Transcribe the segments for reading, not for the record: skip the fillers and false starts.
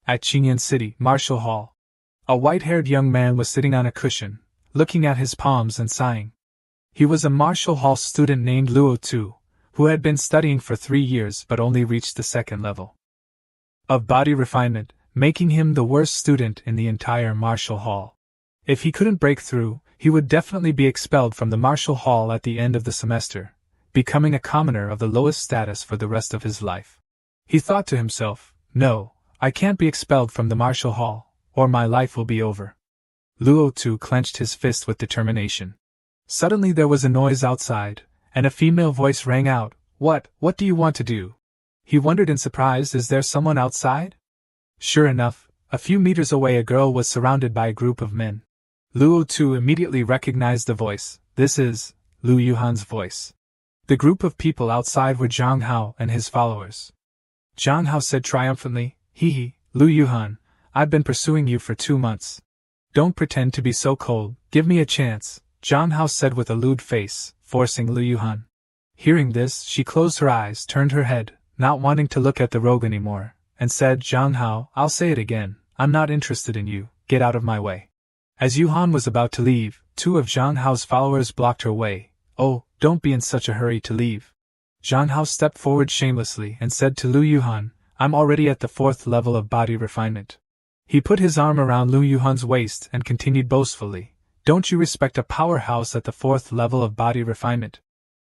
At Qingyan City, Martial Hall. A white-haired young man was sitting on a cushion, looking at his palms and sighing. He was a Martial Hall student named Luo Tu, who had been studying for 3 years but only reached the 2nd level of body refinement, making him the worst student in the entire Martial Hall. If he couldn't break through, he would definitely be expelled from the Martial Hall at the end of the semester, becoming a commoner of the lowest status for the rest of his life. He thought to himself, "No, I can't be expelled from the Martial Hall, or my life will be over." Luo Tu clenched his fist with determination. Suddenly there was a noise outside, and a female voice rang out, What do you want to do?" He wondered in surprise, is there someone outside? Sure enough, a few meters away a girl was surrounded by a group of men. Luo Tu immediately recognized the voice. This is Lu Yuhan's voice. The group of people outside were Zhang Hao and his followers. Zhang Hao said triumphantly, Hee, Lu Yuhan, I've been pursuing you for 2 months. Don't pretend to be so cold, give me a chance, Zhang Hao said with a lewd face, forcing Lu Yuhan. Hearing this, she closed her eyes, turned her head, not wanting to look at the rogue anymore, and said, Zhang Hao, I'll say it again, I'm not interested in you, get out of my way. As Yuhan was about to leave, 2 of Zhang Hao's followers blocked her way. Oh, don't be in such a hurry to leave. Zhang Hao stepped forward shamelessly and said to Lu Yuhan, I'm already at the 4th level of body refinement. He put his arm around Lu Yuhan's waist and continued boastfully, Don't you respect a powerhouse at the 4th level of body refinement?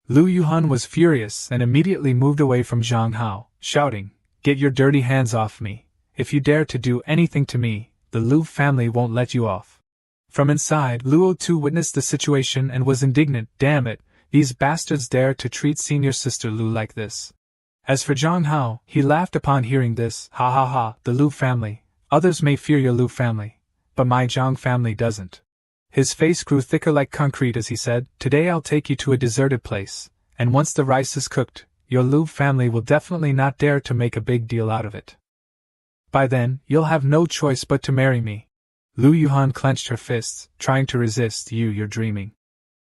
Lu Yuhan was furious and immediately moved away from Zhang Hao, shouting, Get your dirty hands off me. If you dare to do anything to me, the Lu family won't let you off. From inside, Luo Tu witnessed the situation and was indignant. Damn it, these bastards dare to treat senior sister Lu like this. As for Zhang Hao, he laughed upon hearing this. Ha ha ha, the Lu family. Others may fear your Lu family, but my Zhang family doesn't. His face grew thicker like concrete as he said, Today I'll take you to a deserted place, and once the rice is cooked, your Lu family will definitely not dare to make a big deal out of it. By then, you'll have no choice but to marry me. Lu Yuhan clenched her fists, trying to resist. You're dreaming.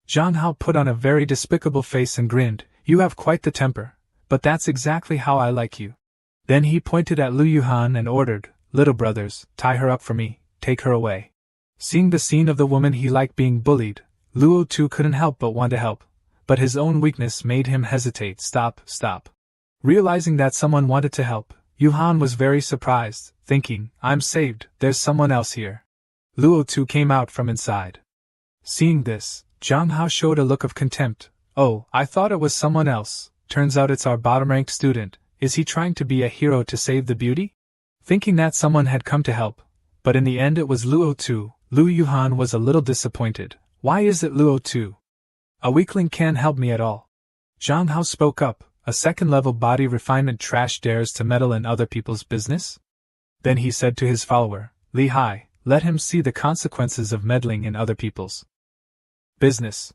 Zhang Hao put on a very despicable face and grinned, You have quite the temper, but that's exactly how I like you. Then he pointed at Lu Yuhan and ordered, Little brothers, tie her up for me, take her away. Seeing the scene of the woman he liked being bullied, Luo Tu couldn't help but want to help, but his own weakness made him hesitate. Stop. Realizing that someone wanted to help, Yuhan was very surprised, thinking, I'm saved, there's someone else here. Luo Tu came out from inside. Seeing this, Zhang Hao showed a look of contempt. Oh, I thought it was someone else, turns out it's our bottom-ranked student, is he trying to be a hero to save the beauty? Thinking that someone had come to help, but in the end it was Luo Tu, Lu Yuhan was a little disappointed. Why is it Luo Tu? A weakling can't help me at all. Zhang Hao spoke up, a 2nd-level body refinement trash dares to meddle in other people's business? Then he said to his follower, Li Hai, let him see the consequences of meddling in other people's business.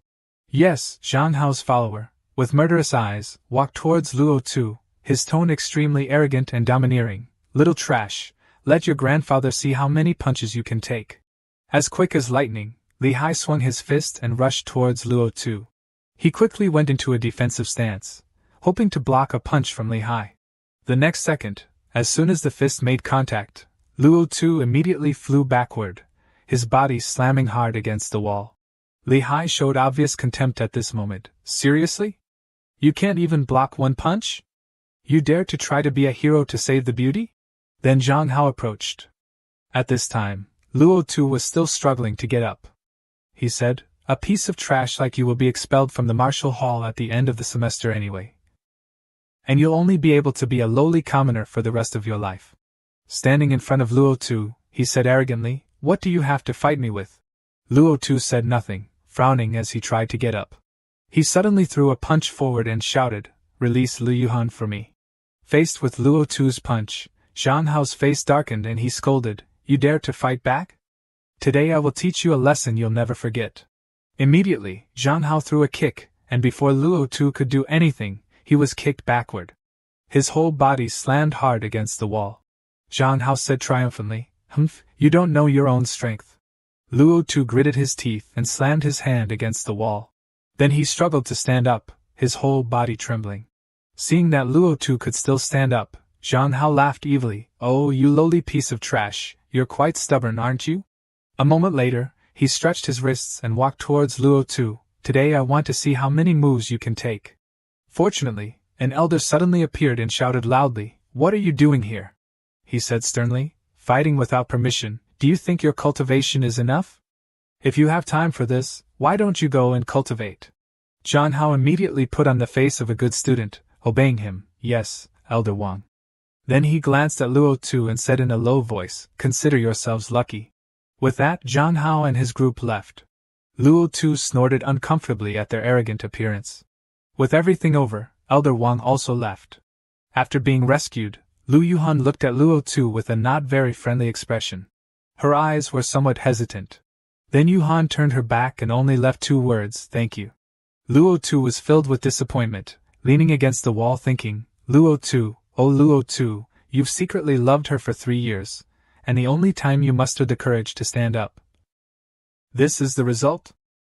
Yes, Zhang Hao's follower, with murderous eyes, walked towards Luo Tu, his tone extremely arrogant and domineering. Little trash, let your grandfather see how many punches you can take. As quick as lightning, Li Hai swung his fist and rushed towards Luo Tu. He quickly went into a defensive stance, hoping to block a punch from Li Hai. The next second, as soon as the fist made contact, Luo Tu immediately flew backward, his body slamming hard against the wall. Li Hai showed obvious contempt at this moment. Seriously? You can't even block one punch? You dare to try to be a hero to save the beauty? Then Zhang Hao approached. At this time, Luo Tu was still struggling to get up. He said, A piece of trash like you will be expelled from the Martial Hall at the end of the semester anyway. And you'll only be able to be a lowly commoner for the rest of your life. Standing in front of Luo Tu, he said arrogantly, What do you have to fight me with? Luo Tu said nothing, frowning as he tried to get up. He suddenly threw a punch forward and shouted, Release Lu Yuhan for me. Faced with Luo Tu's punch, Zhang Hao's face darkened and he scolded, You dare to fight back? Today I will teach you a lesson you'll never forget. Immediately, Zhang Hao threw a kick, and before Luo Tu could do anything, he was kicked backward. His whole body slammed hard against the wall. Zhang Hao said triumphantly, Humph, you don't know your own strength. Luo Tu gritted his teeth and slammed his hand against the wall. Then he struggled to stand up, his whole body trembling. Seeing that Luo Tu could still stand up, Zhang Hao laughed evilly. Oh, you lowly piece of trash, you're quite stubborn, aren't you? A moment later, he stretched his wrists and walked towards Luo Tu. Today I want to see how many moves you can take. Fortunately, an elder suddenly appeared and shouted loudly, What are you doing here? He said sternly, Fighting without permission, do you think your cultivation is enough? If you have time for this, why don't you go and cultivate? Zhang Hao immediately put on the face of a good student, obeying him. Yes, Elder Wang. Then he glanced at Luo Tu and said in a low voice, Consider yourselves lucky. With that, Zhang Hao and his group left. Luo Tu snorted uncomfortably at their arrogant appearance. With everything over, Elder Wang also left. After being rescued, Lu Yuhan looked at Luo Tu with a not very friendly expression. Her eyes were somewhat hesitant. Then Yuhan turned her back and only left 2 words, Thank you. Luo Tu was filled with disappointment, leaning against the wall thinking, Luo Tu, oh Luo Tu, you've secretly loved her for 3 years, and the only time you mustered the courage to stand up. This is the result?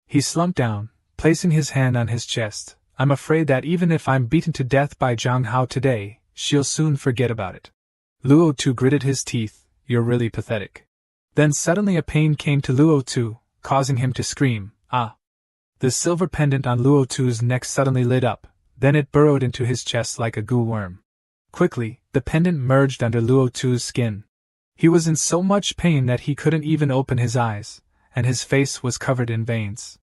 He slumped down, placing his hand on his chest. I'm afraid that even if I'm beaten to death by Zhang Hao today, she'll soon forget about it. Luo Tu gritted his teeth. You're really pathetic. Then suddenly a pain came to Luo Tu, causing him to scream, Ah! The silver pendant on Luo Tu's neck suddenly lit up, then it burrowed into his chest like a goo worm. Quickly, the pendant merged under Luo Tu's skin. He was in so much pain that he couldn't even open his eyes, and his face was covered in veins.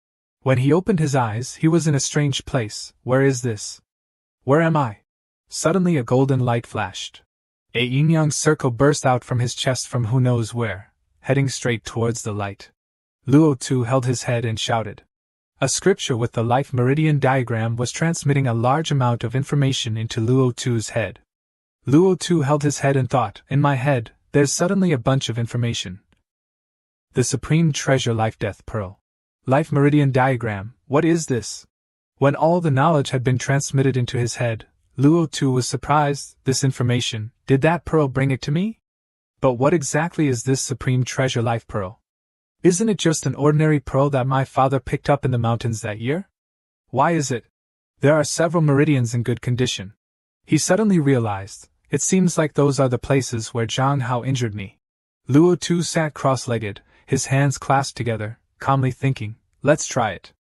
When he opened his eyes, he was in a strange place. Where is this? Where am I? Suddenly a golden light flashed. A yin-yang circle burst out from his chest from who knows where, heading straight towards the light. Luo Tu held his head and shouted. A scripture with the life meridian diagram was transmitting a large amount of information into Luo Tu's head. Luo Tu held his head and thought, In my head, there's suddenly a bunch of information. The Supreme Treasure Life-Death Pearl. Life Meridian Diagram, what is this? When all the knowledge had been transmitted into his head, Luo Tu was surprised. This information, did that pearl bring it to me? But what exactly is this Supreme Treasure Life Pearl? Isn't it just an ordinary pearl that my father picked up in the mountains that year? Why is it? There are several meridians in good condition. He suddenly realized, it seems like those are the places where Zhang Hao injured me. Luo Tu sat cross-legged, his hands clasped together, calmly thinking, let's try it.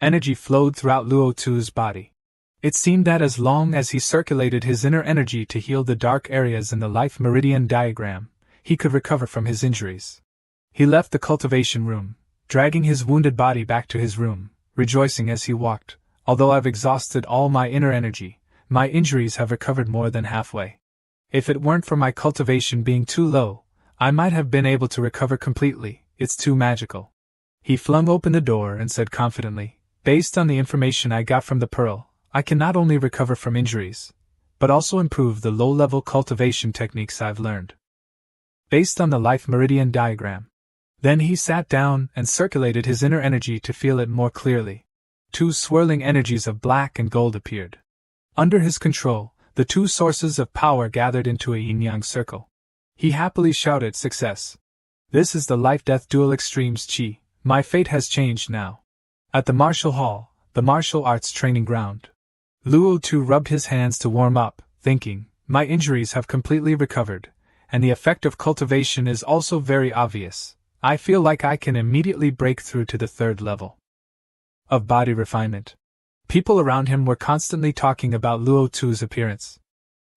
Energy flowed throughout Luo Tu's body. It seemed that as long as he circulated his inner energy to heal the dark areas in the life meridian diagram, he could recover from his injuries. He left the cultivation room, dragging his wounded body back to his room, rejoicing as he walked. Although I've exhausted all my inner energy, my injuries have recovered more than halfway. If it weren't for my cultivation being too low, I might have been able to recover completely. It's too magical. He flung open the door and said confidently, Based on the information I got from the pearl, I can not only recover from injuries, but also improve the low-level cultivation techniques I've learned. Based on the life meridian diagram. Then he sat down and circulated his inner energy to feel it more clearly. 2 swirling energies of black and gold appeared. Under his control, the 2 sources of power gathered into a yin-yang circle. He happily shouted success. This is the life-death dual extremes chi. My fate has changed now. At the martial hall, the martial arts training ground. Luo Tu rubbed his hands to warm up, thinking, my injuries have completely recovered, and the effect of cultivation is also very obvious. I feel like I can immediately break through to the 3rd level of body refinement. People around him were constantly talking about Luo Tu's appearance.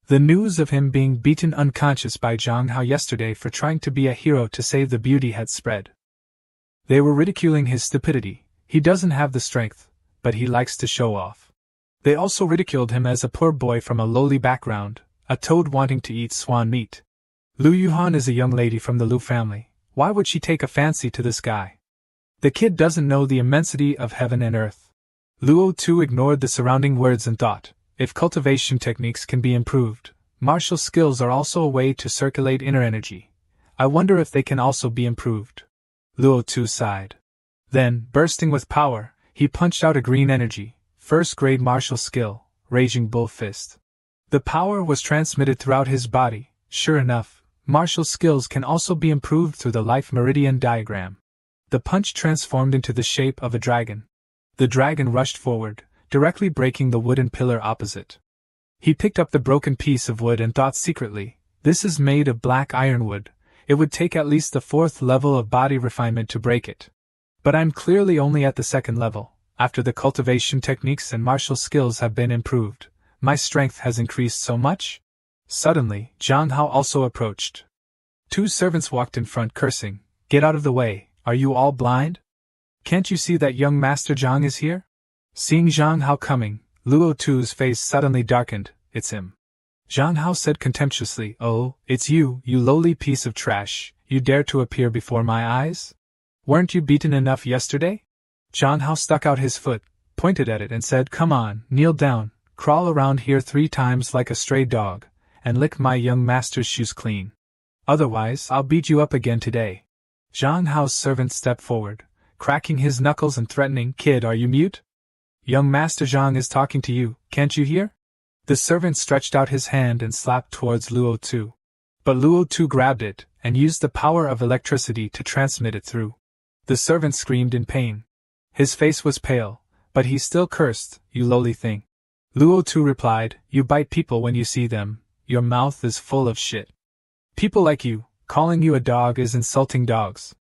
The news of him being beaten unconscious by Zhang Hao yesterday for trying to be a hero to save the beauty had spread. They were ridiculing his stupidity. He doesn't have the strength, but he likes to show off. They also ridiculed him as a poor boy from a lowly background, a toad wanting to eat swan meat. Lu Yuhan is a young lady from the Lu family. Why would she take a fancy to this guy? The kid doesn't know the immensity of heaven and earth. Luo Tu ignored the surrounding words and thought, if cultivation techniques can be improved, martial skills are also a way to circulate inner energy. I wonder if they can also be improved. Luo Tu sighed. Then, bursting with power, he punched out a green energy, 1st-grade martial skill, Raging Bull Fist. The power was transmitted throughout his body. Sure enough, martial skills can also be improved through the life meridian diagram. The punch transformed into the shape of a dragon. The dragon rushed forward, directly breaking the wooden pillar opposite. He picked up the broken piece of wood and thought secretly, this is made of black ironwood. It would take at least the 4th level of body refinement to break it. But I'm clearly only at the 2nd level. After the cultivation techniques and martial skills have been improved, my strength has increased so much. Suddenly, Zhang Hao also approached. 2 servants walked in front cursing, "Get out of the way, are you all blind? Can't you see that young Master Zhang is here?" Seeing Zhang Hao coming, Luo Tu's face suddenly darkened. "It's him." Zhang Hao said contemptuously, "Oh, it's you, you lowly piece of trash, you dare to appear before my eyes? Weren't you beaten enough yesterday?" Zhang Hao stuck out his foot, pointed at it and said, "Come on, kneel down, crawl around here 3 times like a stray dog, and lick my young master's shoes clean. Otherwise, I'll beat you up again today." Zhang Hao's servant stepped forward, cracking his knuckles and threatening, "Kid, are you mute? Young Master Zhang is talking to you, can't you hear?" The servant stretched out his hand and slapped towards Luo Tu. But Luo Tu grabbed it, and used the power of electricity to transmit it through. The servant screamed in pain. His face was pale, but he still cursed, "You lowly thing." Luo Tu replied, "You bite people when you see them, your mouth is full of shit. People like you, calling you a dog is insulting dogs."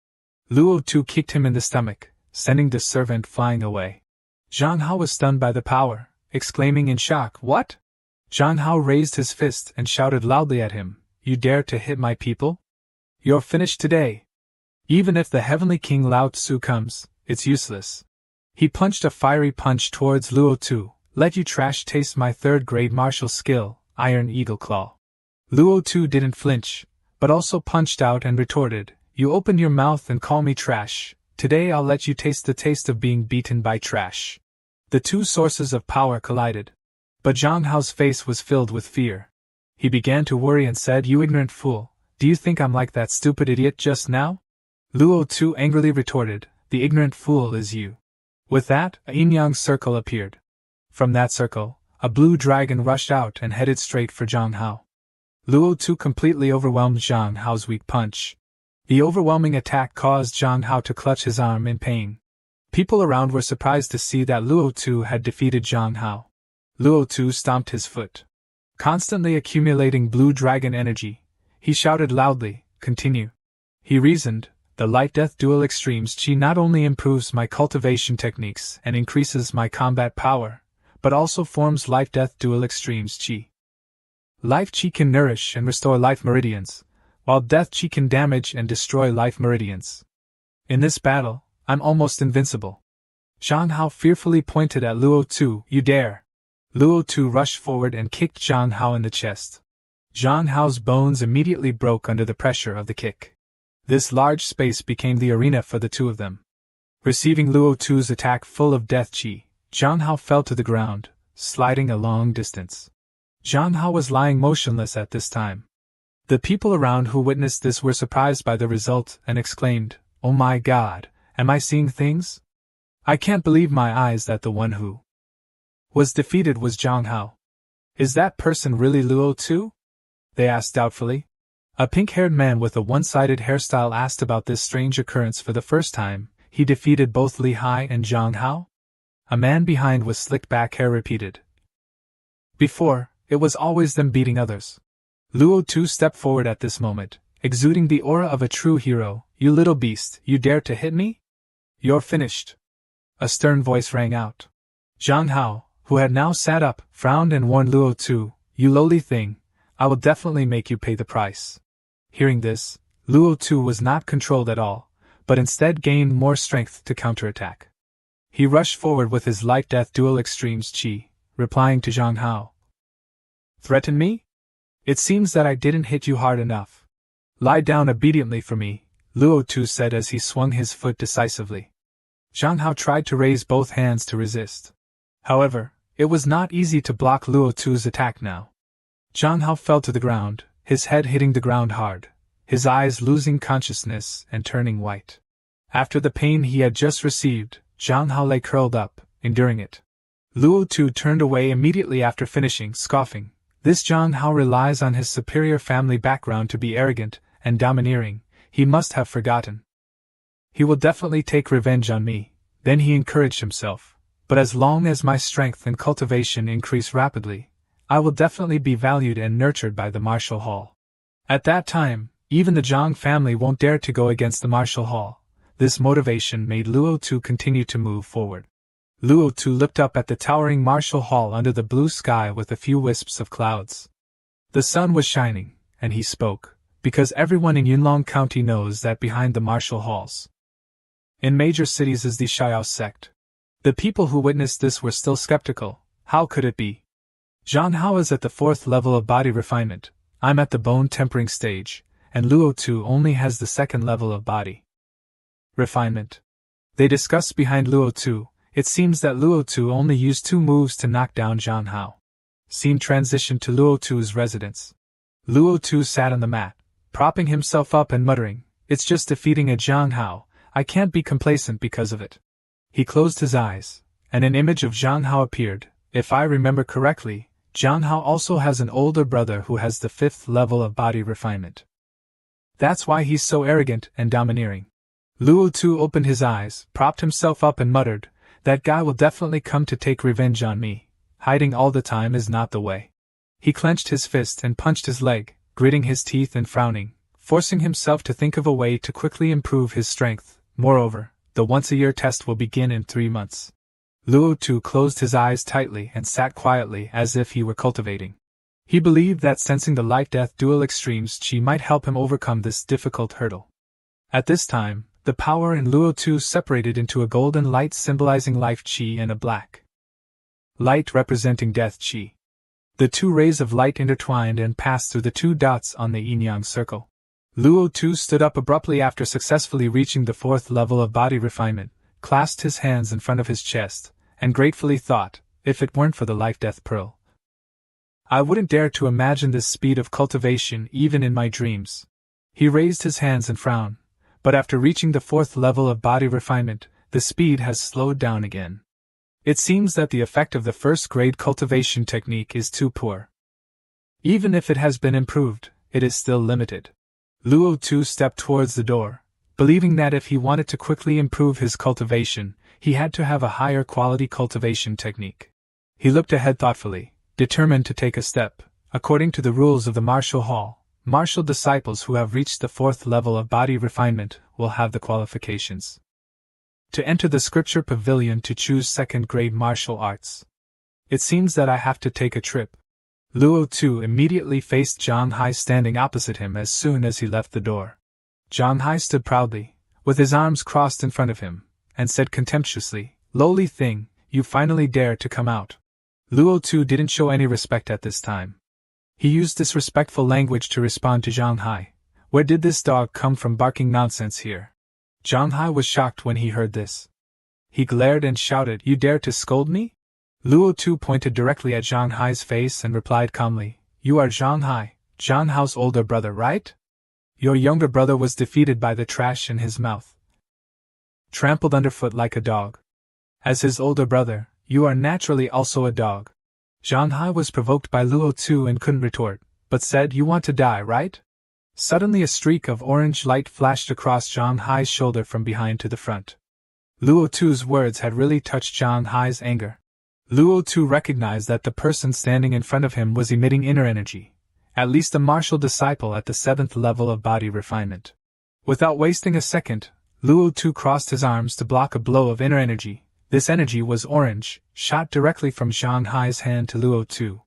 Luo Tu kicked him in the stomach, sending the servant flying away. Zhang Hao was stunned by the power, exclaiming in shock, "What?" Zhang Hao raised his fist and shouted loudly at him, "You dare to hit my people? You're finished today. Even if the heavenly king Lao Tzu comes, it's useless." He punched a fiery punch towards Luo Tu. "Let you trash taste my 3rd-grade martial skill, Iron Eagle Claw." Luo Tu didn't flinch, but also punched out and retorted, "You open your mouth and call me trash. Today I'll let you taste the taste of being beaten by trash." The 2 sources of power collided. But Zhang Hao's face was filled with fear. He began to worry and said, "You ignorant fool, do you think I'm like that stupid idiot just now?" Luo Tu angrily retorted, "The ignorant fool is you." With that, a yin-yang circle appeared. From that circle, a blue dragon rushed out and headed straight for Zhang Hao. Luo Tu completely overwhelmed Zhang Hao's weak punch. The overwhelming attack caused Zhang Hao to clutch his arm in pain. People around were surprised to see that Luo Tu had defeated Zhang Hao. Luo Tu stomped his foot. Constantly accumulating blue dragon energy, he shouted loudly, "Continue." He reasoned, "The Light Death Dual Extremes Chi not only improves my cultivation techniques and increases my combat power, but also forms Life Death Dual Extremes Chi. Life Chi can nourish and restore life meridians, while Death Chi can damage and destroy life meridians. In this battle, I'm almost invincible." Zhang Hao fearfully pointed at Luo Tu, "You dare!" Luo Tu rushed forward and kicked Zhang Hao in the chest. Zhang Hao's bones immediately broke under the pressure of the kick. This large space became the arena for the 2 of them. Receiving Luo Tu's attack full of death chi, Zhang Hao fell to the ground, sliding a long distance. Zhang Hao was lying motionless at this time. The people around who witnessed this were surprised by the result and exclaimed, "Oh my God, am I seeing things? I can't believe my eyes that the one who was defeated was Zhang Hao. Is that person really Luo Tu?" they asked doubtfully. A pink-haired man with a one-sided hairstyle asked about this strange occurrence for the first time. "He defeated both Li Hai and Zhang Hao?" A man behind with slicked-back hair repeated. "Before, it was always them beating others." Luo Tu stepped forward at this moment, exuding the aura of a true hero. "You little beast, you dare to hit me? You're finished." A stern voice rang out. Zhang Hao, who had now sat up, frowned and warned Luo Tu, "You lowly thing, I will definitely make you pay the price." Hearing this, Luo Tu was not controlled at all, but instead gained more strength to counterattack. He rushed forward with his life-death dual extremes chi, replying to Zhang Hao. "Threaten me? It seems that I didn't hit you hard enough. Lie down obediently for me," Luo Tu said as he swung his foot decisively. Zhang Hao tried to raise both hands to resist. However, it was not easy to block Luo Tu's attack now. Zhang Hao fell to the ground, his head hitting the ground hard, his eyes losing consciousness and turning white. After the pain he had just received, Zhang Hao lay curled up, enduring it. Luo Tu turned away immediately after finishing, scoffing. This Zhang Hao relies on his superior family background to be arrogant and domineering. He must have forgotten. He will definitely take revenge on me. Then he encouraged himself. But as long as my strength and cultivation increase rapidly, I will definitely be valued and nurtured by the Martial Hall. At that time, even the Zhang family won't dare to go against the Martial Hall. This motivation made Luo Tu continue to move forward. Luo Tu looked up at the towering Martial Hall under the blue sky with a few wisps of clouds. The sun was shining, and he spoke, because everyone in Yunlong County knows that behind the Martial Halls in major cities is the Xiao sect. The people who witnessed this were still skeptical. How could it be? Zhang Hao is at the 4th level of body refinement, I'm at the bone tempering stage, and Luo Tu only has the 2nd level of body refinement. They discussed behind Luo Tu. It seems that Luo Tu only used 2 moves to knock down Zhang Hao. Scene transitioned to Luo Tu's residence. Luo Tu sat on the mat, propping himself up and muttering, "It's just defeating a Zhang Hao, I can't be complacent because of it." He closed his eyes, and an image of Zhang Hao appeared. If I remember correctly, Zhang Hao also has an older brother who has the 5th level of body refinement. That's why he's so arrogant and domineering. Luo Tu opened his eyes, propped himself up and muttered, "That guy will definitely come to take revenge on me. Hiding all the time is not the way." He clenched his fist and punched his leg, gritting his teeth and frowning, forcing himself to think of a way to quickly improve his strength. Moreover, the once-a-year test will begin in 3 months. Luo Tu closed his eyes tightly and sat quietly as if he were cultivating. He believed that sensing the light-death dual extremes qi might help him overcome this difficult hurdle. At this time, the power in Luo Tu separated into a golden light symbolizing life qi and a black light representing death qi. The 2 rays of light intertwined and passed through the 2 dots on the yin-yang circle. Luo Tu stood up abruptly after successfully reaching the 4th level of body refinement, clasped his hands in front of his chest, and gratefully thought, if it weren't for the life-death pearl, I wouldn't dare to imagine this speed of cultivation even in my dreams. He raised his hands and frowned, but after reaching the 4th level of body refinement, the speed has slowed down again. It seems that the effect of the 1st-grade cultivation technique is too poor. Even if it has been improved, it is still limited. Luo Tu stepped towards the door, believing that if he wanted to quickly improve his cultivation, he had to have a higher quality cultivation technique. He looked ahead thoughtfully, determined to take a step. According to the rules of the Martial Hall, martial disciples who have reached the 4th level of body refinement will have the qualifications to enter the scripture pavilion to choose 2nd-grade martial arts. It seems that I have to take a trip. Luo Tu immediately faced Zhang Hai standing opposite him as soon as he left the door. Zhang Hai stood proudly, with his arms crossed in front of him, and said contemptuously, "Lowly thing, you finally dare to come out." Luo Tu didn't show any respect at this time. He used disrespectful language to respond to Zhang Hai. "Where did this dog come from barking nonsense here?" Zhang Hai was shocked when he heard this. He glared and shouted, "You dare to scold me?" Luo Tu pointed directly at Zhang Hai's face and replied calmly, "You are Zhang Hai, Zhang Hao's older brother, right? Your younger brother was defeated by the trash in his mouth, trampled underfoot like a dog. As his older brother, you are naturally also a dog." Zhang Hai was provoked by Luo Tu and couldn't retort, but said, "You want to die, right?" Suddenly a streak of orange light flashed across Zhang Hai's shoulder from behind to the front. Luo Tu's words had really touched Zhang Hai's anger. Luo Tu recognized that the person standing in front of him was emitting inner energy, at least a martial disciple at the 7th level of body refinement. Without wasting a second, Luo Tu crossed his arms to block a blow of inner energy. This energy was orange, shot directly from Zhang Hai's hand to Luo Tu.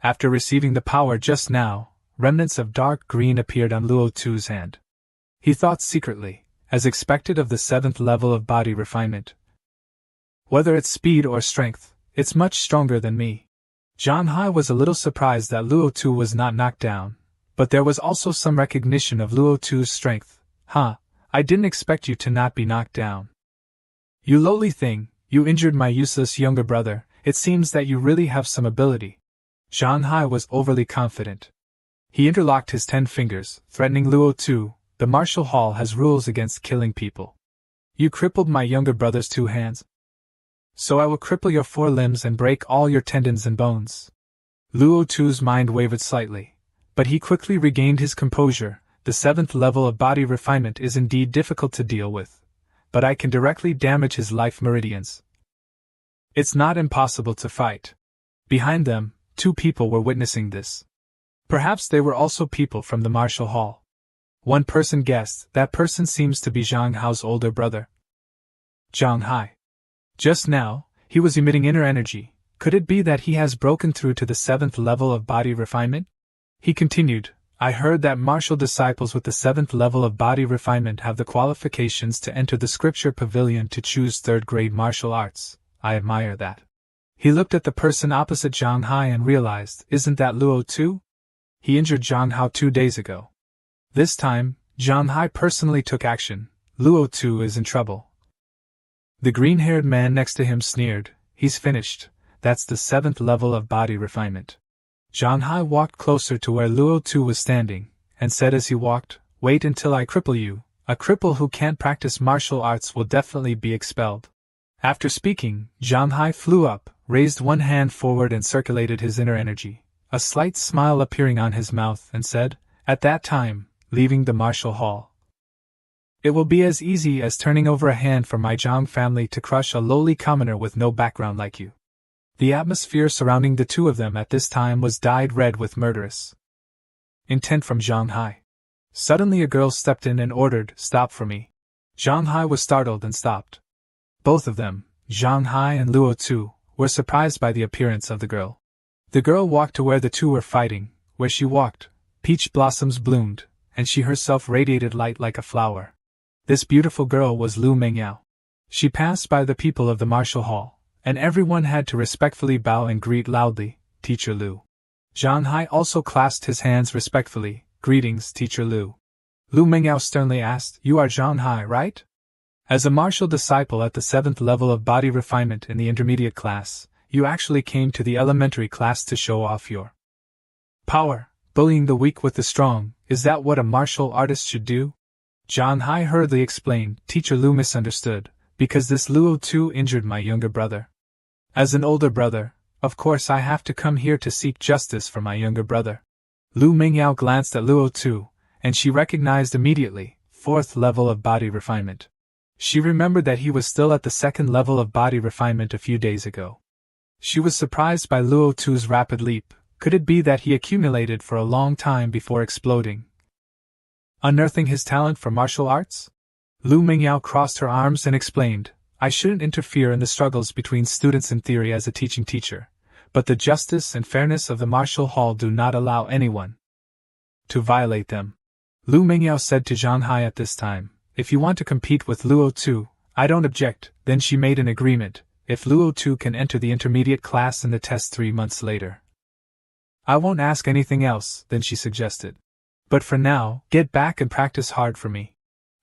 After receiving the power just now, remnants of dark green appeared on Luo Tu's hand. He thought secretly, as expected of the 7th level of body refinement. Whether it's speed or strength, it's much stronger than me. Zhang Hai was a little surprised that Luo Tu was not knocked down, but there was also some recognition of Luo Tu's strength. "Huh, I didn't expect you to not be knocked down. You lowly thing, you injured my useless younger brother, it seems that you really have some ability." Zhang Hai was overly confident. He interlocked his 10 fingers, threatening Luo Tu, "The Martial Hall has rules against killing people. You crippled my younger brother's 2 hands. So I will cripple your 4 limbs and break all your tendons and bones." Luo Tu's mind wavered slightly, but he quickly regained his composure. "The 7th level of body refinement is indeed difficult to deal with, but I can directly damage his life meridians. It's not impossible to fight." Behind them, 2 people were witnessing this. Perhaps they were also people from the martial hall. One person guessed, that person seems to be Zhang Hao's older brother. Zhang Hai. Just now, he was emitting inner energy. Could it be that he has broken through to the 7th level of body refinement? He continued, I heard that martial disciples with the 7th level of body refinement have the qualifications to enter the scripture pavilion to choose 3rd grade martial arts. I admire that. He looked at the person opposite Zhang Hai and realized, isn't that Luo too? He injured Zhang Hao 2 days ago. This time, Zhang Hai personally took action. Luo too is in trouble. The green-haired man next to him sneered, he's finished. That's the 7th level of body refinement. Zhang Hai walked closer to where Luo Tu was standing, and said as he walked, wait until I cripple you. A cripple who can't practice martial arts will definitely be expelled. After speaking, Zhang Hai flew up, raised one hand forward and circulated his inner energy, a slight smile appearing on his mouth, and said, at that time, leaving the martial hall. It will be as easy as turning over a hand for my Zhang family to crush a lowly commoner with no background like you. The atmosphere surrounding the two of them at this time was dyed red with murderous intent from Zhang Hai. Suddenly a girl stepped in and ordered, stop for me. Zhang Hai was startled and stopped. Both of them, Zhang Hai and Luo Tu, were surprised by the appearance of the girl. The girl walked to where the two were fighting. Where she walked, peach blossoms bloomed, and she herself radiated light like a flower. This beautiful girl was Lu Mengyao. She passed by the people of the martial hall, and everyone had to respectfully bow and greet loudly, Teacher Lu. Zhang Hai also clasped his hands respectfully, greetings, Teacher Lu. Lu Mengyao sternly asked, you are Zhang Hai, right? As a martial disciple at the 7th level of body refinement in the intermediate class, you actually came to the elementary class to show off your power, bullying the weak with the strong. Is that what a martial artist should do? Zhang Hai hurriedly explained, Teacher Lu misunderstood, because this Luo Tu injured my younger brother. As an older brother, of course I have to come here to seek justice for my younger brother. Lu Mengyao glanced at Luo Tu, and she recognized immediately, 4th level of body refinement. She remembered that he was still at the 2nd level of body refinement a few days ago. She was surprised by Luo Tu's rapid leap. Could it be that he accumulated for a long time before exploding, unearthing his talent for martial arts? Lu Mengyao crossed her arms and explained, I shouldn't interfere in the struggles between students in theory as a teaching teacher, but the justice and fairness of the martial hall do not allow anyone to violate them. Lu Mengyao said to Zhang Hai at this time, if you want to compete with Luo Tu, I don't object. Then she made an agreement, if Luo Tu can enter the intermediate class in the test 3 months later, I won't ask anything else, then she suggested. But for now, get back and practice hard for me.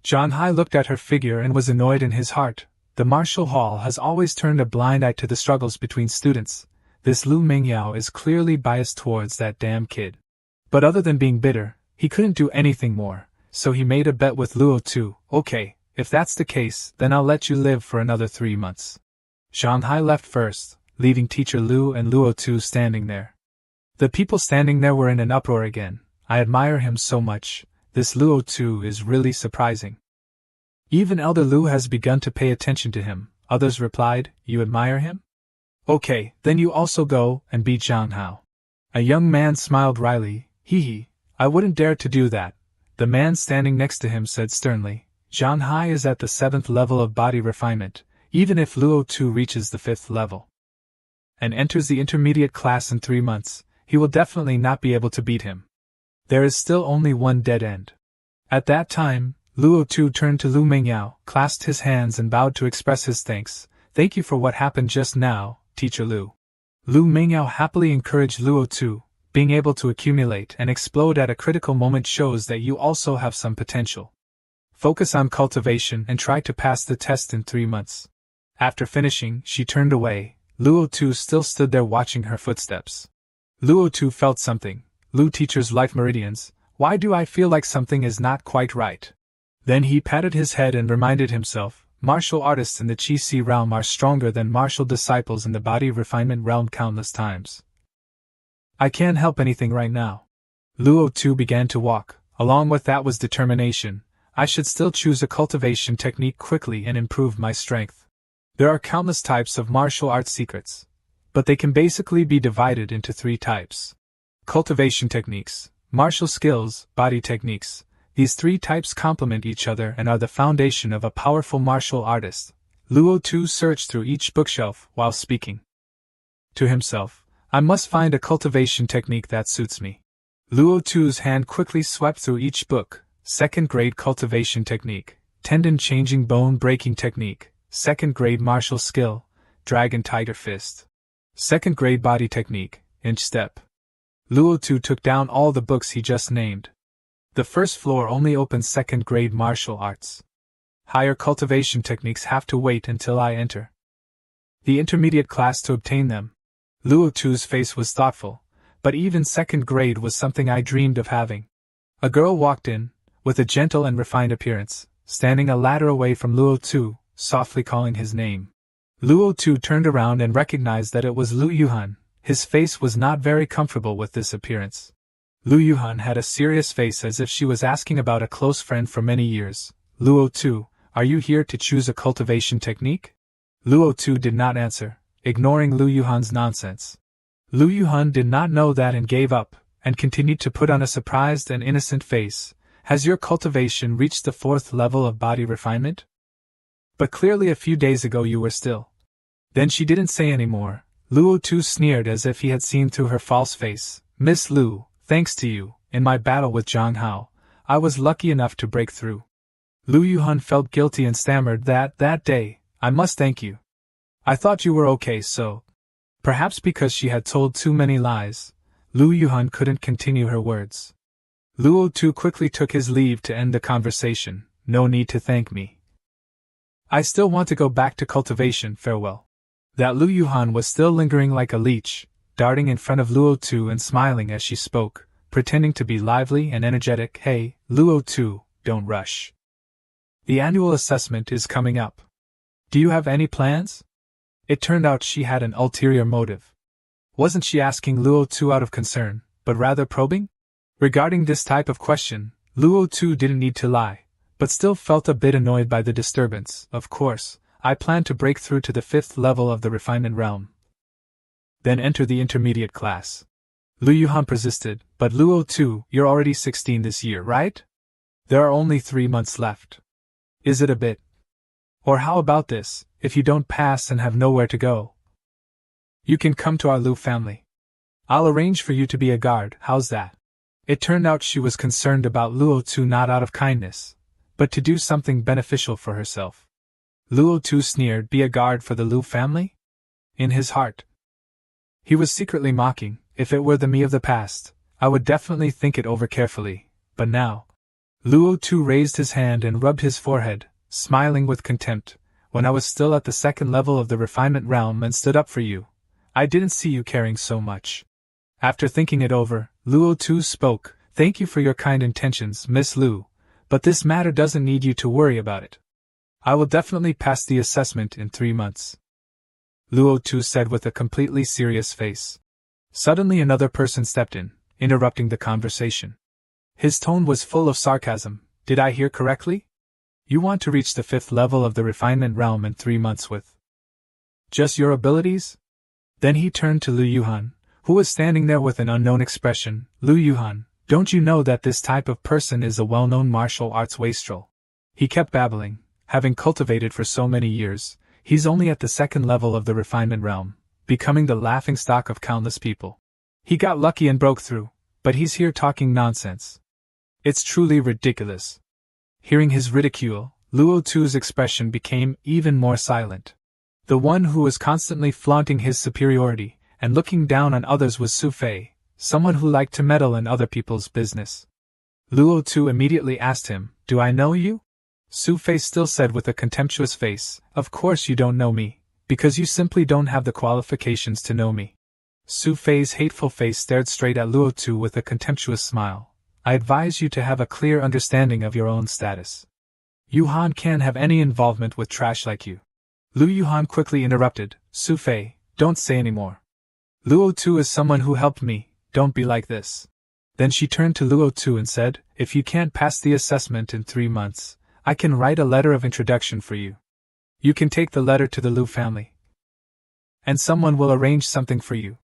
Zhang Hai looked at her figure and was annoyed in his heart. The martial hall has always turned a blind eye to the struggles between students. This Lu Mengyao is clearly biased towards that damn kid. But other than being bitter, he couldn't do anything more, so he made a bet with Luo Tu. Okay, if that's the case, then I'll let you live for another 3 months. Zhang Hai left first, leaving Teacher Lu and Luo Tu standing there. The people standing there were in an uproar again. I admire him so much. This Luo Tu is really surprising. Even Elder Lu has begun to pay attention to him. Others replied, you admire him? Okay, then you also go and beat Zhang Hao. A young man smiled wryly. Hee, I wouldn't dare to do that. The man standing next to him said sternly, Zhang Hai is at the 7th level of body refinement. Even if Luo Tu reaches the 5th level and enters the intermediate class in 3 months, he will definitely not be able to beat him. There is still only one dead end. At that time, Luo Tu turned to Lu Mengyao, clasped his hands and bowed to express his thanks. Thank you for what happened just now, Teacher Lu. Lu Mengyao happily encouraged Luo Tu. Being able to accumulate and explode at a critical moment shows that you also have some potential. Focus on cultivation and try to pass the test in 3 months. After finishing, she turned away. Luo Tu still stood there watching her footsteps. Luo Tu felt something. Lu teacher's life meridians, why do I feel like something is not quite right? Then he patted his head and reminded himself, martial artists in the Qi Si realm are stronger than martial disciples in the body refinement realm countless times. I can't help anything right now. Luo Tu began to walk. Along with that was determination. I should still choose a cultivation technique quickly and improve my strength. There are countless types of martial arts secrets. but they can basically be divided into 3 types. Cultivation techniques, martial skills, body techniques. These 3 types complement each other and are the foundation of a powerful martial artist. Luo Tu searched through each bookshelf while speaking to himself. I must find a cultivation technique that suits me. Luo Tu's hand quickly swept through each book. 2nd grade cultivation technique, tendon changing bone breaking technique, 2nd grade martial skill, dragon tiger fist. 2nd grade body technique, inch step. Luo Tu took down all the books he just named. The first floor only opens 2nd grade martial arts. Higher cultivation techniques have to wait until I enter the intermediate class to obtain them. Luo Tu's face was thoughtful, but even 2nd grade was something I dreamed of having. A girl walked in, with a gentle and refined appearance, standing a ladder away from Luo Tu, softly calling his name. Luo Tu turned around and recognized that it was Lu Yuhan. His face was not very comfortable with this appearance. Lu Yuhan had a serious face as if she was asking about a close friend for many years. Luo Tu, are you here to choose a cultivation technique? Luo Tu did not answer, ignoring Lu Yuhan's nonsense. Lu Yuhan did not know that and gave up, and continued to put on a surprised and innocent face. Has your cultivation reached the 4th level of body refinement? But clearly a few days ago you were still. Then she didn't say any more. Luo Tu sneered as if he had seen through her false face. Miss Lu, thanks to you, in my battle with Zhang Hao, I was lucky enough to break through. Lu Yuhan felt guilty and stammered that day, I must thank you. I thought you were okay so. Perhaps because she had told too many lies, Lu Yuhan couldn't continue her words. Luo Tu quickly took his leave to end the conversation. No need to thank me. I still want to go back to cultivation, farewell. That Lu Yuhan was still lingering like a leech, darting in front of Luo Tu and smiling as she spoke, pretending to be lively and energetic. Hey, Luo Tu, don't rush. The annual assessment is coming up. Do you have any plans? It turned out she had an ulterior motive. Wasn't she asking Luo Tu out of concern, but rather probing? Regarding this type of question, Luo Tu didn't need to lie, but still felt a bit annoyed by the disturbance. Of course, I plan to break through to the 5th level of the refinement realm. Then enter the intermediate class. Lu Yuhan persisted, but Luo Tu, you're already 16 this year, right? There are only 3 months left. Is it a bit? Or how about this, if you don't pass and have nowhere to go? You can come to our Lu family. I'll arrange for you to be a guard, how's that? It turned out she was concerned about Luo Tu not out of kindness, but to do something beneficial for herself. Luo Tu sneered, be a guard for the Lu family? In his heart, he was secretly mocking. If it were the me of the past, I would definitely think it over carefully, but now. Luo Tu raised his hand and rubbed his forehead, smiling with contempt. When I was still at the 2nd level of the refinement realm and stood up for you, I didn't see you caring so much. After thinking it over, Luo Tu spoke, thank you for your kind intentions, Miss Lu, but this matter doesn't need you to worry about it. I will definitely pass the assessment in 3 months. Luo Tu said with a completely serious face. Suddenly another person stepped in, interrupting the conversation. His tone was full of sarcasm. Did I hear correctly? You want to reach the 5th level of the refinement realm in 3 months with just your abilities? Then he turned to Lu Yuhan, who was standing there with an unknown expression. Lu Yuhan, don't you know that this type of person is a well-known martial arts wastrel? He kept babbling. Having cultivated for so many years, he's only at the 2nd level of the refinement realm, becoming the laughingstock of countless people. He got lucky and broke through, but he's here talking nonsense. It's truly ridiculous. Hearing his ridicule, Luo Tu's expression became even more silent. The one who was constantly flaunting his superiority and looking down on others was Su Fei, someone who liked to meddle in other people's business. Luo Tu immediately asked him, do I know you? Su Fei still said with a contemptuous face, of course you don't know me, because you simply don't have the qualifications to know me. Su Fei's hateful face stared straight at Luo Tu with a contemptuous smile. I advise you to have a clear understanding of your own status. Yuhan can't have any involvement with trash like you. Lu Yuhan quickly interrupted, Su Fei, don't say any more. Luo Tu is someone who helped me, don't be like this. Then she turned to Luo Tu and said, if you can't pass the assessment in 3 months, I can write a letter of introduction for you. You can take the letter to the Lu family. and someone will arrange something for you.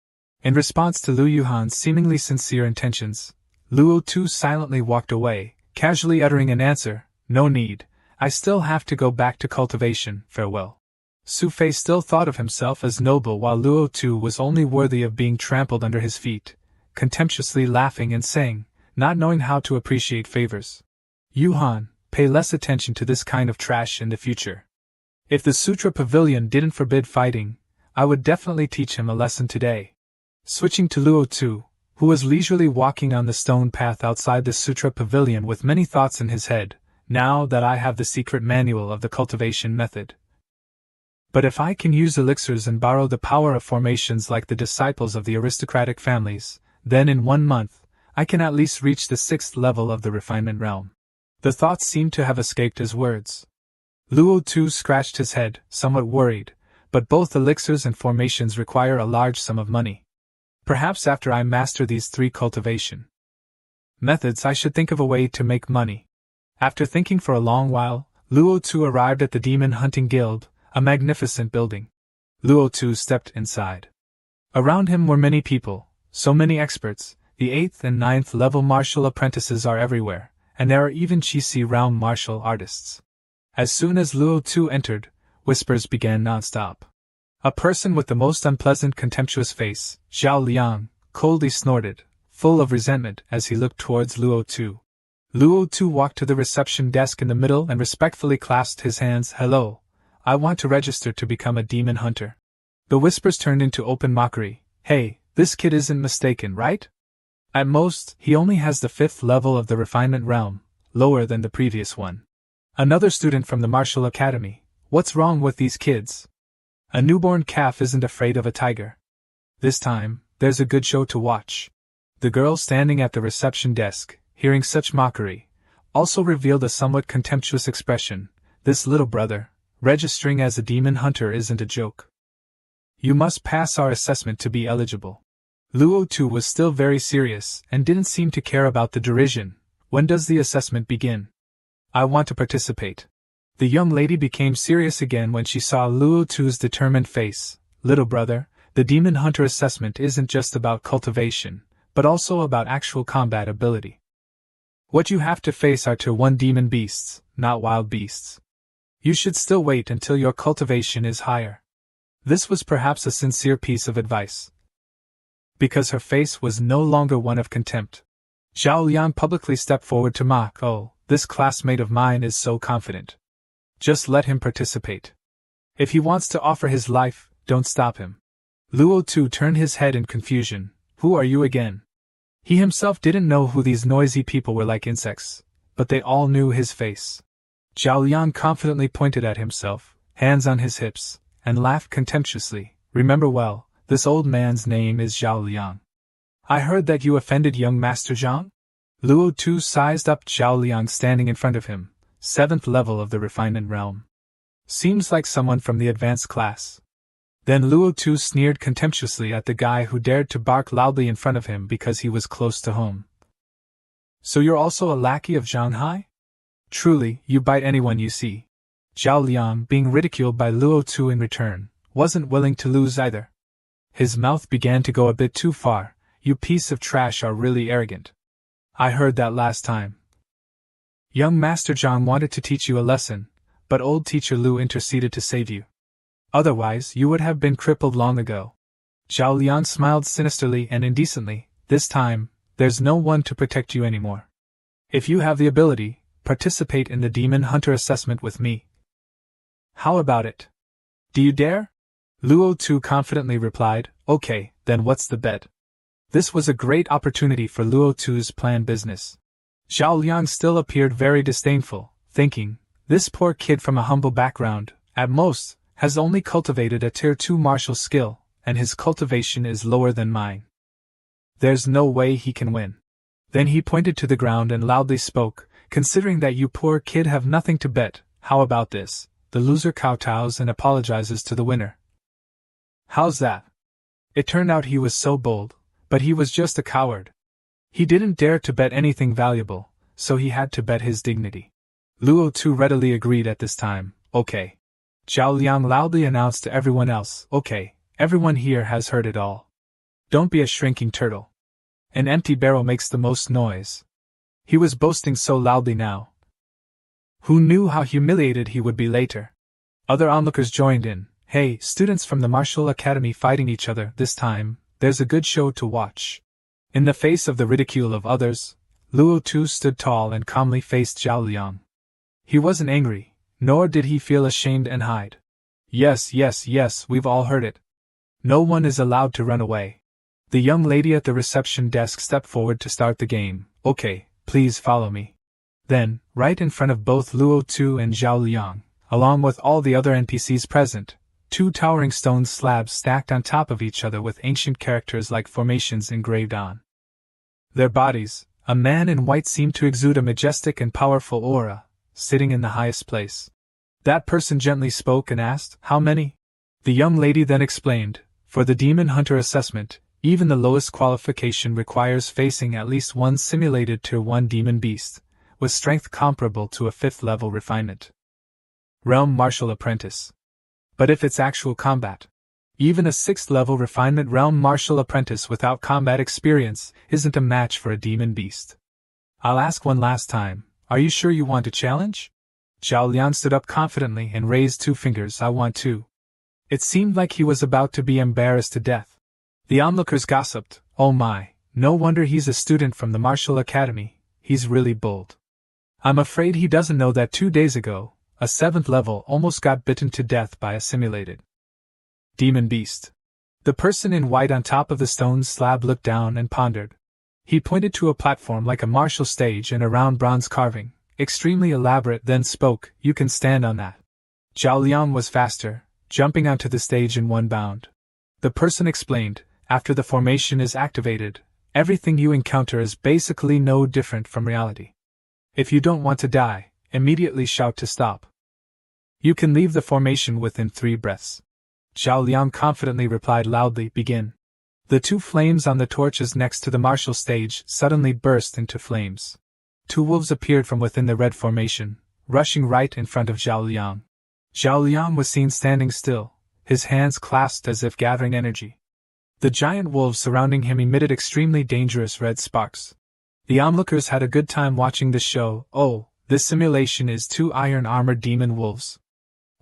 In response to Lu Yuhan's seemingly sincere intentions, Luo Tu silently walked away, casually uttering an answer, "No need, I still have to go back to cultivation, farewell." Su Fei still thought of himself as noble while Luo Tu was only worthy of being trampled under his feet, contemptuously laughing and saying, not knowing how to appreciate favors, "Yuhan, pay less attention to this kind of trash in the future. If the Sutra Pavilion didn't forbid fighting, I would definitely teach him a lesson today." Switching to Luo Tu, who was leisurely walking on the stone path outside the Sutra Pavilion with many thoughts in his head, "Now that I have the secret manual of the cultivation method. But if I can use elixirs and borrow the power of formations like the disciples of the aristocratic families, then in 1 month, I can at least reach the 6th level of the refinement realm." The thoughts seemed to have escaped his words. Luo Tu scratched his head, somewhat worried, but both elixirs and formations require a large sum of money. Perhaps after I master these 3 cultivation methods I should think of a way to make money. After thinking for a long while, Luo Tu arrived at the Demon Hunting Guild, a magnificent building. Luo Tu stepped inside. Around him were many people, so many experts. The 8th and 9th level martial apprentices are everywhere, and there are even Qi round martial artists. As soon as Luo Tu entered, whispers began non-stop. A person with the most unpleasant contemptuous face, Zhao Liang, coldly snorted, full of resentment as he looked towards Luo Tu. Luo Tu walked to the reception desk in the middle and respectfully clasped his hands. "Hello, I want to register to become a demon hunter." The whispers turned into open mockery. "Hey, this kid isn't mistaken, right? At most, he only has the 5th level of the refinement realm, lower than the previous one. Another student from the martial academy. What's wrong with these kids? A newborn calf isn't afraid of a tiger. This time, there's a good show to watch." The girl standing at the reception desk, hearing such mockery, also revealed a somewhat contemptuous expression. "This little brother, registering as a demon hunter isn't a joke. You must pass our assessment to be eligible." Luo Tu was still very serious and didn't seem to care about the derision. "When does the assessment begin? I want to participate." The young lady became serious again when she saw Luo Tu's determined face. "Little brother, the demon hunter assessment isn't just about cultivation, but also about actual combat ability. What you have to face are Tier 1 demon beasts, not wild beasts. You should still wait until your cultivation is higher." This was perhaps a sincere piece of advice, because her face was no longer one of contempt. Zhao Liang publicly stepped forward to mock. "Oh, this classmate of mine is so confident. Just let him participate. If he wants to offer his life, don't stop him." Luo Tu turned his head in confusion. "Who are you again?" He himself didn't know who these noisy people were, like insects, but they all knew his face. Zhao Liang confidently pointed at himself, hands on his hips, and laughed contemptuously. "Remember well, this old man's name is Zhao Liang. I heard that you offended young Master Zhang?" Luo Tu sized up Zhao Liang standing in front of him, 7th level of the refinement realm. "Seems like someone from the advanced class." Then Luo Tu sneered contemptuously at the guy who dared to bark loudly in front of him because he was close to home. "So you're also a lackey of Zhang Hai? Truly, you bite anyone you see." Zhao Liang, being ridiculed by Luo Tu in return, wasn't willing to lose either. His mouth began to go a bit too far. "You piece of trash are really arrogant. I heard that last time. Young Master Zhang wanted to teach you a lesson, but old teacher Lu interceded to save you. Otherwise, you would have been crippled long ago." Zhao Liang smiled sinisterly and indecently. "This time, there's no one to protect you anymore. If you have the ability, participate in the Demon Hunter assessment with me. How about it? Do you dare?" Luo Tu confidently replied, "Okay, then what's the bet?" This was a great opportunity for Luo Tu's planned business. Zhao Liang still appeared very disdainful, thinking, "This poor kid from a humble background, at most, has only cultivated a Tier 2 martial skill, and his cultivation is lower than mine. There's no way he can win." Then he pointed to the ground and loudly spoke, "Considering that you poor kid have nothing to bet, how about this? The loser kowtows and apologizes to the winner. How's that?" It turned out he was so bold, but he was just a coward. He didn't dare to bet anything valuable, so he had to bet his dignity. Luo Tu readily agreed at this time. "Okay." Zhao Liang loudly announced to everyone else, "Okay, Everyone here has heard it all. Don't be a shrinking turtle. An empty barrel makes the most noise. He was boasting so loudly now. Who knew how humiliated he would be later? Other onlookers joined in. Hey, students from the martial academy fighting each other this time, there's a good show to watch. In the face of the ridicule of others, Luo Tu stood tall and calmly faced Zhao Liang. He wasn't angry, nor did he feel ashamed and hide. Yes, we've all heard it. No one is allowed to run away. The young lady at the reception desk stepped forward to start the game. Okay, please follow me. Then, right in front of both Luo Tu and Zhao Liang, along with all the other NPCs present, 2 towering stone slabs stacked on top of each other with ancient characters like formations engraved on their bodies. A man in white seemed to exude a majestic and powerful aura, sitting in the highest place. That person gently spoke and asked, "How many?" The young lady then explained, "For the Demon Hunter assessment, even the lowest qualification requires facing at least one simulated Tier 1 demon beast, with strength comparable to a 5th level refinement. Realm Martial Apprentice. But if it's actual combat, even a 6th level refinement Realm Martial Apprentice without combat experience isn't a match for a demon beast. I'll ask one last time, are you sure you want to challenge?" Zhao Liang stood up confidently and raised 2 fingers. "I want to." It seemed like he was about to be embarrassed to death. The onlookers gossiped, "Oh my, no wonder he's a student from the martial academy, he's really bold. I'm afraid he doesn't know that 2 days ago, a 7th level almost got bitten to death by a simulated demon beast." The person in white on top of the stone slab looked down and pondered. He pointed to a platform like a martial stage and a round bronze carving, extremely elaborate, then spoke, "You can stand on that." Zhao Liang was faster, jumping onto the stage in one bound. The person explained, "After the formation is activated, everything you encounter is basically no different from reality. If you don't want to die, immediately shout to stop. You can leave the formation within 3 breaths." Zhao Liang confidently replied loudly, "Begin." The 2 flames on the torches next to the martial stage suddenly burst into flames. 2 wolves appeared from within the red formation, rushing right in front of Zhao Liang. Zhao Liang was seen standing still, his hands clasped as if gathering energy. The giant wolves surrounding him emitted extremely dangerous red sparks. The onlookers had a good time watching the show. Oh, this simulation is 2 iron-armored demon wolves.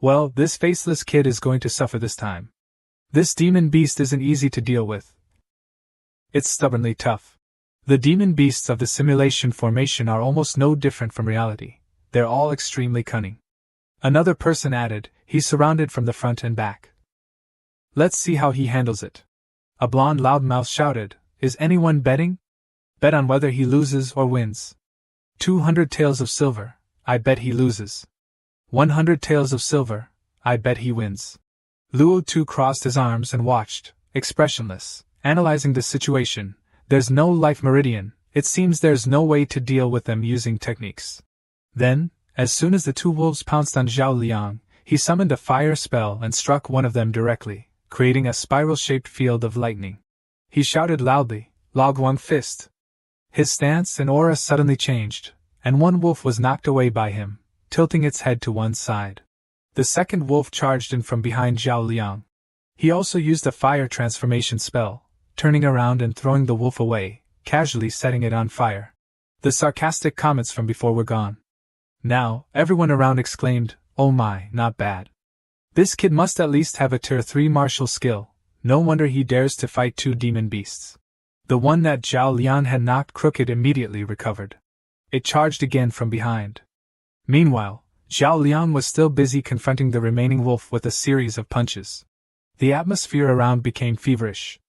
Well, this faceless kid is going to suffer this time. This demon beast isn't easy to deal with. It's stubbornly tough. The demon beasts of the simulation formation are almost no different from reality. They're all extremely cunning. Another person added, "He's surrounded from the front and back. Let's see how he handles it." A blonde loudmouth shouted, "Is anyone betting? Bet on whether he loses or wins. 200 taels of silver, I bet he loses. 100 taels of silver, I bet he wins." Luo Tu crossed his arms and watched, expressionless, analyzing the situation. There's no life meridian, it seems there's no way to deal with them using techniques. Then, as soon as the 2 wolves pounced on Zhao Liang, he summoned a fire spell and struck one of them directly, creating a spiral-shaped field of lightning. He shouted loudly, "Log Wang Fist!" His stance and aura suddenly changed, and one wolf was knocked away by him, tilting its head to one side. The second wolf charged in from behind Zhao Liang. He also used a fire transformation spell, turning around and throwing the wolf away, casually setting it on fire. The sarcastic comments from before were gone. Now, everyone around exclaimed, "Oh my, not bad. This kid must at least have a Tier 3 martial skill, no wonder he dares to fight 2 demon beasts." The one that Zhao Liang had knocked crooked immediately recovered. It charged again from behind. Meanwhile, Zhao Liang was still busy confronting the remaining wolf with a series of punches. The atmosphere around became feverish.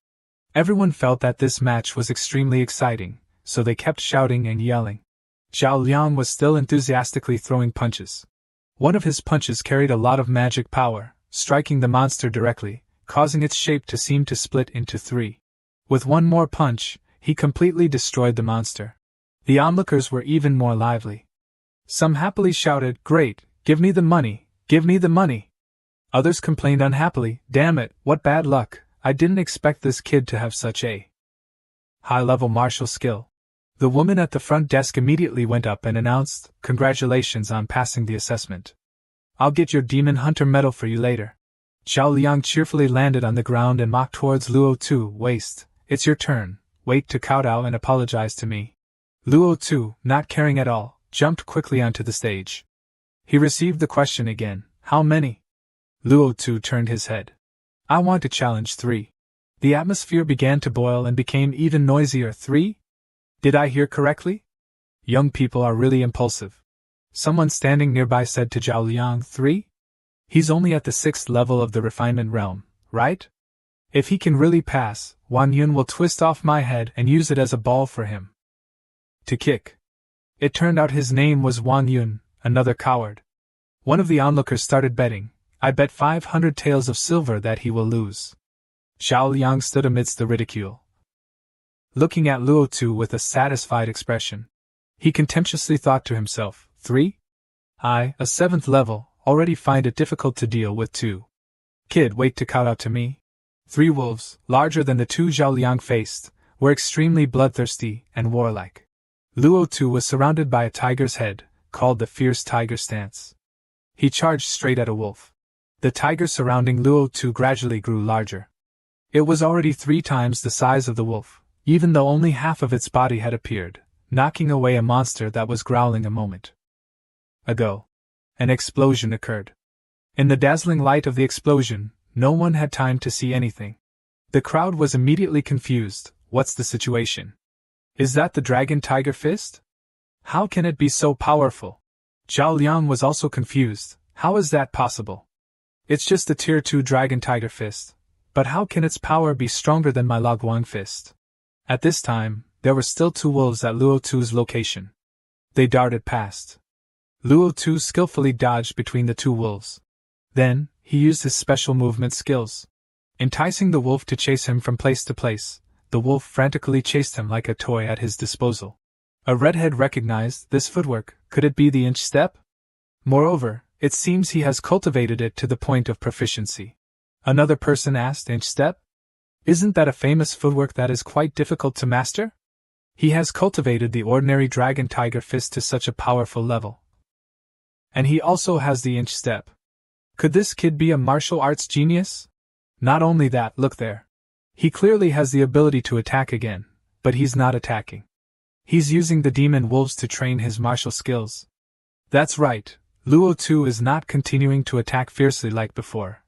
Everyone felt that this match was extremely exciting, so they kept shouting and yelling. Zhao Liang was still enthusiastically throwing punches. One of his punches carried a lot of magic power, striking the monster directly, causing its shape to seem to split into 3. With one more punch, he completely destroyed the monster. The onlookers were even more lively. Some happily shouted, "Great, give me the money, give me the money!" Others complained unhappily, "Damn it, what bad luck, I didn't expect this kid to have such a high-level martial skill." The woman at the front desk immediately went up and announced, "Congratulations on passing the assessment. I'll get your Demon Hunter medal for you later." Zhao Liang cheerfully landed on the ground and mocked towards Luo Tu. Waste, it's your turn, wait to kowtow and apologize to me. Luo Tu, not caring at all, jumped quickly onto the stage. He received the question again, how many? Luo Tu turned his head. I want to challenge 3. The atmosphere began to boil and became even noisier. 3? Did I hear correctly? Young people are really impulsive. Someone standing nearby said to Zhao Liang. 3? He's only at the 6th level of the refinement realm, right? If he can really pass, Wang Yun will twist off my head and use it as a ball for him to kick. It turned out his name was Wang Yun, another coward. One of the onlookers started betting. I bet 500 taels of silver that he will lose. Zhao Liang stood amidst the ridicule, looking at Luo Tu with a satisfied expression. He contemptuously thought to himself, 3? I, a 7th level, already find it difficult to deal with 2. Kid, wait to kowtow to me. 3 wolves, larger than the 2 Zhao Liang faced, were extremely bloodthirsty and warlike. Luo Tu was surrounded by a tiger's head, called the fierce tiger stance. He charged straight at a wolf. The tiger surrounding Luo Tu gradually grew larger. It was already 3 times the size of the wolf, even though only half of its body had appeared, knocking away a monster that was growling a moment ago. An explosion occurred. In the dazzling light of the explosion, no one had time to see anything. The crowd was immediately confused. What's the situation? Is that the dragon tiger fist? How can it be so powerful? Zhao Liang was also confused. How is that possible? It's just the tier 2 dragon tiger fist, but how can its power be stronger than my Laguang fist? At this time, there were still 2 wolves at Luo Tu's location. They darted past. Luo Tu skillfully dodged between the 2 wolves. Then, he used his special movement skills. Enticing the wolf to chase him from place to place, the wolf frantically chased him like a toy at his disposal. A redhead recognized this footwork. Could it be the inch step? Moreover, it seems he has cultivated it to the point of proficiency. Another person asked, inch step? Isn't that a famous footwork that is quite difficult to master? He has cultivated the ordinary dragon tiger fist to such a powerful level. And he also has the inch step. Could this kid be a martial arts genius? Not only that, look there. He clearly has the ability to attack again, but he's not attacking. He's using the demon wolves to train his martial skills. That's right, Luo Tu is not continuing to attack fiercely like before,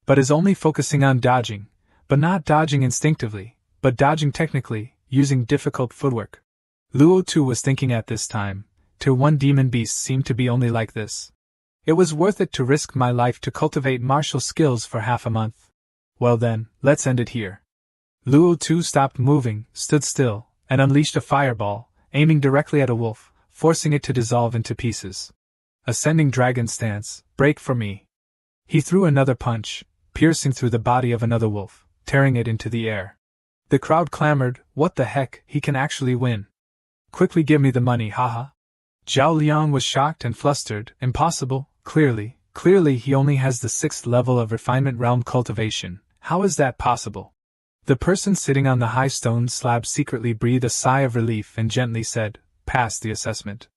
but is only focusing on dodging, but not dodging instinctively, but dodging technically, using difficult footwork. Luo Tu was thinking at this time, Tier 1 demon beasts seem to be only like this. It was worth it to risk my life to cultivate martial skills for half a month. Well then, let's end it here. Luo Tu stopped moving, stood still, and unleashed a fireball, aiming directly at a wolf, forcing it to dissolve into pieces. Ascending dragon stance, break for me. He threw another punch, piercing through the body of another wolf, tearing it into the air. The crowd clamored, what the heck, he can actually win. Quickly give me the money, haha. Zhao Liang was shocked and flustered. Impossible, clearly he only has the 6th level of refinement realm cultivation. How is that possible? The person sitting on the high stone slab secretly breathed a sigh of relief and gently said, pass the assessment.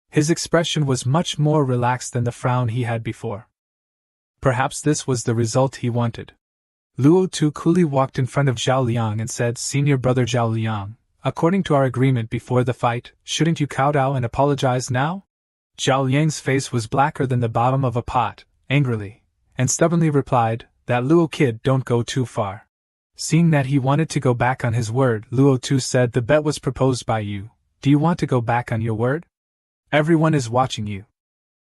His expression was much more relaxed than the frown he had before. Perhaps this was the result he wanted. Luo Tu coolly walked in front of Zhao Liang and said, Senior brother Zhao Liang, according to our agreement before the fight, shouldn't you kowtow and apologize now? Zhao Liang's face was blacker than the bottom of a pot, angrily, and stubbornly replied, that Luo kid don't go too far. Seeing that he wanted to go back on his word, Luo Tu said, the bet was proposed by you. Do you want to go back on your word? Everyone is watching you.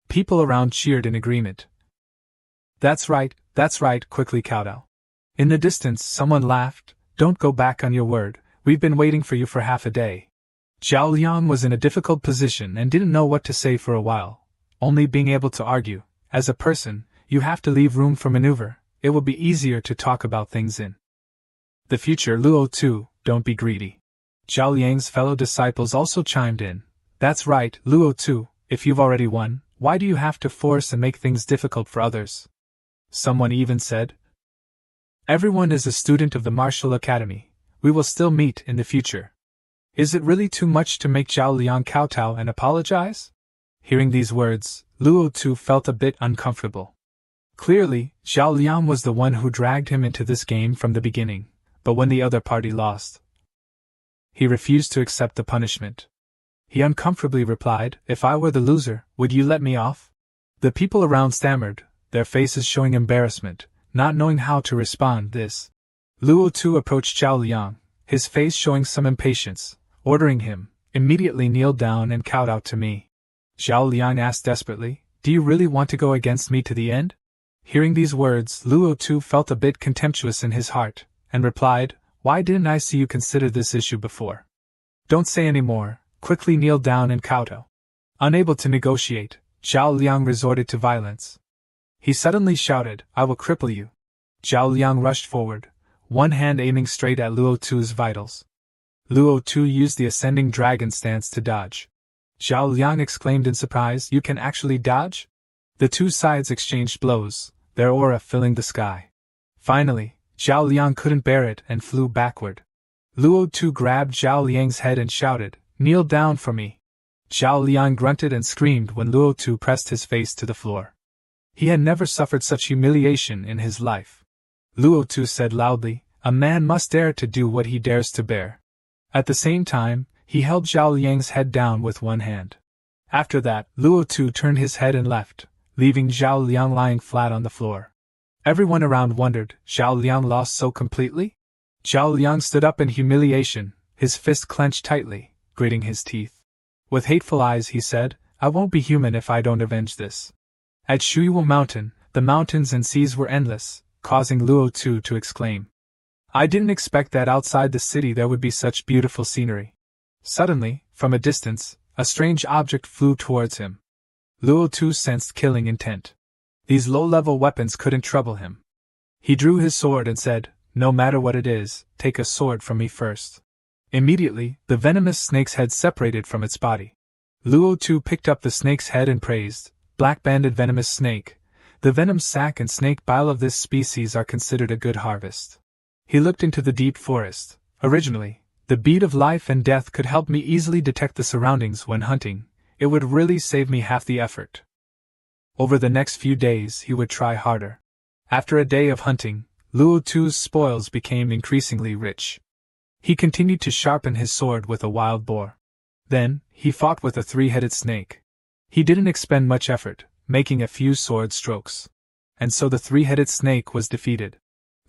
People around cheered in agreement. That's right, quickly kowtow. In the distance someone laughed, don't go back on your word, we've been waiting for you for half a day. Zhao Liang was in a difficult position and didn't know what to say for a while, only being able to argue. As a person, you have to leave room for maneuver, it will be easier to talk about things in the future. Luo Tu, don't be greedy. Zhao Liang's fellow disciples also chimed in. That's right, Luo Tu, if you've already won, why do you have to force and make things difficult for others? Someone even said. Everyone is a student of the martial academy, we will still meet in the future. Is it really too much to make Zhao Liang kowtow and apologize? Hearing these words, Luo Tu felt a bit uncomfortable. Clearly, Zhao Liang was the one who dragged him into this game from the beginning, but when the other party lost, he refused to accept the punishment. He uncomfortably replied, "If I were the loser, would you let me off?" The people around stammered, their faces showing embarrassment, not knowing how to respond this. Luo Tu approached Zhao Liang, his face showing some impatience, ordering him, "Immediately kneel down and kowtow to me." Zhao Liang asked desperately, "Do you really want to go against me to the end?" Hearing these words, Luo Tu felt a bit contemptuous in his heart, and replied, "Why didn't I see you consider this issue before? Don't say any more, quickly kneel down and kowtow." Unable to negotiate, Zhao Liang resorted to violence. He suddenly shouted, "I will cripple you." Zhao Liang rushed forward, one hand aiming straight at Luo Tu's vitals. Luo Tu used the ascending dragon stance to dodge. Zhao Liang exclaimed in surprise, "You can actually dodge?" The two sides exchanged blows, their aura filling the sky. Finally, Zhao Liang couldn't bear it and flew backward. Luo Tu grabbed Zhao Liang's head and shouted, "Kneel down for me." Zhao Liang grunted and screamed when Luo Tu pressed his face to the floor. He had never suffered such humiliation in his life. Luo Tu said loudly, "A man must dare to do what he dares to bear." At the same time, he held Zhao Liang's head down with one hand. After that, Luo Tu turned his head and left, leaving Zhao Liang lying flat on the floor. Everyone around wondered, Zhao Liang lost so completely? Zhao Liang stood up in humiliation, his fist clenched tightly, gritting his teeth. With hateful eyes he said, "I won't be human if I don't avenge this." At Shuyuo Mountain, the mountains and seas were endless, causing Luo Tu to exclaim, "I didn't expect that outside the city there would be such beautiful scenery." Suddenly, from a distance, a strange object flew towards him. Luo Tu sensed killing intent. These low-level weapons couldn't trouble him. He drew his sword and said, "No matter what it is, take a sword from me first." Immediately, the venomous snake's head separated from its body. Luo Tu picked up the snake's head and praised, "Black-banded venomous snake. The venom sac and snake bile of this species are considered a good harvest." He looked into the deep forest. Originally, the bead of life and death could help me easily detect the surroundings when hunting. It would really save me half the effort. Over the next few days he would try harder. After a day of hunting, Luo Tu's spoils became increasingly rich. He continued to sharpen his sword with a wild boar. Then, he fought with a three-headed snake. He didn't expend much effort, making a few sword strokes. And so the three-headed snake was defeated.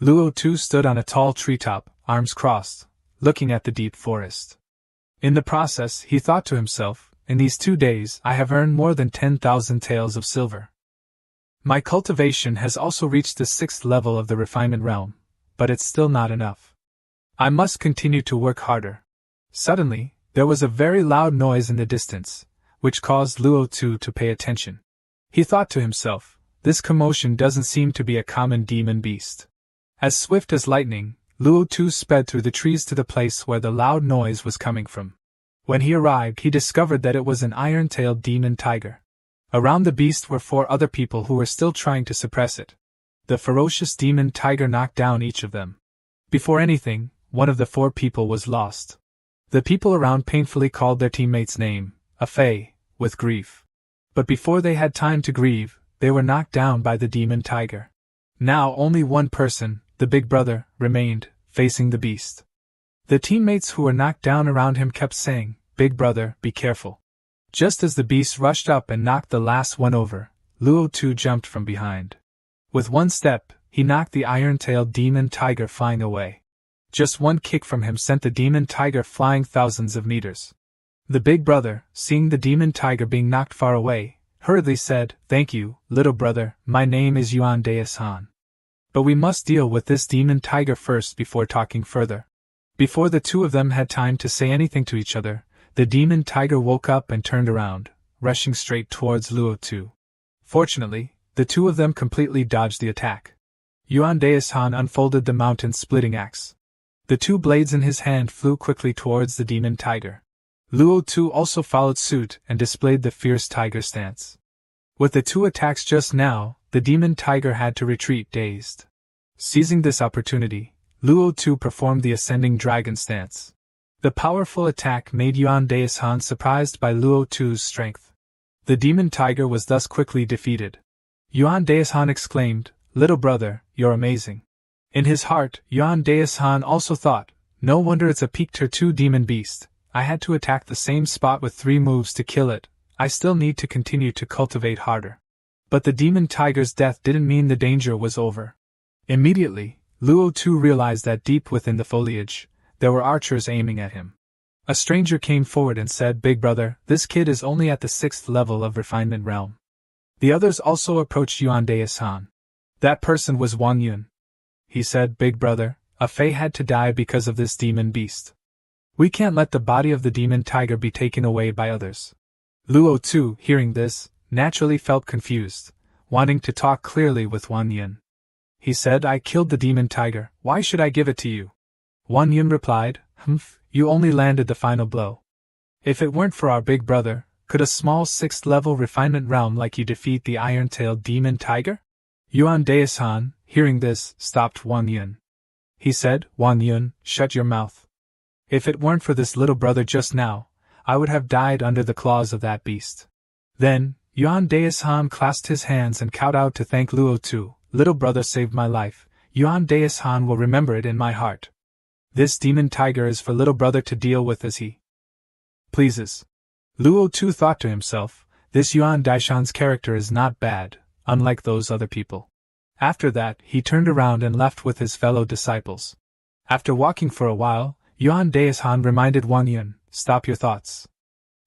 Luo Tu stood on a tall treetop, arms crossed, looking at the deep forest. In the process, he thought to himself, "In these 2 days I have earned more than 10,000 taels of silver. My cultivation has also reached the 6th level of the refinement realm, but it's still not enough. I must continue to work harder." Suddenly, there was a very loud noise in the distance, which caused Luo Tu to pay attention. He thought to himself, "This commotion doesn't seem to be a common demon beast." As swift as lightning, Luo Tu sped through the trees to the place where the loud noise was coming from. When he arrived, he discovered that it was an iron-tailed demon tiger. Around the beast were 4 other people who were still trying to suppress it. The ferocious demon tiger knocked down each of them. Before anything, one of the 4 people was lost. The people around painfully called their teammate's name, Afei, with grief. But before they had time to grieve, they were knocked down by the demon tiger. Now only one person, the big brother, remained, facing the beast. The teammates who were knocked down around him kept saying, "Big brother, be careful." Just as the beast rushed up and knocked the last one over, Luo Tu jumped from behind. With one step, he knocked the iron-tailed demon tiger flying away. Just one kick from him sent the demon tiger flying thousands of meters. The big brother, seeing the demon tiger being knocked far away, hurriedly said, "Thank you, little brother, my name is Yuan Deis-han. But we must deal with this demon tiger first before talking further." Before the 2 of them had time to say anything to each other, the demon tiger woke up and turned around, rushing straight towards Luo Tu. Fortunately, the 2 of them completely dodged the attack. Yuan Deis-han unfolded the mountain-splitting axe. The 2 blades in his hand flew quickly towards the demon tiger. Luo Tu also followed suit and displayed the fierce tiger stance. With the 2 attacks just now, the demon tiger had to retreat dazed. Seizing this opportunity, Luo Tu performed the ascending dragon stance. The powerful attack made Yuan Deis-han surprised by Luo Tu's strength. The demon tiger was thus quickly defeated. Yuan Daishan exclaimed, "Little brother, you're amazing." In his heart, Yuan Daishan also thought, "No wonder it's a peak tier 2 demon beast. I had to attack the same spot with 3 moves to kill it. I still need to continue to cultivate harder." But the demon tiger's death didn't mean the danger was over. Immediately, Luo Tu realized that deep within the foliage, there were archers aiming at him. A stranger came forward and said, "Big brother, this kid is only at the 6th level of refinement realm." The others also approached Yuan Daishan. That person was Wang Yun. He said, "Big brother, a Fei had to die because of this demon beast. We can't let the body of the demon tiger be taken away by others." Luo Tu, hearing this, naturally felt confused, wanting to talk clearly with Wang Yun. He said, "I killed the demon tiger, why should I give it to you?" Wang Yun replied, "Humph, you only landed the final blow. If it weren't for our big brother, could a small 6th level refinement realm like you defeat the iron-tailed demon tiger?" Yuan Daishan, hearing this, stopped Wang Yun. He said, "Wang Yun, shut your mouth. If it weren't for this little brother just now, I would have died under the claws of that beast." Then, Yuan Daishan clasped his hands and cowed out to thank Luo Tu. "Little brother saved my life. Yuan Daishan will remember it in my heart. This demon tiger is for little brother to deal with as he pleases." Luo Tu thought to himself, this Yuan Daishan's character is not bad, unlike those other people. After that, he turned around and left with his fellow disciples. After walking for a while, Yuan Daishan reminded Wang Yun, "Stop your thoughts.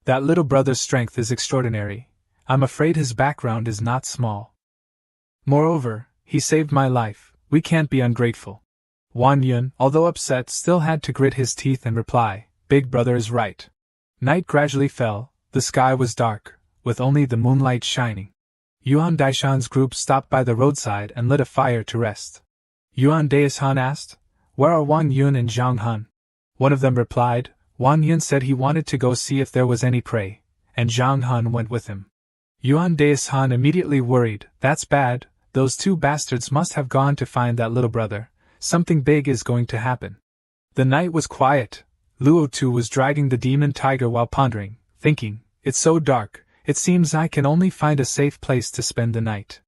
That little brother's strength is extraordinary. I'm afraid his background is not small. Moreover, he saved my life, we can't be ungrateful." Wang Yun, although upset, still had to grit his teeth and reply, "Big brother is right." Night gradually fell, the sky was dark, with only the moonlight shining. Yuan Daishan's group stopped by the roadside and lit a fire to rest. Yuan Daishan asked, "Where are Wang Yun and Zhang Han?" One of them replied, "Wang Yun said he wanted to go see if there was any prey, and Zhang Han went with him." Yuan Daishan immediately worried, "That's bad, those 2 bastards must have gone to find that little brother. Something big is going to happen." The night was quiet. Luo Tu was dragging the demon tiger while pondering, thinking, "It's so dark, it seems I can only find a safe place to spend the night."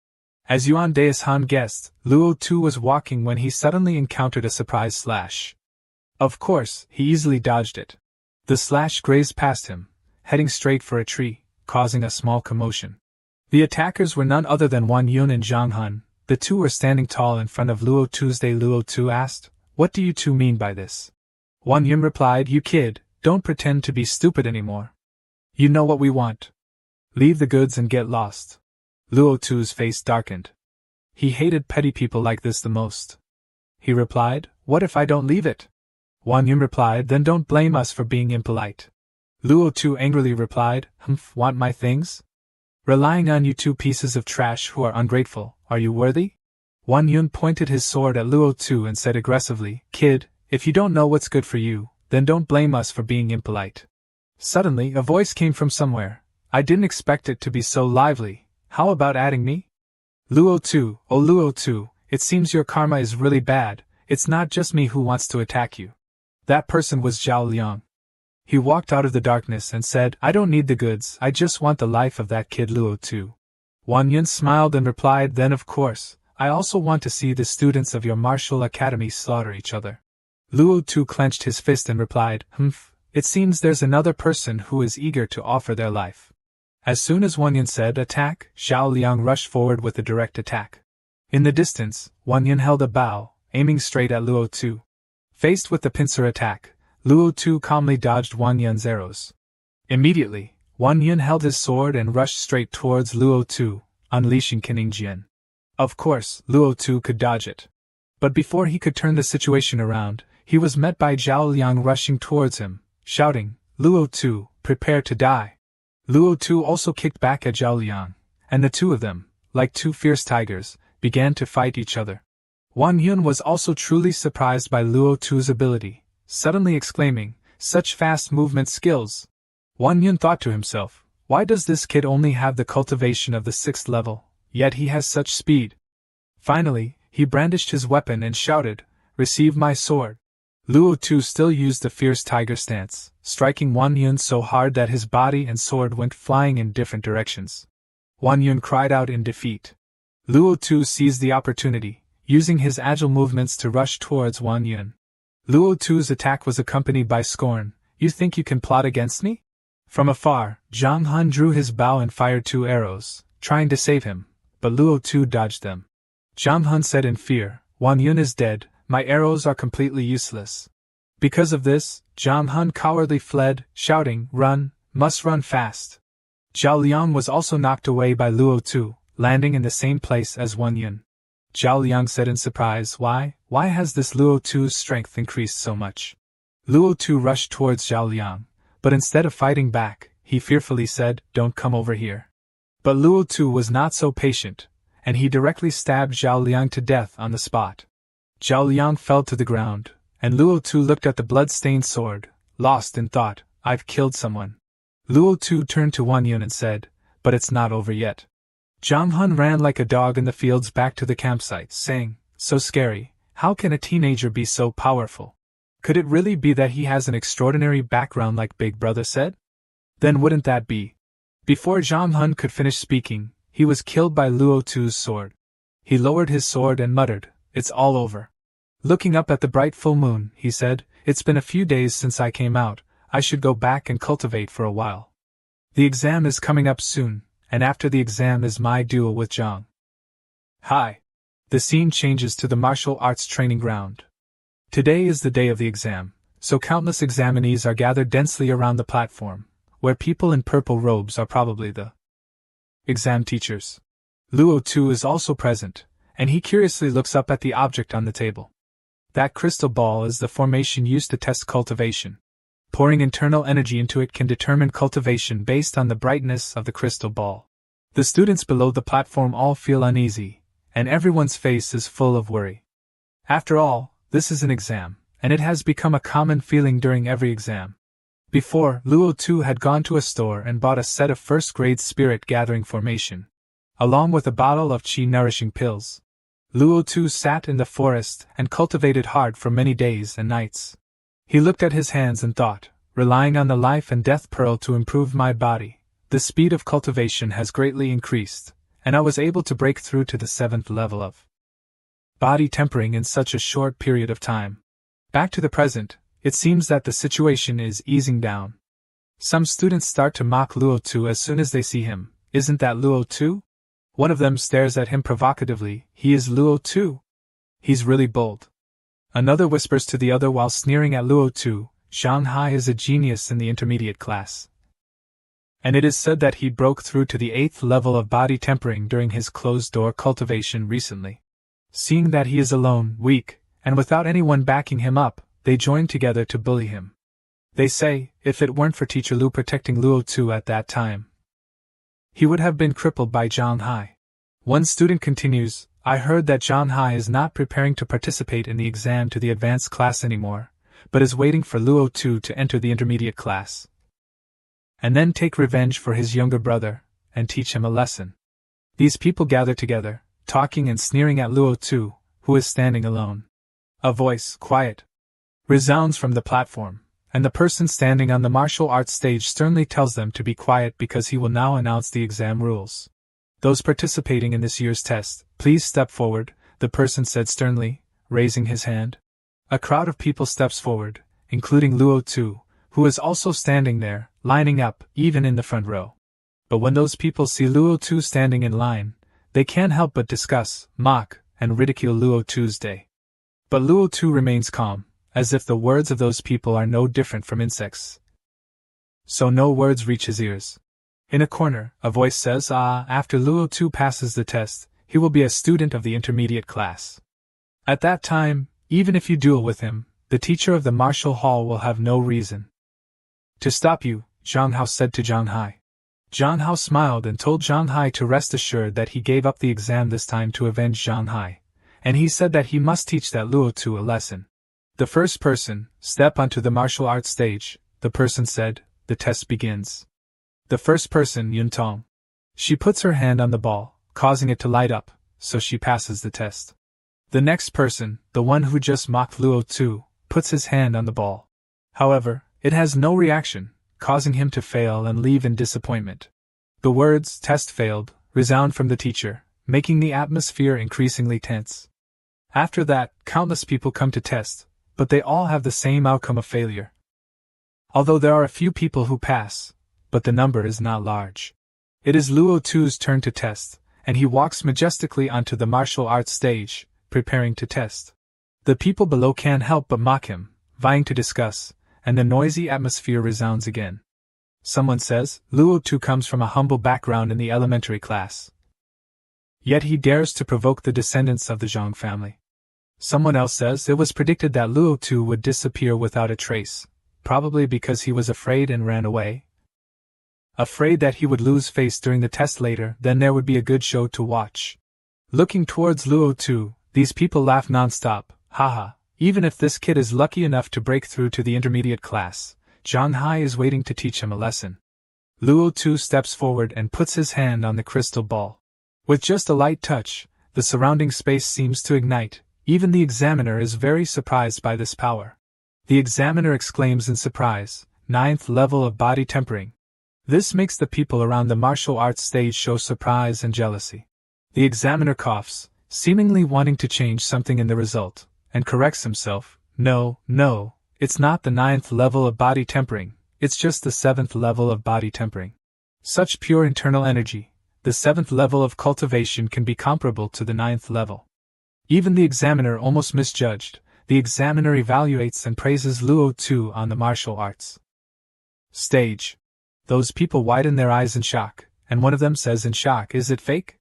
As Yuan Daishan guessed, Luo Tu was walking when he suddenly encountered a surprise slash. Of course, he easily dodged it. The slash grazed past him, heading straight for a tree, causing a small commotion. The attackers were none other than Wang Yun and Zhang Han. The 2 were standing tall in front of Luo Tuesday. Luo Tu asked, "What do you 2 mean by this?" Wang Yun replied, "You kid, don't pretend to be stupid anymore. You know what we want. Leave the goods and get lost." Luo Tu's face darkened. He hated petty people like this the most. He replied, "What if I don't leave it?" Wang Yun replied, "Then don't blame us for being impolite." Luo Tu angrily replied, "Humph, want my things? Relying on you 2 pieces of trash who are ungrateful, are you worthy?" Wang Yun pointed his sword at Luo Tu and said aggressively, "Kid, if you don't know what's good for you, then don't blame us for being impolite." Suddenly, a voice came from somewhere. "I didn't expect it to be so lively, how about adding me?" Luo Tu, "Oh Luo Tu, it seems your karma is really bad, it's not just me who wants to attack you." That person was Zhao Liang. He walked out of the darkness and said, "I don't need the goods, I just want the life of that kid Luo Tu." Wang Yun smiled and replied, "Then of course, I also want to see the students of your martial academy slaughter each other." Luo Tu clenched his fist and replied, "Humph, it seems there's another person who is eager to offer their life." As soon as Wang Yun said, "Attack," Zhao Liang rushed forward with a direct attack. In the distance, Wang Yun held a bow, aiming straight at Luo Tu. Faced with the pincer attack, Luo Tu calmly dodged Wang Yun's arrows. Immediately, Wang Yun held his sword and rushed straight towards Luo Tu, unleashing Kening Jian. Of course, Luo Tu could dodge it. But before he could turn the situation around, he was met by Zhao Liang rushing towards him, shouting, "Luo Tu, prepare to die." Luo Tu also kicked back at Zhao Liang, and the 2 of them, like 2 fierce tigers, began to fight each other. Wang Yun was also truly surprised by Luo Tu's ability, suddenly exclaiming, "Such fast movement skills!" Wang Yun thought to himself, "Why does this kid only have the cultivation of the 6th level, yet he has such speed?" Finally, he brandished his weapon and shouted, "Receive my sword." Luo Tu still used the fierce tiger stance, striking Wang Yun so hard that his body and sword went flying in different directions. Wang Yun cried out in defeat. Luo Tu seized the opportunity, using his agile movements to rush towards Wang Yun. Luo Tu's attack was accompanied by scorn. You think you can plot against me? From afar, Zhang Han drew his bow and fired 2 arrows, trying to save him, but Luo Tu dodged them. Zhang Han said in fear, Wang Yun is dead, my arrows are completely useless. Because of this, Zhang Han cowardly fled, shouting, Run, must run fast. Zhao Liang was also knocked away by Luo Tu, landing in the same place as Wang Yun. Zhao Liang said in surprise, Why has this Luo Tu's strength increased so much? Luo Tu rushed towards Zhao Liang, but instead of fighting back, he fearfully said, Don't come over here. But Luo Tu was not so patient, and he directly stabbed Zhao Liang to death on the spot. Zhao Liang fell to the ground, and Luo Tu looked at the blood-stained sword, lost in thought, I've killed someone. Luo Tu turned to Wang Yun and said, But it's not over yet. Zhang Han ran like a dog in the fields back to the campsite, saying, So scary, how can a teenager be so powerful? Could it really be that he has an extraordinary background like Big Brother said? Then wouldn't that be? Before Zhang Han could finish speaking, he was killed by Luo Tu's sword. He lowered his sword and muttered, It's all over. Looking up at the bright full moon, he said, It's been a few days since I came out, I should go back and cultivate for a while. The exam is coming up soon, and after the exam is my duel with Zhang Hai. The scene changes to the martial arts training ground. Today is the day of the exam, so countless examinees are gathered densely around the platform, where people in purple robes are probably the exam teachers. Luo Tu is also present, and he curiously looks up at the object on the table. That crystal ball is the formation used to test cultivation. Pouring internal energy into it can determine cultivation based on the brightness of the crystal ball. The students below the platform all feel uneasy, and everyone's face is full of worry. After all, this is an exam, and it has become a common feeling during every exam. Before, Luo Tu had gone to a store and bought a set of first-grade spirit gathering formation, along with a bottle of qi-nourishing pills. Luo Tu sat in the forest and cultivated hard for many days and nights. He looked at his hands and thought, relying on the life and death pearl to improve my body, the speed of cultivation has greatly increased, and I was able to break through to the 7th level of body tempering in such a short period of time. Back to the present, it seems that the situation is easing down. Some students start to mock Luo Tu as soon as they see him. Isn't that Luo Tu? One of them stares at him provocatively. He is Luo Tu. He's really bold. Another whispers to the other while sneering at Luo Tu, Zhang Hai is a genius in the intermediate class. And it is said that he broke through to the 8th level of body tempering during his closed-door cultivation recently. Seeing that he is alone, weak, and without anyone backing him up, they join together to bully him. They say, if it weren't for Teacher Lu protecting Luo Tu at that time, he would have been crippled by Zhang Hai. One student continues, I heard that Zhang Hai is not preparing to participate in the exam to the advanced class anymore, but is waiting for Luo Tu to enter the intermediate class, and then take revenge for his younger brother, and teach him a lesson. These people gather together, talking and sneering at Luo Tu, who is standing alone. A voice, quiet, resounds from the platform, and the person standing on the martial arts stage sternly tells them to be quiet because he will now announce the exam rules. Those participating in this year's test, please step forward, the person said sternly, raising his hand. A crowd of people steps forward, including Luo Tu, who is also standing there, lining up, even in the front row. But when those people see Luo Tu standing in line, they can't help but discuss, mock, and ridicule Luo Tu's day. But Luo Tu remains calm, as if the words of those people are no different from insects. So no words reach his ears. In a corner, a voice says, after Luo Tu passes the test, he will be a student of the intermediate class. At that time, even if you duel with him, the teacher of the martial hall will have no reason to stop you, Zhang Hao said to Zhang Hai. Zhang Hao smiled and told Zhang Hai to rest assured that he gave up the exam this time to avenge Zhang Hai, and he said that he must teach that Luo Tu a lesson. The first person, step onto the martial arts stage, the person said, the test begins. The first person, Yun Tong. She puts her hand on the ball, causing it to light up, so she passes the test. The next person, the one who just mocked Luo Tu, puts his hand on the ball. However, it has no reaction, causing him to fail and leave in disappointment. The words, test failed, resound from the teacher, making the atmosphere increasingly tense. After that, countless people come to test, but they all have the same outcome of failure. Although there are a few people who pass, but the number is not large. It is Luo Tu's turn to test, and he walks majestically onto the martial arts stage, preparing to test. The people below can't help but mock him, vying to discuss, and the noisy atmosphere resounds again. Someone says, Luo Tu comes from a humble background in the elementary class. Yet he dares to provoke the descendants of the Zhang family. Someone else says it was predicted that Luo Tu would disappear without a trace, probably because he was afraid and ran away. Afraid that he would lose face during the test later, then there would be a good show to watch. Looking towards Luo Tu, these people laugh non-stop. Haha, even if this kid is lucky enough to break through to the intermediate class, Zhang Hai is waiting to teach him a lesson. Luo Tu steps forward and puts his hand on the crystal ball. With just a light touch, the surrounding space seems to ignite. Even the examiner is very surprised by this power. The examiner exclaims in surprise, 9th level of body tempering. This makes the people around the martial arts stage show surprise and jealousy. The examiner coughs, seemingly wanting to change something in the result, and corrects himself. No, it's not the 9th level of body tempering, it's just the 7th level of body tempering. Such pure internal energy, the 7th level of cultivation can be comparable to the 9th level. Even the examiner almost misjudged. The examiner evaluates and praises Luo Tu on the martial arts stage. Those people widen their eyes in shock, and one of them says in shock, is it fake?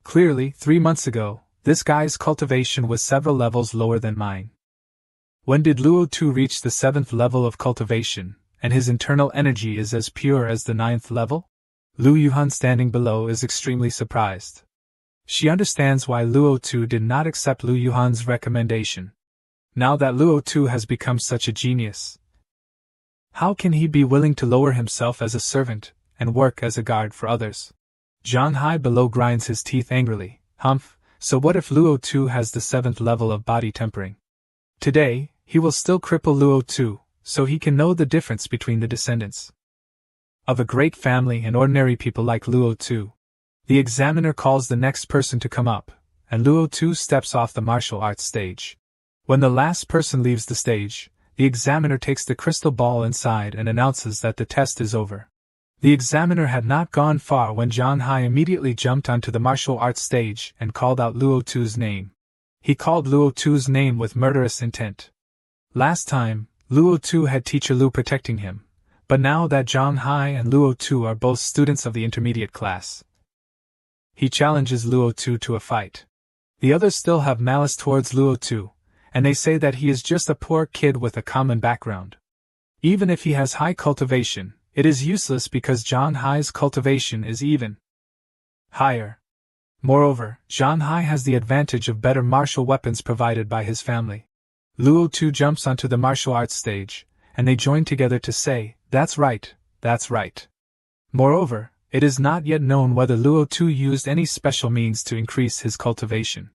Clearly, 3 months ago, this guy's cultivation was several levels lower than mine. When did Luo Tu reach the 7th level of cultivation, and his internal energy is as pure as the 9th level? Lu Yuhan standing below is extremely surprised. She understands why Luo Tu did not accept Lu Yuhan's recommendation. Now that Luo Tu has become such a genius, how can he be willing to lower himself as a servant, and work as a guard for others? Zhang Hai below grinds his teeth angrily. Humph, so what if Luo Tu has the 7th level of body tempering? Today, he will still cripple Luo Tu, so he can know the difference between the descendants of a great family and ordinary people like Luo Tu. The examiner calls the next person to come up, and Luo Tu steps off the martial arts stage. When the last person leaves the stage, the examiner takes the crystal ball inside and announces that the test is over. The examiner had not gone far when Zhang Hai immediately jumped onto the martial arts stage and called out Luo Tu's name. He called Luo Tu's name with murderous intent. Last time, Luo Tu had teacher Lu protecting him, but now that Zhang Hai and Luo Tu are both students of the intermediate class, he challenges Luo Tu to a fight. The others still have malice towards Luo Tu, and they say that he is just a poor kid with a common background. Even if he has high cultivation, it is useless because Zhang Hai's cultivation is even higher. Moreover, Zhang Hai has the advantage of better martial weapons provided by his family. Luo Tu jumps onto the martial arts stage, and they join together to say, that's right, that's right. Moreover, it is not yet known whether Luo Tu used any special means to increase his cultivation.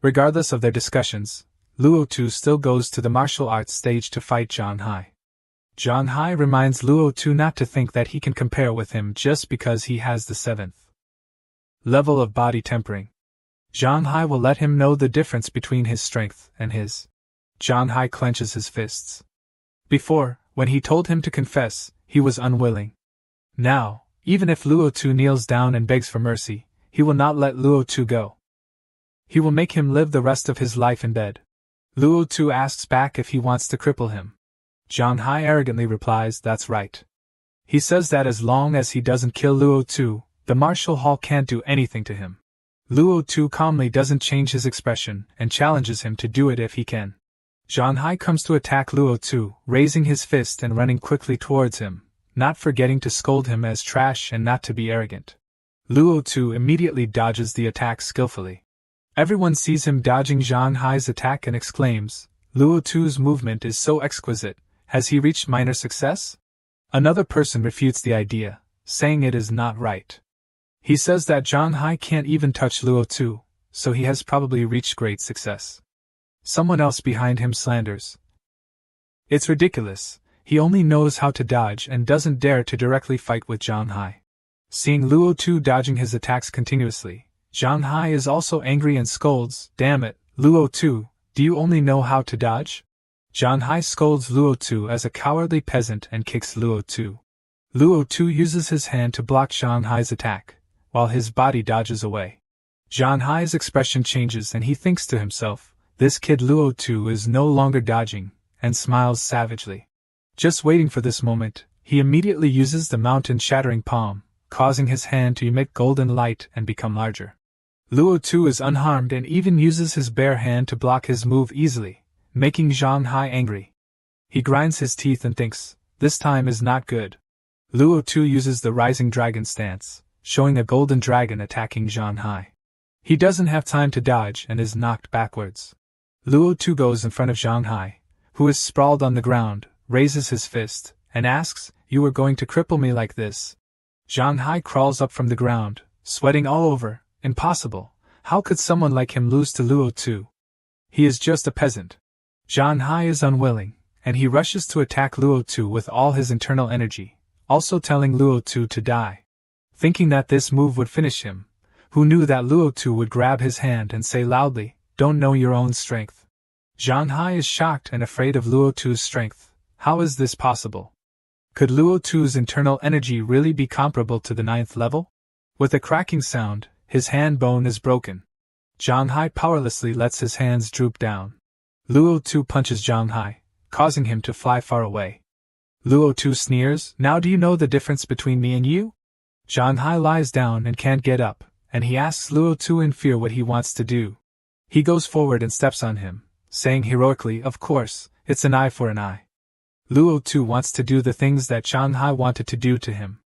Regardless of their discussions, Luo Tu still goes to the martial arts stage to fight Zhang Hai. Zhang Hai reminds Luo Tu not to think that he can compare with him just because he has the 7th level of body tempering. Zhang Hai will let him know the difference between his strength and his. Zhang Hai clenches his fists. Before, when he told him to confess, he was unwilling. Now, even if Luo Tu kneels down and begs for mercy, he will not let Luo Tu go. He will make him live the rest of his life in bed. Luo Tu asks back if he wants to cripple him. Zhang Hai arrogantly replies, that's right. He says that as long as he doesn't kill Luo Tu, the martial hall can't do anything to him. Luo Tu calmly doesn't change his expression and challenges him to do it if he can. Zhang Hai comes to attack Luo Tu, raising his fist and running quickly towards him, not forgetting to scold him as trash and not to be arrogant. Luo Tu immediately dodges the attack skillfully. Everyone sees him dodging Zhang Hai's attack and exclaims, Luo Tu's movement is so exquisite, has he reached minor success? Another person refutes the idea, saying it is not right. He says that Zhang Hai can't even touch Luo Tu, so he has probably reached great success. Someone else behind him slanders. It's ridiculous, he only knows how to dodge and doesn't dare to directly fight with Zhang Hai. Seeing Luo Tu dodging his attacks continuously, Zhang Hai is also angry and scolds, "Damn it, Luo Tu, do you only know how to dodge?" Zhang Hai scolds Luo Tu as a cowardly peasant and kicks Luo Tu. Luo Tu uses his hand to block Zhang Hai's attack, while his body dodges away. Zhang Hai's expression changes and he thinks to himself, "This kid Luo Tu is no longer dodging," and smiles savagely. Just waiting for this moment, he immediately uses the mountain-shattering palm, causing his hand to emit golden light and become larger. Luo Tu is unharmed and even uses his bare hand to block his move easily, making Zhang Hai angry. He grinds his teeth and thinks, "This time is not good." Luo Tu uses the rising dragon stance, showing a golden dragon attacking Zhang Hai. He doesn't have time to dodge and is knocked backwards. Luo Tu goes in front of Zhang Hai, who is sprawled on the ground, raises his fist, and asks, "You are going to cripple me like this?" Zhang Hai crawls up from the ground, sweating all over. "Impossible, how could someone like him lose to Luo Tu? He is just a peasant." Zhang Hai is unwilling, and he rushes to attack Luo Tu with all his internal energy, also telling Luo Tu to die. Thinking that this move would finish him, who knew that Luo Tu would grab his hand and say loudly, "Don't know your own strength." Zhang Hai is shocked and afraid of Luo Tu's strength. How is this possible? Could Luo Tu's internal energy really be comparable to the 9th level? With a cracking sound, his hand bone is broken. Zhang Hai powerlessly lets his hands droop down. Luo Tu punches Zhang Hai, causing him to fly far away. Luo Tu sneers, "Now do you know the difference between me and you?" Zhang Hai lies down and can't get up, and he asks Luo Tu in fear what he wants to do. He goes forward and steps on him, saying heroically, "Of course, it's an eye for an eye." Luo Tu wants to do the things that Zhang Hai wanted to do to him.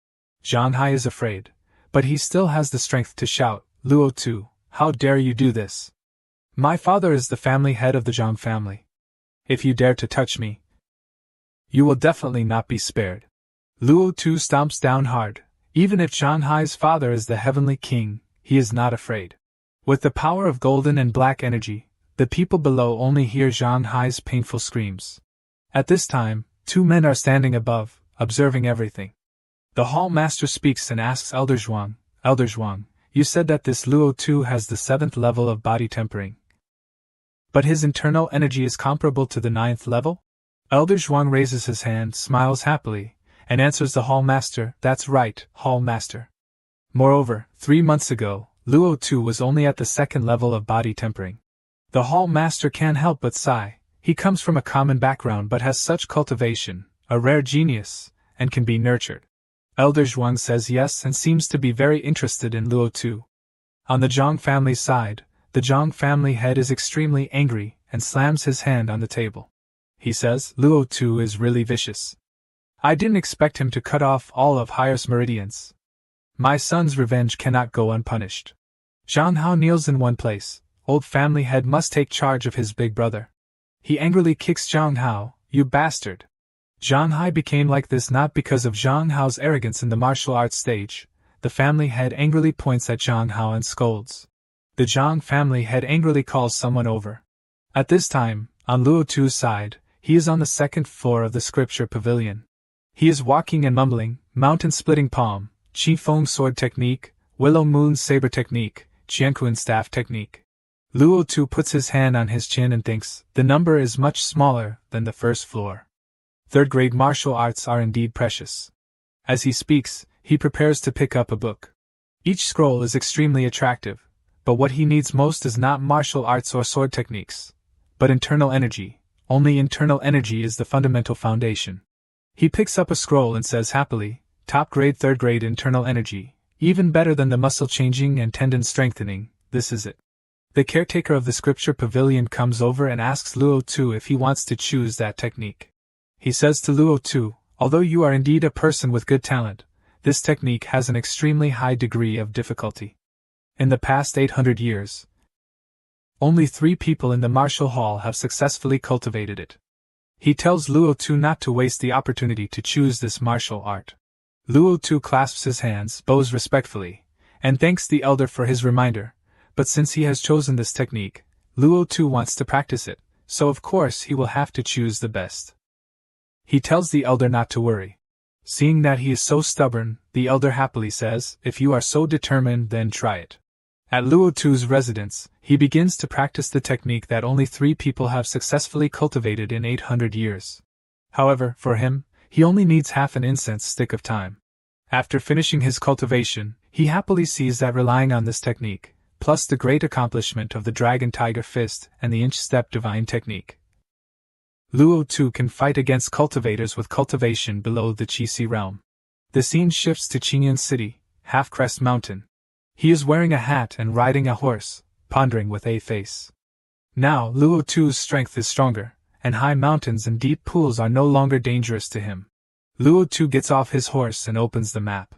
Zhang Hai is afraid, but he still has the strength to shout, "Luo Tu, how dare you do this? My father is the family head of the Zhang family. If you dare to touch me, you will definitely not be spared." Luo Tu stomps down hard. Even if Zhang Hai's father is the heavenly king, he is not afraid. With the power of golden and black energy, the people below only hear Zhang Hai's painful screams. At this time, 2 men are standing above, observing everything. The hall master speaks and asks Elder Zhuang, "Elder Zhuang, you said that this Luo Tu has the 7th level of body tempering. But his internal energy is comparable to the 9th level?" Elder Zhuang raises his hand, smiles happily, and answers the hall master, "That's right, hall master. Moreover, 3 months ago, Luo Tu was only at the 2nd level of body tempering." The hall master can't help but sigh. He comes from a common background but has such cultivation, a rare genius, and can be nurtured. Elder Zhuang says yes and seems to be very interested in Luo Tu. On the Zhang family side, the Zhang family head is extremely angry and slams his hand on the table. He says, "Luo Tu is really vicious. I didn't expect him to cut off all of highest meridians. My son's revenge cannot go unpunished." Zhang Hao kneels in one place. Old family head must take charge of his big brother. He angrily kicks Zhang Hao, "You bastard." Zhang Hai became like this not because of Zhang Hao's arrogance in the martial arts stage. The family head angrily points at Zhang Hao and scolds. The Zhang family head angrily calls someone over. At this time, on Luo Tu's side, he is on the 2nd floor of the scripture pavilion. He is walking and mumbling, "Mountain-splitting palm, Qi Feng sword technique, Willow moon saber technique, Qianquan staff technique." Luo Tu puts his hand on his chin and thinks, the number is much smaller than the 1st floor. 3rd-grade martial arts are indeed precious. As he speaks, he prepares to pick up a book. Each scroll is extremely attractive, but what he needs most is not martial arts or sword techniques, but internal energy. Only internal energy is the fundamental foundation. He picks up a scroll and says happily, "Top grade 3rd grade internal energy, even better than the muscle changing and tendon strengthening, this is it." The caretaker of the scripture pavilion comes over and asks Luo Tu if he wants to choose that technique. He says to Luo Tu, "Although you are indeed a person with good talent, this technique has an extremely high degree of difficulty. In the past 800 years, only 3 people in the martial hall have successfully cultivated it." He tells Luo Tu not to waste the opportunity to choose this martial art. Luo Tu clasps his hands, bows respectfully, and thanks the elder for his reminder. But since he has chosen this technique, Luo Tu wants to practice it, so of course he will have to choose the best. He tells the elder not to worry. Seeing that he is so stubborn, the elder happily says, "If you are so determined, then try it." At Luo Tu's residence, he begins to practice the technique that only 3 people have successfully cultivated in 800 years. However, for him, he only needs half an incense stick of time. After finishing his cultivation, he happily sees that relying on this technique, plus the great accomplishment of the Dragon Tiger Fist and the Inch Step Divine Technique, Luo Tu can fight against cultivators with cultivation below the Qixi realm. The scene shifts to Qingyan City, Half-Crest Mountain. He is wearing a hat and riding a horse, pondering with a face. Now Luo Tu's strength is stronger, and high mountains and deep pools are no longer dangerous to him. Luo Tu gets off his horse and opens the map.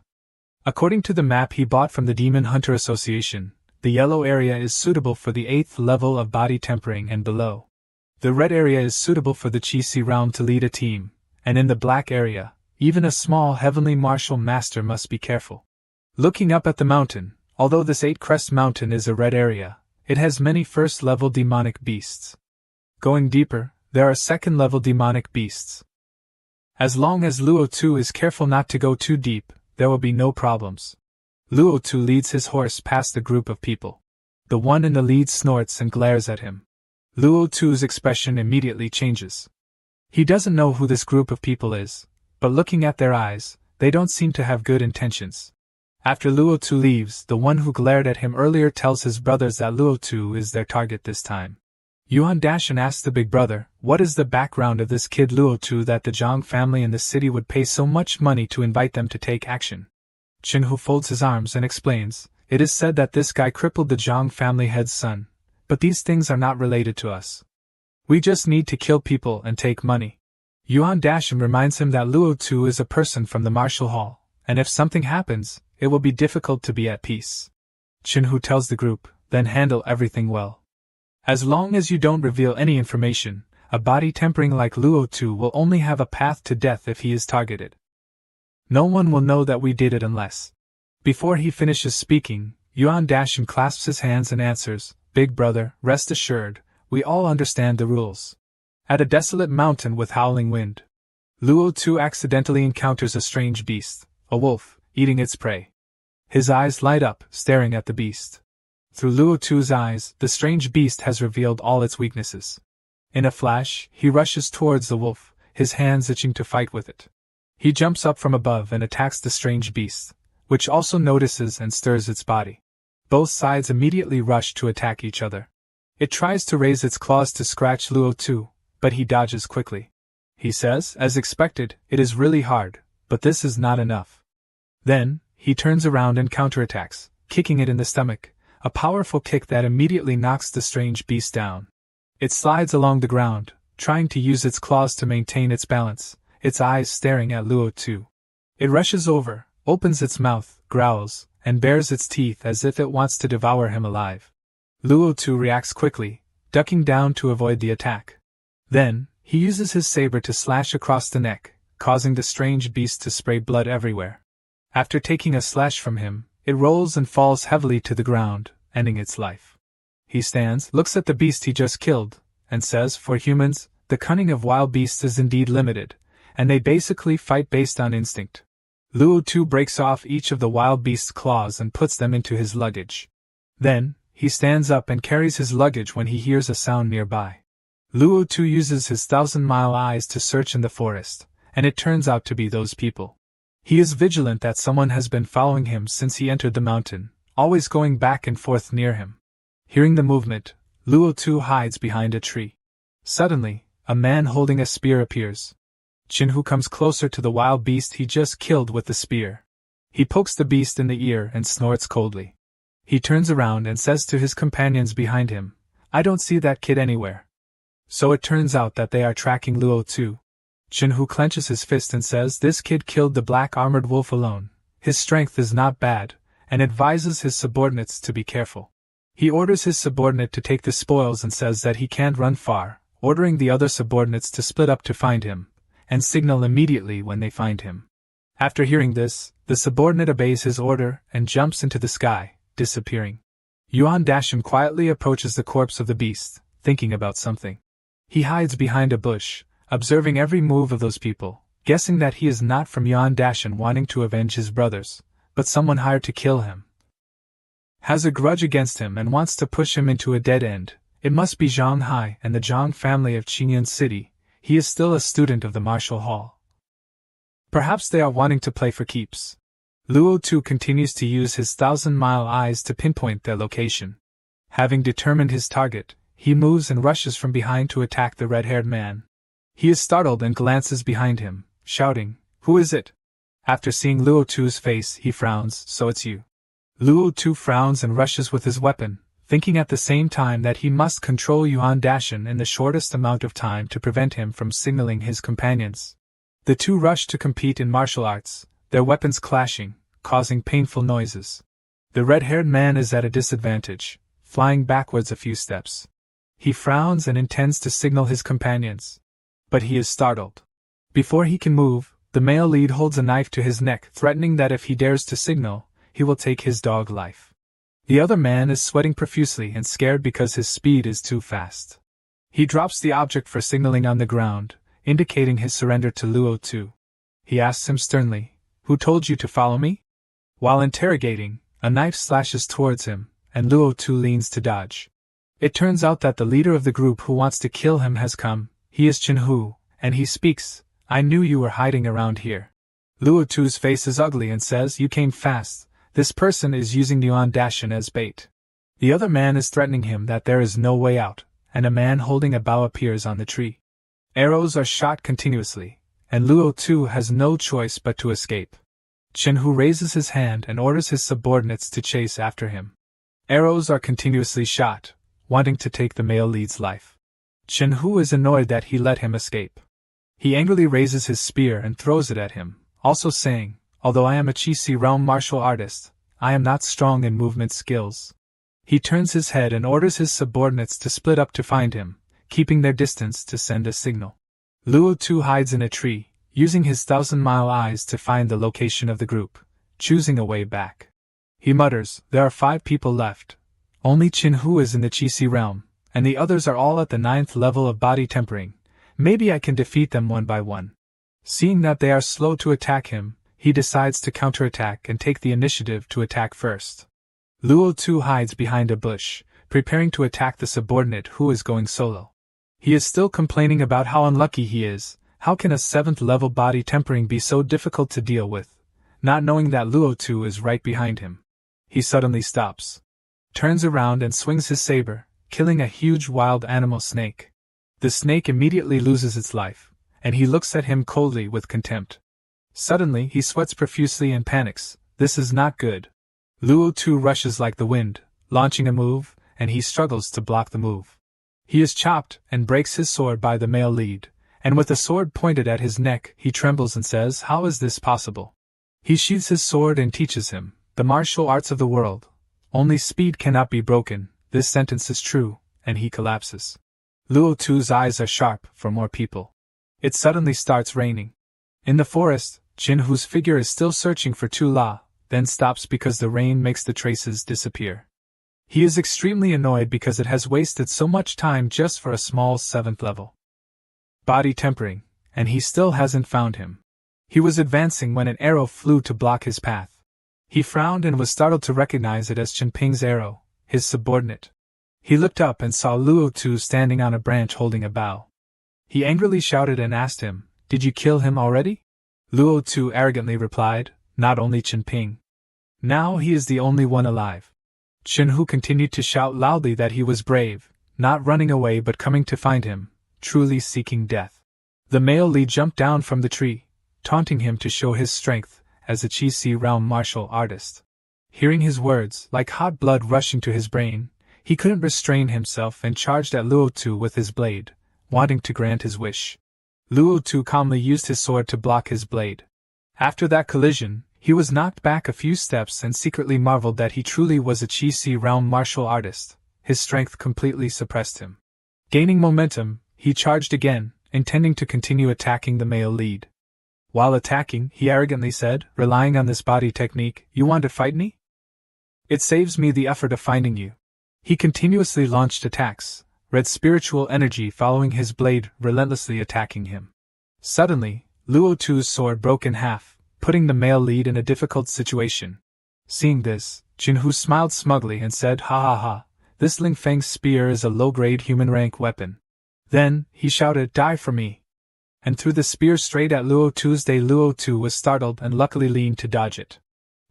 According to the map he bought from the Demon Hunter Association, the yellow area is suitable for the 8th level of body tempering and below. The red area is suitable for the Qixi realm to lead a team, and in the black area, even a small heavenly martial master must be careful. Looking up at the mountain, although this 8-crest mountain is a red area, it has many first-level demonic beasts. Going deeper, there are second-level demonic beasts. As long as Luo Tu is careful not to go too deep, there will be no problems. Luo Tu leads his horse past a group of people. The one in the lead snorts and glares at him. Luo Tu's expression immediately changes. He doesn't know who this group of people is, but looking at their eyes, they don't seem to have good intentions. After Luo Tu leaves, the one who glared at him earlier tells his brothers that Luo Tu is their target this time. Yuan Dashan asks the big brother, what is the background of this kid Luo Tu that the Zhang family in the city would pay so much money to invite them to take action? Chenhu folds his arms and explains, it is said that this guy crippled the Zhang family head's son, but these things are not related to us. We just need to kill people and take money. Yuan Dashan reminds him that Luo Tu is a person from the martial hall, and if something happens, it will be difficult to be at peace. Chenhu tells the group, then handle everything well. As long as you don't reveal any information, a body tempering like Luo Tu will only have a path to death if he is targeted. No one will know that we did it unless. Before he finishes speaking, Yuan Dashan clasps his hands and answers, Big brother, rest assured, we all understand the rules. At a desolate mountain with howling wind, Luo Tu accidentally encounters a strange beast, a wolf, eating its prey. His eyes light up, staring at the beast. Through Luo Tu's eyes, the strange beast has revealed all its weaknesses. In a flash, he rushes towards the wolf, his hands itching to fight with it. He jumps up from above and attacks the strange beast, which also notices and stirs its body. Both sides immediately rush to attack each other. It tries to raise its claws to scratch Luo Tu, but he dodges quickly. He says, as expected, it is really hard, but this is not enough. Then, he turns around and counterattacks, kicking it in the stomach, a powerful kick that immediately knocks the strange beast down. It slides along the ground, trying to use its claws to maintain its balance, its eyes staring at Luo Tu. It rushes over, opens its mouth, growls, and bares its teeth as if it wants to devour him alive. Luo Tu reacts quickly, ducking down to avoid the attack. Then, he uses his saber to slash across the neck, causing the strange beast to spray blood everywhere. After taking a slash from him, it rolls and falls heavily to the ground, ending its life. He stands, looks at the beast he just killed, and says, for humans, the cunning of wild beasts is indeed limited, and they basically fight based on instinct. Luo Tu breaks off each of the wild beast's claws and puts them into his luggage. Then, he stands up and carries his luggage when he hears a sound nearby. Luo Tu uses his 1,000-mile eyes to search in the forest, and it turns out to be those people. He is vigilant that someone has been following him since he entered the mountain, always going back and forth near him. Hearing the movement, Luo Tu hides behind a tree. Suddenly, a man holding a spear appears. Chenhu comes closer to the wild beast he just killed with the spear. He pokes the beast in the ear and snorts coldly. He turns around and says to his companions behind him, I don't see that kid anywhere. So it turns out that they are tracking Luo Tu. Chenhu clenches his fist and says this kid killed the black-armored wolf alone. His strength is not bad, and advises his subordinates to be careful. He orders his subordinate to take the spoils and says that he can't run far, ordering the other subordinates to split up to find him, and signal immediately when they find him. After hearing this, the subordinate obeys his order and jumps into the sky, disappearing. Yuan Dashan quietly approaches the corpse of the beast, thinking about something. He hides behind a bush, observing every move of those people, guessing that he is not from Yuan Dashan wanting to avenge his brothers, but someone hired to kill him. has a grudge against him and wants to push him into a dead end. It must be Zhang Hai and the Zhang family of Qingyun City. He is still a student of the martial hall. Perhaps they are wanting to play for keeps. Luo Tu continues to use his 1,000-mile eyes to pinpoint their location. Having determined his target, he moves and rushes from behind to attack the red-haired man. He is startled and glances behind him, shouting, "Who is it?" After seeing Luo Tu's face, he frowns. "So it's you." Luo Tu frowns and rushes with his weapon, thinking at the same time that he must control Yuan Dashan in the shortest amount of time to prevent him from signaling his companions. The two rush to compete in martial arts, their weapons clashing, causing painful noises. The red-haired man is at a disadvantage, flying backwards a few steps. He frowns and intends to signal his companions. But he is startled. Before he can move, the male lead holds a knife to his neck, threatening that if he dares to signal, he will take his dog life. The other man is sweating profusely and scared because his speed is too fast. He drops the object for signaling on the ground, indicating his surrender to Luo Tu. He asks him sternly, "Who told you to follow me?" While interrogating, a knife slashes towards him, and Luo Tu leans to dodge. It turns out that the leader of the group who wants to kill him has come. He is Chen Hu, and he speaks, "I knew you were hiding around here." Luo Tu's face is ugly and says, "You came fast. This person is using Yuan Dashan as bait." The other man is threatening him that there is no way out, and a man holding a bow appears on the tree. Arrows are shot continuously, and Luo Tu has no choice but to escape. Chen Hu raises his hand and orders his subordinates to chase after him. Arrows are continuously shot, wanting to take the male lead's life. Chen Hu is annoyed that he let him escape. He angrily raises his spear and throws it at him, also saying, "Although I am a Qi realm martial artist, I am not strong in movement skills." He turns his head and orders his subordinates to split up to find him, keeping their distance to send a signal. Luo Tu hides in a tree, using his 1,000-mile eyes to find the location of the group, choosing a way back. He mutters, "There are 5 people left. Only Chen Hu is in the Qi realm, and the others are all at the 9th level of body tempering. Maybe I can defeat them one by one." Seeing that they are slow to attack him, he decides to counterattack and take the initiative to attack first. Luo Tu hides behind a bush, preparing to attack the subordinate who is going solo. He is still complaining about how unlucky he is. How can a 7th level body tempering be so difficult to deal with, not knowing that Luo Tu is right behind him? He suddenly stops, turns around and swings his saber, killing a huge wild animal snake. The snake immediately loses its life, and he looks at him coldly with contempt. Suddenly he sweats profusely and panics. This is not good. Luo Tu rushes like the wind, launching a move, and he struggles to block the move. He is chopped and breaks his sword by the male lead, and with the sword pointed at his neck, he trembles and says, "How is this possible?" He sheathes his sword and teaches him, "The martial arts of the world. Only speed cannot be broken." This sentence is true, and he collapses. Luo Tu's eyes are sharp for more people. It suddenly starts raining. In the forest, Chen Hu's figure is still searching for Tu La, then stops because the rain makes the traces disappear. He is extremely annoyed because it has wasted so much time just for a small 7th level body tempering, and he still hasn't found him. He was advancing when an arrow flew to block his path. He frowned and was startled to recognize it as Chen Ping's arrow, his subordinate. He looked up and saw Luo Tu standing on a branch holding a bow. He angrily shouted and asked him, "Did you kill him already?" Luo Tu arrogantly replied, "Not only Chen Ping. Now he is the only one alive." Chen Hu continued to shout loudly that he was brave, not running away but coming to find him, truly seeking death. The male lead jumped down from the tree, taunting him to show his strength as a Qi realm martial artist. Hearing his words, like hot blood rushing to his brain, he couldn't restrain himself and charged at Luo Tu with his blade, wanting to grant his wish. Luo Tu calmly used his sword to block his blade. After that collision, he was knocked back a few steps and secretly marveled that he truly was a Qi realm martial artist. His strength completely suppressed him. Gaining momentum, he charged again, intending to continue attacking the male lead. While attacking, he arrogantly said, "Relying on this body technique, you want to fight me? It saves me the effort of finding you." He continuously launched attacks, red spiritual energy following his blade, relentlessly attacking him. Suddenly, Luo Tu's sword broke in half, putting the male lead in a difficult situation. Seeing this, Jinhu smiled smugly and said, "Ha ha ha, this Ling Feng's spear is a low-grade human rank weapon." Then, he shouted, "Die for me!" and threw the spear straight at Luo Tu's day. Luo Tu was startled and luckily leaned to dodge it.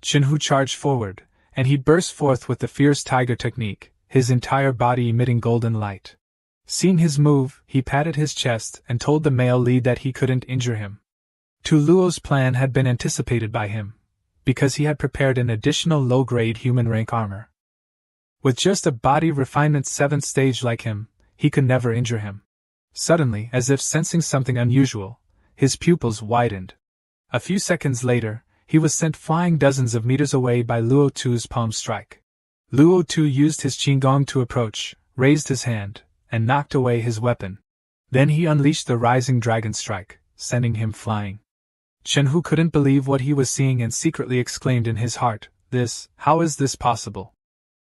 Jinhu charged forward, and he burst forth with the fierce tiger technique, his entire body emitting golden light. Seeing his move, he patted his chest and told the male lead that he couldn't injure him. Tu Luo's plan had been anticipated by him, because he had prepared an additional low-grade human rank armor. With just a body refinement 7th stage like him, he could never injure him. Suddenly, as if sensing something unusual, his pupils widened. A few seconds later, he was sent flying dozens of meters away by Luo Tu's palm strike. Luo Tu used his qigong to approach, raised his hand, and knocked away his weapon. Then he unleashed the rising dragon strike, sending him flying. Jinhu couldn't believe what he was seeing and secretly exclaimed in his heart, how is this possible?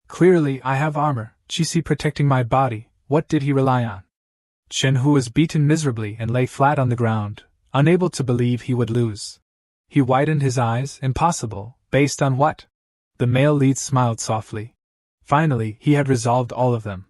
Clearly I have armor, qi protecting my body, what did he rely on? Jinhu was beaten miserably and lay flat on the ground, unable to believe he would lose. He widened his eyes, impossible, based on what? The male lead smiled softly. Finally, he had resolved all of them.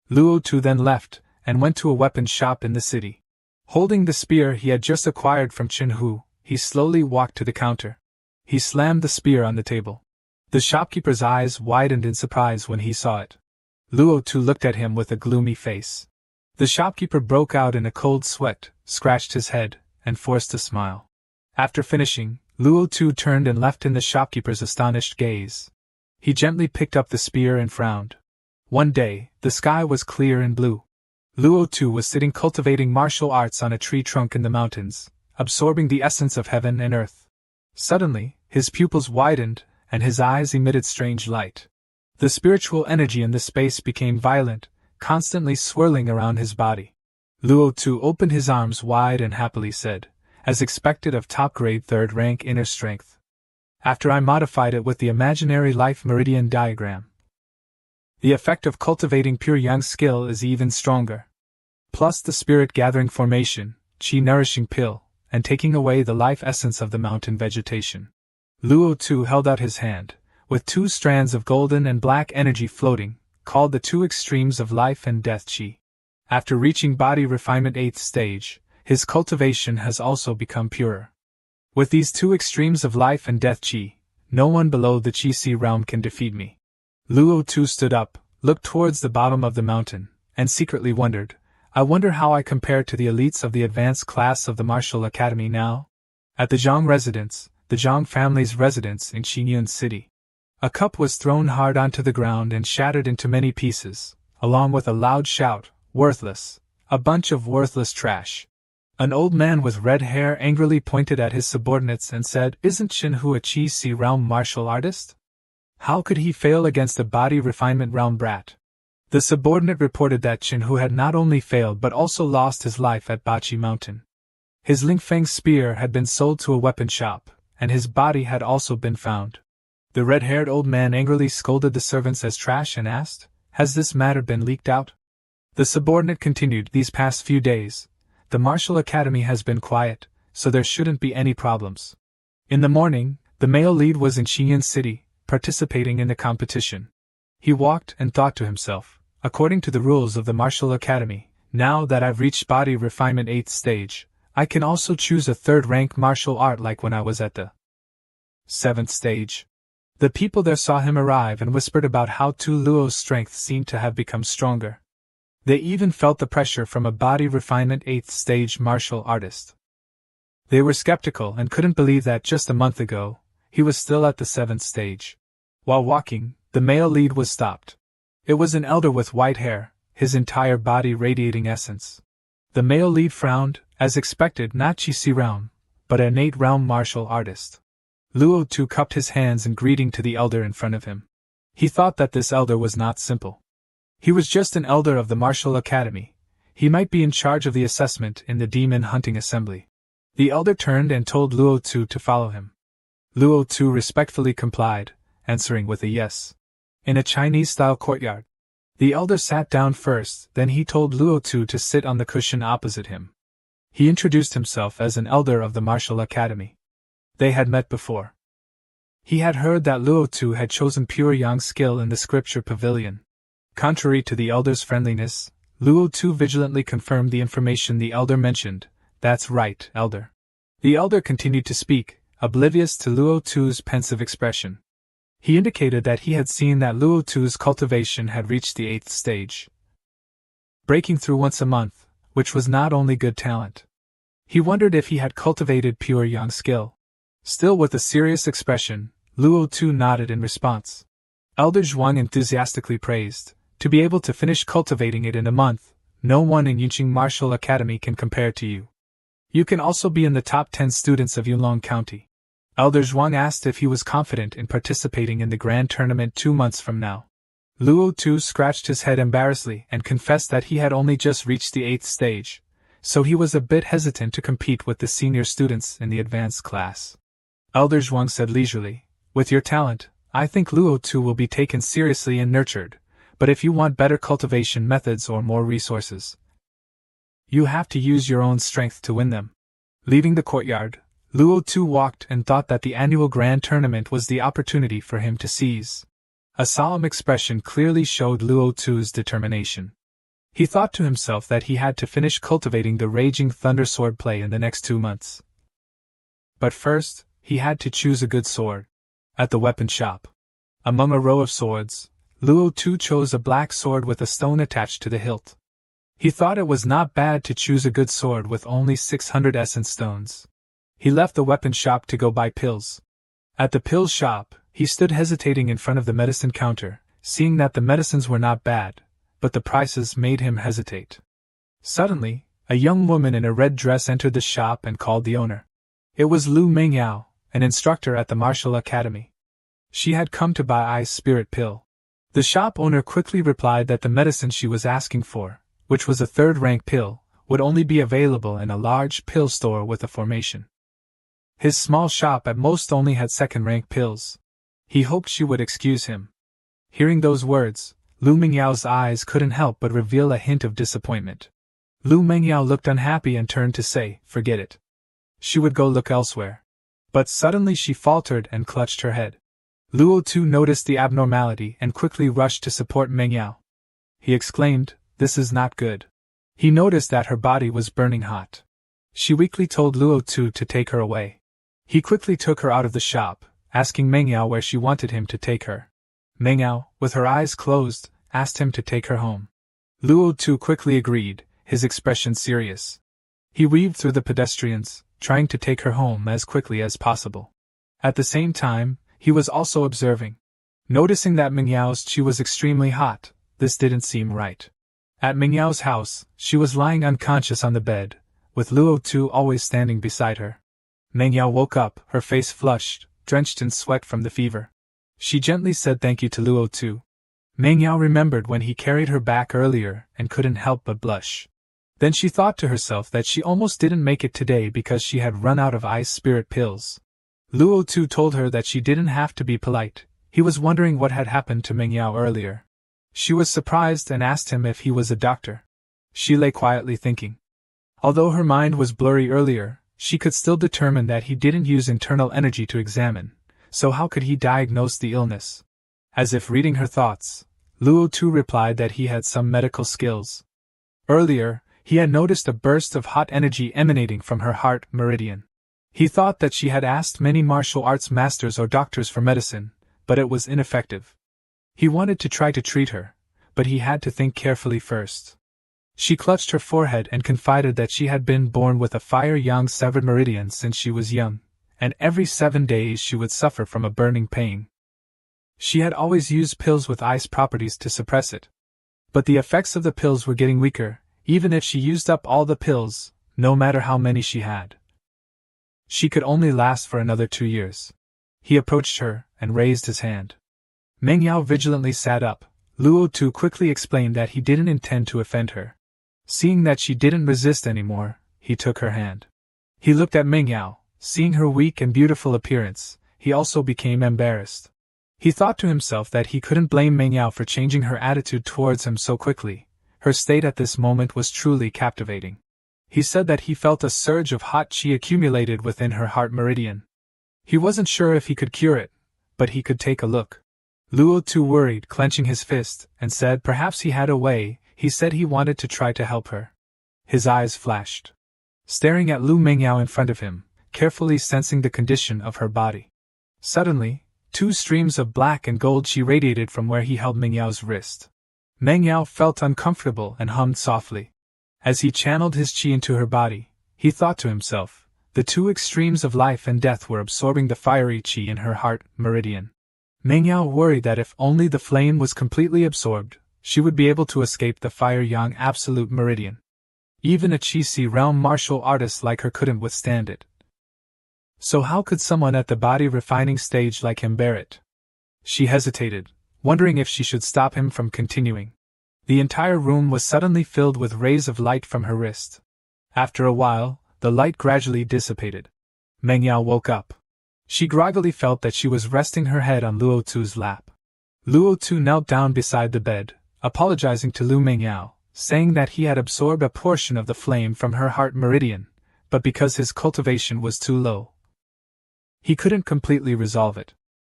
Luo Tu then left, and went to a weapons shop in the city. Holding the spear he had just acquired from Jinhu, he slowly walked to the counter. He slammed the spear on the table. The shopkeeper's eyes widened in surprise when he saw it. Luo Tu looked at him with a gloomy face. The shopkeeper broke out in a cold sweat, scratched his head, and forced a smile. After finishing, Luo Tu turned and left in the shopkeeper's astonished gaze. He gently picked up the spear and frowned. One day, the sky was clear and blue. Luo Tu was sitting cultivating martial arts on a tree trunk in the mountains, absorbing the essence of heaven and earth. Suddenly, his pupils widened, and his eyes emitted strange light. The spiritual energy in the space became violent, constantly swirling around his body. Luo Tu opened his arms wide and happily said, as expected of top-grade 3rd rank inner strength. After I modified it with the imaginary life meridian diagram. The effect of cultivating pure yang skill is even stronger. Plus the spirit-gathering formation, qi-nourishing pill, and taking away the life essence of the mountain vegetation. Luo Tu held out his hand, with 2 strands of golden and black energy floating, called the 2 extremes of life and death qi. After reaching body refinement 8th stage, his cultivation has also become purer. With these 2 extremes of life and death qi, no one below the qi realm can defeat me. Luo Tu stood up, looked towards the bottom of the mountain, and secretly wondered, I wonder how I compare to the elites of the advanced class of the martial academy now? At the Zhang residence, the Zhang family's residence in Xinyun City. A cup was thrown hard onto the ground and shattered into many pieces, along with a loud shout, worthless, a bunch of worthless trash. An old man with red hair angrily pointed at his subordinates and said, Isn't Jinhu a Qi realm martial artist? How could he fail against a body refinement realm brat? The subordinate reported that Jinhu had not only failed but also lost his life at Bachi Mountain. His Lingfeng spear had been sold to a weapon shop, and his body had also been found. The red-haired old man angrily scolded the servants as trash and asked, Has this matter been leaked out? The subordinate continued, These past few days, the martial academy has been quiet, so there shouldn't be any problems. In the morning, the male lead was in Xinyun City, participating in the competition. He walked and thought to himself, according to the rules of the martial academy, now that I've reached body refinement 8th stage, I can also choose a 3rd rank martial art like when I was at the 7th stage. The people there saw him arrive and whispered about how Tu Luo's strength seemed to have become stronger. They even felt the pressure from a body refinement 8th stage martial artist. They were skeptical and couldn't believe that just a month ago, he was still at the 7th stage. While walking, the male lead was stopped. It was an elder with white hair, his entire body radiating essence. The male lead frowned, as expected, not Qi realm, but an 8th realm martial artist. Luo Tu cupped his hands in greeting to the elder in front of him. He thought that this elder was not simple. He was just an elder of the martial academy. He might be in charge of the assessment in the demon hunting assembly. The elder turned and told Luo Tu to follow him. Luo Tu respectfully complied, answering with a yes. In a Chinese-style courtyard. The elder sat down first, then he told Luo Tu to sit on the cushion opposite him. He introduced himself as an elder of the martial academy. They had met before. He had heard that Luo Tu had chosen pure yang skill in the scripture pavilion. Contrary to the elder's friendliness, Luo Tu vigilantly confirmed the information the elder mentioned. That's right, elder. The elder continued to speak, oblivious to Luo Tu's pensive expression. He indicated that he had seen that Luo Tu's cultivation had reached the 8th stage, breaking through once a month, which was not only good talent. He wondered if he had cultivated pure yang skill. Still with a serious expression, Luo Tu nodded in response. Elder Zhuang enthusiastically praised, to be able to finish cultivating it in a month, no one in Yunqing Martial Academy can compare to you. You can also be in the top 10 students of Yulong County. Elder Zhuang asked if he was confident in participating in the grand tournament 2 months from now. Luo Tu scratched his head embarrassedly and confessed that he had only just reached the 8th stage, so he was a bit hesitant to compete with the senior students in the advanced class. Elder Zhuang said leisurely, with your talent, I think Luo Tu will be taken seriously and nurtured, but if you want better cultivation methods or more resources, you have to use your own strength to win them. Leaving the courtyard, Luo Tu walked and thought that the annual grand tournament was the opportunity for him to seize. A solemn expression clearly showed Luo Tu's determination. He thought to himself that he had to finish cultivating the raging thunder sword play in the next 2 months. But first, he had to choose a good sword. At the weapon shop, among a row of swords, Luo Tu chose a black sword with a stone attached to the hilt. He thought it was not bad to choose a good sword with only 600 essence stones. He left the weapon shop to go buy pills. At the pills shop, he stood hesitating in front of the medicine counter, seeing that the medicines were not bad, but the prices made him hesitate. Suddenly, a young woman in a red dress entered the shop and called the owner. It was Lu Mengyao, an instructor at the martial academy. She had come to buy I's spirit pill. The shop owner quickly replied that the medicine she was asking for, which was a 3rd-rank pill, would only be available in a large pill store with a formation. His small shop at most only had 2nd-rank pills. He hoped she would excuse him. Hearing those words, Lu Mengyao's eyes couldn't help but reveal a hint of disappointment. Lu Mengyao looked unhappy and turned to say, forget it. She would go look elsewhere. But suddenly she faltered and clutched her head. Luo Tu noticed the abnormality and quickly rushed to support Mengyao. He exclaimed, this is not good. He noticed that her body was burning hot. She weakly told Luo Tu to take her away. He quickly took her out of the shop, asking Mengyao where she wanted him to take her. Mengyao, with her eyes closed, asked him to take her home. Luo Tu quickly agreed, his expression serious. He weaved through the pedestrians, trying to take her home as quickly as possible. At the same time, he was also observing. Noticing that Mengyao's chi was extremely hot, this didn't seem right. At Mengyao's house, she was lying unconscious on the bed, with Luo Tu always standing beside her. Mengyao woke up, her face flushed, drenched in sweat from the fever. She gently said thank you to Luo Tu. Mengyao remembered when he carried her back earlier and couldn't help but blush. Then she thought to herself that she almost didn't make it today because she had run out of ice spirit pills. Luo Tu told her that she didn't have to be polite. He was wondering what had happened to Mengyao earlier. She was surprised and asked him if he was a doctor. She lay quietly thinking. Although her mind was blurry earlier, she could still determine that he didn't use internal energy to examine, so how could he diagnose the illness? As if reading her thoughts, Luo Tu replied that he had some medical skills. Earlier, he had noticed a burst of hot energy emanating from her heart meridian. He thought that she had asked many martial arts masters or doctors for medicine, but it was ineffective. He wanted to try to treat her, but he had to think carefully first. She clutched her forehead and confided that she had been born with a fire-yang severed meridian since she was young, and every 7 days she would suffer from a burning pain. She had always used pills with ice properties to suppress it. But the effects of the pills were getting weaker, even if she used up all the pills, no matter how many she had. She could only last for another 2 years. He approached her and raised his hand. Mengyao vigilantly sat up. Luo Tu quickly explained that he didn't intend to offend her. Seeing that she didn't resist anymore, he took her hand. He looked at Mengyao. Seeing her weak and beautiful appearance, he also became embarrassed. He thought to himself that he couldn't blame Mengyao for changing her attitude towards him so quickly. Her state at this moment was truly captivating. He said that he felt a surge of hot chi accumulated within her heart meridian. He wasn't sure if he could cure it, but he could take a look. Luo Tu worried, clenching his fist, and said perhaps he had a way. He said he wanted to try to help her. His eyes flashed, staring at Lu Mingyao in front of him, carefully sensing the condition of her body. Suddenly, two streams of black and gold qi radiated from where he held Mingyao's wrist. Mingyao felt uncomfortable and hummed softly. As he channeled his qi into her body, he thought to himself, the two extremes of life and death were absorbing the fiery qi in her heart meridian. Mingyao worried that if only the flame was completely absorbed, she would be able to escape the fire yang absolute meridian. Even a Qi realm martial artist like her couldn't withstand it. So how could someone at the body refining stage like him bear it? She hesitated, wondering if she should stop him from continuing. The entire room was suddenly filled with rays of light from her wrist. After a while, the light gradually dissipated. Mengyao woke up. She groggily felt that she was resting her head on Luo Tu's lap. Luo Tu knelt down beside the bed, apologizing to Lu Mingyao, saying that he had absorbed a portion of the flame from her heart meridian, but because his cultivation was too low, he couldn't completely resolve it.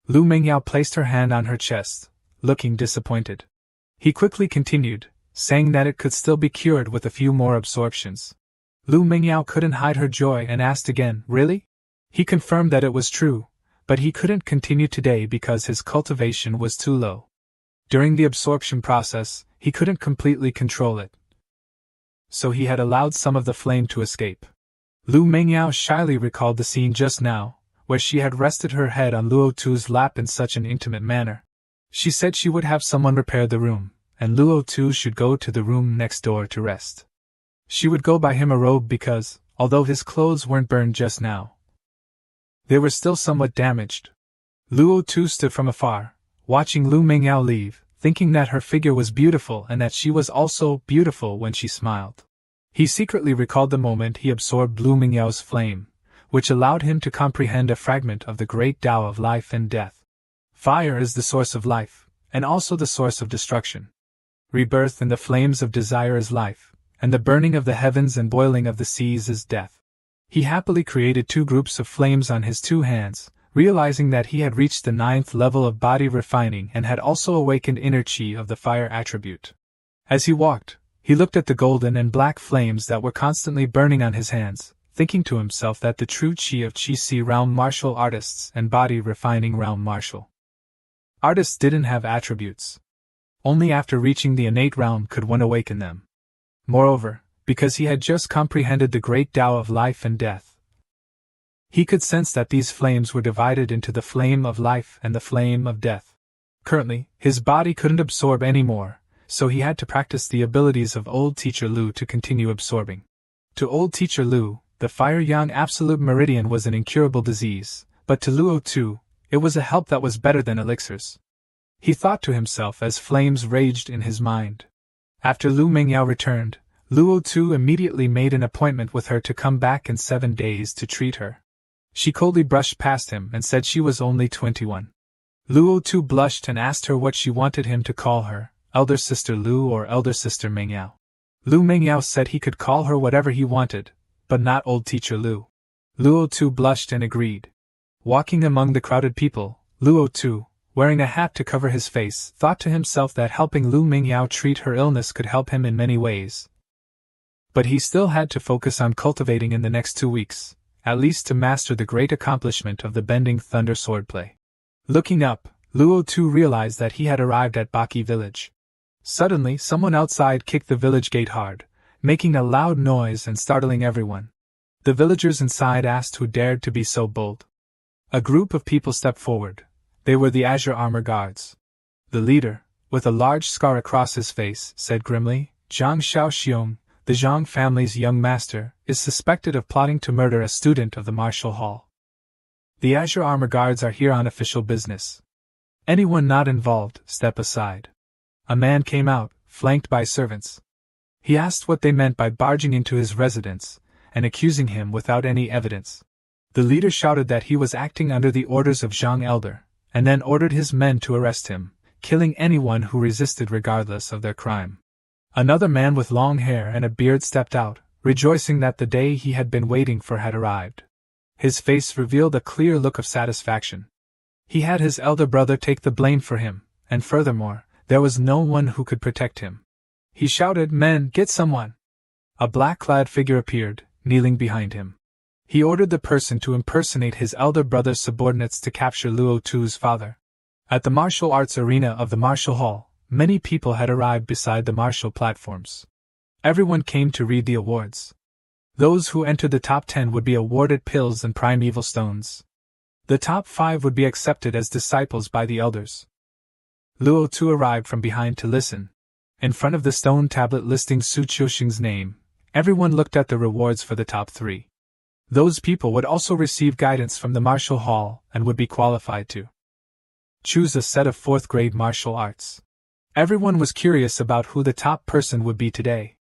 Lu Mingyao placed her hand on her chest, looking disappointed. He quickly continued, saying that it could still be cured with a few more absorptions. Lu Mingyao couldn't hide her joy and asked again, really? He confirmed that it was true, but he couldn't continue today because his cultivation was too low. During the absorption process, he couldn't completely control it, so he had allowed some of the flame to escape. Lu Mingyao shyly recalled the scene just now, where she had rested her head on Luo Tu's lap in such an intimate manner. She said she would have someone repair the room, and Luo Tu should go to the room next door to rest. She would go buy him a robe because, although his clothes weren't burned just now, they were still somewhat damaged. Luo Tu stood from afar, watching Lu Mingyao leave, thinking that her figure was beautiful and that she was also beautiful when she smiled. He secretly recalled the moment he absorbed Lu Mingyao's flame, which allowed him to comprehend a fragment of the great Tao of life and death. Fire is the source of life, and also the source of destruction. Rebirth in the flames of desire is life, and the burning of the heavens and boiling of the seas is death. He happily created two groups of flames on his two hands, realizing that he had reached the 9th level of body refining and had also awakened inner qi of the fire attribute. As he walked, he looked at the golden and black flames that were constantly burning on his hands, thinking to himself that the true qi of Qi realm martial artists and body refining realm martial artists didn't have attributes. Only after reaching the innate realm could one awaken them. Moreover, because he had just comprehended the great Tao of life and death, he could sense that these flames were divided into the flame of life and the flame of death. Currently, his body couldn't absorb any more, so he had to practice the abilities of old teacher Lu to continue absorbing. To old teacher Lu, the fire yang absolute meridian was an incurable disease, but to Luo Tu, it was a help that was better than elixirs. He thought to himself as flames raged in his mind. After Lu Mingyao returned, Luo Tu immediately made an appointment with her to come back in 7 days to treat her. She coldly brushed past him and said she was only 21. Luo Tu blushed and asked her what she wanted him to call her, elder sister Lu or elder sister Mingyao. Lu Mingyao said he could call her whatever he wanted, but not old teacher Lu. Luo Tu blushed and agreed. Walking among the crowded people, Luo Tu, wearing a hat to cover his face, thought to himself that helping Lu Mingyao treat her illness could help him in many ways. But he still had to focus on cultivating in the next 2 weeks, at least to master the great accomplishment of the bending thunder swordplay. Looking up, Luo Tu realized that he had arrived at Baki village. Suddenly, someone outside kicked the village gate hard, making a loud noise and startling everyone. The villagers inside asked who dared to be so bold. A group of people stepped forward. They were the Azure Armor Guards. The leader, with a large scar across his face, said grimly, Zhang Xiaoxiong, the Zhang family's young master, is suspected of plotting to murder a student of the martial hall. The Azure Armor Guards are here on official business. Anyone not involved, step aside. A man came out, flanked by servants. He asked what they meant by barging into his residence, and accusing him without any evidence. The leader shouted that he was acting under the orders of Zhang Elder, and then ordered his men to arrest him, killing anyone who resisted regardless of their crime. Another man with long hair and a beard stepped out, rejoicing that the day he had been waiting for had arrived. His face revealed a clear look of satisfaction. He had his elder brother take the blame for him, and furthermore, there was no one who could protect him. He shouted, "Men, get someone!" A black-clad figure appeared, kneeling behind him. He ordered the person to impersonate his elder brother's subordinates to capture Luo Tu's father. At the martial arts arena of the martial hall, many people had arrived beside the martial platforms. Everyone came to read the awards. Those who entered the top 10 would be awarded pills and primeval stones. The top 5 would be accepted as disciples by the elders. Luo Tu arrived from behind to listen. In front of the stone tablet listing Su Qiuxing's name, everyone looked at the rewards for the top 3. Those people would also receive guidance from the martial hall and would be qualified to choose a set of 4th grade martial arts. Everyone was curious about who the top person would be today.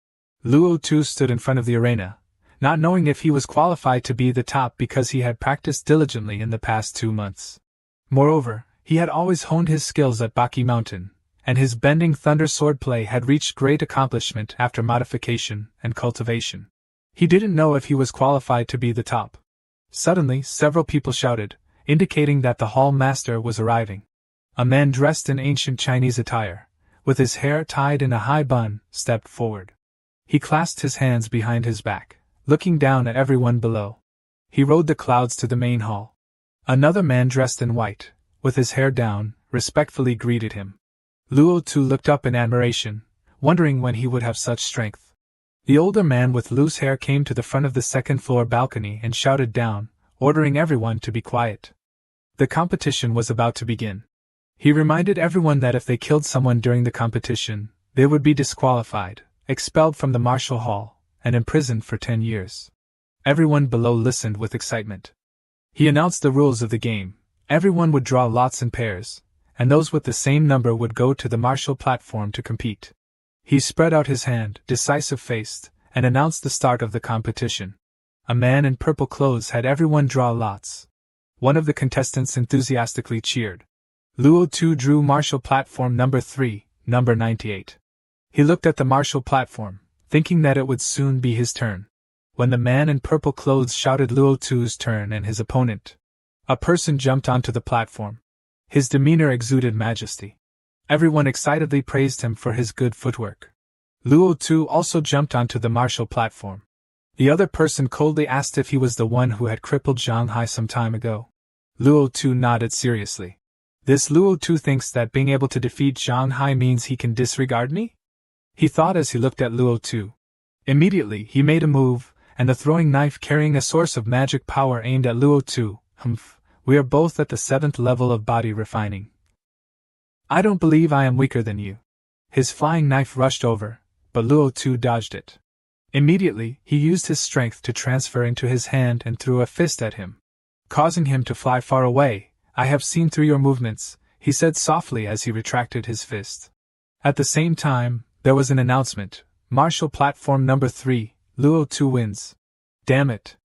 Luo Tu stood in front of the arena, not knowing if he was qualified to be the top because he had practiced diligently in the past 2 months. Moreover, he had always honed his skills at Baki Mountain, and his bending thunder sword play had reached great accomplishment after modification and cultivation. He didn't know if he was qualified to be the top. Suddenly, several people shouted, indicating that the hall master was arriving. A man dressed in ancient Chinese attire, with his hair tied in a high bun, stepped forward. He clasped his hands behind his back, looking down at everyone below. He rode the clouds to the main hall. Another man dressed in white, with his hair down, respectfully greeted him. Luo Tu looked up in admiration, wondering when he would have such strength. The older man with loose hair came to the front of the second-floor balcony and shouted down, ordering everyone to be quiet. The competition was about to begin. He reminded everyone that if they killed someone during the competition, they would be disqualified, expelled from the martial hall, and imprisoned for 10 years. Everyone below listened with excitement. He announced the rules of the game. Everyone would draw lots in pairs, and those with the same number would go to the martial platform to compete. He spread out his hand, decisive-faced, and announced the start of the competition. A man in purple clothes had everyone draw lots. One of the contestants enthusiastically cheered. Luo Tu drew martial platform number 3, number 98. He looked at the martial platform, thinking that it would soon be his turn. When the man in purple clothes shouted Luo Tu's turn and his opponent, a person jumped onto the platform. His demeanor exuded majesty. Everyone excitedly praised him for his good footwork. Luo Tu also jumped onto the martial platform. The other person coldly asked if he was the one who had crippled Zhang Hai some time ago. Luo Tu nodded seriously. This Luo Tu thinks that being able to defeat Zhang Hai means he can disregard me? He thought as he looked at Luo Tu. Immediately, he made a move, and the throwing knife carrying a source of magic power aimed at Luo Tu. We are both at the 7th level of body refining. I don't believe I am weaker than you. His flying knife rushed over, but Luo Tu dodged it. Immediately, he used his strength to transfer into his hand and threw a fist at him, causing him to fly far away. I have seen through your movements, he said softly as he retracted his fist. At the same time, there was an announcement. Martial platform number 3, Luo Tu wins. Damn it.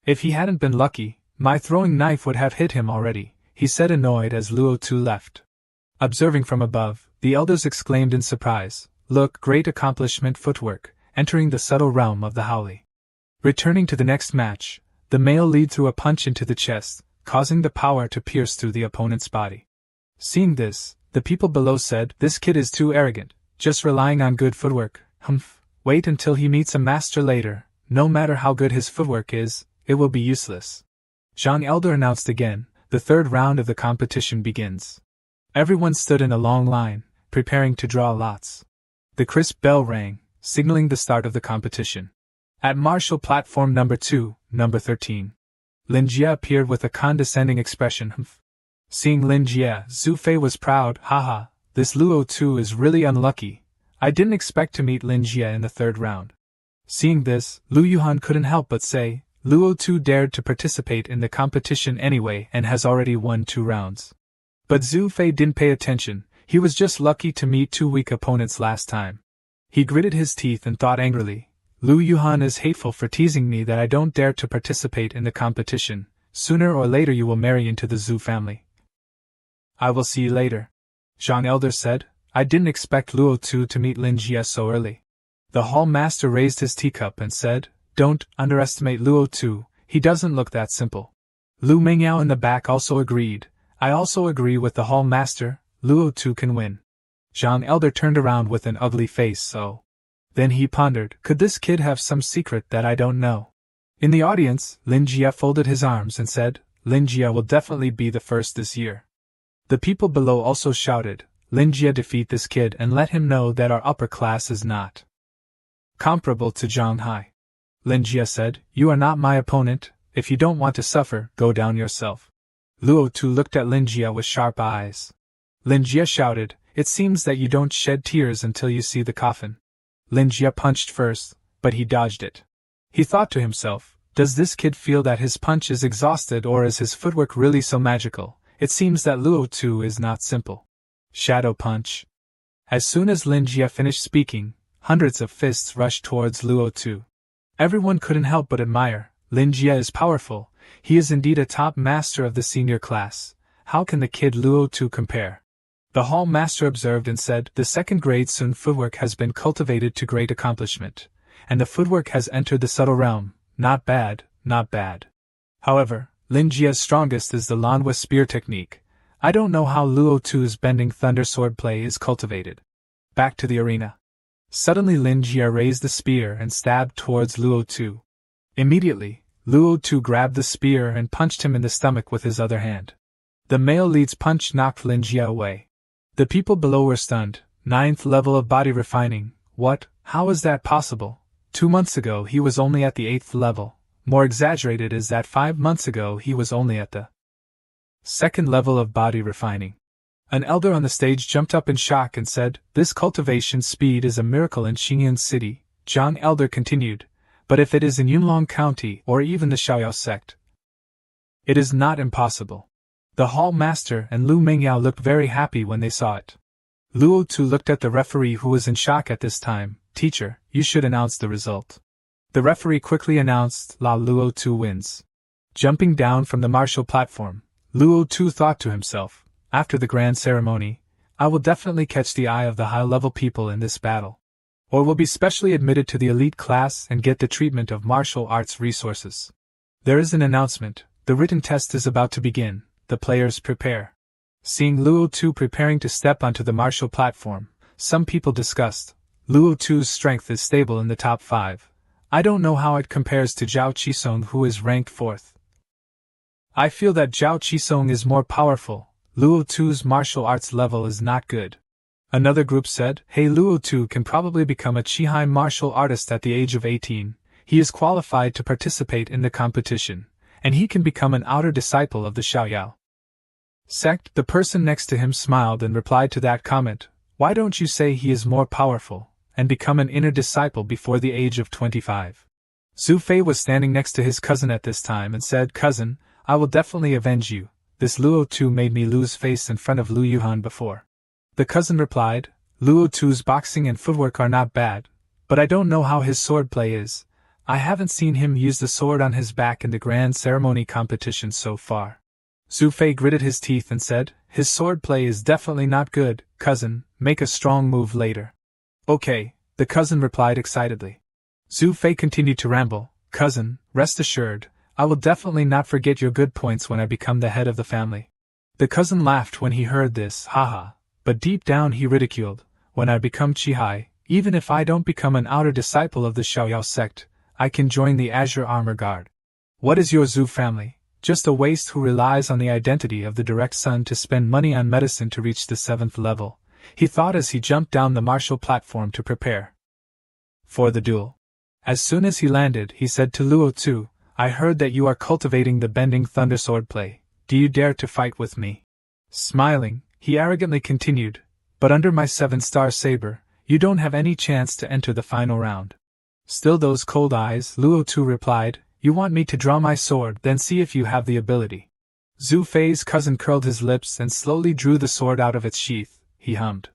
If he hadn't been lucky, my throwing knife would have hit him already, he said annoyed as Luo Tu left. Observing from above, the elders exclaimed in surprise, Look, great accomplishment footwork, entering the subtle realm of the Howley. Returning to the next match, the male lead threw a punch into the chest, causing the power to pierce through the opponent's body. Seeing this, the people below said, This kid is too arrogant, just relying on good footwork. Wait until he meets a master later. No matter how good his footwork is, it will be useless. Zhang Elder announced again, the 3rd round of the competition begins. Everyone stood in a long line, preparing to draw lots. The crisp bell rang, signaling the start of the competition. At martial platform number 2, number 13. Lin Jie appeared with a condescending expression. Seeing Lin Jie, Zhu Fei was proud. Haha, this Luo Tu is really unlucky. I didn't expect to meet Lin Jie in the 3rd round. Seeing this, Lu Yuhan couldn't help but say, Luo Tu dared to participate in the competition anyway and has already won 2 rounds. But Zhu Fei didn't pay attention, he was just lucky to meet 2 weak opponents last time. He gritted his teeth and thought angrily, Lu Yuhan is hateful for teasing me that I don't dare to participate in the competition. Sooner or later you will marry into the Zhu family. I will see you later. Zhang Elder said, I didn't expect Luo Tu to meet Lin Jie so early. The hall master raised his teacup and said, Don't underestimate Luo Tu, he doesn't look that simple. Lu Mengyao in the back also agreed, I also agree with the hall master, Luo Tu can win. Zhang Elder turned around with an ugly face, so. Then he pondered, could this kid have some secret that I don't know? In the audience, Lin Jia folded his arms and said, Lin Jia will definitely be the first this year. The people below also shouted, Lin Jia, defeat this kid and let him know that our upper class is not comparable to Zhang Hai. Lin Jia said, you are not my opponent. If you don't want to suffer, go down yourself. Luo Tu looked at Lin Jia with sharp eyes. Lin Jia shouted, it seems that you don't shed tears until you see the coffin. Lin Jia punched first, but he dodged it. He thought to himself, does this kid feel that his punch is exhausted, or is his footwork really so magical? It seems that Luo Tu is not simple. Shadow punch. As soon as Lin Jia finished speaking, hundreds of fists rushed towards Luo Tu. Everyone couldn't help but admire. Lin Jia is powerful. He is indeed a top master of the senior class. How can the kid Luo Tu compare? The hall master observed and said, the second grade Sun footwork has been cultivated to great accomplishment, and the footwork has entered the subtle realm. Not bad, not bad. However, Lin Jia's strongest is the Manhwa spear technique. I don't know how Luo Tu's bending thunder sword play is cultivated. Back to the arena. Suddenly Lin Jia raised the spear and stabbed towards Luo Tu. Immediately, Luo Tu grabbed the spear and punched him in the stomach with his other hand. The male lead's punch knocked Lin Jia away. The people below were stunned. 9th level of body refining. What? How is that possible? 2 months ago he was only at the 8th level. More exaggerated is that 5 months ago he was only at the 2nd level of body refining. An elder on the stage jumped up in shock and said, this cultivation speed is a miracle in Xingyun City. Zhang Elder continued, but if it is in Yunlong County or even the Xiaoyao sect, it is not impossible. The hall master and Lu Mingyao looked very happy when they saw it. Luo Tu looked at the referee, who was in shock at this time. Teacher, you should announce the result. The referee quickly announced, La Luo Tu wins. Jumping down from the martial platform, Luo Tu thought to himself, after the grand ceremony, I will definitely catch the eye of the high-level people in this battle, or will be specially admitted to the elite class and get the treatment of martial arts resources. There is an announcement. The written test is about to begin. The players prepare. Seeing Luo Tu preparing to step onto the martial platform, some people discussed, Luo Tu's strength is stable in the top 5. I don't know how it compares to Zhao Qisong, who is ranked 4th. I feel that Zhao Qisong is more powerful. Luo Tu's martial arts level is not good. Another group said, hey, Luo Tu can probably become a Qihai martial artist at the age of 18. He is qualified to participate in the competition, and he can become an outer disciple of the Xiaoyao sect. The person next to him smiled and replied to that comment, why don't you say he is more powerful, and become an inner disciple before the age of 25? Zhu Fei was standing next to his cousin at this time and said, cousin, I will definitely avenge you. This Luo Tu made me lose face in front of Lu Yuhan before. The cousin replied, Luo Tu's boxing and footwork are not bad, but I don't know how his sword play is. I haven't seen him use the sword on his back in the grand ceremony competition so far. Zhu Fei gritted his teeth and said, his sword play is definitely not good. Cousin, make a strong move later. Okay, the cousin replied excitedly. Zhu Fei continued to ramble, cousin, rest assured, I will definitely not forget your good points when I become the head of the family. The cousin laughed when he heard this, haha, but deep down he ridiculed, when I become Qihai, even if I don't become an outer disciple of the Xiaoyao sect, I can join the Azure Armor Guard. What is your Zhu family? Just a waste who relies on the identity of the direct son to spend money on medicine to reach the 7th level, he thought as he jumped down the martial platform to prepare for the duel. As soon as he landed, he said to Luo Tu, I heard that you are cultivating the bending thunder sword play. Do you dare to fight with me? Smiling, he arrogantly continued, but under my 7-star saber, you don't have any chance to enter the final round. Still those cold eyes, Luo Tu replied, you want me to draw my sword, then see if you have the ability. Zhu Fei's cousin curled his lips and slowly drew the sword out of its sheath. He hummed.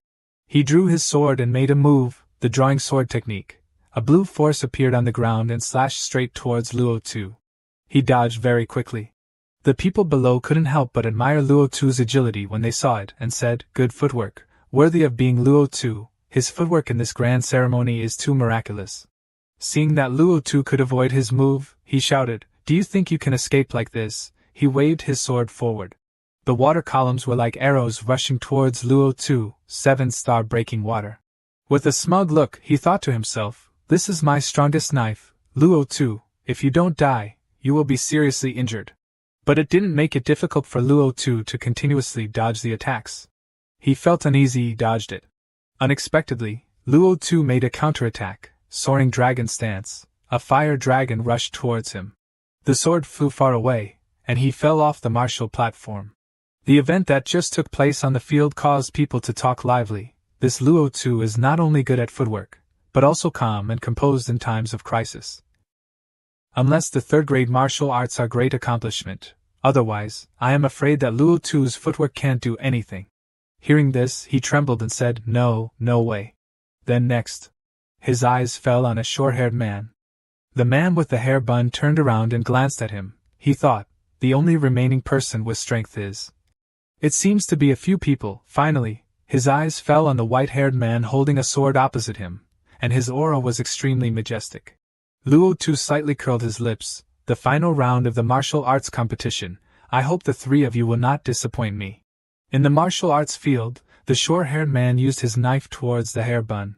He drew his sword and made a move, the drawing sword technique. A blue force appeared on the ground and slashed straight towards Luo Tu. He dodged very quickly. The people below couldn't help but admire Luo Tu's agility when they saw it and said, good footwork, worthy of being Luo Tu. His footwork in this grand ceremony is too miraculous. Seeing that Luo Tu could avoid his move, he shouted, do you think you can escape like this? He waved his sword forward. The water columns were like arrows rushing towards Luo Tu, 7-star breaking water. With a smug look, he thought to himself, "This is my strongest knife, Luo Tu. If you don't die, you will be seriously injured." But it didn't make it difficult for Luo Tu to continuously dodge the attacks. He felt uneasy, he dodged it. Unexpectedly, Luo Tu made a counterattack, soaring dragon stance. A fire dragon rushed towards him. The sword flew far away, and he fell off the martial platform. The event that just took place on the field caused people to talk lively. This Luo Tu is not only good at footwork, but also calm and composed in times of crisis. Unless the third-grade martial arts are great accomplishment, otherwise, I am afraid that Luo Tu's footwork can't do anything. Hearing this, he trembled and said, "No, no way." Then next, his eyes fell on a short-haired man. The man with the hair bun turned around and glanced at him. He thought, the only remaining person with strength is. It seems to be a few people. Finally, his eyes fell on the white-haired man holding a sword opposite him, and his aura was extremely majestic. Luo Tu slightly curled his lips. "The final round of the martial arts competition. I hope the three of you will not disappoint me." In the martial arts field, the short-haired man used his knife towards the hair bun.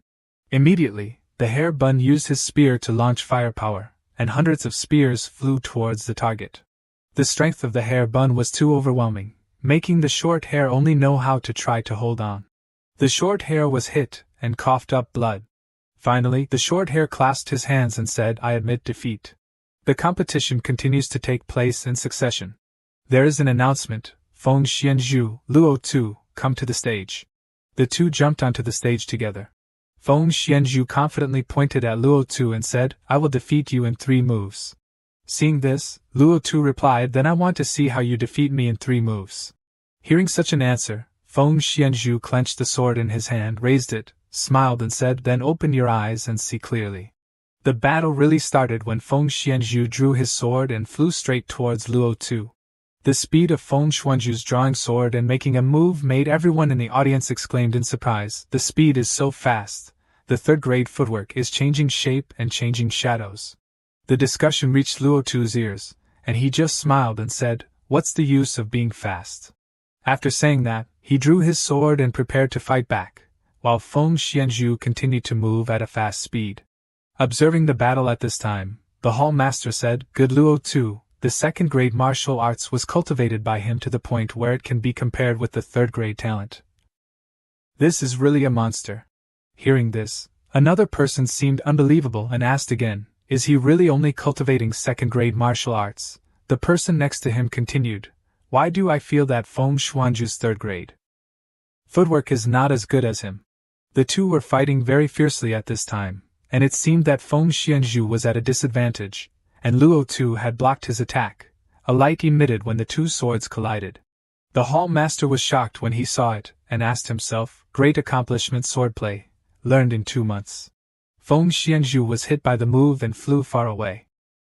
Immediately, the hair bun used his spear to launch firepower, and hundreds of spears flew towards the target. The strength of the hair bun was too overwhelming, making the short hair only know how to try to hold on. The short hair was hit, and coughed up blood. Finally, the short hair clasped his hands and said, "I admit defeat." The competition continues to take place in succession. There is an announcement. Feng Xianzhu, Luo Tu, come to the stage. The two jumped onto the stage together. Feng Xianzhu confidently pointed at Luo Tu and said, "I will defeat you in 3 moves. Seeing this, Luo Tu replied, "Then I want to see how you defeat me in 3 moves. Hearing such an answer, Feng Xianzhu clenched the sword in his hand, raised it, smiled and said, "Then open your eyes and see clearly." The battle really started when Feng Xianzhu drew his sword and flew straight towards Luo Tu. The speed of Feng Xianzhu's drawing sword and making a move made everyone in the audience exclaimed in surprise, "The speed is so fast. The third-grade footwork is changing shape and changing shadows." The discussion reached Luo Tu's ears, and he just smiled and said, "What's the use of being fast?" After saying that, he drew his sword and prepared to fight back, while Feng Xianzhu continued to move at a fast speed. Observing the battle at this time, the hall master said, "Good Luo Tu, the second-grade martial arts was cultivated by him to the point where it can be compared with the third-grade talent. This is really a monster." Hearing this, another person seemed unbelievable and asked again, "Is he really only cultivating second-grade martial arts?" The person next to him continued, "Why do I feel that Feng Xianzhu's third-grade footwork is not as good as him?" The two were fighting very fiercely at this time, and it seemed that Feng Xianzhu was at a disadvantage, and Luo Tu had blocked his attack. A light emitted when the two swords collided. The hall master was shocked when he saw it, and asked himself, "Great accomplishment swordplay, learned in 2 months." Feng Xianzhu was hit by the move and flew far away.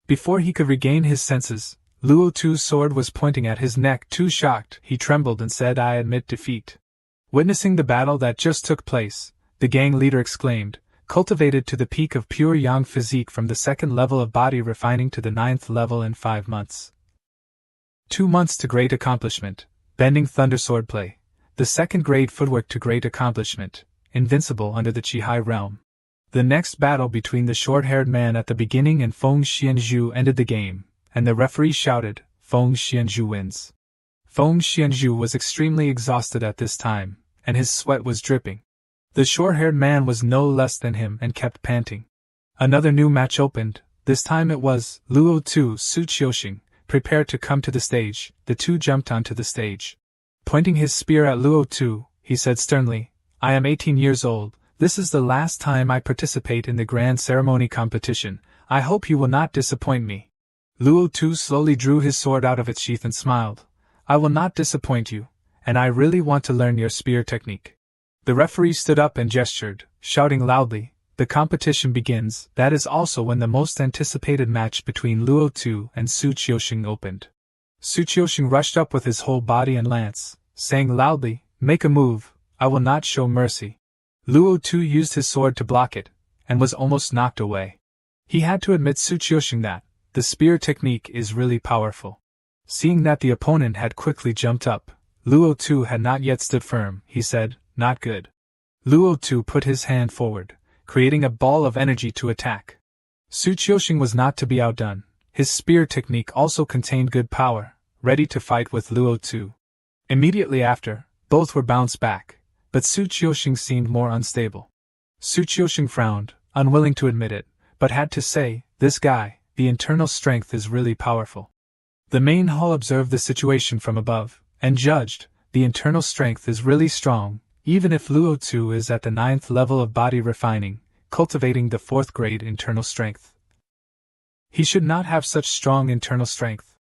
Before he could regain his senses, Luo Tu's sword was pointing at his neck. Too shocked, he trembled and said, "I admit defeat." Witnessing the battle that just took place, the gang leader exclaimed, "Cultivated to the peak of pure yang physique from the 2nd level of body refining to the 9th level in 5 months. 2 months to great accomplishment, bending thunder swordplay, the 2nd-grade footwork to great accomplishment, invincible under the Qihai realm." The next battle between the short-haired man at the beginning and Feng Xianzhu ended the game, and the referee shouted, "Feng Xianzhu wins." Feng Xianzhu was extremely exhausted at this time, and his sweat was dripping. The short-haired man was no less than him and kept panting. Another new match opened. This time it was Luo Tu Su Qiuxing, prepared to come to the stage. The two jumped onto the stage. Pointing his spear at Luo Tu, he said sternly, "I am 18 years old. This is the last time I participate in the grand ceremony competition. I hope you will not disappoint me." Luo Tu slowly drew his sword out of its sheath and smiled. "I will not disappoint you, and I really want to learn your spear technique." The referee stood up and gestured, shouting loudly, "The competition begins." That is also when the most anticipated match between Luo Tu and Su Qiuxing opened. Su Qiuxing rushed up with his whole body and lance, saying loudly, "Make a move, I will not show mercy." Luo Tu used his sword to block it, and was almost knocked away. He had to admit Su Qiuxing that the spear technique is really powerful. Seeing that the opponent had quickly jumped up, Luo Tu had not yet stood firm. He said, "Not good." Luo Tu put his hand forward, creating a ball of energy to attack. Su Qiuxing was not to be outdone. His spear technique also contained good power, ready to fight with Luo Tu. Immediately after, both were bounced back, but Su Qiuxing seemed more unstable. Su Qiuxing frowned, unwilling to admit it, but had to say, "This guy, the internal strength is really powerful." The main hall observed the situation from above, and judged, the internal strength is really strong, even if Luo Tu is at the 9th level of body refining, cultivating the 4th grade internal strength. He should not have such strong internal strength.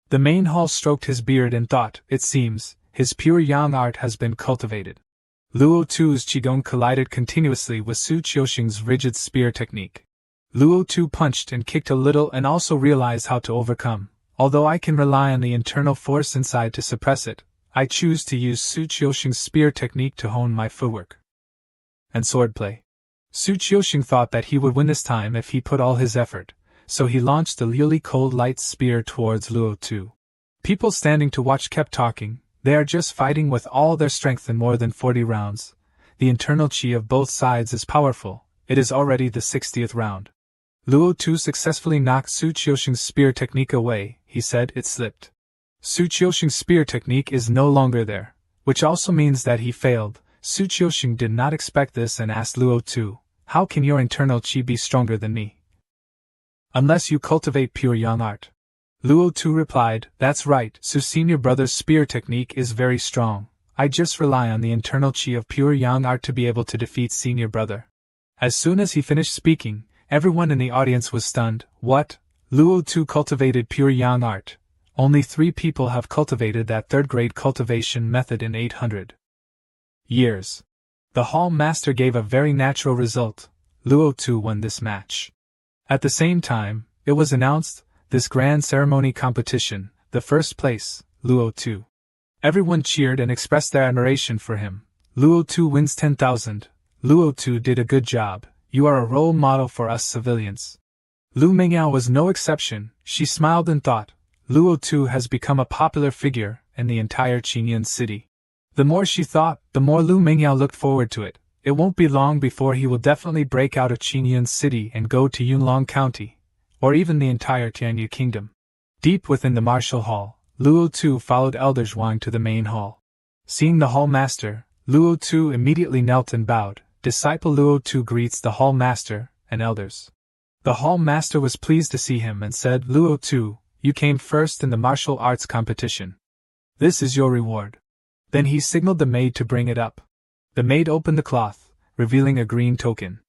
The main hall stroked his beard and thought, it seems, his pure yang art has been cultivated. Luo Tu's qigong collided continuously with Su Qiuxing's rigid spear technique. Luo Tu punched and kicked a little and also realized how to overcome. Although I can rely on the internal force inside to suppress it, I choose to use Su Qiuxing's spear technique to hone my footwork and swordplay. Su Qiuxing thought that he would win this time if he put all his effort, so he launched a really cold light spear towards Luo Tu. People standing to watch kept talking. They are just fighting with all their strength in more than 40 rounds. The internal qi of both sides is powerful. It is already the 60th round. Luo Tu successfully knocked Su Qiuxing's spear technique away. He said it slipped. Su Qiuxing's spear technique is no longer there, which also means that he failed. Su Qiuxing did not expect this and asked Luo Tu, "How can your internal qi be stronger than me? Unless you cultivate pure yang art." Luo Tu replied, "That's right, Su senior brother's spear technique is very strong. I just rely on the internal qi of pure yang art to be able to defeat senior brother." As soon as he finished speaking, everyone in the audience was stunned. What? Luo Tu cultivated pure yang art. Only 3 people have cultivated that 3rd grade cultivation method in 800 years. The hall master gave a very natural result. Luo Tu won this match. At the same time, it was announced, this grand ceremony competition, the first place, Luo Tu. Everyone cheered and expressed their admiration for him. Luo Tu wins 10,000. Luo Tu did a good job. You are a role model for us civilians. Lu Mingyao was no exception. She smiled and thought, Luo Tu has become a popular figure in the entire Qingyan city. The more she thought, the more Lu Mingyao looked forward to it. It won't be long before he will definitely break out of Qingyan city and go to Yunlong County, or even the entire Tianyu kingdom. Deep within the martial hall, Luo Tu followed Elder Zhuang to the main hall. Seeing the hall master, Luo Tu immediately knelt and bowed. Disciple Luo Tu greets the hall master and elders. The hall master was pleased to see him and said, "Luo Tu, you came first in the martial arts competition. This is your reward." Then he signaled the maid to bring it up. The maid opened the cloth, revealing a green token.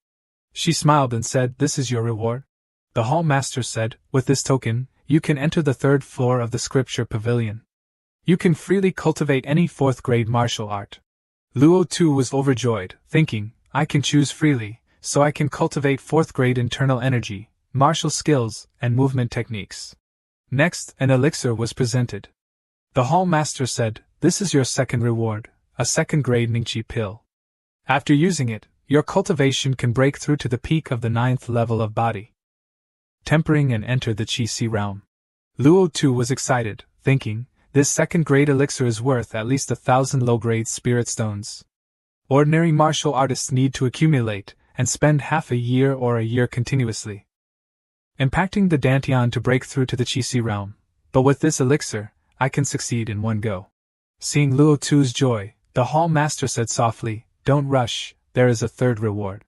She smiled and said, "This is your reward?" The hall master said, "With this token, you can enter the 3rd floor of the scripture pavilion. You can freely cultivate any 4th grade martial art." Luo Tu was overjoyed, thinking, I can choose freely, so I can cultivate 4th grade internal energy, martial skills, and movement techniques. Next, an elixir was presented. The hall master said, "This is your 2nd reward, a 2nd grade Ningqi pill. After using it, your cultivation can break through to the peak of the 9th level of body tempering and enter the Qi Si realm." Luo Tu was excited, thinking, this 2nd grade elixir is worth at least 1,000 low-grade spirit stones. Ordinary martial artists need to accumulate and spend half a year or a year continuously impacting the Dantian to break through to the Qi Si realm, but with this elixir, I can succeed in one go. Seeing Luo Tu's joy, the hall master said softly, "Don't rush, there is a 3rd reward."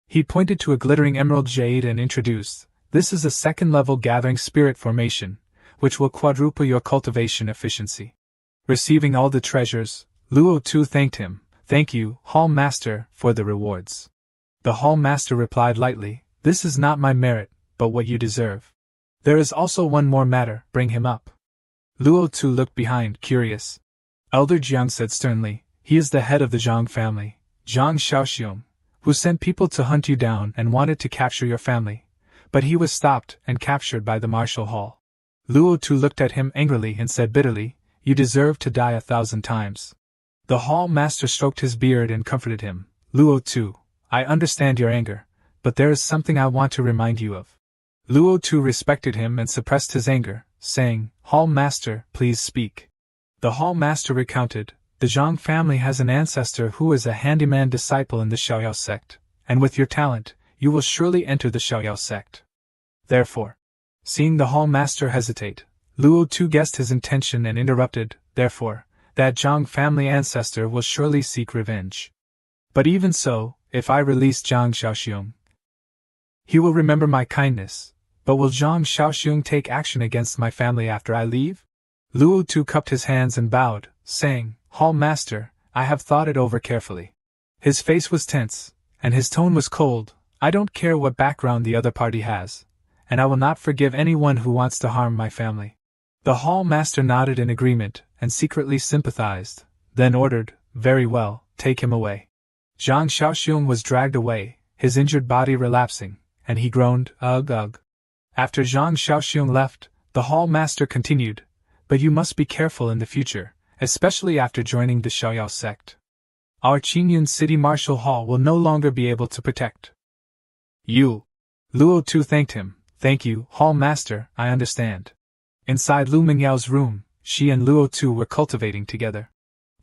He pointed to a glittering emerald jade and introduced, "This is a 2nd level gathering spirit formation, which will quadruple your cultivation efficiency." Receiving all the treasures, Luo Tu thanked him. "Thank you, hall master, for the rewards." The hall master replied lightly, "This is not my merit, but what you deserve. There is also one more matter, bring him up." Luo Tu looked behind, curious. Elder Jiang said sternly, "He is the head of the Zhang family, Zhang Xiaoxiong, who sent people to hunt you down and wanted to capture your family. But he was stopped and captured by the martial hall." Luo Tu looked at him angrily and said bitterly, "You deserve to die 1,000 times. The hall master stroked his beard and comforted him. "Luo Tu, I understand your anger, but there is something I want to remind you of." Luo Tu respected him and suppressed his anger, saying, "Hall master, please speak." The hall master recounted, the Zhang family has an ancestor who is a handyman disciple in the Xiaoyao sect, and with your talent, you will surely enter the Xiaoyao sect. Therefore, seeing the hall master hesitate, Luo Tu guessed his intention and interrupted, therefore, that Zhang family ancestor will surely seek revenge. But even so, if I release Zhang Xiaoxiong, he will remember my kindness, but will Zhang Xiaoxiong take action against my family after I leave? Luo Tu cupped his hands and bowed, saying, Hall Master, I have thought it over carefully. His face was tense, and his tone was cold. I don't care what background the other party has, and I will not forgive anyone who wants to harm my family. The hall master nodded in agreement, and secretly sympathized, then ordered, very well, take him away. Zhang Xiaoxiong was dragged away, his injured body relapsing, and he groaned, ugh ugh. After Zhang Xiaoxiong left, the hall master continued, but you must be careful in the future, especially after joining the Xiaoyao sect. Our Qingyun City Martial Hall will no longer be able to protect you. Luo Tu thanked him. Thank you, Hall Master, I understand. Inside Lu Mingyao's room, she and Luo Tu were cultivating together.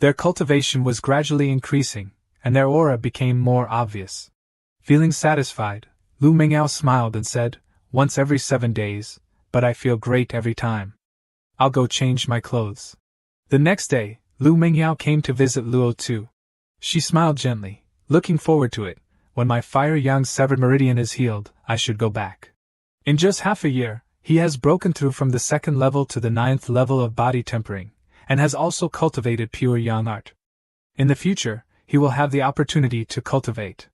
Their cultivation was gradually increasing, and their aura became more obvious. Feeling satisfied, Lu Mingyao smiled and said, once every 7 days, but I feel great every time. I'll go change my clothes. The next day, Lu Mingyao came to visit Luo Tu. She smiled gently, looking forward to it. When my fire yang severed meridian is healed, I should go back. In just half a year, he has broken through from the 2nd level to the 9th level of body tempering, and has also cultivated pure yang art. In the future, he will have the opportunity to cultivate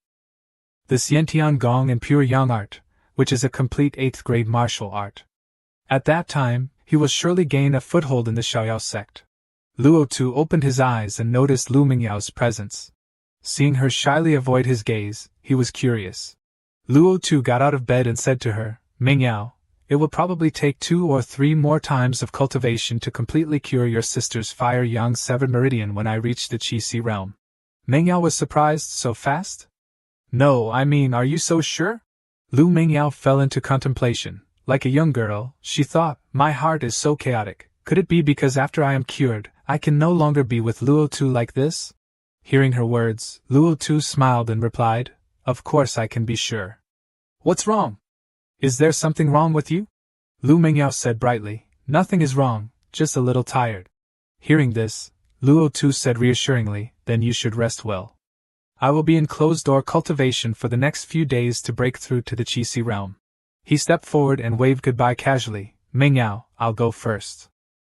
the Xiantian Gong and pure yang art, which is a complete 8th grade martial art. At that time, he will surely gain a foothold in the Xiaoyao sect. Luo Tu opened his eyes and noticed Lu Mingyao's presence. Seeing her shyly avoid his gaze, he was curious. Luo Tu got out of bed and said to her, Mingyao, it will probably take 2 or 3 more times of cultivation to completely cure your sister's fire yang severed meridian when I reach the Qi realm. Mingyao was surprised, so fast? No, I mean, are you so sure? Lu Mingyao fell into contemplation. Like a young girl, she thought, my heart is so chaotic. Could it be because after I am cured, I can no longer be with Luo Tu like this? Hearing her words, Luo Tu smiled and replied, of course I can be sure. What's wrong? Is there something wrong with you? Lu Mingyao said brightly, nothing is wrong, just a little tired. Hearing this, Luo Tu said reassuringly, then you should rest well. I will be in closed-door cultivation for the next few days to break through to the Qi realm. He stepped forward and waved goodbye casually. Mingyao, I'll go first.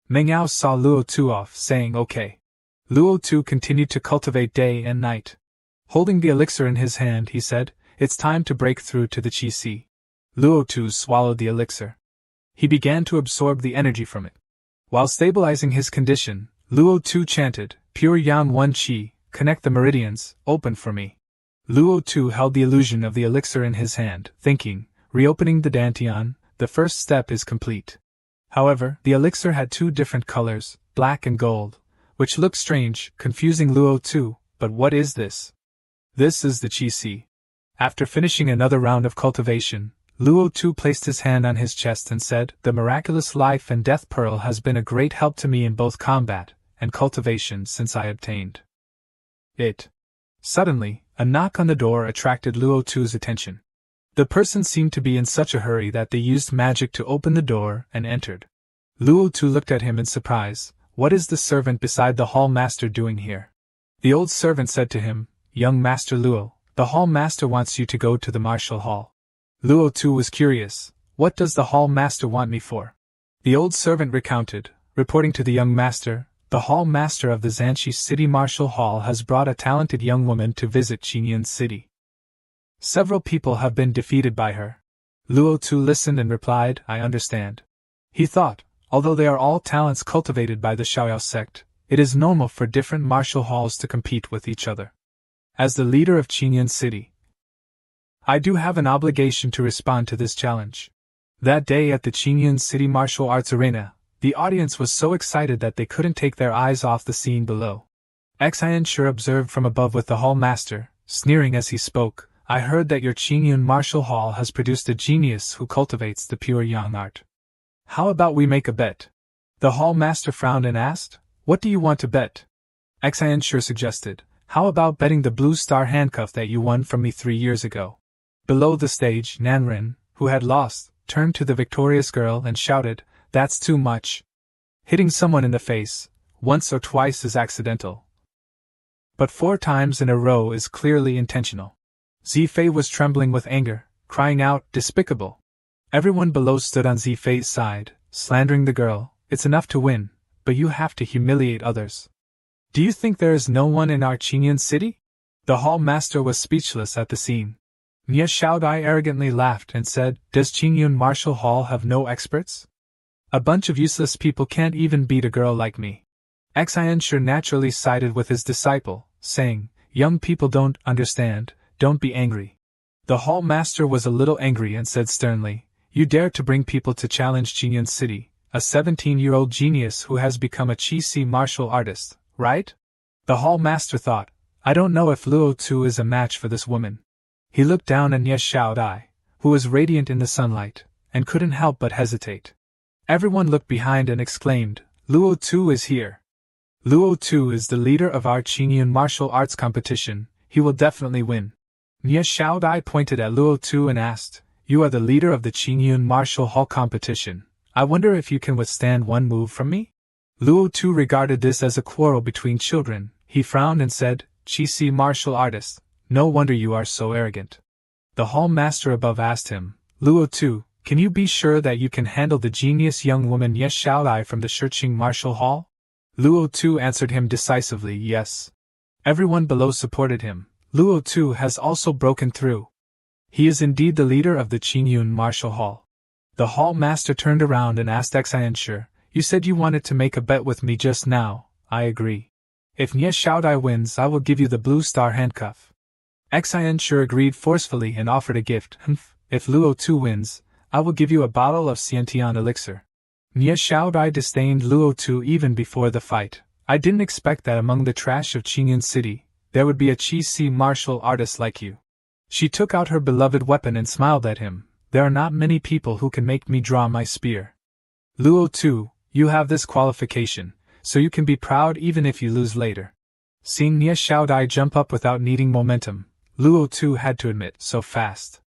Mingyao saw Luo Tu off, saying okay. Luo Tu continued to cultivate day and night. Holding the elixir in his hand, he said, it's time to break through to the Qi. Luo Tu swallowed the elixir. He began to absorb the energy from it. While stabilizing his condition, Luo Tu chanted, Pure Yang 1 Qi, connect the meridians, open for me. Luo Tu held the illusion of the elixir in his hand, thinking, reopening the dantian, the first step is complete. However, the elixir had 2 different colors, black and gold, which looked strange, confusing Luo Tu, but what is this? This is the Qi. After finishing another round of cultivation, Luo Tu placed his hand on his chest and said, the miraculous life and death pearl has been a great help to me in both combat and cultivation since I obtained it. Suddenly, a knock on the door attracted Luo Tu's attention. The person seemed to be in such a hurry that they used magic to open the door and entered. Luo Tu looked at him in surprise. What is the servant beside the hall master doing here? The old servant said to him, young Master Luo, the hall master wants you to go to the martial hall. Luo Tu was curious. What does the hall master want me for? The old servant recounted, reporting to the young master, the hall master of the Zanshi City Martial Hall has brought a talented young woman to visit Qingyun City. Several people have been defeated by her. Luo Tu listened and replied, I understand. He thought, although they are all talents cultivated by the Xiaoyao sect, it is normal for different martial halls to compete with each other. As the leader of Qingyun City, I do have an obligation to respond to this challenge. That day at the Qingyun City Martial Arts Arena, the audience was so excited that they couldn't take their eyes off the scene below. Xianxue observed from above with the hall master, sneering as he spoke, I heard that your Qingyun Martial Hall has produced a genius who cultivates the pure yang art. How about we make a bet? The hall master frowned and asked, What do you want to bet? Xianxue suggested. How about betting the blue star handcuff that you won from me 3 years ago? Below the stage, Nanren, who had lost, turned to the victorious girl and shouted, That's too much. Hitting someone in the face, once or twice is accidental. But 4 times in a row is clearly intentional. Zifei was trembling with anger, crying out, Despicable. Everyone below stood on Zifei's side, slandering the girl. It's enough to win, but you have to humiliate others. Do you think there is no one in our Qingyun city? The hall master was speechless at the scene. Nie Xiaodai arrogantly laughed and said, Does Qingyun Martial Hall have no experts? A bunch of useless people can't even beat a girl like me. Xianxue naturally sided with his disciple, saying, Young people don't understand, don't be angry. The hall master was a little angry and said sternly, You dare to bring people to challenge Qingyun City, a 17-year-old genius who has become a Qi martial artist, right? The hall master thought, I don't know if Luo Tu is a match for this woman. He looked down at Nie Xiaodai, who was radiant in the sunlight, and couldn't help but hesitate. Everyone looked behind and exclaimed, Luo Tu is here. Luo Tu is the leader of our Qingyun martial arts competition, he will definitely win. Nie Xiaodai pointed at Luo Tu and asked, You are the leader of the Qingyun martial hall competition. I wonder if you can withstand one move from me? Luo Tu regarded this as a quarrel between children. He frowned and said, Qi martial artist, no wonder you are so arrogant. The hall master above asked him, Luo Tu, can you be sure that you can handle the genius young woman Nie Xiaodai from the Shiqing martial hall? Luo Tu answered him decisively, yes. Everyone below supported him. Luo Tu has also broken through. He is indeed the leader of the Qingyun martial hall. The hall master turned around and asked Xianxue, You said you wanted to make a bet with me just now. I agree. If Nie Xiaodai wins, I will give you the blue star handcuff. Xianxue agreed forcefully and offered a gift. If Luo Tu wins, I will give you a bottle of Xiantian elixir. Nie Xiaodai disdained Luo Tu even before the fight. I didn't expect that among the trash of Qingyun City, there would be a Qi martial artist like you. She took out her beloved weapon and smiled at him. There are not many people who can make me draw my spear. Luo Tu, you have this qualification, so you can be proud even if you lose later. Seeing Nie Xiaodai jump up without needing momentum, Luo Tu had to admit, so fast.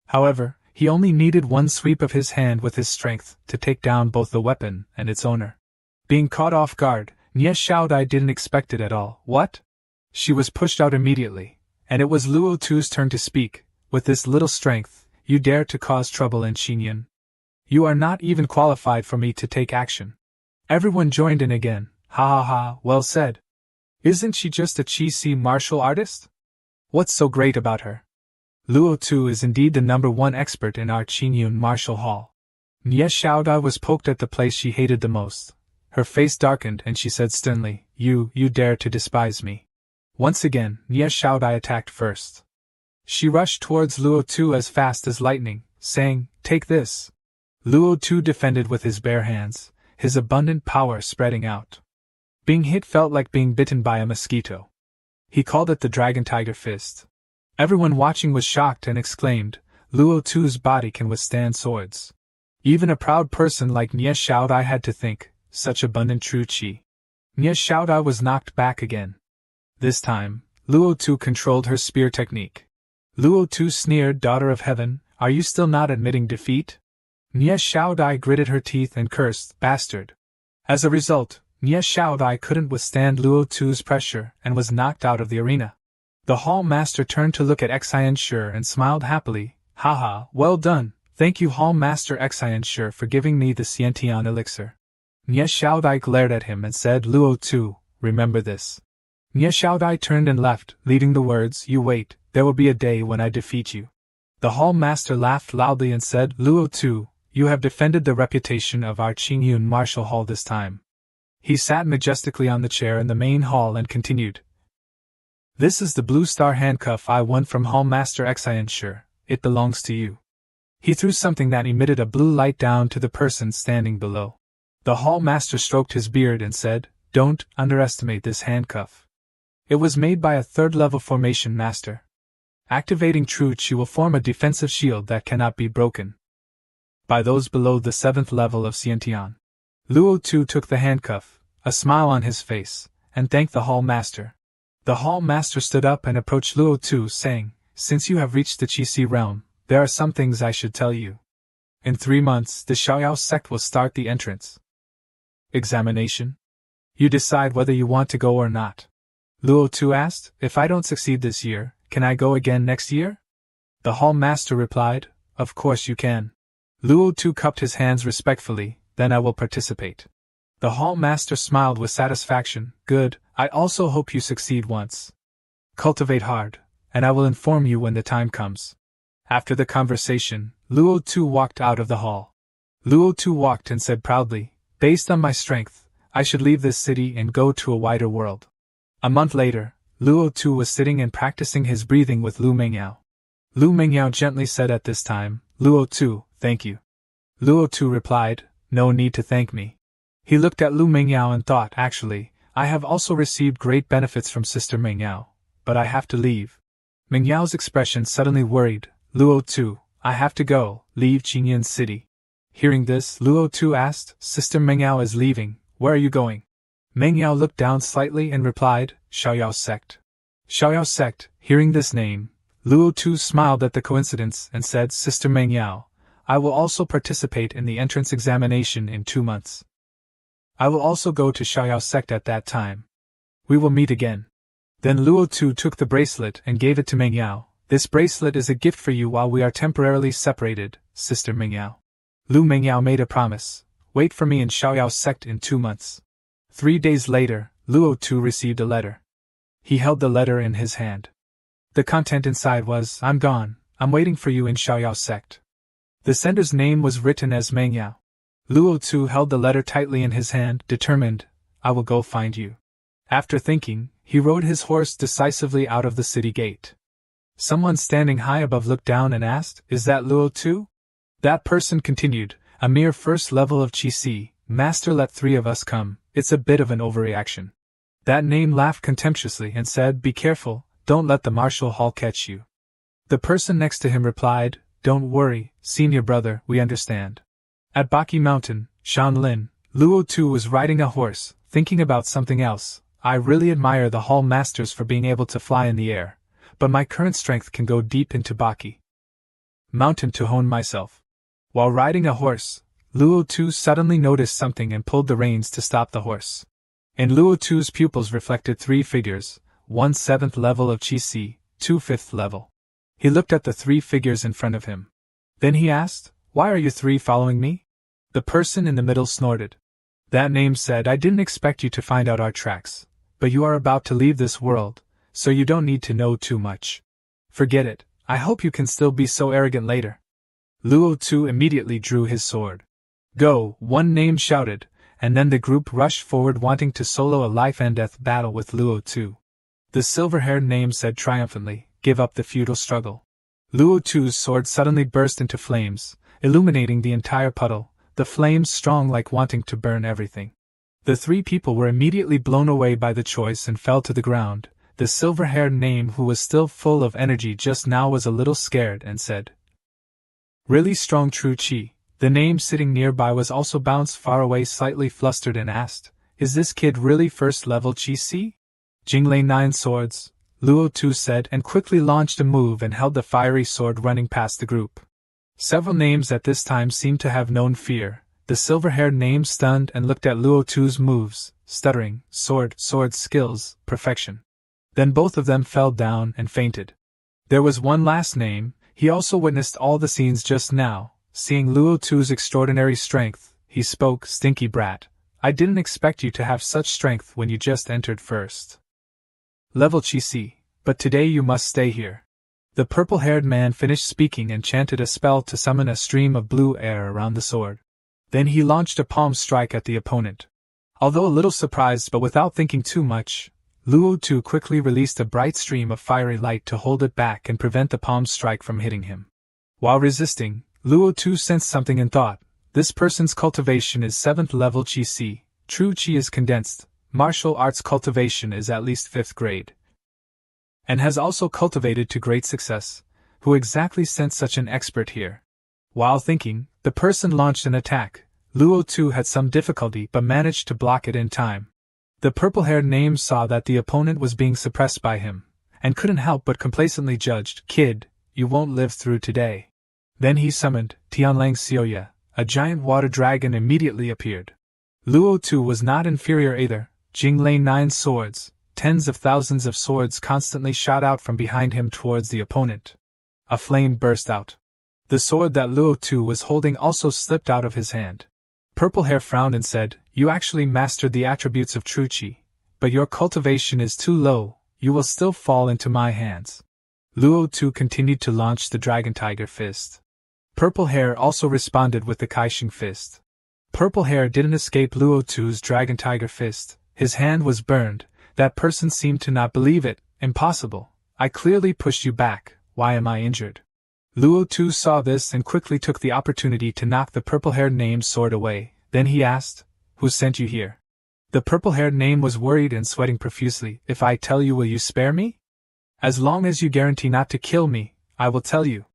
However, he only needed one sweep of his hand with his strength to take down both the weapon and its owner. Being caught off guard, Nie Xiaodai didn't expect it at all. What? She was pushed out immediately, and it was Luo Tu's turn to speak. With this little strength, you dare to cause trouble in Qingyun. You are not even qualified for me to take action. Everyone joined in again. Ha ha ha, well said. Isn't she just a Qi martial artist? What's so great about her? Luo Tu is indeed the #1 expert in our Qingyun martial hall. Nie Xiaodai was poked at the place she hated the most. Her face darkened and she said sternly, You dare to despise me. Once again, Nie Xiaodai attacked first. She rushed towards Luo Tu as fast as lightning, saying, Take this. Luo Tu defended with his bare hands, his abundant power spreading out. Being hit felt like being bitten by a mosquito. He called it the Dragon Tiger Fist. Everyone watching was shocked and exclaimed, Luo Tu's body can withstand swords. Even a proud person like Nie Xiaodai had to think, such abundant true qi. Nie Xiaodai was knocked back again. This time, Luo Tu controlled her spear technique. Luo Tu sneered, Daughter of Heaven, are you still not admitting defeat? Nie Xiaodai gritted her teeth and cursed, Bastard. As a result, Nie Xiaodai couldn't withstand Luo Tu's pressure and was knocked out of the arena. The hall master turned to look at Xianxue and smiled happily. Haha, well done. Thank you Hall Master Xianxue for giving me the Xiantian elixir. Nie Xiaodai glared at him and said, Luo Tu, remember this. Nie Xiaodai turned and left, leaving the words, You wait, there will be a day when I defeat you. The hall master laughed loudly and said, Luo Tu, you have defended the reputation of our Qingyun martial hall this time. He sat majestically on the chair in the main hall and continued. This is the blue star handcuff I won from Hall Master Xianxue. It belongs to you. He threw something that emitted a blue light down to the person standing below. The hall master stroked his beard and said, Don't underestimate this handcuff. It was made by a 3rd-level formation master. Activating true qi will form a defensive shield that cannot be broken by those below the 7th level of Xiantian. Luo Tu took the handcuff, a smile on his face, and thanked the hall master. The hall master stood up and approached Luo Tu, saying, "Since you have reached the Qi realm, there are some things I should tell you. In 3 months, the Xiaoyao sect will start the entrance examination. You decide whether you want to go or not." Luo Tu asked, "If I don't succeed this year, can I go again next year?" The hall master replied, "Of course you can." Luo Tu cupped his hands respectfully, "Then I will participate." The hall master smiled with satisfaction, "Good, I also hope you succeed once. Cultivate hard, and I will inform you when the time comes." After the conversation, Luo Tu walked out of the hall. Luo Tu walked and said proudly, "Based on my strength, I should leave this city and go to a wider world." A month later, Luo Tu was sitting and practicing his breathing with Lu Mingyao. Lu Mingyao gently said at this time, "Luo Tu, thank you." Luo Tu replied, "No need to thank me." He looked at Lu Mingyao and thought, "Actually, I have also received great benefits from Sister Mingyao, but I have to leave." Mingyao's expression suddenly worried. "Luo Tu, I have to go, leave Qingyan City." Hearing this, Luo Tu asked, "Sister Mingyao is leaving, where are you going?" Mingyao looked down slightly and replied, "Xiaoyao sect." Xiaoyao sect. Hearing this name, Luo Tu smiled at the coincidence and said, "Sister Mingyao, I will also participate in the entrance examination in 2 months. I will also go to Xiaoyao sect at that time. We will meet again." Then Luo Tu took the bracelet and gave it to Mingyao. "This bracelet is a gift for you while we are temporarily separated, Sister Mingyao." Lu Mingyao made a promise, "Wait for me in Xiaoyao sect in 2 months." 3 days later, Luo Tu received a letter. He held the letter in his hand. The content inside was, "I'm gone, I'm waiting for you in Xiaoyao sect." The sender's name was written as Mingyao. Luo Tu held the letter tightly in his hand, determined, "I will go find you." After thinking, he rode his horse decisively out of the city gate. Someone standing high above looked down and asked, "Is that Luo Tu?" That person continued, "A mere first level of Qi, Master, let 3 of us come, it's a bit of an overreaction." That name laughed contemptuously and said, "Be careful, don't let the martial hall catch you." The person next to him replied, "Don't worry, senior brother, we understand." At Baki Mountain, Shanlin, Luo Tu was riding a horse, thinking about something else. "I really admire the hall masters for being able to fly in the air, but my current strength can go deep into Baki Mountain to hone myself." While riding a horse, Luo Tu suddenly noticed something and pulled the reins to stop the horse. In Luo Tu's pupils reflected 3 figures, 1 7th level of Qi, 2 5th level. He looked at the 3 figures in front of him. Then he asked, "Why are you 3 following me?" The person in the middle snorted. That name said, "I didn't expect you to find out our tracks, but you are about to leave this world, so you don't need to know too much. Forget it, I hope you can still be so arrogant later." Luo Tu immediately drew his sword. "Go," one name shouted, and then the group rushed forward wanting to solo a life-and-death battle with Luo Tu. The silver-haired name said triumphantly, "Give up the futile struggle." Luo Tu's sword suddenly burst into flames, illuminating the entire puddle, the flames strong like wanting to burn everything. The 3 people were immediately blown away by the choice and fell to the ground. The silver-haired name, who was still full of energy just now, was a little scared and said, "Really strong true Qi." The name sitting nearby was also bounced far away, slightly flustered, and asked, "Is this kid really first level Qi?" "Jinglei 9 swords," Luo Tu said, and quickly launched a move and held the fiery sword running past the group. Several names at this time seemed to have known fear. The silver-haired name stunned and looked at Luo Tu's moves, stuttering, sword skills, perfection. Then both of them fell down and fainted. There was one last name. He also witnessed all the scenes just now. Seeing Luo Tu's extraordinary strength, he spoke, "Stinky brat, I didn't expect you to have such strength when you just entered first level Qi, but today you must stay here." The purple-haired man finished speaking and chanted a spell to summon a stream of blue air around the sword. Then he launched a palm strike at the opponent. Although a little surprised but without thinking too much, Luo Tu quickly released a bright stream of fiery light to hold it back and prevent the palm strike from hitting him. While resisting, Luo Tu sensed something and thought, "This person's cultivation is 7th level Qi, true Qi is condensed, martial arts cultivation is at least 5th grade, and has also cultivated to great success. Who exactly sent such an expert here?" While thinking, the person launched an attack. Luo Tu had some difficulty but managed to block it in time. The purple-haired name saw that the opponent was being suppressed by him, and couldn't help but complacently judged, "Kid, you won't live through today." Then he summoned Tianlang Xiaoya, a giant water dragon immediately appeared. Luo Tu was not inferior either. Jing lay 9 swords, tens of thousands of swords constantly shot out from behind him towards the opponent. A flame burst out. The sword that Luo Tu was holding also slipped out of his hand. Purple Hair frowned and said, "You actually mastered the attributes of true qi, but your cultivation is too low, you will still fall into my hands." Luo Tu continued to launch the Dragon Tiger Fist. Purple Hair also responded with the Kaixing Fist. Purple Hair didn't escape Luo Tu's Dragon Tiger Fist. His hand was burned. That person seemed to not believe it. "Impossible. I clearly pushed you back. Why am I injured?" Luo Tu saw this and quickly took the opportunity to knock the purple-haired name's sword away. Then he asked, "Who sent you here?" The purple-haired name was worried and sweating profusely. "If I tell you, will you spare me?" "As long as you guarantee not to kill me, I will tell you."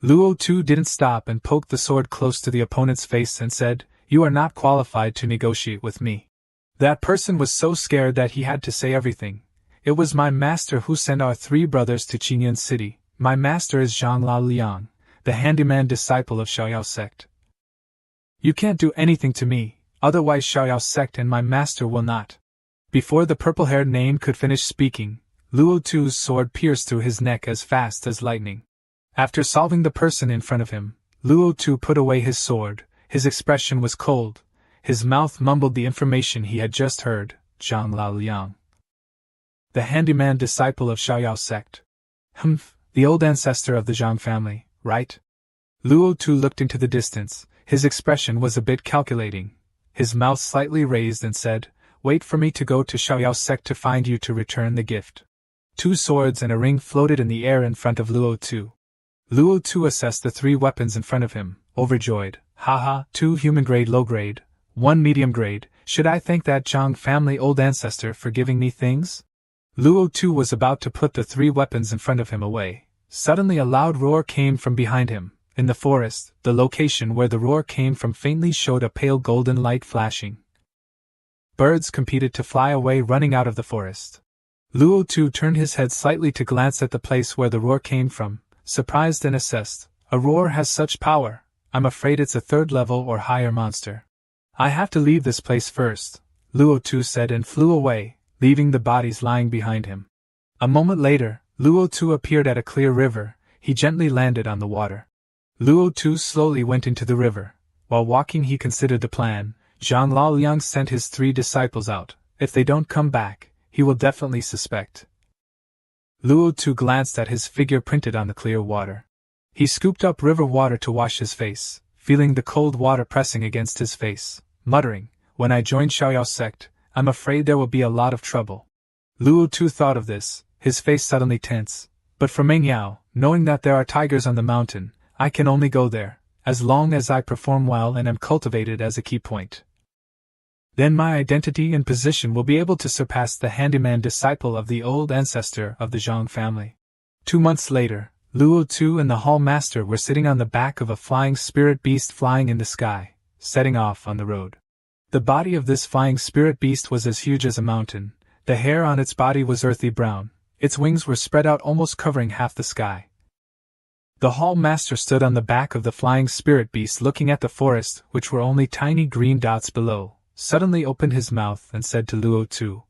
Luo Tu didn't stop and poked the sword close to the opponent's face and said, "You are not qualified to negotiate with me." That person was so scared that he had to say everything. "It was my master who sent our 3 brothers to Qinyan City. My master is Zhang Lao Liang, the handyman disciple of Xiaoyao sect. You can't do anything to me, otherwise Xiaoyao sect and my master will not." Before the purple-haired name could finish speaking, Luo Tu's sword pierced through his neck as fast as lightning. After solving the person in front of him, Luo Tu put away his sword. His expression was cold. His mouth mumbled the information he had just heard. Zhang Lao Liang, the handyman disciple of Xiaoyao sect. The old ancestor of the Zhang family, right? Luo Tu looked into the distance. His expression was a bit calculating. His mouth slightly raised and said, "Wait for me to go to Xiaoyao sect to find you to return the gift." 2 swords and a ring floated in the air in front of Luo Tu. Luo Tu assessed the 3 weapons in front of him, overjoyed. "Haha, 2 human-grade low-grade, 1 medium-grade, should I thank that Zhang family old ancestor for giving me things?" Luo Tu was about to put the 3 weapons in front of him away. Suddenly a loud roar came from behind him. In the forest, the location where the roar came from faintly showed a pale golden light flashing. Birds competed to fly away running out of the forest. Luo Tu turned his head slightly to glance at the place where the roar came from, surprised and assessed. "A roar has such power. I'm afraid it's a 3rd level or higher monster. I have to leave this place first," Luo Tu said and flew away, leaving the bodies lying behind him. A moment later, Luo Tu appeared at a clear river. He gently landed on the water. Luo Tu slowly went into the river. While walking he considered the plan. Zhang Lao Liang sent his 3 disciples out. If they don't come back, he will definitely suspect. Luo Tu glanced at his figure printed on the clear water. He scooped up river water to wash his face, feeling the cold water pressing against his face, muttering, "When I join Xiaoyao sect, I'm afraid there will be a lot of trouble." Luo Tu thought of this, his face suddenly tense. "But for Mengyao, knowing that there are tigers on the mountain, I can only go there, as long as I perform well and am cultivated as a key point. Then my identity and position will be able to surpass the handyman disciple of the old ancestor of the Zhang family." 2 months later, Luo Tu and the hall master were sitting on the back of a flying spirit beast flying in the sky, setting off on the road. The body of this flying spirit beast was as huge as a mountain. The hair on its body was earthy brown. Its wings were spread out almost covering half the sky. The hall master stood on the back of the flying spirit beast looking at the forest, which were only tiny green dots below, suddenly opened his mouth and said to Luo Tu,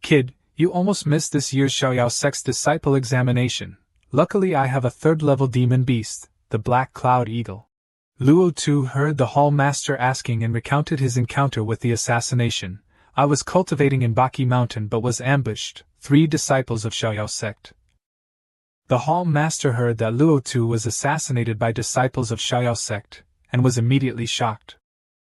"Kid, you almost missed this year's Xiaoyao sect's disciple examination. Luckily I have a 3rd-level demon beast, the Black Cloud Eagle." Luo Tu heard the hall master asking and recounted his encounter with the assassination. "I was cultivating in Baki Mountain but was ambushed, 3 disciples of Xiaoyao sect." The hall master heard that Luo Tu was assassinated by disciples of Xiaoyao sect, and was immediately shocked.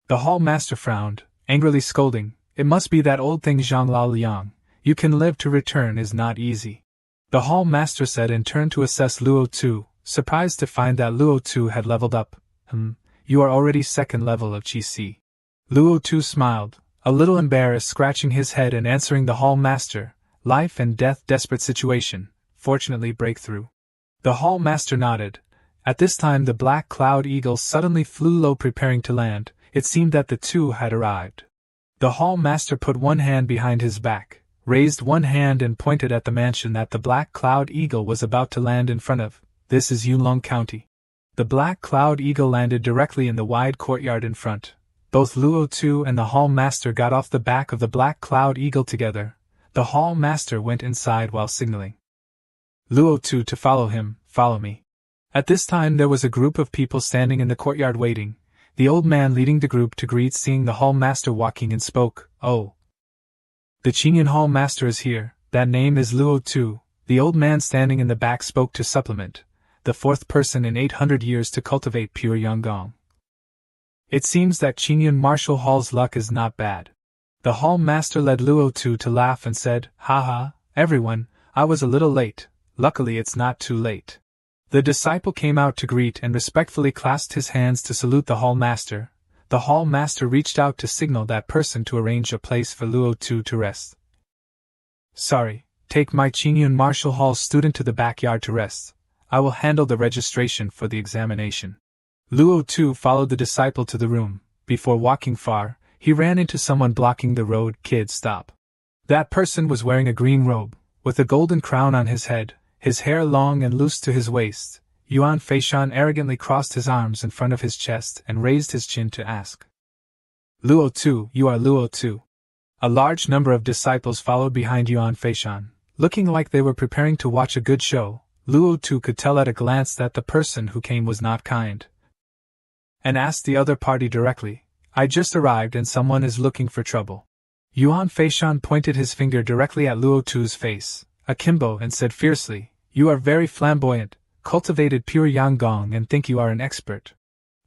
The hall master frowned, angrily scolding, "It must be that old thing Zhang Lao Liang. You can live to return is not easy." The hall master said and turned to assess Luo Tu, surprised to find that Luo Tu had leveled up. You are already 2nd level of Qi Si." Luo Tu smiled, a little embarrassed, scratching his head and answering the hall master, "Life and death desperate situation, fortunately breakthrough." The hall master nodded. At this time the Black Cloud Eagle suddenly flew low preparing to land. It seemed that the 2 had arrived. The hall master put one hand behind his back, raised one hand and pointed at the mansion that the Black Cloud Eagle was about to land in front of. This is Yunlong County. The Black Cloud Eagle landed directly in the wide courtyard in front. Both Luo Tu and the hall master got off the back of the Black Cloud Eagle together. The hall master went inside while signaling Luo Tu to follow him. Follow me. At this time there was a group of people standing in the courtyard waiting. The old man leading the group to greet seeing the hall master walking in spoke, "Oh, the Qingyan hall master is here, that name is Luo Tu." The old man standing in the back spoke to supplement, "The fourth person in 800 years to cultivate pure Yanggong. It seems that Qingyan Martial Hall's luck is not bad." The hall master led Luo Tu to laugh and said, "Ha, everyone, I was a little late. Luckily it's not too late." The disciple came out to greet and respectfully clasped his hands to salute the hall master. The hall master reached out to signal that person to arrange a place for Luo Tu to rest. "Sorry, take my Qingyan Martial Hall student to the backyard to rest. I will handle the registration for the examination." Luo Tu followed the disciple to the room. Before walking far, he ran into someone blocking the road. "Kid, stop." That person was wearing a green robe, with a golden crown on his head, his hair long and loose to his waist. Yuan Feishan arrogantly crossed his arms in front of his chest and raised his chin to ask, "Luo Tu, you are Luo Tu?" A large number of disciples followed behind Yuan Feishan, looking like they were preparing to watch a good show. Luo Tu could tell at a glance that the person who came was not kind, and asked the other party directly, "I just arrived and someone is looking for trouble." Yuan Feishan pointed his finger directly at Luo Tu's face, akimbo, and said fiercely, "You are very flamboyant, cultivated pure Yanggong and think you are an expert."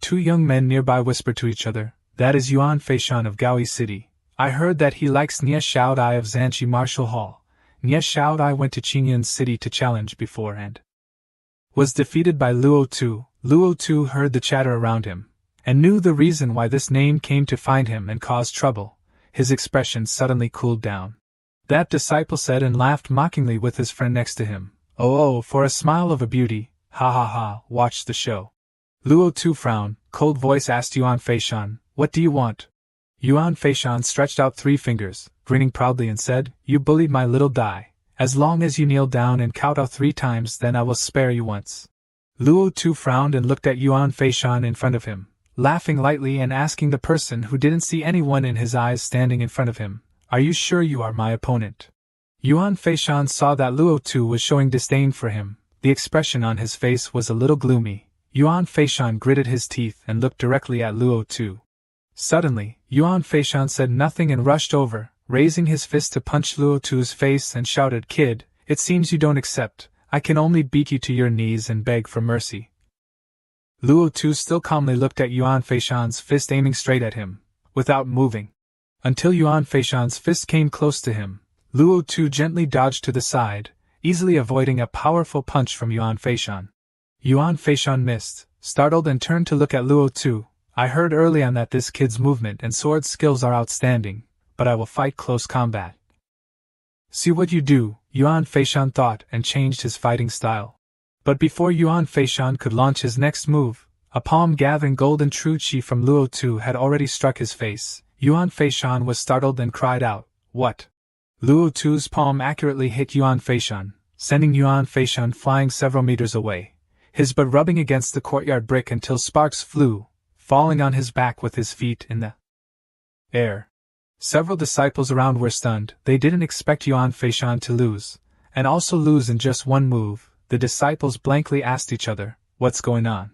Two young men nearby whispered to each other, "That is Yuan Feishan of Gaoi City. I heard that he likes Nie Shaodai of Zanchi Martial Hall. Nie Shaodai went to Qingyan City to challenge before and was defeated by Luo Tu." Luo Tu heard the chatter around him, and knew the reason why this name came to find him and cause trouble. His expression suddenly cooled down. That disciple said and laughed mockingly with his friend next to him, Oh, for a smile of a beauty, ha, watch the show." Luo Tu frowned, cold voice asked Yuan Feishan, "What do you want?" Yuan Feishan stretched out 3 fingers, grinning proudly and said, "You bullied my little Dai. As long as you kneel down and kowtow 3 times, then I will spare you once." Luo Tu frowned and looked at Yuan Feishan in front of him, laughing lightly and asking the person who didn't see anyone in his eyes standing in front of him, "Are you sure you are my opponent?" Yuan Feishan saw that Luo Tu was showing disdain for him. The expression on his face was a little gloomy. Yuan Feishan gritted his teeth and looked directly at Luo Tu. Suddenly, Yuan Feishan said nothing and rushed over, raising his fist to punch Luo Tu's face and shouted, "Kid, it seems you don't accept. I can only beat you to your knees and beg for mercy." Luo Tu still calmly looked at Yuan Feishan's fist aiming straight at him, without moving. Until Yuan Feishan's fist came close to him, Luo Tu gently dodged to the side, easily avoiding a powerful punch from Yuan Feishan. Yuan Feishan missed, startled, and turned to look at Luo Tu. "I heard early on that this kid's movement and sword skills are outstanding, but I will fight close combat." "See what you do," Yuan Feishan thought, and changed his fighting style. But before Yuan Feishan could launch his next move, a palm-gathering golden true chi from Luo Tu had already struck his face. Yuan Feishan was startled and cried out, "What?" Luo Tu's palm accurately hit Yuan Feishan, sending Yuan Feishan flying several meters away, his butt rubbing against the courtyard brick until sparks flew, falling on his back with his feet in the air. Several disciples around were stunned. They didn't expect Yuan Feishan to lose, and also lose in just one move. The disciples blankly asked each other, "What's going on?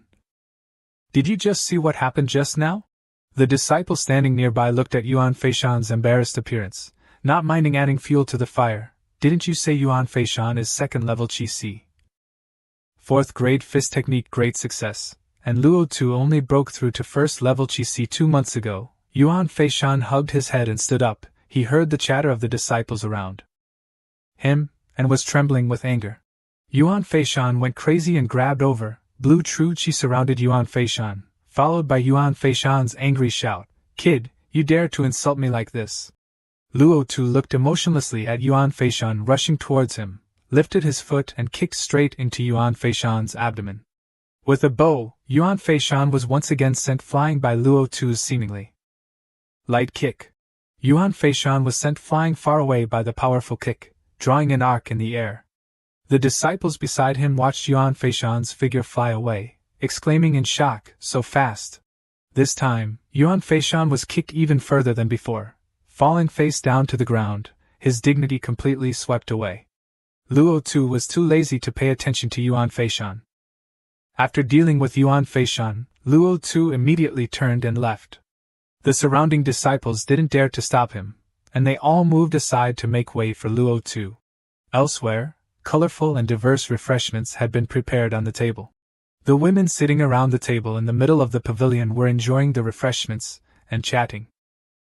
Did you just see what happened just now?" The disciple standing nearby looked at Yuan Feishan's embarrassed appearance, not minding adding fuel to the fire. "Didn't you say Yuan Feishan is 2nd level Qi Si? 4th grade fist technique, great success, and Luo Tu only broke through to 1st level Qi Si 2 months ago." Yuan Feishan hugged his head and stood up. He heard the chatter of the disciples around him, and was trembling with anger. Yuan Feishan went crazy and grabbed over. Blue True Chi surrounded Yuan Feishan, followed by Yuan Feishan's angry shout, "Kid, you dare to insult me like this?" Luo Tu looked emotionlessly at Yuan Feishan rushing towards him, lifted his foot and kicked straight into Yuan Feishan's abdomen. With a bow, Yuan Feishan was once again sent flying by Luo Tu's seemingly light kick. Yuan Feishan was sent flying far away by the powerful kick, drawing an arc in the air. The disciples beside him watched Yuan Feishan's figure fly away, exclaiming in shock, so fast. This time, Yuan Feishan was kicked even further than before, falling face down to the ground, his dignity completely swept away. Luo Tu was too lazy to pay attention to Yuan Feishan. After dealing with Yuan Feishan, Luo Tu immediately turned and left. The surrounding disciples didn't dare to stop him, and they all moved aside to make way for Luo Tu. Elsewhere, colorful and diverse refreshments had been prepared on the table. The women sitting around the table in the middle of the pavilion were enjoying the refreshments and chatting.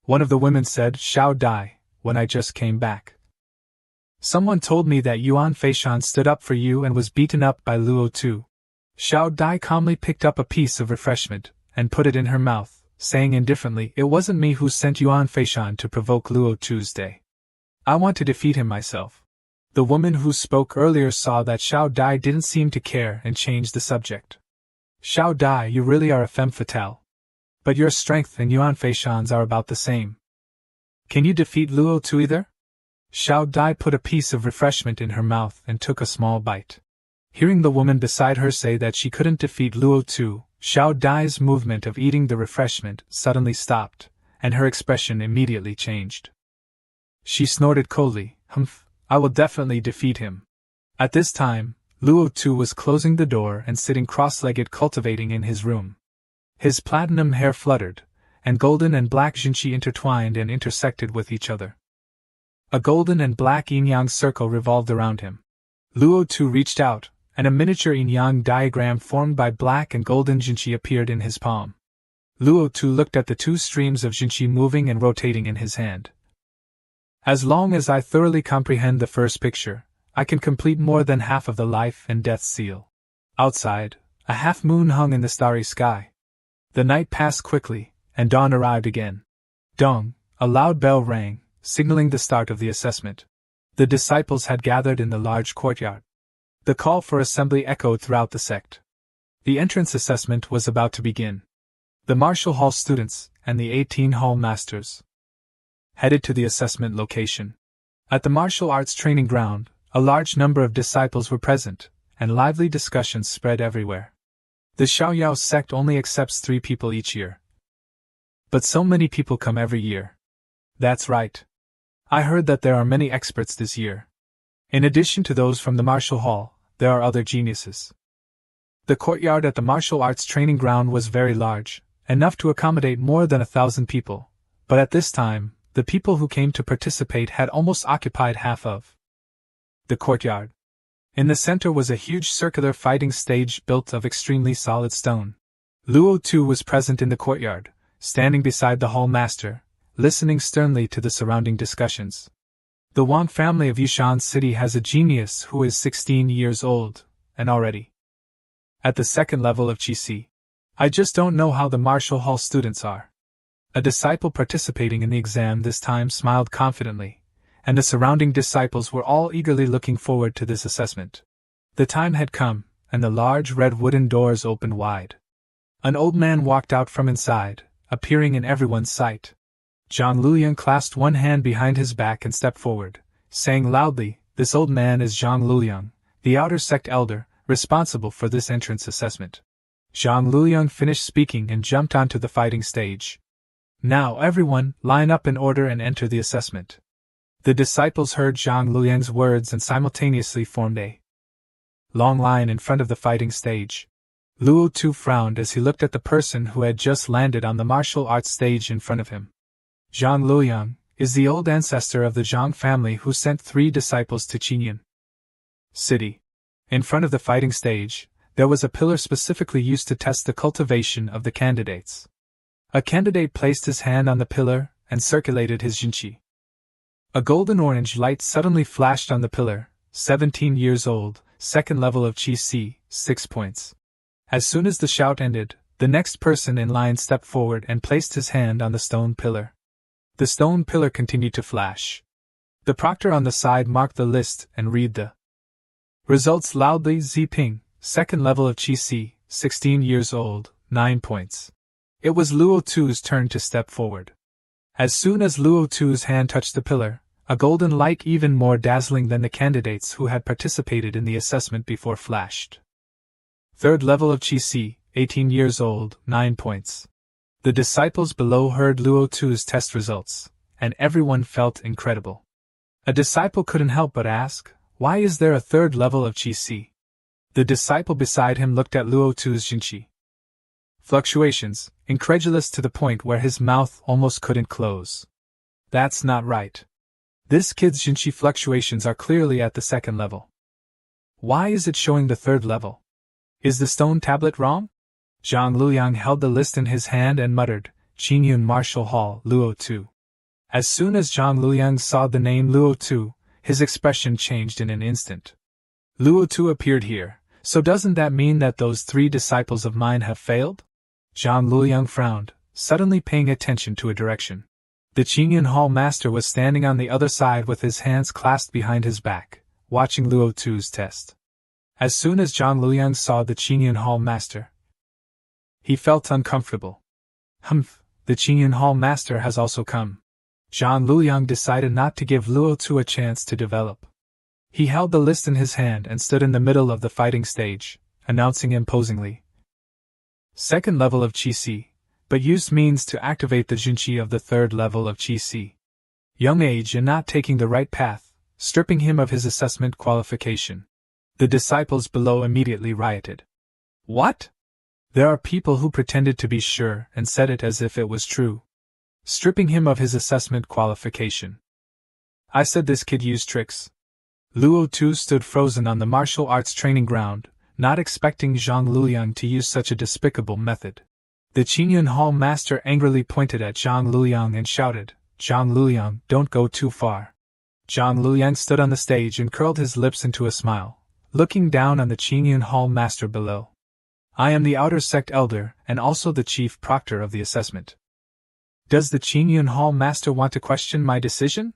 One of the women said, "Xiao Dai, when I just came back, someone told me that Yuan Feishan stood up for you and was beaten up by Luo Tu." Xiao Dai calmly picked up a piece of refreshment and put it in her mouth, saying indifferently, "It wasn't me who sent Yuan Feishan to provoke Luo Tu's day. I want to defeat him myself." The woman who spoke earlier saw that Xiao Dai didn't seem to care and changed the subject. "Xiao Dai, you really are a femme fatale. But your strength and Yuan Feishan's are about the same. Can you defeat Luo Tu either?" Xiao Dai put a piece of refreshment in her mouth and took a small bite. Hearing the woman beside her say that she couldn't defeat Luo Tu, Xiao Dai's movement of eating the refreshment suddenly stopped, and her expression immediately changed. She snorted coldly, "Humph, I will definitely defeat him." At this time, Luo Tu was closing the door and sitting cross-legged cultivating in his room. His platinum hair fluttered, and golden and black jinchi intertwined and intersected with each other. A golden and black yin-yang circle revolved around him. Luo Tu reached out, and a miniature yin-yang diagram formed by black and golden jinchi appeared in his palm. Luo Tu looked at the two streams of jinchi moving and rotating in his hand. "As long as I thoroughly comprehend the first picture, I can complete more than half of the life and death seal." Outside, a half-moon hung in the starry sky. The night passed quickly, and dawn arrived again. Dong, a loud bell rang, signaling the start of the assessment. The disciples had gathered in the large courtyard. The call for assembly echoed throughout the sect. The entrance assessment was about to begin. The Martial Hall students and the 18 Hall masters headed to the assessment location. At the martial arts training ground, a large number of disciples were present, and lively discussions spread everywhere. The Xiaoyao sect only accepts 3 people each year. But so many people come every year. That's right. I heard that there are many experts this year. In addition to those from the martial hall, there are other geniuses. The courtyard at the martial arts training ground was very large, enough to accommodate more than 1,000 people, but at this time, the people who came to participate had almost occupied half of the courtyard. In the center was a huge circular fighting stage built of extremely solid stone. Luo Tu was present in the courtyard, standing beside the hall master, listening sternly to the surrounding discussions. The Wang family of Yushan City has a genius who is 16 years old, and already at the second level of Qi. I just don't know how the martial hall students are. A disciple participating in the exam this time smiled confidently, and the surrounding disciples were all eagerly looking forward to this assessment. The time had come, and the large red wooden doors opened wide. An old man walked out from inside, appearing in everyone's sight. Zhang Luliang clasped one hand behind his back and stepped forward, saying loudly, "This old man is Zhang Luliang, the outer sect elder, responsible for this entrance assessment." Zhang Luliang finished speaking and jumped onto the fighting stage. "Now everyone, line up in order and enter the assessment." The disciples heard Zhang Luliang's words and simultaneously formed a long line in front of the fighting stage. Luo Tu frowned as he looked at the person who had just landed on the martial arts stage in front of him. Zhang Luliang is the old ancestor of the Zhang family who sent 3 disciples to Qinyan City. In front of the fighting stage, there was a pillar specifically used to test the cultivation of the candidates. A candidate placed his hand on the pillar and circulated his jinchi. A golden-orange light suddenly flashed on the pillar. 17 years old, second level of Qi, 6 points. As soon as the shout ended, the next person in line stepped forward and placed his hand on the stone pillar. The stone pillar continued to flash. The proctor on the side marked the list and read the results loudly. Ziping, second level of Qi, 16 years old, 9 points. It was Luo Tu's turn to step forward. As soon as Luo Tu's hand touched the pillar, a golden light even more dazzling than the candidates who had participated in the assessment before flashed. Third level of Qi Si, 18 years old, 9 points. The disciples below heard Luo Tu's test results, and everyone felt incredible. A disciple couldn't help but ask, why is there a third level of Qi Si? The disciple beside him looked at Luo Tu's Jinqi fluctuations, incredulous to the point where his mouth almost couldn't close. That's not right. This kid's Jinqi fluctuations are clearly at the second level. Why is it showing the third level? Is the stone tablet wrong? Zhang Luyang held the list in his hand and muttered, Qingyun Martial Hall, Luo Tu. As soon as Zhang Luyang saw the name Luo Tu, his expression changed in an instant. Luo Tu appeared here, so doesn't that mean that those 3 disciples of mine have failed? Zhang Luyang frowned, suddenly paying attention to a direction. The Qingyun Hall master was standing on the other side with his hands clasped behind his back, watching Luo Tu's test. As soon as Zhang Luyang saw the Qingyun Hall master, he felt uncomfortable. Humph, the Qingyun Hall master has also come. Zhang Luyang decided not to give Luo Tu a chance to develop. He held the list in his hand and stood in the middle of the fighting stage, announcing imposingly, second level of Qi Si, but used means to activate the Jinqi of the third level of Qi Si. Young age and not taking the right path, stripping him of his assessment qualification. The disciples below immediately rioted. What? There are people who pretended to be sure and said it as if it was true. Stripping him of his assessment qualification. I said this kid used tricks. Luo Tu stood frozen on the martial arts training ground, not expecting Zhang Luyang to use such a despicable method. The Qingyun Hall master angrily pointed at Zhang Luyang and shouted, Zhang Luyang, don't go too far. Zhang Luyang stood on the stage and curled his lips into a smile, looking down on the Qingyun Hall master below. I am the outer sect elder and also the chief proctor of the assessment. Does the Qingyun Hall master want to question my decision?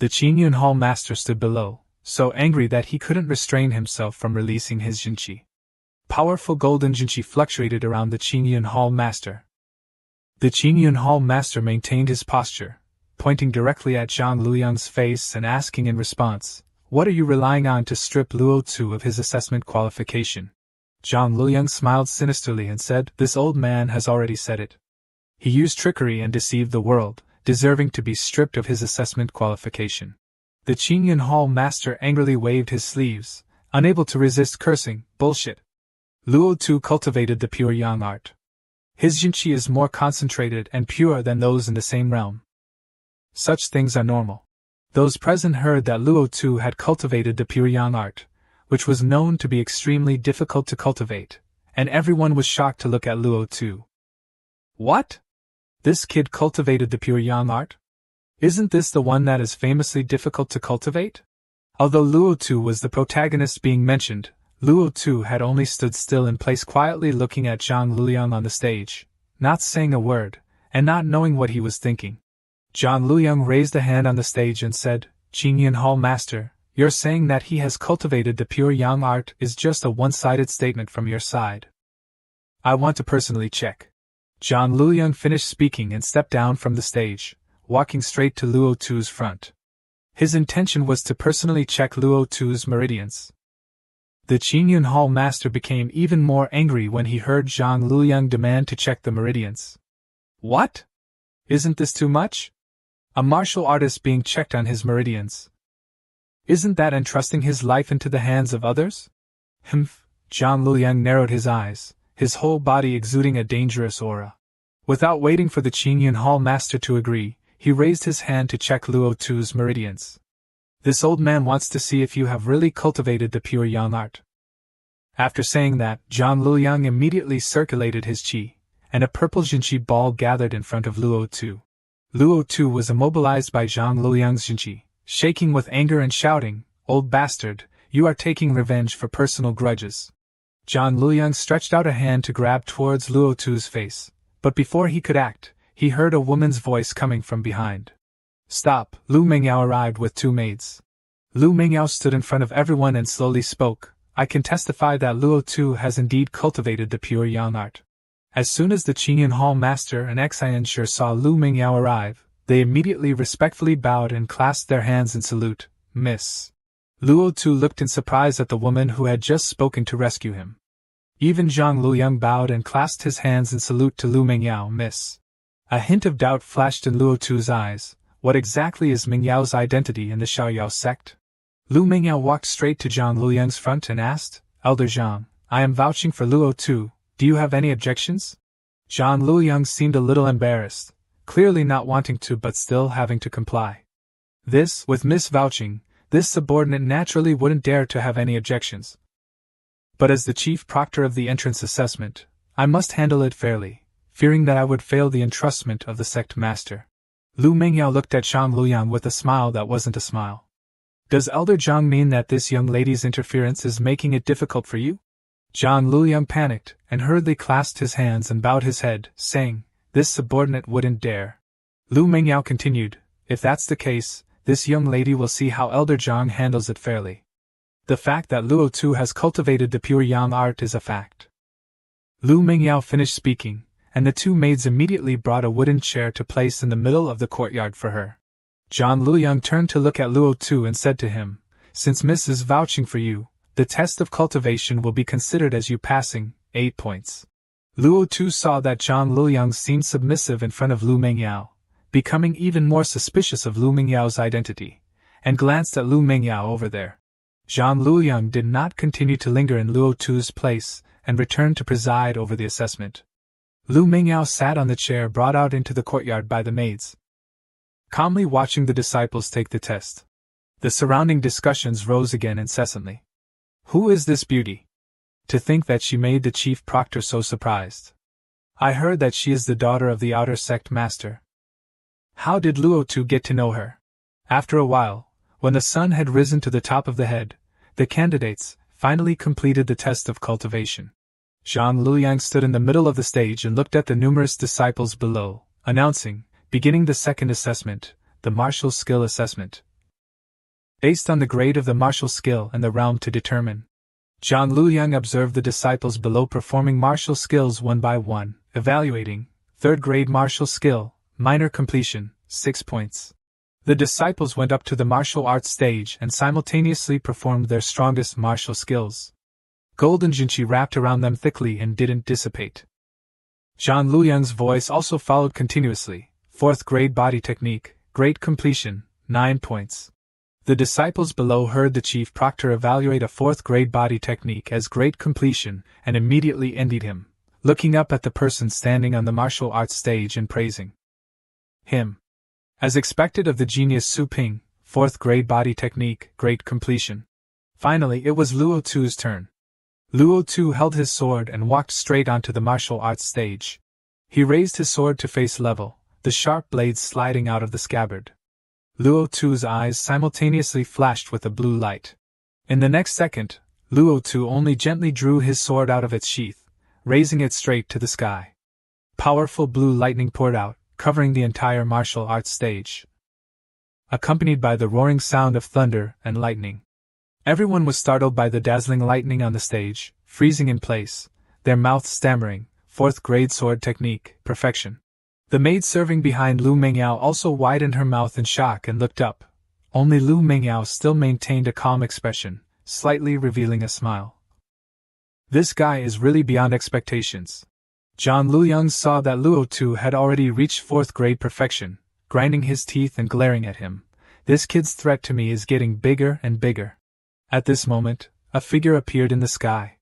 The Qingyun Hall master stood below, so angry that he couldn't restrain himself from releasing his Jinqi. Powerful golden Jinqi fluctuated around the Qingyun Hall master. The Qingyun Hall master maintained his posture, pointing directly at Zhang Luyang's face and asking in response, what are you relying on to strip Luo Tu of his assessment qualification? Zhang Luyang smiled sinisterly and said, this old man has already said it. He used trickery and deceived the world, deserving to be stripped of his assessment qualification. The Qingyun Hall master angrily waved his sleeves, unable to resist cursing, bullshit. Luo Tu cultivated the pure yang art. His Jinqi is more concentrated and pure than those in the same realm. Such things are normal. Those present heard that Luo Tu had cultivated the pure yang art, which was known to be extremely difficult to cultivate, and everyone was shocked to look at Luo Tu. What? This kid cultivated the pure yang art? Isn't this the one that is famously difficult to cultivate? Although Luo Tu was the protagonist being mentioned, Luo Tu had only stood still in place quietly looking at Zhang Luyang on the stage, not saying a word, and not knowing what he was thinking. Zhang Luyang raised a hand on the stage and said, Qingyun Hall Master, you're saying that he has cultivated the pure yang art is just a one-sided statement from your side. I want to personally check. Zhang Luyang finished speaking and stepped down from the stage, walking straight to Luo Tu's front. His intention was to personally check Luo Tu's meridians. The Qingyun Hall master became even more angry when he heard Zhang Luyang demand to check the meridians. What? Isn't this too much? A martial artist being checked on his meridians. Isn't that entrusting his life into the hands of others? Humph, Zhang Luyang narrowed his eyes, his whole body exuding a dangerous aura. Without waiting for the Qingyun Hall master to agree, he raised his hand to check Luo Tu's meridians. This old man wants to see if you have really cultivated the pure yang art. After saying that, Zhang Luyang immediately circulated his qi, and a purple Jinqi ball gathered in front of Luo Tu. Luo Tu was immobilized by Zhang Luyang's Jinqi, shaking with anger and shouting, "Old bastard, you are taking revenge for personal grudges." Zhang Luyang stretched out a hand to grab towards Luo Tu's face, but before he could act, he heard a woman's voice coming from behind. Stop! Lu Mengyao arrived with 2 maids. Lu Mengyao stood in front of everyone and slowly spoke, I can testify that Luo Tu has indeed cultivated the pure yang art. As soon as the Qingyun Hall master and Xianxue saw Lu Mengyao arrive, They immediately respectfully bowed and clasped their hands in salute. Miss Luo Tu looked in surprise at the woman who had just spoken to rescue him. Even Zhang Luoyang bowed and clasped his hands in salute to Lu Mingyao. Miss. A hint of doubt flashed in Luo Tu's eyes. What exactly is Mingyao's identity in the Xiaoyao sect? Lu Mingyao walked straight to Zhang Luoyang's front and asked, Elder Zhang, I am vouching for Luo Tu, do you have any objections? Zhang Luoyang seemed a little embarrassed, clearly not wanting to but still having to comply. With Miss vouching, this subordinate naturally wouldn't dare to have any objections. But as the chief proctor of the entrance assessment, I must handle it fairly, fearing that I would fail the entrustment of the sect master. Lu Mingyao looked at Zhang Luoyang with a smile that wasn't a smile. Does Elder Zhang mean that this young lady's interference is making it difficult for you? Zhang Luoyang panicked and hurriedly clasped his hands and bowed his head, saying, This subordinate wouldn't dare. Lu Mingyao continued, If that's the case, this young lady will see how Elder Zhang handles it fairly. The fact that Luo Tu has cultivated the pure yang art is a fact. Lu Mingyao finished speaking, and the two maids immediately brought a wooden chair to place in the middle of the courtyard for her. Zhang Luoyang turned to look at Luo Tu and said to him, Since Miss is vouching for you, the test of cultivation will be considered as you passing, 8 points. Luo Tu saw that Zhang Luoyang seemed submissive in front of Lu Mingyao, becoming even more suspicious of Lu Mingyao's identity, and glanced at Lu Mingyao over there. Zhang Luoyang did not continue to linger in Luo Tu's place, and returned to preside over the assessment. Lu Mingyao sat on the chair brought out into the courtyard by the maids, calmly watching the disciples take the test. The surrounding discussions rose again incessantly. Who is this beauty? To think that she made the chief proctor so surprised. I heard that she is the daughter of the outer sect master. How did Luo Tu get to know her? After a while, when the sun had risen to the top of the head, the candidates finally completed the test of cultivation. Zhang Luoyang stood in the middle of the stage and looked at the numerous disciples below, announcing, beginning the second assessment, the martial skill assessment. Based on the grade of the martial skill and the realm to determine. Zhang Luoyang observed the disciples below performing martial skills one by one, evaluating, 3rd grade martial skill, minor completion, 6 points. The disciples went up to the martial arts stage and simultaneously performed their strongest martial skills. Golden jinqi wrapped around them thickly and didn't dissipate. Zhang Luoyang's voice also followed continuously, 4th grade body technique, great completion, 9 points. The disciples below heard the chief proctor evaluate a 4th grade body technique as great completion and immediately envied him, looking up at the person standing on the martial arts stage and praising him. As expected of the genius Su Ping, 4th grade body technique, great completion. Finally, it was Luo Tu's turn. Luo Tu held his sword and walked straight onto the martial arts stage. He raised his sword to face level, the sharp blades sliding out of the scabbard. Luo Tu's eyes simultaneously flashed with a blue light. In the next second, Luo Tu only gently drew his sword out of its sheath, raising it straight to the sky. Powerful blue lightning poured out, covering the entire martial arts stage, accompanied by the roaring sound of thunder and lightning. Everyone was startled by the dazzling lightning on the stage, freezing in place, their mouths stammering, 4th grade sword technique, perfection. The maid serving behind Lu Mingyao also widened her mouth in shock and looked up. Only Lu Mingyao still maintained a calm expression, slightly revealing a smile. This guy is really beyond expectations. Zhang Luoyang saw that Luo Tu had already reached 4th grade perfection, grinding his teeth and glaring at him. This kid's threat to me is getting bigger and bigger. At this moment, a figure appeared in the sky.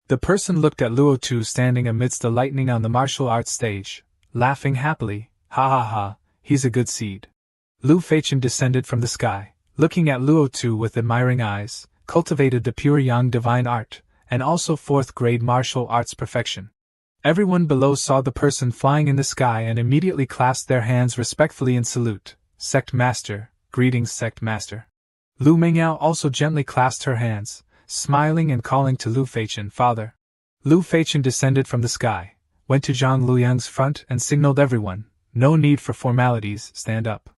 The person looked at Luo Tu standing amidst the lightning on the martial arts stage, laughing happily. Ha ha ha, he's a good seed. Lu Feichen descended from the sky, looking at Luo Tu with admiring eyes, cultivated the pure yang divine art, and also 4th grade martial arts perfection. Everyone below saw the person flying in the sky and immediately clasped their hands respectfully in salute. Sect Master, greetings Sect Master. Lu Mingyao also gently clasped her hands, smiling and calling to Lu Feichen Father. Lu Feichen descended from the sky, went to Zhang Luoyang's front and signaled everyone, no need for formalities, stand up.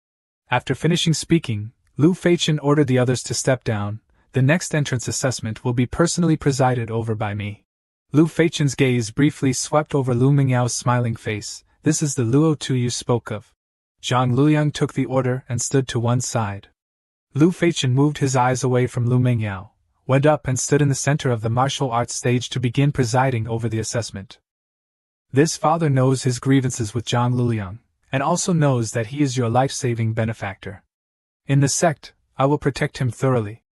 After finishing speaking, Lu Feichen ordered the others to step down. The next entrance assessment will be personally presided over by me. Lu Feichen's gaze briefly swept over Lu Mingyao's smiling face. This is the Luo Tu you spoke of. Zhang Luyang took the order and stood to one side. Lu Feichen moved his eyes away from Lu Mingyao, went up and stood in the center of the martial arts stage to begin presiding over the assessment. This father knows his grievances with Zhang Luyang, and also knows that he is your life-saving benefactor. In the sect, I will protect him thoroughly.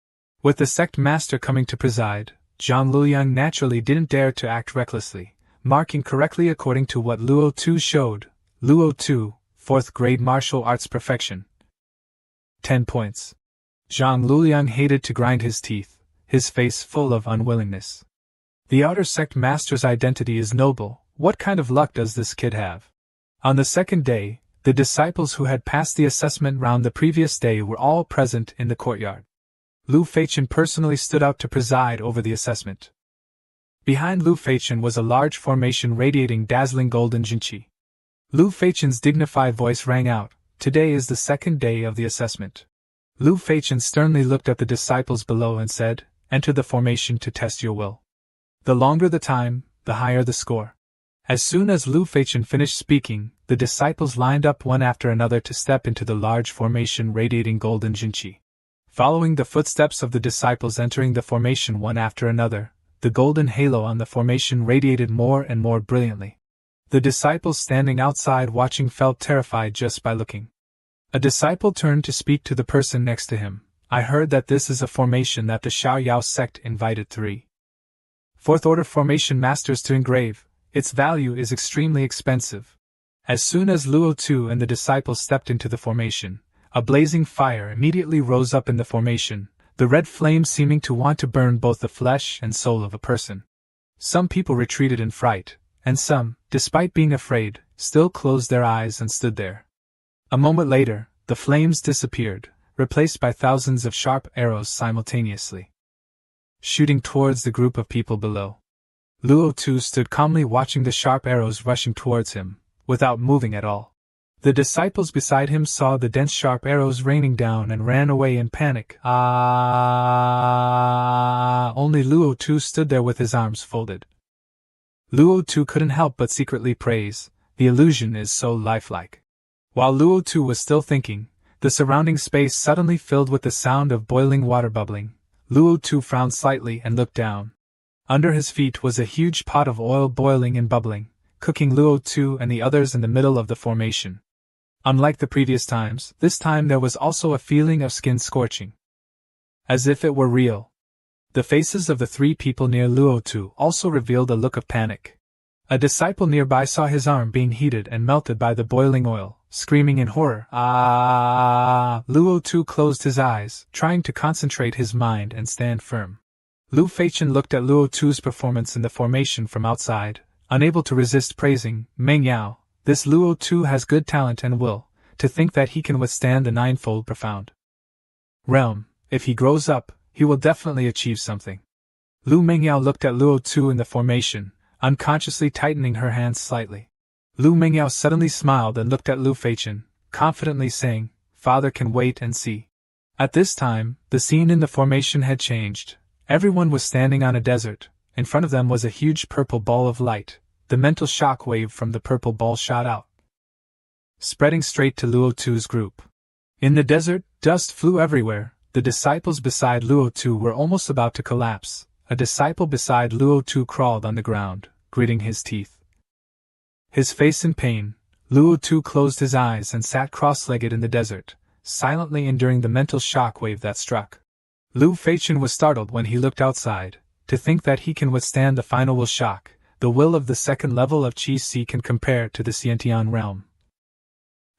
With the sect master coming to preside, Zhang Luyang naturally didn't dare to act recklessly, marking correctly according to what Luo Tu showed. Luo Tu, 4th grade martial arts perfection. 10 points. Zhang Luyang hated to grind his teeth, his face full of unwillingness. The outer sect master's identity is noble. What kind of luck does this kid have? On the second day, the disciples who had passed the assessment round the previous day were all present in the courtyard. Lu Feichen personally stood out to preside over the assessment. Behind Lu Feichen was a large formation radiating dazzling golden jinqi. Lu Feichen's dignified voice rang out, "Today is the second day of the assessment." Lu Feichen sternly looked at the disciples below and said, "Enter the formation to test your will. The longer the time, the higher the score." As soon as Lu Feichen finished speaking, the disciples lined up one after another to step into the large formation radiating golden jinqi. Following the footsteps of the disciples entering the formation one after another, the golden halo on the formation radiated more and more brilliantly. The disciples standing outside watching felt terrified just by looking. A disciple turned to speak to the person next to him. "I heard that this is a formation that the Xiaoyao sect invited 3 4th order formation masters to engrave. Its value is extremely expensive." As soon as Luo Tu and the disciples stepped into the formation, a blazing fire immediately rose up in the formation, the red flame seeming to want to burn both the flesh and soul of a person. Some people retreated in fright, and some, despite being afraid, still closed their eyes and stood there. A moment later, the flames disappeared, replaced by thousands of sharp arrows simultaneously, shooting towards the group of people below. Luo Tu stood calmly watching the sharp arrows rushing towards him, without moving at all. The disciples beside him saw the dense sharp arrows raining down and ran away in panic. Only Luo Tu stood there with his arms folded. Luo Tu couldn't help but secretly praise, "The illusion is so lifelike." While Luo Tu was still thinking, the surrounding space suddenly filled with the sound of boiling water bubbling. Luo Tu frowned slightly and looked down. Under his feet was a huge pot of oil boiling and bubbling, cooking Luo Tu and the others in the middle of the formation. Unlike the previous times, this time there was also a feeling of skin scorching. As if it were real. The faces of the 3 people near Luo Tu also revealed a look of panic. A disciple nearby saw his arm being heated and melted by the boiling oil, screaming in horror. Luo Tu closed his eyes, trying to concentrate his mind and stand firm. Lu Feichen looked at Luo Tu's performance in the formation from outside, unable to resist praising, "Meng Yao, this Luo Tu has good talent and will, to think that he can withstand the ninefold profound realm. If he grows up, he will definitely achieve something." Lu Mingyao looked at Luo Tu in the formation, unconsciously tightening her hands slightly. Lu Mingyao suddenly smiled and looked at Lu Feichen, confidently saying, "Father can wait and see." At this time, the scene in the formation had changed. Everyone was standing on a desert. In front of them was a huge purple ball of light. The mental shock wave from the purple ball shot out, spreading straight to Luo Tu's group. In the desert, dust flew everywhere. The disciples beside Luo Tu were almost about to collapse. A disciple beside Luo Tu crawled on the ground, gritting his teeth, his face in pain. Luo Tu closed his eyes and sat cross-legged in the desert, silently enduring the mental shock wave that struck. Lu Feichen was startled when he looked outside, to think that he can withstand the final will shock. The will of the second level of Qi Si can compare to the Xiantian realm.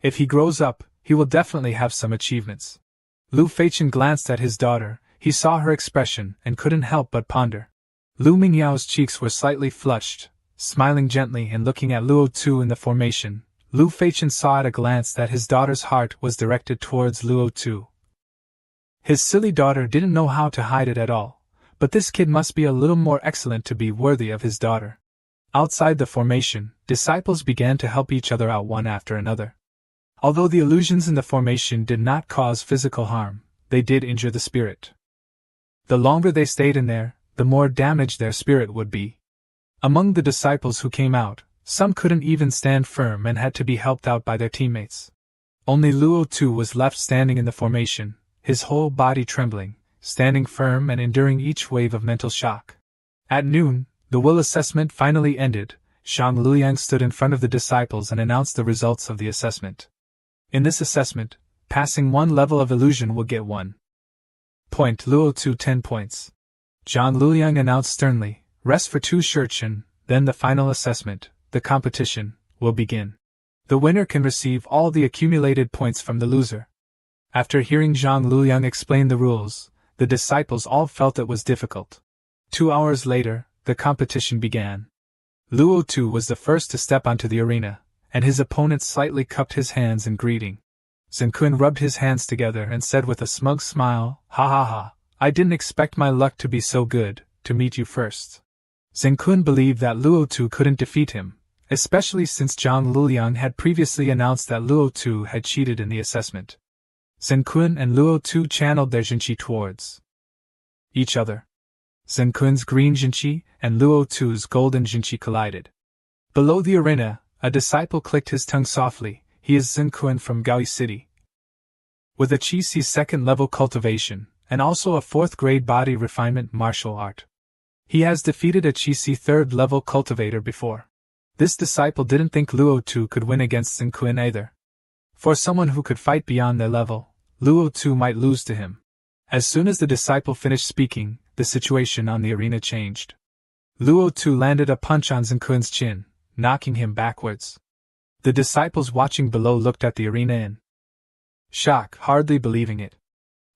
If he grows up, he will definitely have some achievements. Lu Feichen glanced at his daughter. He saw her expression and couldn't help but ponder. Lu Mingyao's cheeks were slightly flushed, smiling gently and looking at Luo Tu in the formation. Lu Feichen saw at a glance that his daughter's heart was directed towards Luo Tu. His silly daughter didn't know how to hide it at all, but this kid must be a little more excellent to be worthy of his daughter. Outside the formation, disciples began to help each other out one after another. Although the illusions in the formation did not cause physical harm, they did injure the spirit. The longer they stayed in there, the more damaged their spirit would be. Among the disciples who came out, some couldn't even stand firm and had to be helped out by their teammates. Only Luo Tu was left standing in the formation, his whole body trembling, standing firm and enduring each wave of mental shock. At noon, the will assessment finally ended. Zhang Luyang stood in front of the disciples and announced the results of the assessment. In this assessment, passing one level of illusion will get 1 point, Luo Tu 10 points. Zhang Luyang announced sternly, rest for 2 Shurchen, then the final assessment, the competition, will begin. The winner can receive all the accumulated points from the loser. After hearing Zhang Luyang explain the rules, the disciples all felt it was difficult. 2 hours later, the competition began. Luo Tu was the first to step onto the arena, and his opponent slightly cupped his hands in greeting. Zheng Kun rubbed his hands together and said with a smug smile, "Ha ha ha, I didn't expect my luck to be so good, to meet you first." Zheng Kun believed that Luo Tu couldn't defeat him, especially since Zhang Luyang had previously announced that Luo Tu had cheated in the assessment. Zheng Kun and Luo Tu channeled their Jinqi towards each other. Zheng Kun's green Jinqi and Luo Tu's golden Jinqi collided. Below the arena, a disciple clicked his tongue softly. He is Zheng Kun from Gaoi City. With a Qi-Si 2nd level cultivation, and also a 4th grade body refinement martial art. He has defeated a Qi-Si 3rd level cultivator before. This disciple didn't think Luo Tu could win against Zheng Kun either. For someone who could fight beyond their level, Luo Tu might lose to him. As soon as the disciple finished speaking, the situation on the arena changed. Luo Tu landed a punch on Zheng Kun's chin, knocking him backwards. The disciples watching below looked at the arena in shock, hardly believing it.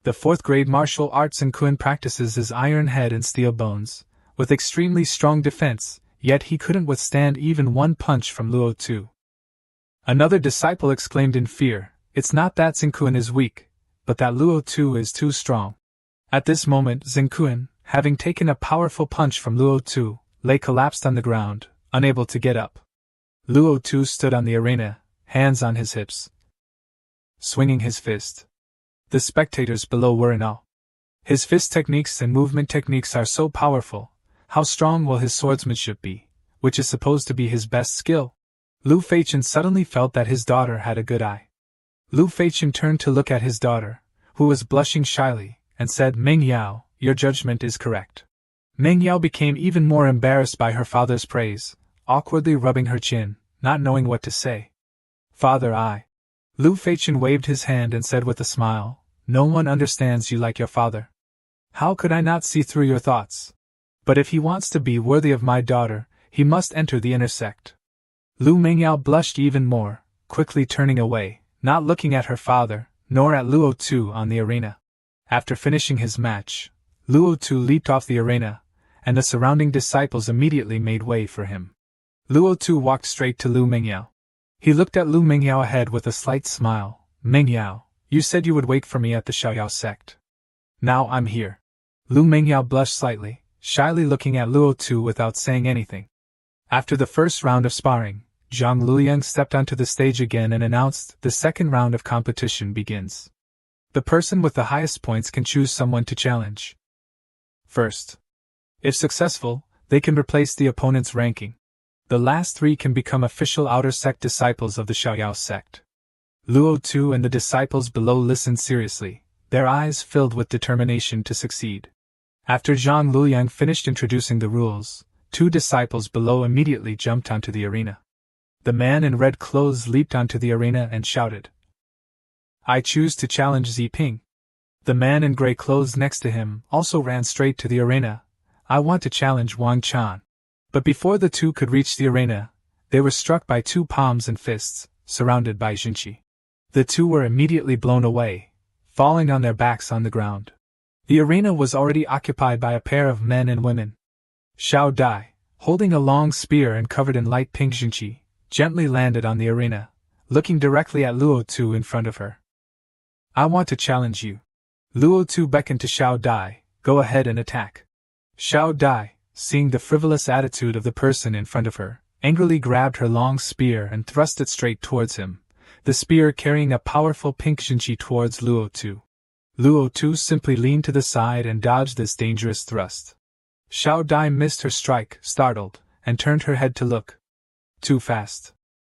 The 4th grade martial arts Zheng Kun practices his iron head and steel bones, with extremely strong defense, yet he couldn't withstand even 1 punch from Luo Tu. Another disciple exclaimed in fear, "It's not that Zheng Kun is weak, but that Luo Tu is too strong." At this moment Zheng Kun, having taken a powerful punch from Luo Tu, lay collapsed on the ground, unable to get up. Luo Tu stood on the arena, hands on his hips, swinging his fist. The spectators below were in awe. His fist techniques and movement techniques are so powerful. How strong will his swordsmanship be, which is supposed to be his best skill? Lu Feichen suddenly felt that his daughter had a good eye. Lu Feichen turned to look at his daughter, who was blushing shyly, and said, "Meng Yao, your judgment is correct." Meng Yao became even more embarrassed by her father's praise, awkwardly rubbing her chin, not knowing what to say. "Father, Lu Feichen waved his hand and said with a smile, "No one understands you like your father. How could I not see through your thoughts? But if he wants to be worthy of my daughter, he must enter the inner sect." Lu Mengyao blushed even more, quickly turning away, not looking at her father, nor at Luo Tu on the arena. After finishing his match, Luo Tu leaped off the arena, and the surrounding disciples immediately made way for him. Luo Tu walked straight to Lu Mengyao. He looked at Lu Mengyao ahead with a slight smile. "Mengyao, you said you would wait for me at the Xiaoyao sect. Now I'm here." Lu Mengyao blushed slightly, shyly looking at Luo Tu without saying anything. After the first round of sparring, Zhang Luyang stepped onto the stage again and announced, "The second round of competition begins. The person with the highest points can choose someone to challenge first. If successful, they can replace the opponent's ranking. The last 3 can become official outer sect disciples of the Xiaoyao sect." Luo Tu and the disciples below listened seriously, their eyes filled with determination to succeed. After Zhang Luyang finished introducing the rules, 2 disciples below immediately jumped onto the arena. The man in red clothes leaped onto the arena and shouted, "I choose to challenge Zi Ping." The man in gray clothes next to him also ran straight to the arena. "I want to challenge Wang Chan." But before the 2 could reach the arena, they were struck by 2 palms and fists, surrounded by Jinqi. The 2 were immediately blown away, falling on their backs on the ground. The arena was already occupied by a pair of men and women. Xiao Dai, holding a long spear and covered in light pink Jinqi, gently landed on the arena, looking directly at Luo Tu in front of her. "I want to challenge you." Luo Tu beckoned to Xiao Dai, "Go ahead and attack." Xiao Dai, seeing the frivolous attitude of the person in front of her, angrily grabbed her long spear and thrust it straight towards him, the spear carrying a powerful pink Jinqi towards Luo Tu. Luo Tu simply leaned to the side and dodged this dangerous thrust. Xiao Dai missed her strike, startled, and turned her head to look. Too fast.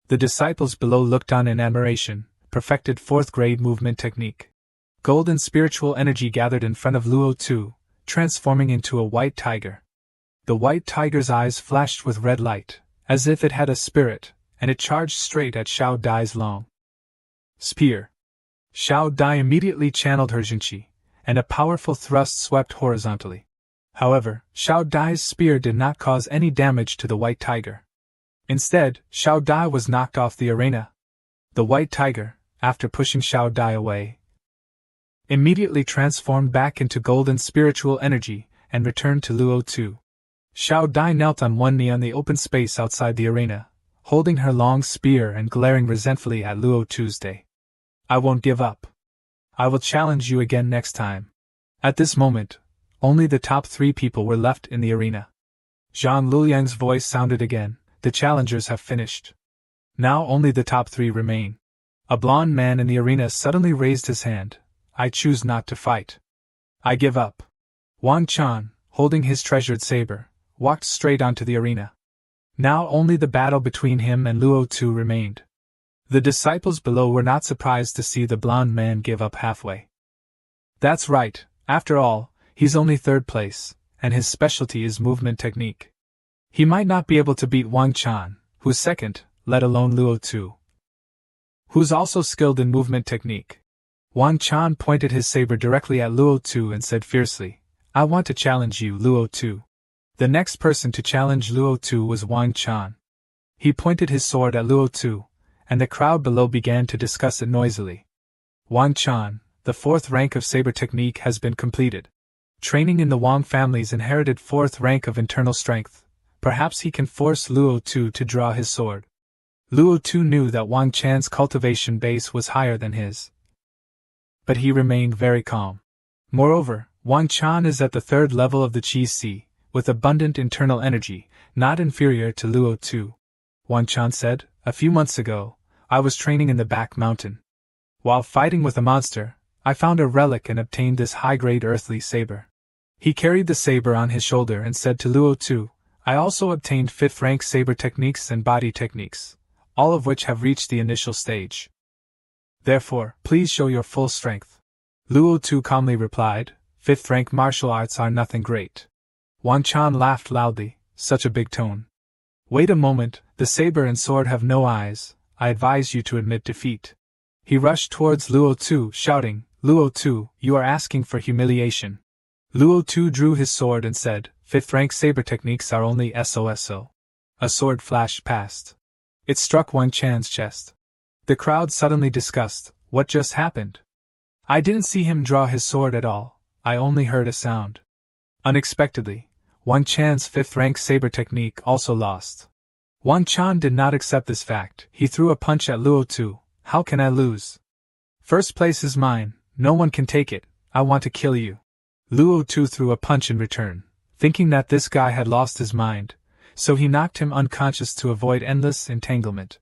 The disciples below looked on in admiration, perfected 4th grade movement technique. Golden spiritual energy gathered in front of Luo Tu, transforming into a white tiger. The white tiger's eyes flashed with red light, as if it had a spirit, and it charged straight at Xiao Dai's long spear. Xiao Dai immediately channeled her Junqi, and a powerful thrust swept horizontally. However, Xiao Dai's spear did not cause any damage to the white tiger. Instead, Xiao Dai was knocked off the arena. The white tiger, after pushing Xiao Dai away, immediately transformed back into golden spiritual energy and returned to Luo Tu. Xiao Dai knelt on one knee on the open space outside the arena, holding her long spear and glaring resentfully at Luo Tuesday. I won't give up. I will challenge you again next time. At this moment, only the top 3 people were left in the arena. Zhang Luyang's voice sounded again. The challengers have finished. Now only the top 3 remain. A blond man in the arena suddenly raised his hand. I choose not to fight. I give up. Wang Chan, holding his treasured saber, walked straight onto the arena. Now only the battle between him and Luo Tu remained. The disciples below were not surprised to see the blond man give up halfway. That's right, after all, he's only 3rd place, and his specialty is movement technique. He might not be able to beat Wang Chan, who's 2nd, let alone Luo Tu, who's also skilled in movement technique. Wang Chan pointed his saber directly at Luo Tu and said fiercely, I want to challenge you, Luo Tu. The next person to challenge Luo Tu was Wang Chan. He pointed his sword at Luo Tu, and the crowd below began to discuss it noisily. Wang Chan, the 4th rank of saber technique has been completed. Training in the Wang family's inherited 4th rank of internal strength. Perhaps he can force Luo Tu to draw his sword. Luo Tu knew that Wang Chan's cultivation base was higher than his, but he remained very calm. Moreover, Wang Chan is at the 3rd level of the Qi Si, with abundant internal energy, not inferior to Luo Tu. Wang Chan said, a few months ago, I was training in the back mountain. While fighting with a monster, I found a relic and obtained this high-grade earthly saber. He carried the saber on his shoulder and said to Luo Tu, I also obtained 5th rank saber techniques and body techniques, all of which have reached the initial stage. Therefore, please show your full strength. Luo Tu calmly replied, 5th rank martial arts are nothing great. Wang Chan laughed loudly, such a big tone. Wait a moment, the saber and sword have no eyes, I advise you to admit defeat. He rushed towards Luo Tu, shouting, Luo Tu, you are asking for humiliation. Luo Tu drew his sword and said, 5th rank saber techniques are only SOSO. A sword flashed past. It struck Wang Chan's chest. The crowd suddenly discussed, what just happened? I didn't see him draw his sword at all, I only heard a sound. Unexpectedly, Wang Chan's 5th rank saber technique also lost. Wang Chan did not accept this fact. He threw a punch at Luo Tu. How can I lose? 1st place is mine, no one can take it, I want to kill you. Luo Tu threw a punch in return, thinking that this guy had lost his mind, so he knocked him unconscious to avoid endless entanglement.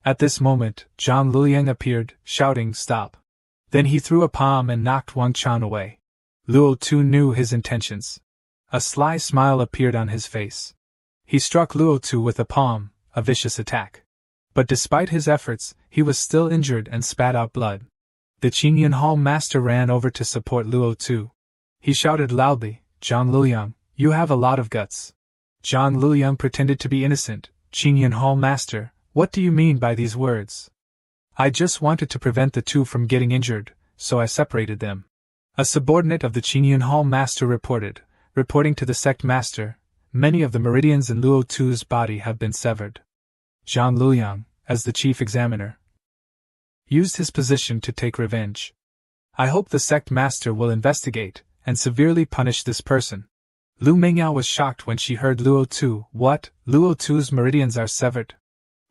At this moment, Zhang Luyang appeared, shouting, stop. Then he threw a palm and knocked Wang Chan away. Luo Tu knew his intentions. A sly smile appeared on his face. He struck Luo Tu with a palm, a vicious attack. But despite his efforts, he was still injured and spat out blood. The Qingyun Hall master ran over to support Luo Tu. He shouted loudly, Zhang Luyang, you have a lot of guts. Zhang Luyang pretended to be innocent. Qingyun Hall master, what do you mean by these words? I just wanted to prevent the 2 from getting injured, so I separated them. A subordinate of the Qingyun Hall master reporting to the sect master, many of the meridians in Luo Tu's body have been severed. Zhang Luyang, as the chief examiner, used his position to take revenge. I hope the sect master will investigate and severely punish this person. Lu Mengyao was shocked when she heard Luo Tu. What? Luo Tu's meridians are severed?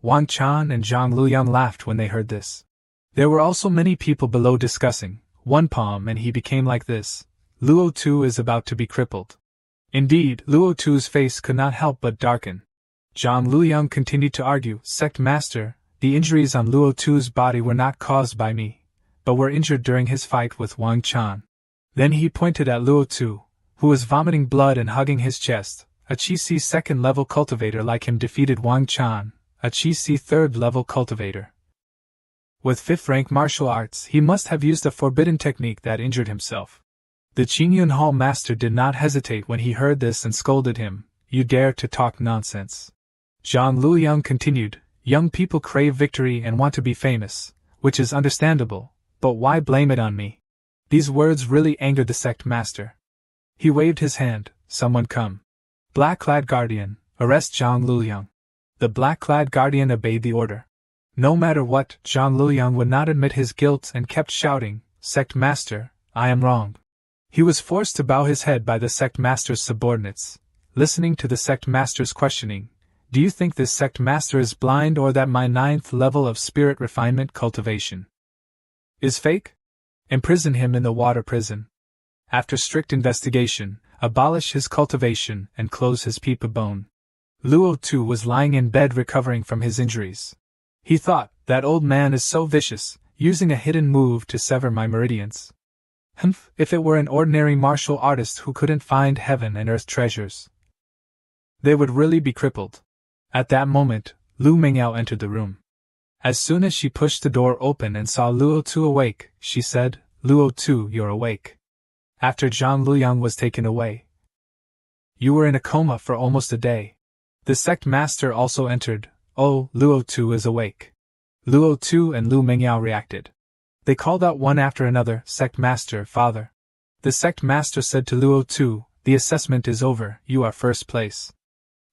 Wang Chan and Zhang Luyang laughed when they heard this. There were also many people below discussing, one palm and he became like this. Luo Tu is about to be crippled. Indeed, Luo Tu's face could not help but darken. Zhang Luyang continued to argue, Sect Master, the injuries on Luo Tu's body were not caused by me, but were injured during his fight with Wang Chan. Then he pointed at Luo Tu, who was vomiting blood and hugging his chest. A Qi Si 2nd level cultivator like him defeated Wang Chan, a Qi Si 3rd level cultivator. With 5th rank martial arts, he must have used a forbidden technique that injured himself. The Qingyun Hall master did not hesitate when he heard this and scolded him. You dare to talk nonsense. Zhang Luoyang continued, young people crave victory and want to be famous, which is understandable, but why blame it on me? These words really angered the sect master. He waved his hand, someone come. Black-clad guardian, arrest Zhang Luoyang. The black-clad guardian obeyed the order. No matter what, Zhang Luoyang would not admit his guilt and kept shouting, Sect master, I am wrong. He was forced to bow his head by the sect master's subordinates. Listening to the sect master's questioning, do you think this sect master is blind or that my 9th level of spirit refinement cultivation is fake? Imprison him in the water prison. After strict investigation, abolish his cultivation and close his peep bone. Luo Tu was lying in bed recovering from his injuries. He thought, that old man is so vicious, using a hidden move to sever my meridians. Humph, if it were an ordinary martial artist who couldn't find heaven and earth treasures, they would really be crippled. At that moment, Lu Mingyao entered the room. As soon as she pushed the door open and saw Luo Tu awake, she said, Luo Tu, you're awake. After Zhang Luoyang was taken away, you were in a coma for almost a day. The sect master also entered. Oh, Luo Tu is awake. Luo Tu and Lu Mingyao reacted. They called out one after another, Sect master, father. The sect master said to Luo Tu, the assessment is over, you are first place.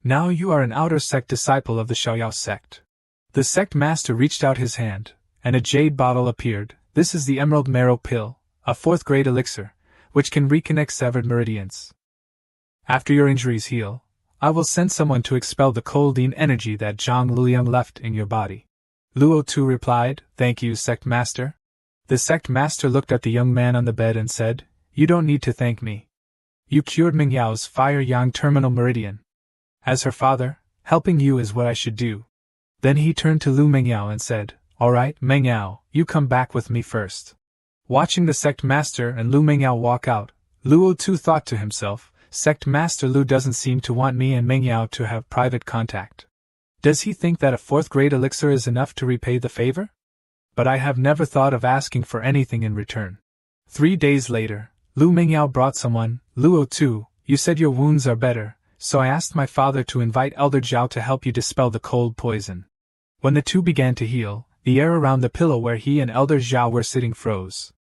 Now you are an outer sect disciple of the Xiaoyao sect. The sect master reached out his hand, and a jade bottle appeared. This is the emerald marrow pill, a 4th grade elixir, which can reconnect severed meridians. After your injuries heal, I will send someone to expel the coldine energy that Zhang Luoyang left in your body. Luo Tu replied, thank you, sect master. The sect master looked at the young man on the bed and said, you don't need to thank me. You cured Mingyao's fire-yang terminal meridian. As her father, helping you is what I should do. Then he turned to Lu Mingyao and said, alright, Mingyao, you come back with me first. Watching the sect master and Lu Mingyao walk out, Luo Tu thought to himself, Sect Master Lu doesn't seem to want me and Mingyao to have private contact. Does he think that a 4th grade elixir is enough to repay the favor? But I have never thought of asking for anything in return. 3 days later, Lu Mingyao brought someone. Luo Tu, you said your wounds are better, so I asked my father to invite Elder Zhao to help you dispel the cold poison. When the two began to heal, the air around the pillow where he and Elder Zhao were sitting froze.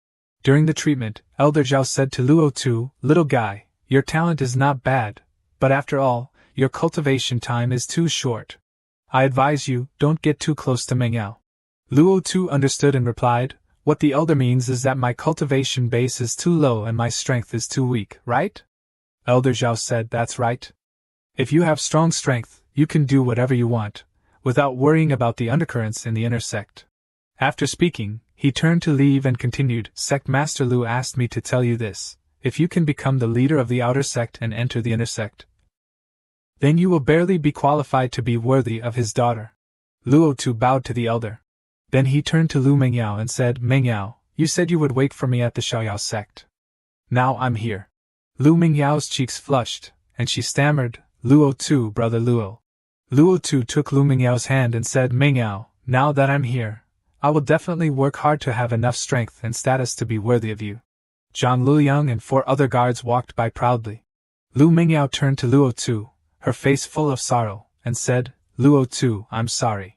During the treatment, Elder Zhao said to Luo Tu, little guy, your talent is not bad, but after all, your cultivation time is too short. I advise you, don't get too close to Mingyao. Luo Tu understood and replied, what the elder means is that my cultivation base is too low and my strength is too weak, right? Elder Zhao said, that's right. If you have strong strength, you can do whatever you want, without worrying about the undercurrents in the inner sect. After speaking, he turned to leave and continued, Sect Master Lu asked me to tell you this. If you can become the leader of the outer sect and enter the inner sect, then you will barely be qualified to be worthy of his daughter. Luo Tu bowed to the elder. Then he turned to Lu Mingyao and said, Mingyao, you said you would wait for me at the Xiaoyao sect. Now I'm here. Lu Mingyao's cheeks flushed, and she stammered, Luo Tu, brother Luo. Luo Tu took Lu Mingyao's hand and said, Mingyao, now that I'm here, I will definitely work hard to have enough strength and status to be worthy of you. Zhang Luoyang and 4 other guards walked by proudly. Lu Mingyao turned to Luo Tu, her face full of sorrow, and said, Luo Tu, I'm sorry.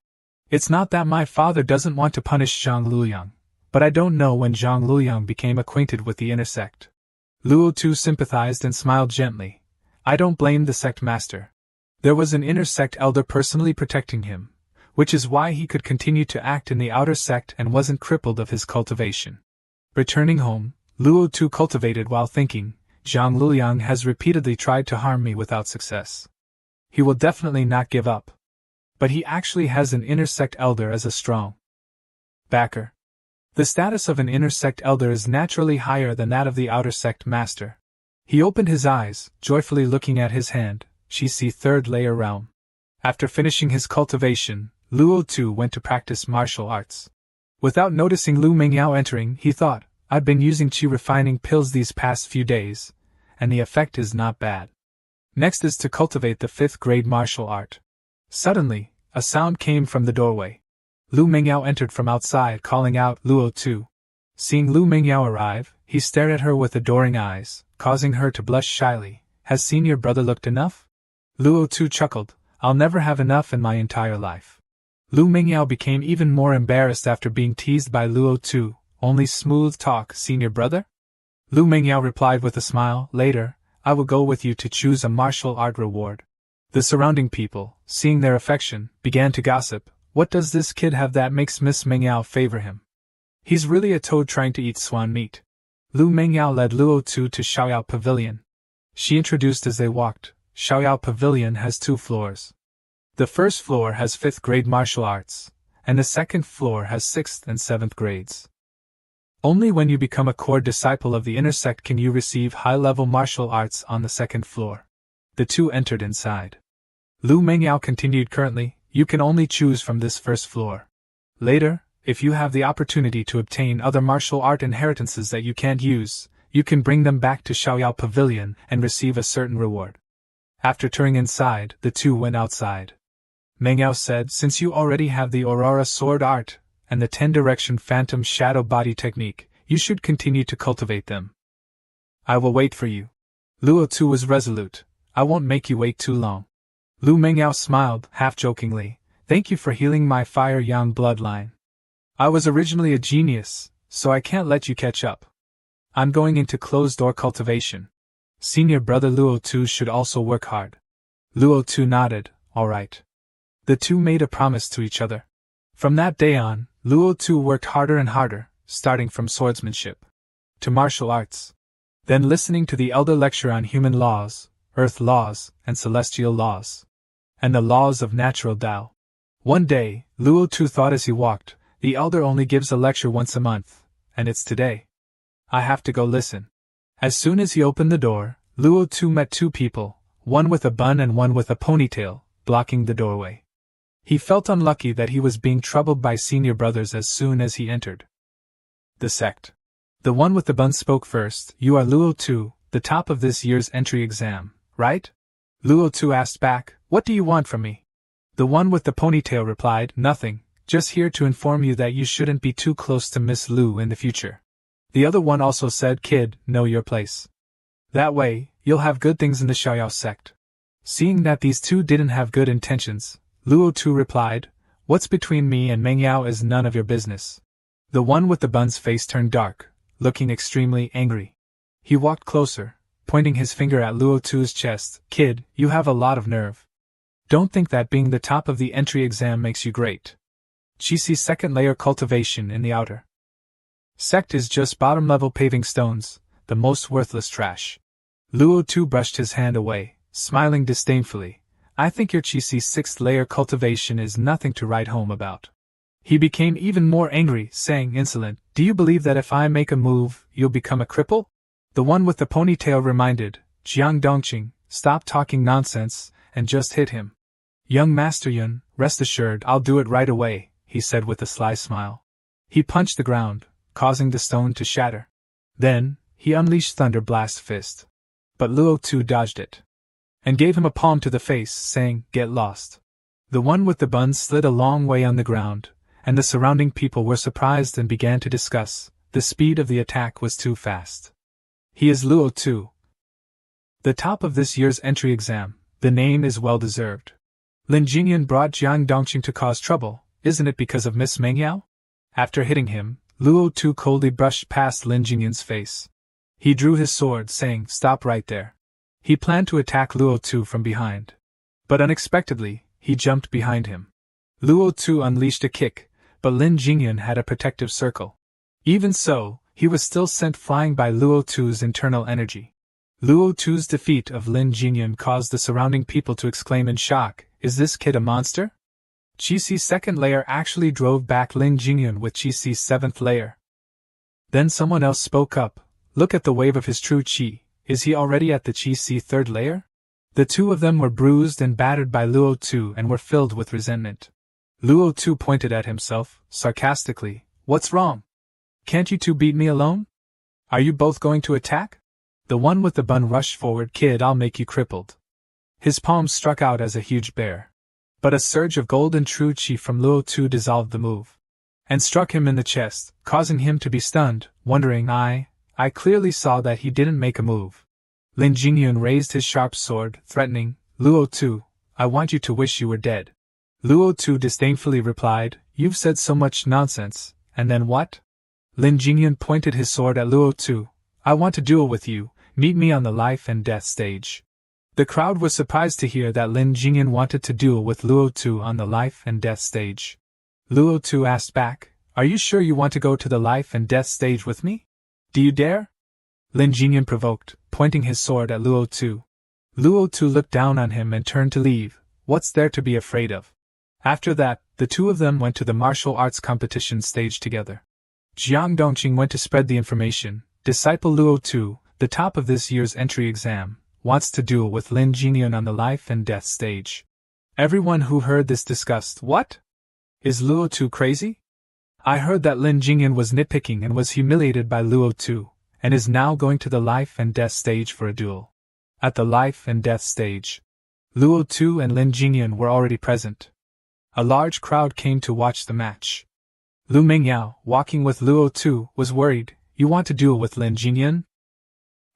It's not that my father doesn't want to punish Zhang Luoyang, but I don't know when Zhang Luoyang became acquainted with the inner sect. Luo Tu sympathized and smiled gently. I don't blame the sect master. There was an inner sect elder personally protecting him, which is why he could continue to act in the outer sect and wasn't crippled of his cultivation. Returning home, Luo Tu cultivated while thinking, Zhang Luoyang has repeatedly tried to harm me without success. He will definitely not give up. But he actually has an inner sect elder as a strong backer. The status of an inner sect elder is naturally higher than that of the outer sect master. He opened his eyes, joyfully looking at his hand. She see 3rd layer realm. After finishing his cultivation, Luo Tu went to practice martial arts. Without noticing Lu Mingyao entering, he thought, I've been using qi refining pills these past few days, and the effect is not bad. Next is to cultivate the 5th grade martial art. Suddenly, a sound came from the doorway. Lu Mingyao entered from outside calling out Luo Tu. Seeing Lu Mingyao arrive, he stared at her with adoring eyes, causing her to blush shyly. Has senior brother looked enough? Luo Tu chuckled. I'll never have enough in my entire life. Lu Mingyao became even more embarrassed after being teased by Luo Tu. Only smooth talk, senior brother? Lu Mingyao replied with a smile. Later, I will go with you to choose a martial art reward. The surrounding people, seeing their affection, began to gossip. What does this kid have that makes Miss Mingyao favor him? He's really a toad trying to eat swan meat. Lu Mingyao led Luo Tu to Xiaoyao Pavilion. She introduced as they walked. Xiaoyao Pavilion has 2 floors. The first floor has 5th grade martial arts, and the second floor has 6th and 7th grades. Only when you become a core disciple of the inner sect can you receive high-level martial arts on the 2nd floor. The two entered inside. Lu Mingyao continued. Currently, you can only choose from this first floor. Later, if you have the opportunity to obtain other martial art inheritances that you can't use, you can bring them back to Xiaoyao Pavilion and receive a certain reward. After turning inside, the two went outside. Mingyao said, since you already have the Aurora Sword Art and the 10-direction Phantom Shadow Body technique, you should continue to cultivate them. I will wait for you. Luo Tu was resolute. I won't make you wait too long. Lu Mingyao smiled, half-jokingly. Thank you for healing my fire yang bloodline. I was originally a genius, so I can't let you catch up. I'm going into closed-door cultivation. Senior brother Luo Tu should also work hard. Luo Tu nodded. All right. The two made a promise to each other. From that day on, Luo Tu worked harder and harder, starting from swordsmanship to martial arts. Then listening to the elder lecture on human laws, earth laws, and celestial laws, and the laws of natural Tao. One day, Luo Tu thought as he walked, the elder only gives a lecture once a month, and it's today. I have to go listen. As soon as he opened the door, Luo Tu met 2 people, one with a bun and one with a ponytail, blocking the doorway. He felt unlucky that he was being troubled by senior brothers as soon as he entered the sect. The one with the bun spoke first. You are Luo Tu, the top of this year's entry exam, right? Luo Tu asked back, what do you want from me? The one with the ponytail replied, nothing, just here to inform you that you shouldn't be too close to Miss Lu in the future. The other one also said, kid, know your place. That way, you'll have good things in the Xiaoyao sect. Seeing that these two didn't have good intentions, Luo Tu replied, what's between me and Mingyao is none of your business. The one with the bun's face turned dark, looking extremely angry. He walked closer, pointing his finger at Luo Tu's chest. Kid, you have a lot of nerve. Don't think that being the top of the entry exam makes you great. Qi 2nd layer cultivation in the outer sect is just bottom-level paving stones, the most worthless trash. Luo Tu brushed his hand away, smiling disdainfully. I think your Qi 6th layer cultivation is nothing to write home about. He became even more angry, saying insolent, do you believe that if I make a move, you'll become a cripple? The one with the ponytail reminded, Jiang Dongqing, stop talking nonsense, and just hit him. Young Master Yun, rest assured I'll do it right away, he said with a sly smile. He punched the ground, causing the stone to shatter. Then, he unleashed Thunder Blast Fist. But Luo Tu dodged it and gave him a palm to the face, saying, get lost. The one with the bun slid a long way on the ground, and the surrounding people were surprised and began to discuss. The speed of the attack was too fast. He is Luo Tu, the top of this year's entry exam. The name is well deserved. Lin Jingyan brought Jiang Dongqing to cause trouble, isn't it because of Miss Mingyao? After hitting him, Luo Tu coldly brushed past Lin Jingyan's face. He drew his sword, saying, stop right there. He planned to attack Luo Tu from behind. But unexpectedly, he jumped behind him. Luo Tu unleashed a kick, but Lin Jingyan had a protective circle. Even so, he was still sent flying by Luo Tu's internal energy. Luo Tu's defeat of Lin Jingyan caused the surrounding people to exclaim in shock, is this kid a monster? Qi 2nd layer actually drove back Lin Jingyan with Qi 7th layer. Then someone else spoke up, look at the wave of his true Qi, is he already at the Qi 3rd layer? The two of them were bruised and battered by Luo Tu and were filled with resentment. Luo Tu pointed at himself, sarcastically, what's wrong? Can't you two beat me alone? Are you both going to attack? The one with the bun rushed forward, kid, I'll make you crippled. His palm struck out as a huge bear. But a surge of golden true chi from Luo Tu dissolved the move, and struck him in the chest, causing him to be stunned, wondering. I clearly saw that he didn't make a move. Lin Jingyun raised his sharp sword, threatening, Luo Tu, I want you to wish you were dead. Luo Tu disdainfully replied, You've said so much nonsense, and then what? Lin Jingyun pointed his sword at Luo Tu. I want to duel with you, meet me on the life and death stage. The crowd was surprised to hear that Lin Jingyun wanted to duel with Luo Tu on the life and death stage. Luo Tu asked back, Are you sure you want to go to the life and death stage with me? Do you dare? Lin Jingyun provoked, pointing his sword at Luo Tu. Luo Tu looked down on him and turned to leave. What's there to be afraid of? After that, the two of them went to the martial arts competition stage together. Jiang Dongqing went to spread the information. Disciple Luo Tu, the top of this year's entry exam, wants to duel with Lin Jingyun on the life and death stage. Everyone who heard this discussed, What? Is Luo Tu crazy? I heard that Lin Jingyun was nitpicking and was humiliated by Luo Tu, and is now going to the life and death stage for a duel. At the life and death stage, Luo Tu and Lin Jingyun were already present. A large crowd came to watch the match. Lu Mingyao, walking with Luo Tu, was worried. You want to duel with Lin Jingyun?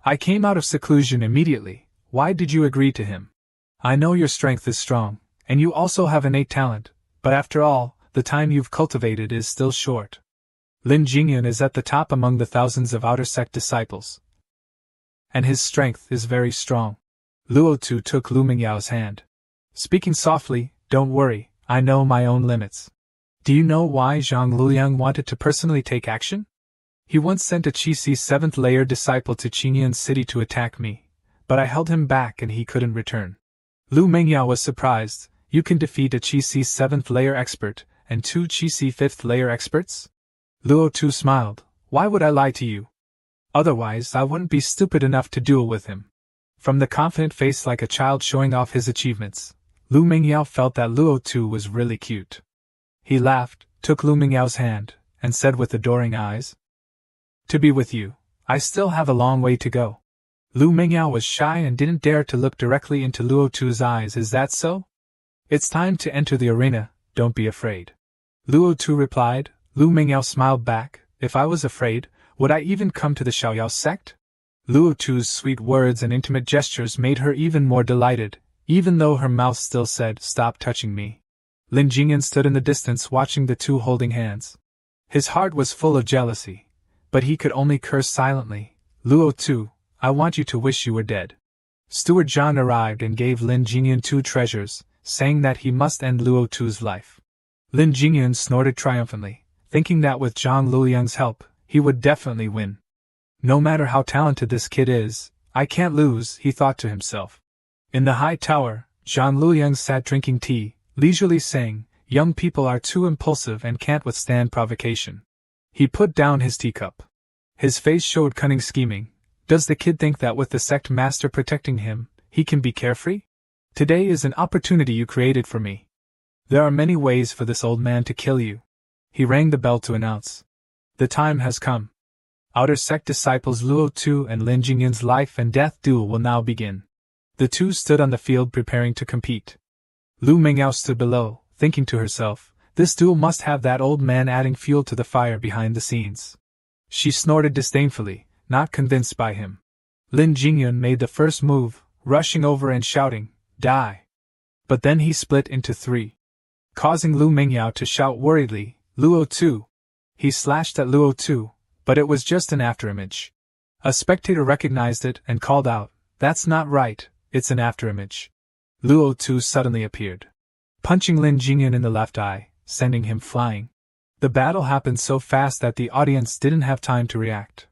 I came out of seclusion immediately. Why did you agree to him? I know your strength is strong, and you also have innate talent, but after all, the time you've cultivated is still short. Lin Jingyun is at the top among the thousands of outer sect disciples, and his strength is very strong. Luo Tu took Lu Mingyao's hand. Speaking softly, Don't worry, I know my own limits. Do you know why Zhang Luliang wanted to personally take action? He once sent a Qi 7th layer disciple to Qingyan City to attack me, but I held him back and he couldn't return. Lu Mingyao was surprised. You can defeat a Qi 7th layer expert, and 2 Qi 5th layer experts? Luo Tu smiled. Why would I lie to you? Otherwise I wouldn't be stupid enough to duel with him. From the confident face like a child showing off his achievements, Lu Mingyao felt that Luo Tu was really cute. He laughed, took Lu Mingyao's hand, and said with adoring eyes, To be with you, I still have a long way to go. Lu Mingyao was shy and didn't dare to look directly into Luo Tu's eyes. Is that so? It's time to enter the arena, don't be afraid. Luo Tu replied. Lu Mingyao smiled back. If I was afraid, would I even come to the Xiaoyao sect? Luo Tu's sweet words and intimate gestures made her even more delighted, even though her mouth still said, Stop touching me. Lin Jingyun stood in the distance watching the two holding hands. His heart was full of jealousy, but he could only curse silently. Luo Tu, I want you to wish you were dead. Steward Zhang arrived and gave Lin Jingyun 2 treasures, saying that he must end Luo Tu's life. Lin Jingyun snorted triumphantly, thinking that with Zhang Luliang's help, he would definitely win. No matter how talented this kid is, I can't lose, he thought to himself. In the high tower, Zhang Luliang sat drinking tea, leisurely saying, Young people are too impulsive and can't withstand provocation. He put down his teacup. His face showed cunning scheming. Does the kid think that with the sect master protecting him, he can be carefree? Today is an opportunity you created for me. There are many ways for this old man to kill you. He rang the bell to announce. The time has come. Outer sect disciples Luo Tu and Lin Jingyun's life and death duel will now begin. The two stood on the field preparing to compete. Lu Mingyao stood below, thinking to herself, this duel must have that old man adding fuel to the fire behind the scenes. She snorted disdainfully, not convinced by him. Lin Jingyun made the first move, rushing over and shouting, Die! But then he split into 3, causing Lu Mingyao to shout worriedly, Luo Tu! He slashed at Luo Tu, but it was just an afterimage. A spectator recognized it and called out, That's not right, it's an afterimage. Luo Tu suddenly appeared, punching Lin Jingyun in the left eye, sending him flying. The battle happened so fast that the audience didn't have time to react.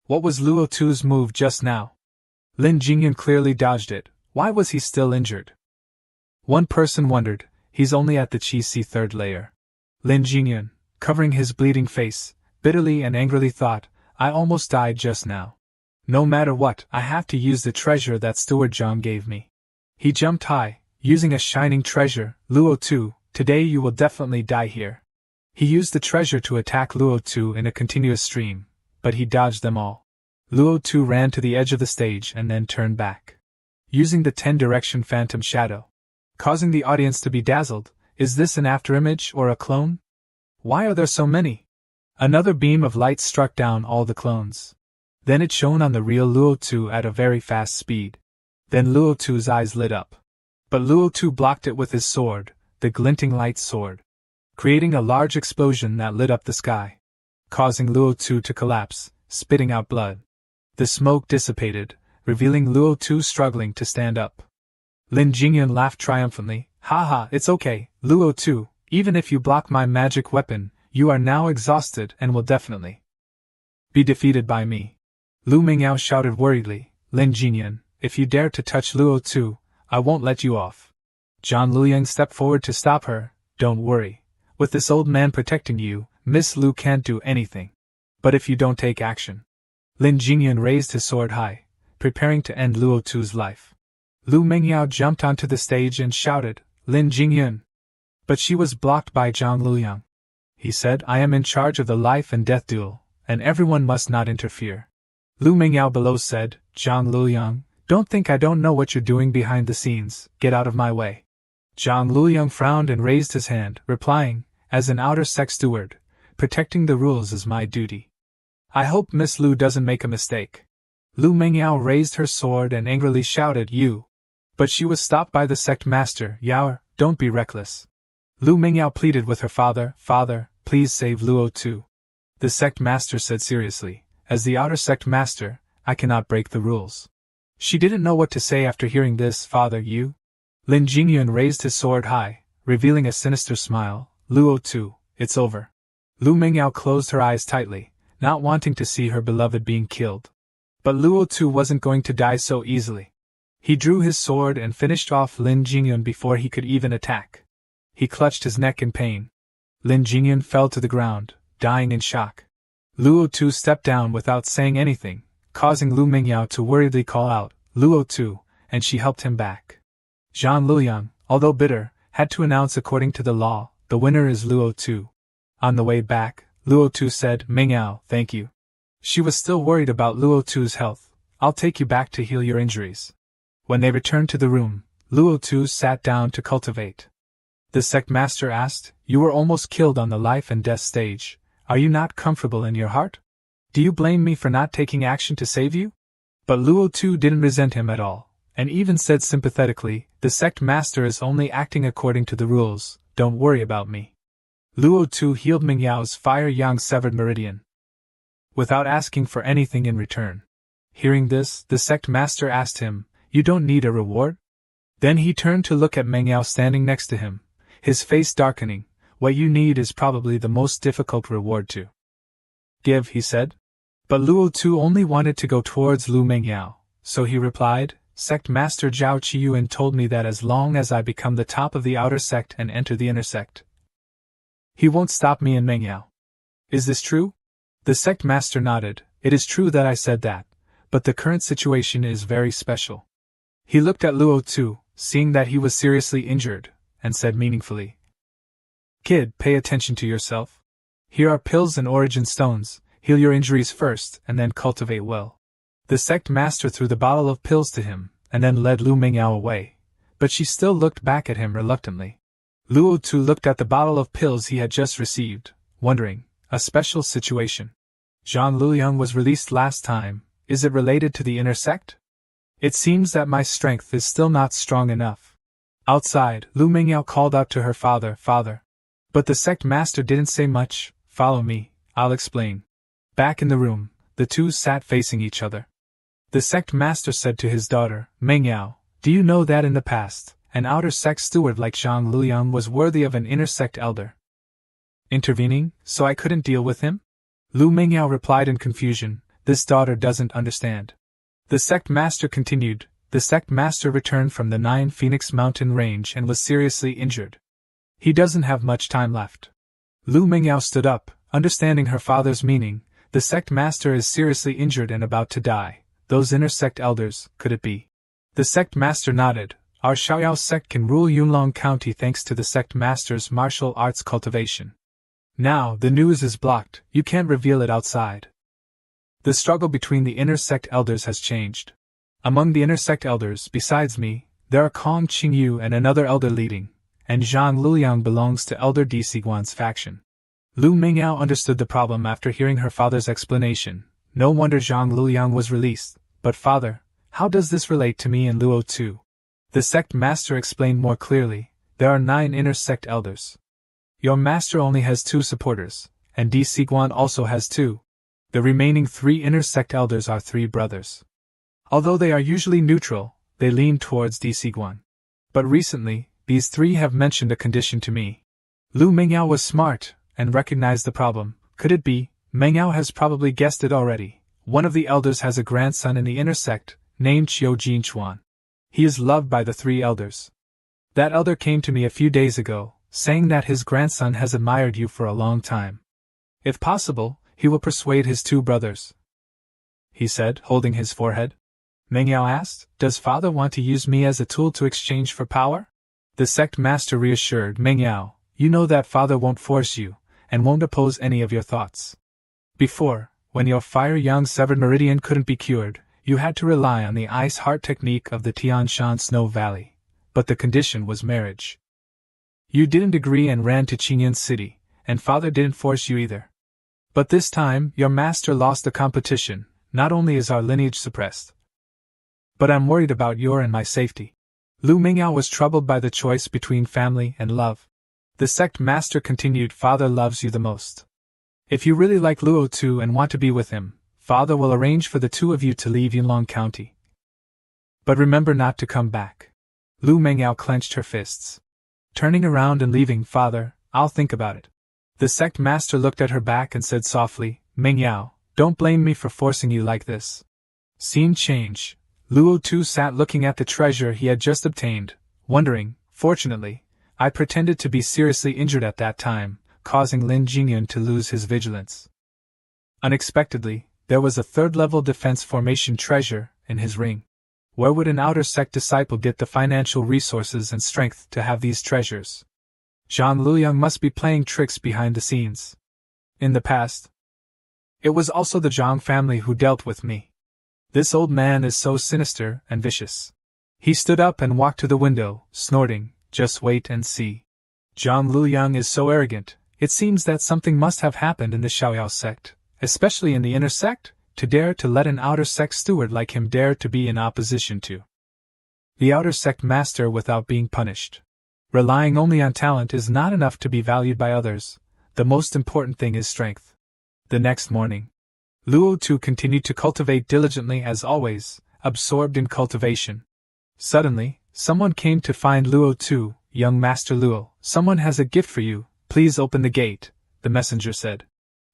What was Luo Tu's move just now? Lin Jingyun clearly dodged it. Why was he still injured? One person wondered. He's only at the Qi 3rd layer. Lin Jingyun, covering his bleeding face, bitterly and angrily thought, I almost died just now. No matter what, I have to use the treasure that Steward Zhang gave me. He jumped high, using a shining treasure. Luo Tu, today you will definitely die here. He used the treasure to attack Luo Tu in a continuous stream, but he dodged them all. Luo Tu ran to the edge of the stage and then turned back, using the 10-direction phantom shadow, causing the audience to be dazzled. Is this an afterimage or a clone? Why are there so many? Another beam of light struck down all the clones. Then it shone on the real Luo Tu at a very fast speed. Then Luo Tu's eyes lit up. But Luo Tu blocked it with his sword, the glinting light sword, creating a large explosion that lit up the sky, causing Luo Tu to collapse, spitting out blood. The smoke dissipated, revealing Luo Tu struggling to stand up. Lin Jingyun laughed triumphantly. Haha, it's okay, Luo Tu, even if you block my magic weapon, you are now exhausted and will definitely be defeated by me. Lu Mingyao shouted worriedly. Lin Jingyun, if you dare to touch Luo Tu, I won't let you off. Zhang Luyang stepped forward to stop her. Don't worry. With this old man protecting you, Miss Lu can't do anything. But if you don't take action. Lin Jingyun raised his sword high, preparing to end Luo Tu's life. Lu Mingyao jumped onto the stage and shouted, Lin Jingyun. But she was blocked by Zhang Luyang. He said, I am in charge of the life and death duel, and everyone must not interfere. Lu Mingyao below said, Zhang Luyang, don't think I don't know what you're doing behind the scenes, get out of my way. Zhang Luyang frowned and raised his hand, replying, as an outer sect steward, protecting the rules is my duty. I hope Miss Lu doesn't make a mistake. Lu Mingyao raised her sword and angrily shouted, You! But she was stopped by the sect master. Yao, don't be reckless. Lu Mingyao pleaded with her father, Father, please save Luo Tu. The sect master said seriously, as the outer sect master, I cannot break the rules. She didn't know what to say after hearing this. Father, you? Lin Jingyun raised his sword high, revealing a sinister smile. Luo Tu, it's over. Lu Mingyao closed her eyes tightly, not wanting to see her beloved being killed. But Luo Tu wasn't going to die so easily. He drew his sword and finished off Lin Jingyun before he could even attack. He clutched his neck in pain. Lin Jingyun fell to the ground, dying in shock. Luo Tu stepped down without saying anything, causing Lu Mingyao to worriedly call out, Luo Tu, and she helped him back. Zhang Luyang, although bitter, had to announce according to the law, the winner is Luo Tu. On the way back, Luo Tu said, Mingyao, thank you. She was still worried about Luo Tu's health. I'll take you back to heal your injuries. When they returned to the room, Luo Tu sat down to cultivate. The sect master asked, You were almost killed on the life and death stage. Are you not comfortable in your heart? Do you blame me for not taking action to save you? But Luo Tu didn't resent him at all, and even said sympathetically, The sect master is only acting according to the rules, don't worry about me. Luo Tu healed Mingyao's fire yang severed meridian, without asking for anything in return. Hearing this, the sect master asked him, You don't need a reward? Then he turned to look at Mingyao standing next to him, his face darkening. What you need is probably the most difficult reward to give, he said. But Luo Tu only wanted to go towards Lu Mingyao, so he replied, Sect Master Zhao Qiyuan told me that as long as I become the top of the outer sect and enter the inner sect, he won't stop me in Mingyao. Is this true? The sect master nodded. It is true that I said that, but the current situation is very special. He looked at Luo Tu, seeing that he was seriously injured, and said meaningfully, Kid, pay attention to yourself. Here are pills and origin stones, heal your injuries first and then cultivate well. The sect master threw the bottle of pills to him, and then led Lu Mingyao away, but she still looked back at him reluctantly. Luo Tu looked at the bottle of pills he had just received, wondering, a special situation. Zhang Luyang was released last time, is it related to the inner sect? It seems that my strength is still not strong enough. Outside, Lu Mingyao called out to her father, Father. But the sect master didn't say much. Follow me, I'll explain. Back in the room, the two sat facing each other. The sect master said to his daughter, Mingyao, do you know that in the past, an outer sect steward like Zhang Luyang was worthy of an inner sect elder intervening, so I couldn't deal with him? Lu Mingyao replied in confusion, this daughter doesn't understand. The sect master continued, the sect master returned from the 9 Phoenix Mountain range and was seriously injured. He doesn't have much time left. Lu Mingyao stood up, understanding her father's meaning, the sect master is seriously injured and about to die. Those inner sect elders, could it be? The sect master nodded. Our Xiaoyao sect can rule Yunlong County thanks to the sect master's martial arts cultivation. Now, the news is blocked, you can't reveal it outside. The struggle between the inner sect elders has changed. Among the inner sect elders, besides me, There are Kong Qingyu and another elder leading, and Zhang Liliang belongs to Elder Di Siguan's faction. Lu Mingyao understood the problem after hearing her father's explanation. No wonder Zhang Liliang was released. But father, how does this relate to me and Luo Tu? The sect master explained more clearly. There are 9 inner sect elders. Your master only has 2 supporters, and Di Siguan also has 2. The remaining 3 inner sect elders are 3 brothers. Although they are usually neutral, they lean towards Di Siguan. But recently, these 3 have mentioned a condition to me. Lu Mingyao was smart, and recognized the problem. Could it be? Mingyao has probably guessed it already. One of the elders has a grandson in the inner sect, named Qiu Jinchuan. He is loved by the 3 elders. That elder came to me a few days ago, saying that his grandson has admired you for a long time. If possible, he will persuade his 2 brothers, he said, holding his forehead. Mingyao asked, does father want to use me as a tool to exchange for power? The sect master reassured Mingyao, you know that father won't force you, and won't oppose any of your thoughts. Before, when your fire-young severed meridian couldn't be cured, you had to rely on the ice heart technique of the Tian Shan Snow Valley, but the condition was marriage. You didn't agree and ran to Qingyan City, and father didn't force you either. But this time, your master lost the competition. Not only is our lineage suppressed, but I'm worried about your and my safety. Lu Mingyao was troubled by the choice between family and love. The sect master continued, father loves you the most. If you really like Luo Tu and want to be with him, father will arrange for the 2 of you to leave Yunlong County. But remember not to come back. Lu Mingyao clenched her fists. Turning around and leaving, father, I'll think about it. The sect master looked at her back and said softly, Mingyao, don't blame me for forcing you like this. Scene change. Luo Tu sat looking at the treasure he had just obtained, wondering. Fortunately, I pretended to be seriously injured at that time, causing Lin Jingyun to lose his vigilance. Unexpectedly, there was a 3rd-level defense formation treasure in his ring. Where would an outer sect disciple get the financial resources and strength to have these treasures? Zhang Liliang must be playing tricks behind the scenes. In the past, it was also the Zhang family who dealt with me. This old man is so sinister and vicious. He stood up and walked to the window, snorting, just wait and see. Zhang Liliang is so arrogant, it seems that something must have happened in the Xiaoyao sect, especially in the inner sect, to dare to let an outer sect steward like him dare to be in opposition to the outer sect master without being punished. Relying only on talent is not enough to be valued by others. The most important thing is strength. The next morning, Luo Tu continued to cultivate diligently as always, absorbed in cultivation. Suddenly, someone came to find Luo Tu. Young Master Luo, someone has a gift for you, please open the gate, the messenger said.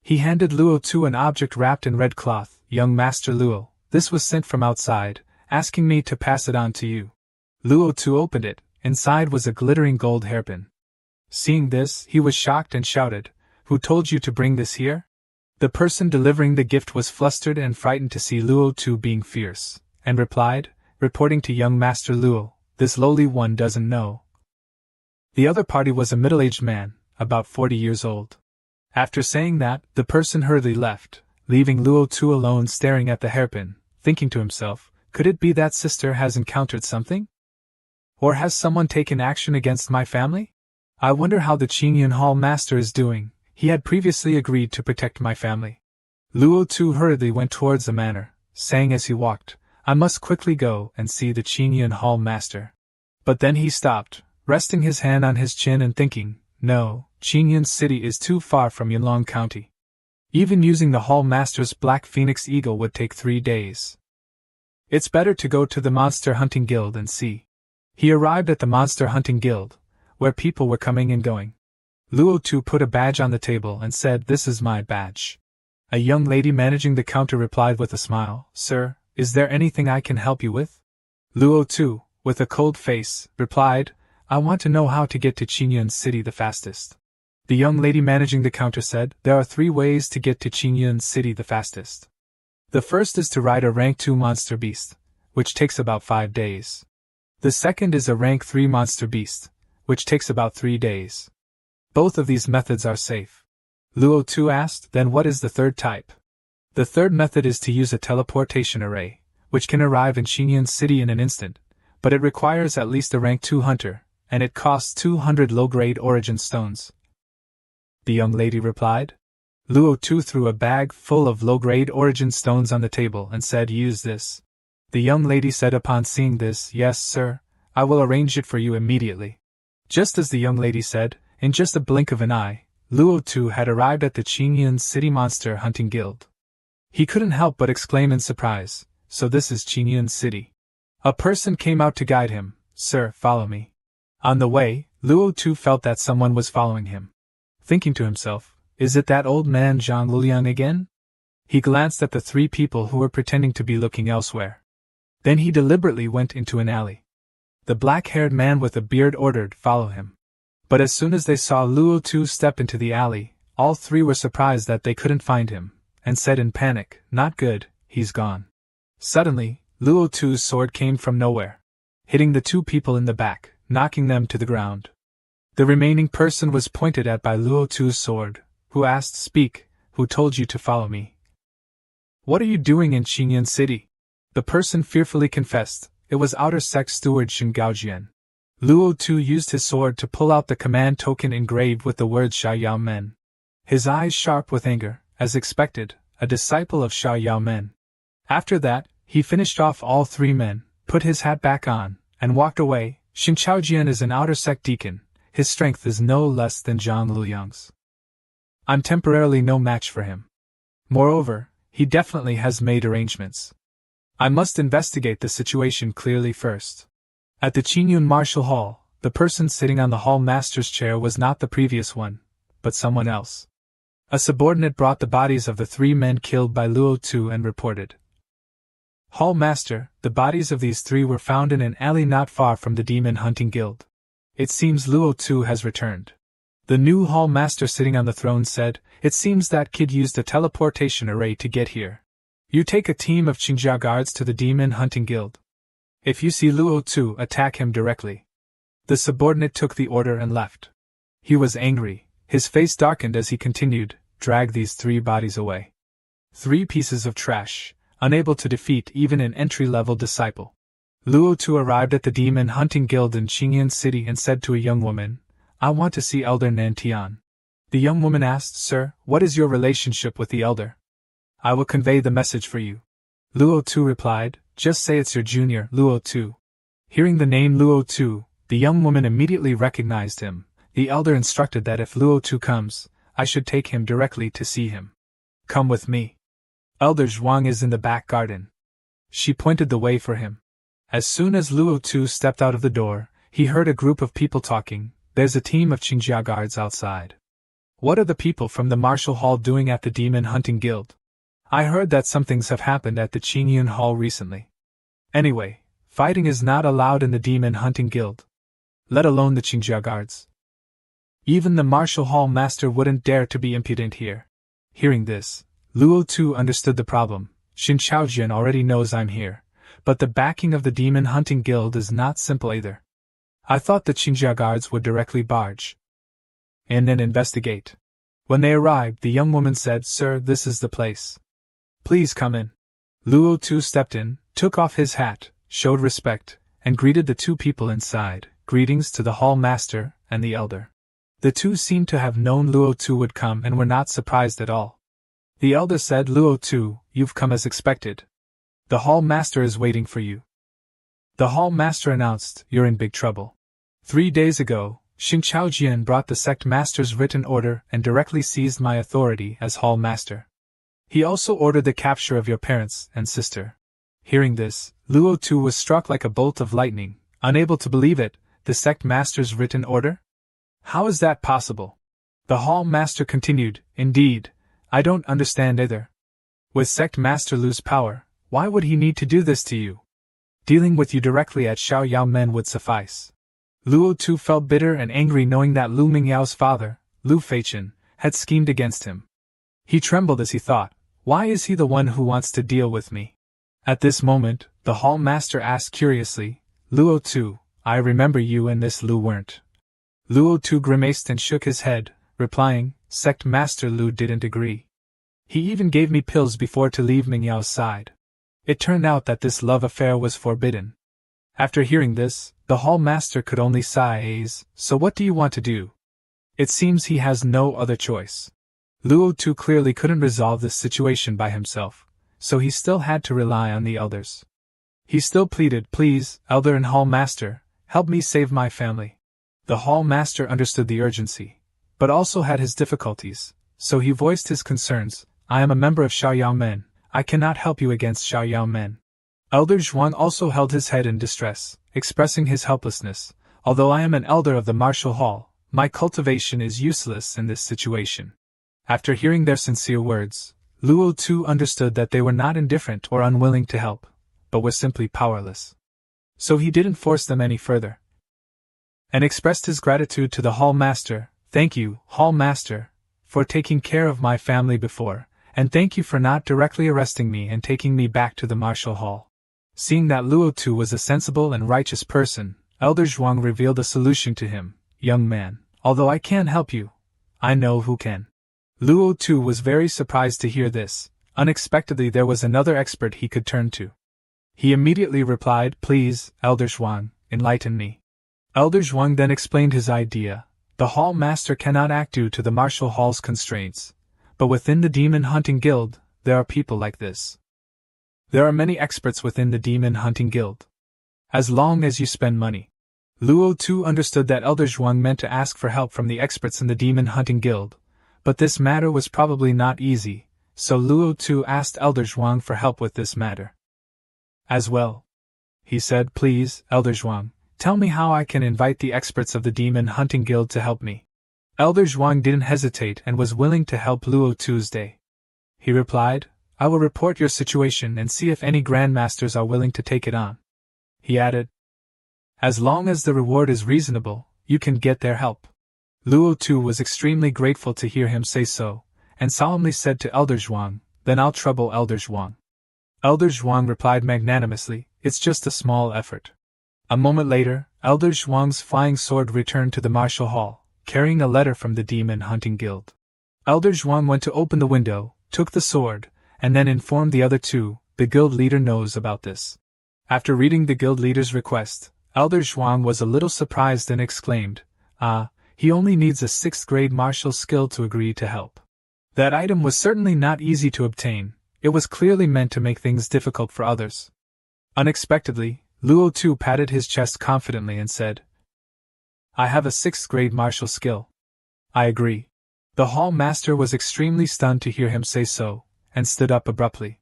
He handed Luo Tu an object wrapped in red cloth. Young Master Luo, this was sent from outside, asking me to pass it on to you. Luo Tu opened it. Inside was a glittering gold hairpin. Seeing this, he was shocked and shouted, who told you to bring this here? The person delivering the gift was flustered and frightened to see Luo Tu being fierce, and replied, reporting to young Master Luo, this lowly one doesn't know. The other party was a middle-aged man, about 40 years old. After saying that, the person hurriedly left, leaving Luo Tu alone staring at the hairpin, thinking to himself, could it be that sister has encountered something? Or has someone taken action against my family? I wonder how the Qingyun Hall master is doing. He had previously agreed to protect my family. Luo Tu hurriedly went towards the manor, saying as he walked, I must quickly go and see the Qingyun Hall master. But then he stopped, resting his hand on his chin and thinking, no, Qingyun City is too far from Yunlong County. Even using the Hall master's Black Phoenix Eagle would take 3 days. It's better to go to the Monster Hunting Guild and see. He arrived at the Monster Hunting Guild, where people were coming and going. Luo Tu put a badge on the table and said, this is my badge. A young lady managing the counter replied with a smile, Sir, is there anything I can help you with? Luo Tu, with a cold face, replied, I want to know how to get to Qingyun City the fastest. The young lady managing the counter said, there are 3 ways to get to Qingyun City the fastest. The first is to ride a rank 2 monster beast, which takes about 5 days. The second is a rank 3 monster beast, which takes about 3 days. Both of these methods are safe. Luo Tu asked, then what is the third type? The third method is to use a teleportation array, which can arrive in Qingyun City in an instant, but it requires at least a rank 2 hunter, and it costs 200 low-grade origin stones. The young lady replied. Luo Tu threw a bag full of low-grade origin stones on the table and said, "Use this." The young lady said upon seeing this, "Yes, sir, I will arrange it for you immediately." Just as the young lady said, in just a blink of an eye, Luo Tu had arrived at the Qingyun City Monster Hunting Guild. He couldn't help but exclaim in surprise, "So this is Qingyun City." A person came out to guide him. "Sir, follow me." On the way, Luo Tu felt that someone was following him. Thinking to himself, "Is it that old man Zhang Luliang again?" He glanced at the 3 people who were pretending to be looking elsewhere. Then he deliberately went into an alley. The black-haired man with a beard ordered, "Follow him." But as soon as they saw Luo Tu step into the alley, all 3 were surprised that they couldn't find him, and said in panic, "Not good, he's gone." Suddenly, Luo Tu's sword came from nowhere, hitting the 2 people in the back, knocking them to the ground. The remaining person was pointed at by Luo Tu's sword, who asked, "Speak, who told you to follow me? What are you doing in Qingyun City?" The person fearfully confessed, it was outer sect steward Shen Gaojian. Luo Tu used his sword to pull out the command token engraved with the words Sha Yao Men. His eyes sharp with anger, as expected, a disciple of Sha Yao Men. After that, he finished off all 3 men, put his hat back on, and walked away. Shen Chaojian is an outer sect deacon, his strength is no less than Zhang Luliang's. I'm temporarily no match for him. Moreover, he definitely has made arrangements. I must investigate the situation clearly first. At the Qingyun Martial Hall, the person sitting on the hall master's chair was not the previous one, but someone else. A subordinate brought the bodies of the 3 men killed by Luo Tu and reported. "Hall master, the bodies of these 3 were found in an alley not far from the Demon Hunting Guild. It seems Luo Tu has returned." The new hall master sitting on the throne said, "It seems that kid used a teleportation array to get here. You take a team of Qingjia guards to the Demon Hunting Guild. If you see Luo Tu, attack him directly." The subordinate took the order and left. He was angry, his face darkened as he continued, "Drag these 3 bodies away. 3 pieces of trash, unable to defeat even an entry-level disciple." Luo Tu arrived at the Demon Hunting Guild in Qingyun City and said to a young woman, "I want to see Elder Nantian." The young woman asked, "Sir, what is your relationship with the elder?" "I will convey the message for you." Luo Tu replied, "Just say it's your junior, Luo Tu." Hearing the name Luo Tu, the young woman immediately recognized him. The elder instructed that if Luo Tu comes, I should take him directly to see him. "Come with me. Elder Zhuang is in the back garden." She pointed the way for him. As soon as Luo Tu stepped out of the door, he heard a group of people talking. "There's a team of Qingjia guards outside. What are the people from the Martial Hall doing at the Demon Hunting Guild? I heard that some things have happened at the Qingyun Hall recently. Anyway, fighting is not allowed in the Demon Hunting Guild. Let alone the Qingjia guards. Even the Martial Hall master wouldn't dare to be impudent here." Hearing this, Luo Tu understood the problem. "Shin Chaojian already knows I'm here, but the backing of the Demon Hunting Guild is not simple either. I thought the Qingjia guards would directly barge in and investigate." When they arrived, the young woman said, "Sir, this is the place. Please come in." Luo Tu stepped in, took off his hat, showed respect, and greeted the 2 people inside. Greetings to the hall master and the elder. The 2 seemed to have known Luo Tu would come and were not surprised at all. The elder said, "Luo Tu, you've come as expected. The hall master is waiting for you." The hall master announced, "You're in big trouble. 3 days ago, Xing Chaojian brought the sect master's written order and directly seized my authority as hall master. He also ordered the capture of your parents and sister." Hearing this, Luo Tu was struck like a bolt of lightning, unable to believe it. The sect master's written order? How is that possible? The hall master continued, "Indeed, I don't understand either. With sect master lose power, why would he need to do this to you? Dealing with you directly at Xiao Yao Men would suffice." Luo Tu felt bitter and angry knowing that Lu Mingyao's father, Lu Feichen, had schemed against him. He trembled as he thought, "Why is he the one who wants to deal with me?" At this moment, the hall master asked curiously, "Luo Tu, I remember you and this Lu weren't." Luo Tu grimaced and shook his head, replying, "Sect Master Lu didn't agree. He even gave me pills before to leave Mingyao's side. It turned out that this love affair was forbidden. After hearing this, the hall master could only sigh. So what do you want to do? It seems he has no other choice. Luo Tu clearly couldn't resolve this situation by himself, so he still had to rely on the elders. He still pleaded, please, elder and hall master, help me save my family. The hall master understood the urgency, but also had his difficulties, so he voiced his concerns. I am a member of Xiaoyao Men, I cannot help you against Xiaoyao Men. Elder Zhuang also held his head in distress, expressing his helplessness. Although I am an elder of the martial hall, my cultivation is useless in this situation. After hearing their sincere words, Luo Tu understood that they were not indifferent or unwilling to help, but were simply powerless. So he didn't force them any further, and expressed his gratitude to the hall master. Thank you, hall master, for taking care of my family before, and thank you for not directly arresting me and taking me back to the martial hall. Seeing that Luo Tu was a sensible and righteous person, Elder Zhuang revealed a solution to him. Young man, although I can't help you, I know who can. Luo Tu was very surprised to hear this. Unexpectedly there was another expert he could turn to. He immediately replied, please, Elder Zhuang, enlighten me. Elder Zhuang then explained his idea. The hall master cannot act due to the martial hall's constraints, but within the demon hunting guild, there are people like this. There are many experts within the demon hunting guild. As long as you spend money. Luo Tu understood that Elder Zhuang meant to ask for help from the experts in the demon hunting guild, but this matter was probably not easy, so Luo Tu asked Elder Zhuang for help with this matter. As well, he said, please, Elder Zhuang, tell me how I can invite the experts of the demon hunting guild to help me. Elder Zhuang didn't hesitate and was willing to help Luo Tu's day. He replied, I will report your situation and see if any grandmasters are willing to take it on. He added, as long as the reward is reasonable, you can get their help. Luo Tu was extremely grateful to hear him say so, and solemnly said to Elder Zhuang, then I'll trouble Elder Zhuang. Elder Zhuang replied magnanimously, it's just a small effort. A moment later, Elder Zhuang's flying sword returned to the martial hall, carrying a letter from the demon hunting guild. Elder Zhuang went to open the window, took the sword, and then informed the other two, the guild leader knows about this. After reading the guild leader's request, Elder Zhuang was a little surprised and exclaimed, he only needs a 6th grade martial skill to agree to help. That item was certainly not easy to obtain, it was clearly meant to make things difficult for others. Unexpectedly, Luo Tu patted his chest confidently and said, I have a 6th grade martial skill. I agree. The hall master was extremely stunned to hear him say so, and stood up abruptly.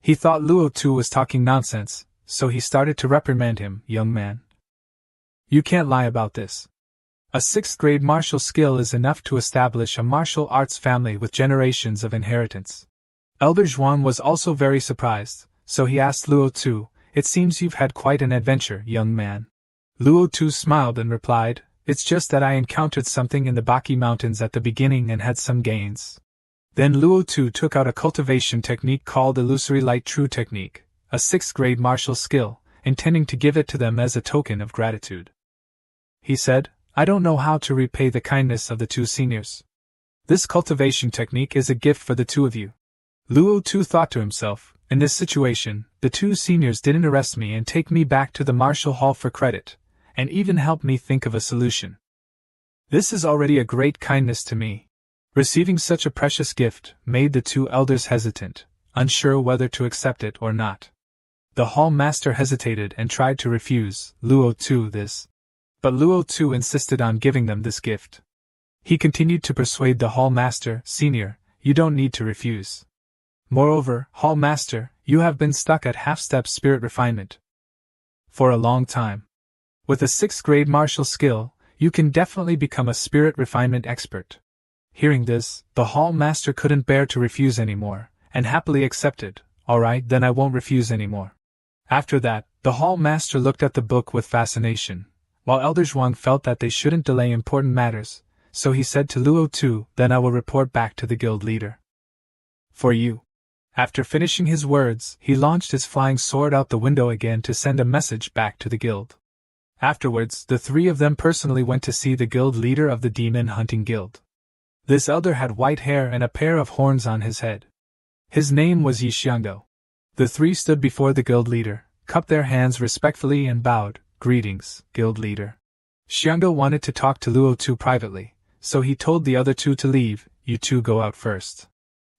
He thought Luo Tu was talking nonsense, so he started to reprimand him, young man. You can't lie about this. A 6th grade martial skill is enough to establish a martial arts family with generations of inheritance. Elder Zhuang was also very surprised, so he asked Luo Tu, it seems you've had quite an adventure, young man. Luo Tu smiled and replied, it's just that I encountered something in the Baki Mountains at the beginning and had some gains. Then Luo Tu took out a cultivation technique called Illusory Light True Technique, a 6th grade martial skill, intending to give it to them as a token of gratitude. He said, I don't know how to repay the kindness of the 2 seniors. This cultivation technique is a gift for the 2 of you. Luo Tu thought to himself, in this situation, the 2 seniors didn't arrest me and take me back to the martial hall for credit, and even help me think of a solution. This is already a great kindness to me. Receiving such a precious gift made the 2 elders hesitant, unsure whether to accept it or not. The hall master hesitated and tried to refuse Luo Tu this. But Luo Tu insisted on giving them this gift. He continued to persuade the hall master, Senior, you don't need to refuse. Moreover, hall master, you have been stuck at half-step spirit refinement for a long time. With a 6th grade martial skill, you can definitely become a spirit refinement expert. Hearing this, the hall master couldn't bear to refuse anymore, and happily accepted, alright, then I won't refuse anymore. After that, the hall master looked at the book with fascination, while Elder Zhuang felt that they shouldn't delay important matters, so he said to Luo Tu, then I will report back to the guild leader. For you. After finishing his words, he launched his flying sword out the window again to send a message back to the guild. Afterwards, the 3 of them personally went to see the guild leader of the demon hunting guild. This elder had white hair and a pair of horns on his head. His name was Yi Xiangdo. The 3 stood before the guild leader, cupped their hands respectfully and bowed. Greetings, guild leader. Xiangdo wanted to talk to Luo Tu privately, so he told the other two to leave. You two go out first.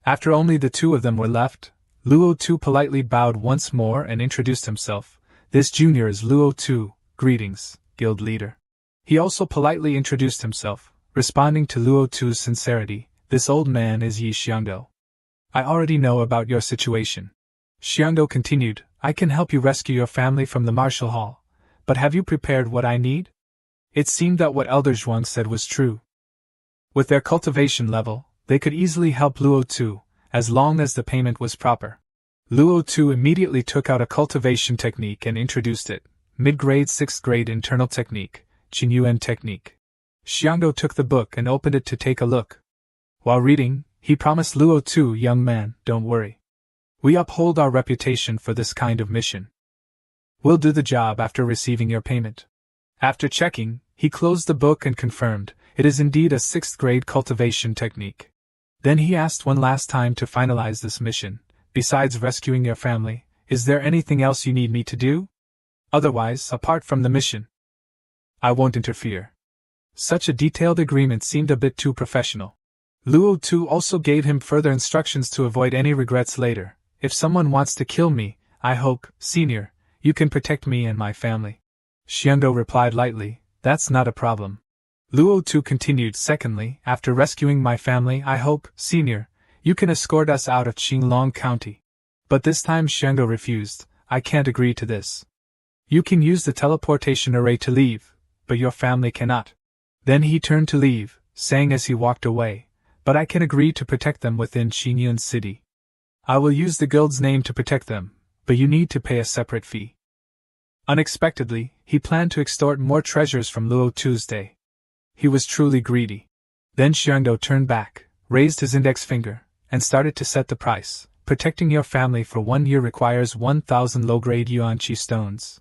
After only the two of them were left, Luo Tu politely bowed once more and introduced himself. This junior is Luo Tu. Greetings, guild leader. He also politely introduced himself, responding to Luo Tu's sincerity. This old man is Yi Xiangdo. I already know about your situation. Xiangdo continued, I can help you rescue your family from the martial hall, but have you prepared what I need? It seemed that what Elder Zhuang said was true. With their cultivation level, they could easily help Luo Tu, as long as the payment was proper. Luo Tu immediately took out a cultivation technique and introduced it. Mid-grade 6th grade internal technique, Qingyuan technique. Xiangdo took the book and opened it to take a look. While reading, he promised Luo Tu, young man, don't worry. We uphold our reputation for this kind of mission. We'll do the job after receiving your payment. After checking, he closed the book and confirmed, it is indeed a 6th grade cultivation technique. Then he asked one last time to finalize this mission. Besides rescuing your family, is there anything else you need me to do? Otherwise, apart from the mission, I won't interfere. Such a detailed agreement seemed a bit too professional. Luo Tu also gave him further instructions to avoid any regrets later. If someone wants to kill me, I hope, senior, you can protect me and my family. Xiangdo replied lightly, that's not a problem. Luo Tu continued, secondly, after rescuing my family, I hope, senior, you can escort us out of Qinglong County. But this time Xiangdo refused, I can't agree to this. You can use the teleportation array to leave, but your family cannot. Then he turned to leave, saying as he walked away, but I can agree to protect them within Qingyun City. I will use the guild's name to protect them, but you need to pay a separate fee. Unexpectedly, he planned to extort more treasures from Luo Tuesday. He was truly greedy. Then Xiangdo turned back, raised his index finger, and started to set the price. Protecting your family for 1 year requires 1,000 low-grade yuan qi stones.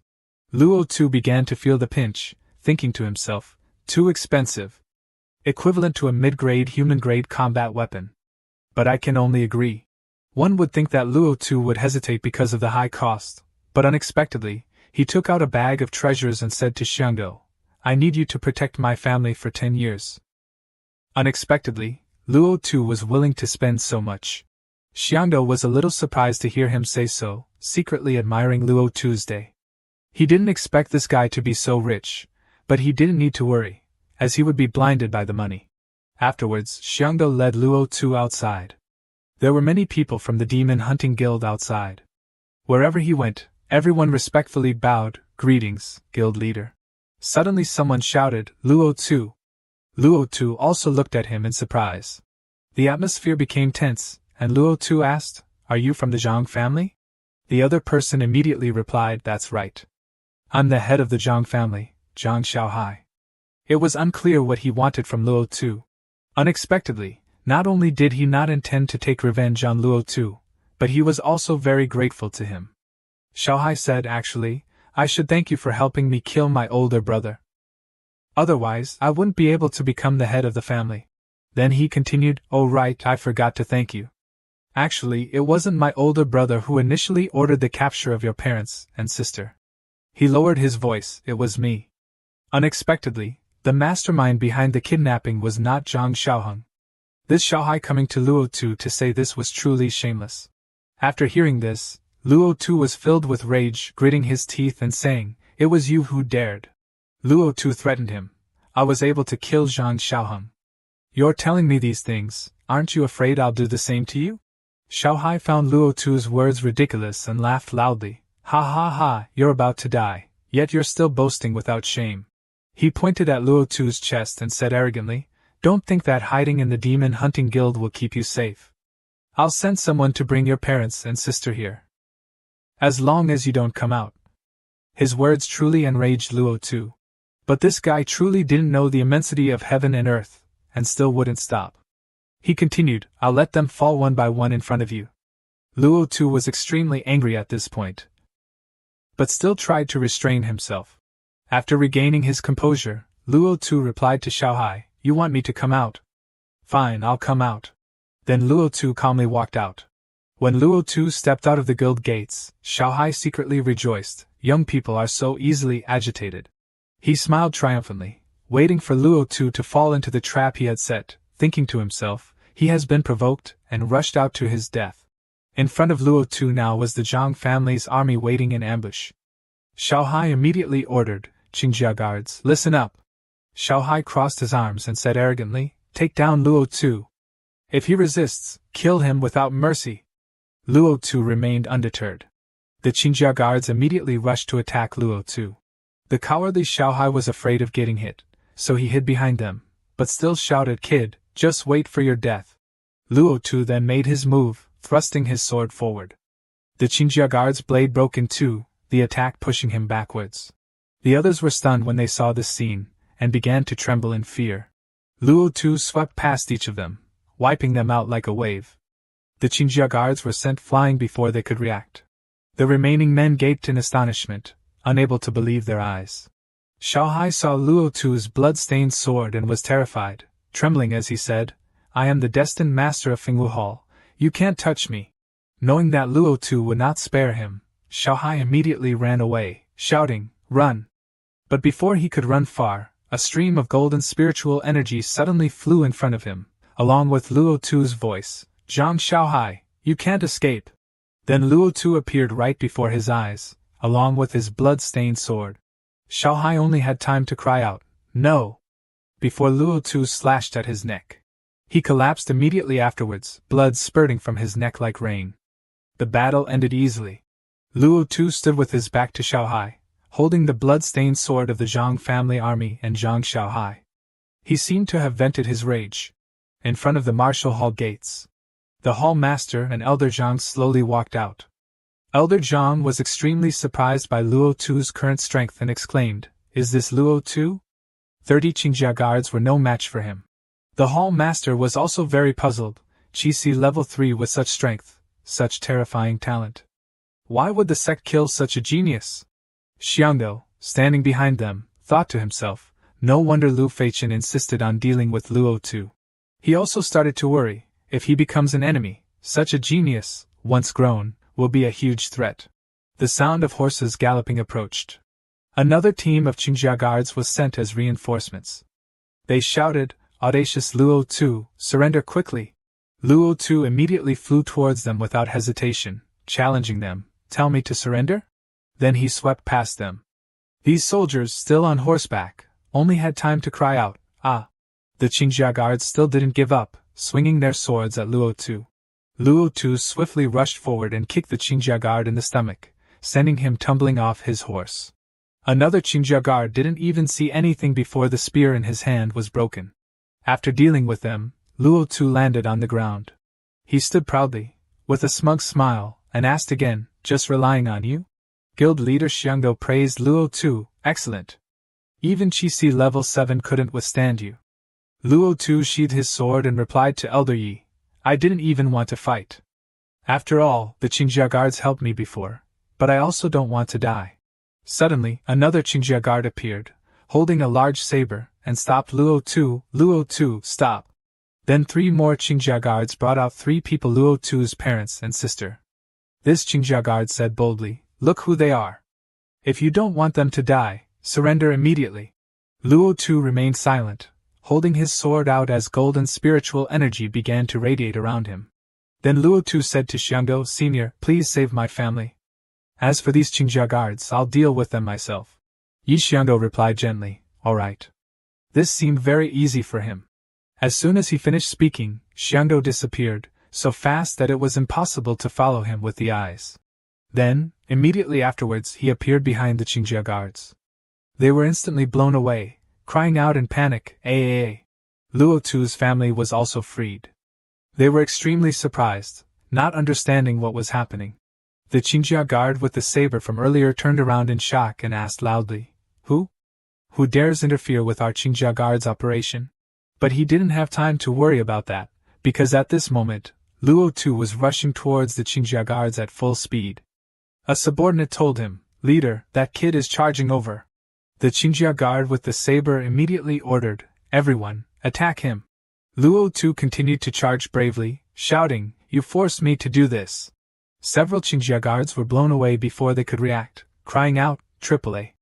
Luo Tu began to feel the pinch, thinking to himself, too expensive. Equivalent to a mid-grade human-grade combat weapon. But I can only agree. One would think that Luo Tu would hesitate because of the high cost, but unexpectedly, he took out a bag of treasures and said to Xiangdo, I need you to protect my family for 10 years. Unexpectedly, Luo Tu was willing to spend so much. Xiangdo was a little surprised to hear him say so, secretly admiring Luo Tuesday. He didn't expect this guy to be so rich, but he didn't need to worry, as he would be blinded by the money. Afterwards, Xiangdo led Luo Tu outside. There were many people from the demon hunting guild outside. Wherever he went, everyone respectfully bowed, greetings, guild leader. Suddenly someone shouted, Luo Tu. Luo Tu also looked at him in surprise. The atmosphere became tense, and Luo Tu asked, Are you from the Zhang family? The other person immediately replied, That's right. I'm the head of the Zhang family, Zhang Xiaohai. It was unclear what he wanted from Luo Tu. Unexpectedly, not only did he not intend to take revenge on Luo Tu, but he was also very grateful to him. Xiaohai said, Actually, I should thank you for helping me kill my older brother. Otherwise, I wouldn't be able to become the head of the family. Then he continued, Oh right, I forgot to thank you. Actually, it wasn't my older brother who initially ordered the capture of your parents and sister. He lowered his voice, it was me. Unexpectedly, the mastermind behind the kidnapping was not Zhang Xiaoheng. This Xiaohai coming to Luo Tu to say this was truly shameless. After hearing this, Luo Tu was filled with rage, gritting his teeth and saying, It was you who dared. Luo Tu threatened him. I was able to kill Zhang Xiaoheng. You're telling me these things, aren't you afraid I'll do the same to you? Xiaohai found Luo Tu's words ridiculous and laughed loudly. Ha ha ha, you're about to die, yet you're still boasting without shame. He pointed at Luo Tu's chest and said arrogantly, Don't think that hiding in the demon hunting guild will keep you safe. I'll send someone to bring your parents and sister here. As long as you don't come out. His words truly enraged Luo Tu. But this guy truly didn't know the immensity of heaven and earth, and still wouldn't stop. He continued, I'll let them fall one by one in front of you. Luo Tu was extremely angry at this point, but still tried to restrain himself. After regaining his composure, Luo Tu replied to Xiaohai, You want me to come out? Fine, I'll come out. Then Luo Tu calmly walked out. When Luo Tu stepped out of the guild gates, Xiaohai secretly rejoiced. Young people are so easily agitated. He smiled triumphantly, waiting for Luo Tu to fall into the trap he had set, thinking to himself, he has been provoked, and rushed out to his death. In front of Luo Tu now was the Zhang family's army waiting in ambush. Xiaohai immediately ordered, Qingjia guards, listen up. Xiaohai crossed his arms and said arrogantly, take down Luo Tu. If he resists, kill him without mercy. Luo Tu remained undeterred. The Qingjia guards immediately rushed to attack Luo Tu. The cowardly Xiaohai was afraid of getting hit, so he hid behind them, but still shouted, kid, just wait for your death. Luo Tu then made his move, thrusting his sword forward. The Qingjia guard's blade broke in two, the attack pushing him backwards. The others were stunned when they saw this scene, and began to tremble in fear. Luo Tu swept past each of them, wiping them out like a wave. The Qingjia guards were sent flying before they could react. The remaining men gaped in astonishment, unable to believe their eyes. Xiaohai saw Luo Tu's blood-stained sword and was terrified, trembling as he said, I am the destined master of Fengwu Hall, you can't touch me. Knowing that Luo Tu would not spare him, Xiaohai immediately ran away, shouting, run! But before he could run far, a stream of golden spiritual energy suddenly flew in front of him, along with Luo Tu's voice, Zhang Xiaohai, you can't escape. Then Luo Tu appeared right before his eyes, along with his blood-stained sword. Xiaohai only had time to cry out, no! Before Luo Tu slashed at his neck. He collapsed immediately afterwards, blood spurting from his neck like rain. The battle ended easily. Luo Tu stood with his back to Xiaohai, holding the blood-stained sword of the Zhang family army and Zhang Xiaohai. He seemed to have vented his rage. In front of the martial hall gates, the hall master and Elder Zhang slowly walked out. Elder Zhang was extremely surprised by Luo Tu's current strength and exclaimed, is this Luo Tu? 30 Qingjia guards were no match for him. The hall master was also very puzzled, Qi level 3 with such strength, such terrifying talent. Why would the sect kill such a genius? Xiangdo, standing behind them, thought to himself, no wonder Lu Feichen insisted on dealing with Luo Tu. He also started to worry, if he becomes an enemy, such a genius, once grown, will be a huge threat. The sound of horses galloping approached. Another team of Qingjia guards was sent as reinforcements. They shouted, audacious Luo Tu, surrender quickly. Luo Tu immediately flew towards them without hesitation, challenging them, tell me to surrender? Then he swept past them. These soldiers, still on horseback, only had time to cry out, ah! The Qingjia guards still didn't give up, swinging their swords at Luo Tu. Luo Tu swiftly rushed forward and kicked the Qingjia guard in the stomach, sending him tumbling off his horse. Another Qingjia guard didn't even see anything before the spear in his hand was broken. After dealing with them, Luo Tu landed on the ground. He stood proudly, with a smug smile, and asked again, just relying on you? Guild leader Xiangdo praised Luo Tu, excellent. Even Qi level 7 couldn't withstand you. Luo Tu sheathed his sword and replied to Elder Yi, I didn't even want to fight. After all, the Qingjia guards helped me before, but I also don't want to die. Suddenly, another Qingjia guard appeared, holding a large saber, and stopped Luo Tu, stop. Then 3 more Qingjia guards brought out 3 people Luo Tu's parents and sister. This Qingjia guard said boldly, look who they are. If you don't want them to die, surrender immediately. Luo Tu remained silent, holding his sword out as golden spiritual energy began to radiate around him. Then Luo Tu said to Xiangdo, Senior, please save my family. As for these Qingjia guards, I'll deal with them myself. Yi Xiangdo replied gently, all right. This seemed very easy for him. As soon as he finished speaking, Xiangdo disappeared, so fast that it was impossible to follow him with the eyes. Then, immediately afterwards, he appeared behind the Qingjia guards. They were instantly blown away, crying out in panic, Aaa! Luo Tu's family was also freed. They were extremely surprised, not understanding what was happening. The Qingjia guard with the saber from earlier turned around in shock and asked loudly, Who? Who dares interfere with our Qingjia guard's operation? But he didn't have time to worry about that, because at this moment, Luo Tu was rushing towards the Qingjia guards at full speed. A subordinate told him, Leader, that kid is charging over. The Qingjia guard with the saber immediately ordered, Everyone, attack him. Luo Tu continued to charge bravely, shouting, You forced me to do this. Several Qingjia guards were blown away before they could react, crying out, AAA.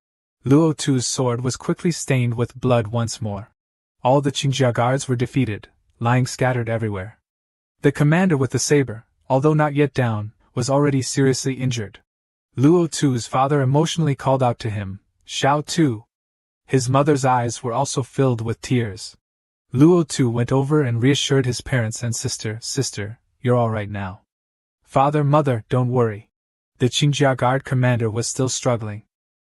Luo Tu's sword was quickly stained with blood once more. All the Qingjia guards were defeated, lying scattered everywhere. The commander with the saber, although not yet down, was already seriously injured. Luo Tu's father emotionally called out to him, Xiao Tu. His mother's eyes were also filled with tears. Luo Tu went over and reassured his parents and sister, you're all right now. Father, mother, don't worry. The Qingjia guard commander was still struggling.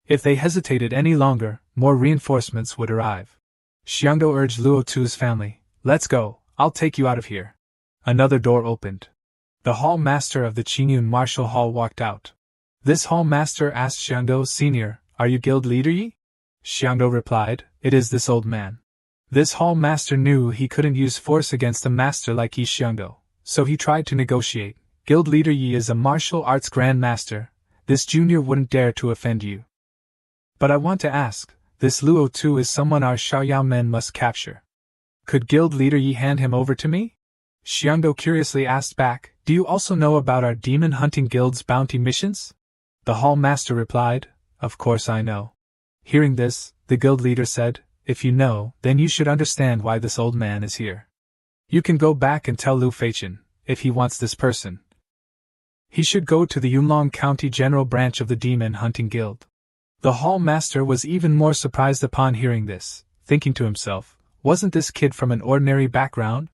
If they hesitated any longer, more reinforcements would arrive. Xiangdo urged Luo Tu's family, let's go, I'll take you out of here. Another door opened. The hall master of the Qingyun Martial Hall walked out. This hall master asked Xiangdo, Senior, are you guild leader Yi? Xiangdo replied, it is this old man. This hall master knew he couldn't use force against a master like Yi Xiangdo, so he tried to negotiate. Guild leader Yi is a martial arts grand master. This junior wouldn't dare to offend you. But I want to ask, this Luo Tu is someone our Xiaoyao men must capture. Could guild leader Yi hand him over to me? Xiangdo curiously asked back, do you also know about our demon hunting guild's bounty missions? The hall master replied, of course I know. Hearing this, the guild leader said, if you know, then you should understand why this old man is here. You can go back and tell Lu Feichen, if he wants this person. He should go to the Yunlong County General Branch of the Demon Hunting Guild. The hall master was even more surprised upon hearing this, thinking to himself, wasn't this kid from an ordinary background?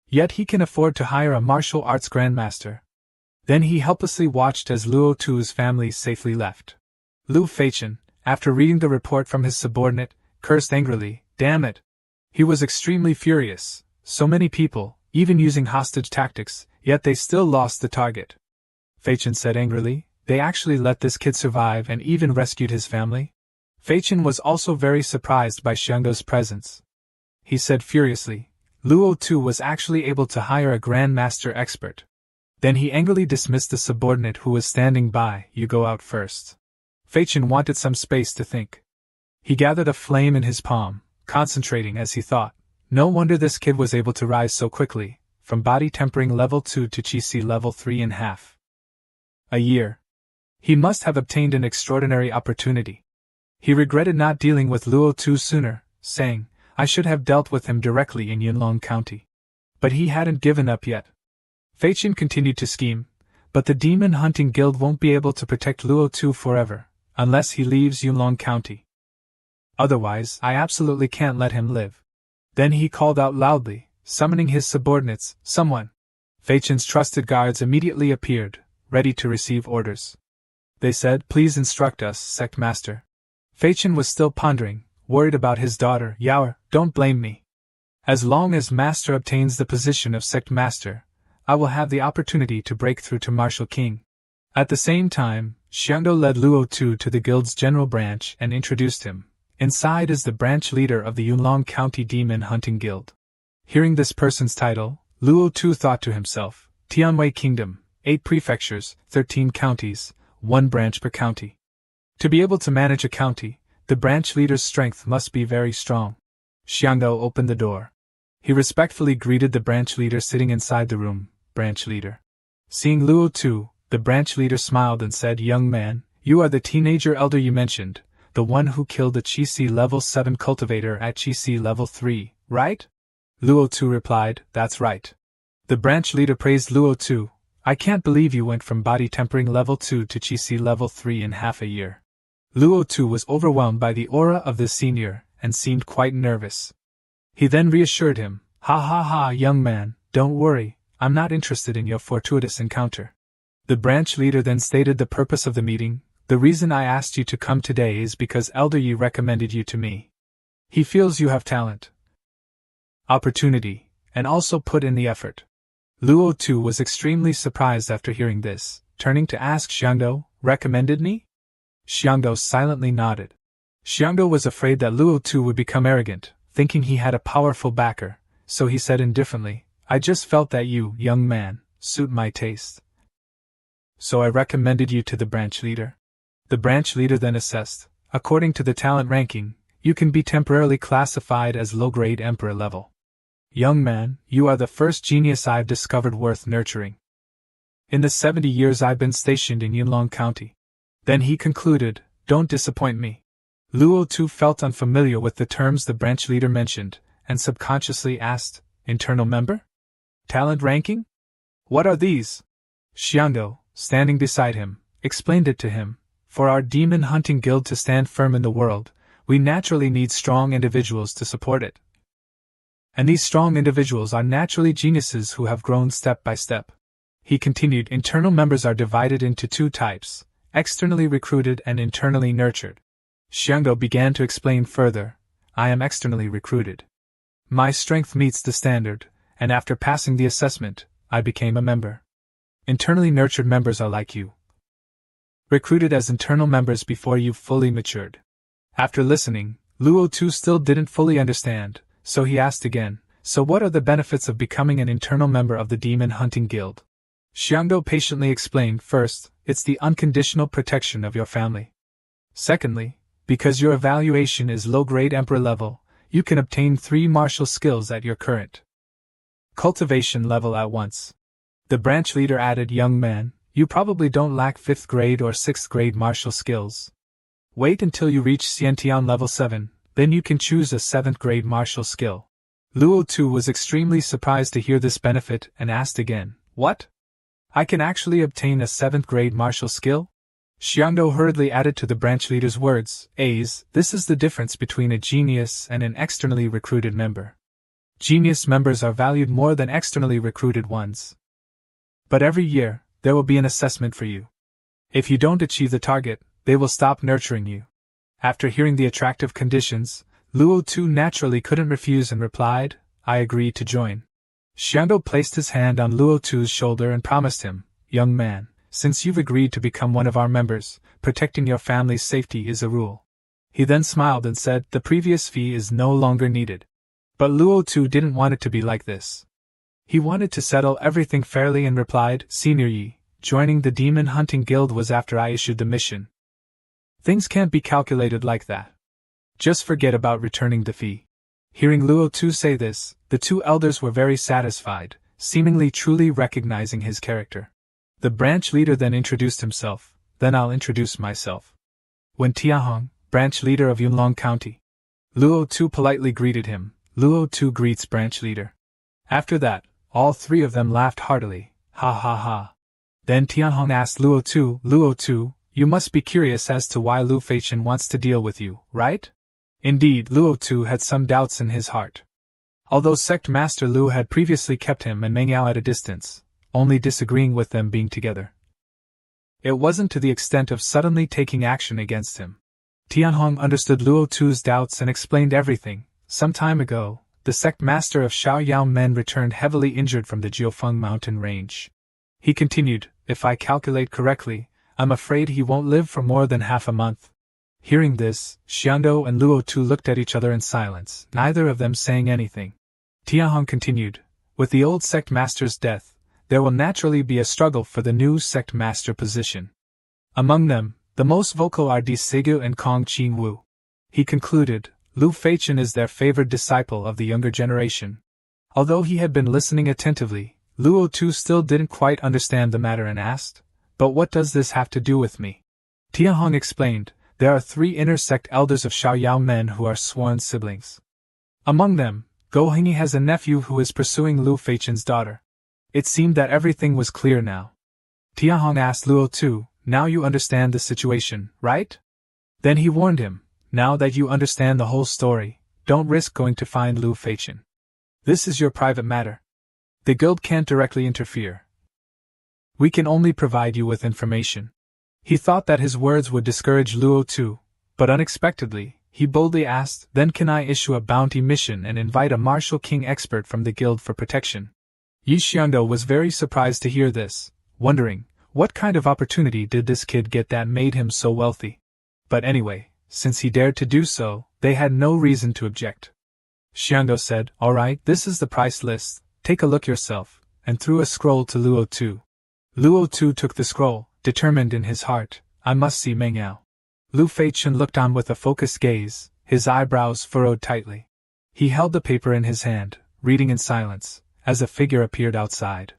Yet he can afford to hire a martial arts grandmaster. Then he helplessly watched as Luo Tu's family safely left. Lu Feichen, after reading the report from his subordinate, cursed angrily, damn it. He was extremely furious, so many people, even using hostage tactics, yet they still lost the target. Feichen said angrily, they actually let this kid survive and even rescued his family? Feichen was also very surprised by Xiangdo's presence. He said furiously, Luo Tu was actually able to hire a grandmaster expert. Then he angrily dismissed the subordinate who was standing by, you go out first. Feichen wanted some space to think. He gathered a flame in his palm, concentrating as he thought, no wonder this kid was able to rise so quickly, from body tempering level 2 to Qi Si level 3.5. A year. He must have obtained an extraordinary opportunity. He regretted not dealing with Luo Tu sooner, saying, I should have dealt with him directly in Yunlong County. But he hadn't given up yet. Feichen continued to scheme, but the Demon Hunting Guild won't be able to protect Luo Tu forever, unless he leaves Yunlong County. Otherwise, I absolutely can't let him live. Then he called out loudly, summoning his subordinates, someone. Feichen's trusted guards immediately appeared, ready to receive orders. They said, please instruct us, sect master. Feichen was still pondering, worried about his daughter, Yaoer, don't blame me. As long as master obtains the position of sect master, I will have the opportunity to break through to Martial King. At the same time, Xiangdo led Luo Tu to the guild's general branch and introduced him. Inside is the branch leader of the Yunlong County Demon Hunting Guild. Hearing this person's title, Luo Tu thought to himself, Tianwei Kingdom, 8 prefectures, 13 counties, 1 branch per county. To be able to manage a county, the branch leader's strength must be very strong. Xiangdo opened the door. He respectfully greeted the branch leader sitting inside the room. Branch leader. Seeing Luo Tu, the branch leader smiled and said, young man, you are the teenager elder you mentioned, the one who killed the Qi Si level 7 cultivator at Qi Si level 3, right? Luo Tu replied, that's right. The branch leader praised Luo Tu, I can't believe you went from body tempering level 2 to Qi Si level 3 in half a year. Luo Tu was overwhelmed by the aura of the senior, and seemed quite nervous. He then reassured him, ha ha ha, young man, don't worry, I'm not interested in your fortuitous encounter. The branch leader then stated the purpose of the meeting, the reason I asked you to come today is because Elder Yi recommended you to me. He feels you have talent, opportunity, and also put in the effort. Luo Tu was extremely surprised after hearing this, turning to ask Xiangdo, recommended me? Xiangdo silently nodded. Xiangdo was afraid that Luo Tu would become arrogant, thinking he had a powerful backer, so he said indifferently, I just felt that you, young man, suit my taste. So I recommended you to the branch leader. The branch leader then assessed, according to the talent ranking, you can be temporarily classified as low-grade emperor level. Young man, you are the first genius I've discovered worth nurturing. in the 70 years I've been stationed in Yunlong County. Then he concluded, don't disappoint me. Luo Tu felt unfamiliar with the terms the branch leader mentioned, and subconsciously asked, internal member? Talent ranking? What are these? Xiangdo, standing beside him, explained it to him. For our demon hunting guild to stand firm in the world, we naturally need strong individuals to support it. And these strong individuals are naturally geniuses who have grown step by step. He continued, internal members are divided into two types, externally recruited and internally nurtured. Xiangdo began to explain further, I am externally recruited. My strength meets the standard, and after passing the assessment, I became a member. Internally nurtured members are like you. Recruited as internal members before you've fully matured. After listening, Luo Tu still didn't fully understand, so he asked again, so what are the benefits of becoming an internal member of the Demon Hunting Guild? Xiangdo patiently explained, first, it's the unconditional protection of your family. Secondly, because your evaluation is low-grade Emperor level, you can obtain 3 martial skills at your current cultivation level at once. The branch leader added, young man, you probably don't lack 5th grade or 6th grade martial skills. Wait until you reach Xiantian level 7, then you can choose a 7th grade martial skill. Luo Tu was extremely surprised to hear this benefit and asked again, what? I can actually obtain a 7th grade martial skill? Xiangdo hurriedly added to the branch leader's words, this is the difference between a genius and an externally recruited member. Genius members are valued more than externally recruited ones. But every year, there will be an assessment for you. If you don't achieve the target, they will stop nurturing you. After hearing the attractive conditions, Luo Tu naturally couldn't refuse and replied, I agree to join. Xiangdo placed his hand on Luo Tu's shoulder and promised him, young man, since you've agreed to become one of our members, protecting your family's safety is a rule. He then smiled and said, the previous fee is no longer needed. But Luo Tu didn't want it to be like this. He wanted to settle everything fairly and replied, Senior Yi, joining the Demon Hunting Guild was after I issued the mission. Things can't be calculated like that. Just forget about returning the fee. Hearing Luo Tu say this, the two elders were very satisfied, seemingly truly recognizing his character. The branch leader then introduced himself, then I'll introduce myself. When Tiahong, branch leader of Yunlong County. Luo Tu politely greeted him, Luo Tu greets branch leader. After that, all 3 of them laughed heartily, ha ha ha. Then Tianhong asked Luo Tu, you must be curious as to why Lu Feichen wants to deal with you, right? Indeed, Luo Tu had some doubts in his heart. Although Sect Master Lu had previously kept him and Meng Yao at a distance, only disagreeing with them being together. It wasn't to the extent of suddenly taking action against him. Tianhong understood Luo Tu's doubts and explained everything. Some time ago, the sect master of Xiaoyao Men returned heavily injured from the Jiufeng mountain range. He continued, if I calculate correctly, I'm afraid he won't live for more than half a month. Hearing this, Xiangdo and Luo Tu looked at each other in silence, neither of them saying anything. Tianhong continued, with the old sect master's death, there will naturally be a struggle for the new sect master position. Among them, the most vocal are Di Sigu and Kong Qingwu. He concluded, Lu Feichen is their favored disciple of the younger generation. Although he had been listening attentively, Luo Tu still didn't quite understand the matter and asked, but what does this have to do with me? Tianhong explained, there are 3 inner sect elders of Xiaoyao Men who are sworn siblings. Among them, Go Hingyi has a nephew who is pursuing Lu Feichen's daughter. It seemed that everything was clear now. Tianhong asked Luo Tu, now you understand the situation, right? Then he warned him, now that you understand the whole story, don't risk going to find Lu Feichen. This is your private matter. The guild can't directly interfere. We can only provide you with information. He thought that his words would discourage Luo Tu, but unexpectedly, he boldly asked, then can I issue a bounty mission and invite a martial king expert from the guild for protection? Yi Xiangdo was very surprised to hear this, wondering, what kind of opportunity did this kid get that made him so wealthy? But anyway, since he dared to do so, they had no reason to object. Xiangdo said, alright, this is the price list, take a look yourself, and threw a scroll to Luo Tu. Luo Tu took the scroll, determined in his heart, I must see Meng Yao. Lu Feichen looked on with a focused gaze, his eyebrows furrowed tightly. He held the paper in his hand, reading in silence, as a figure appeared outside.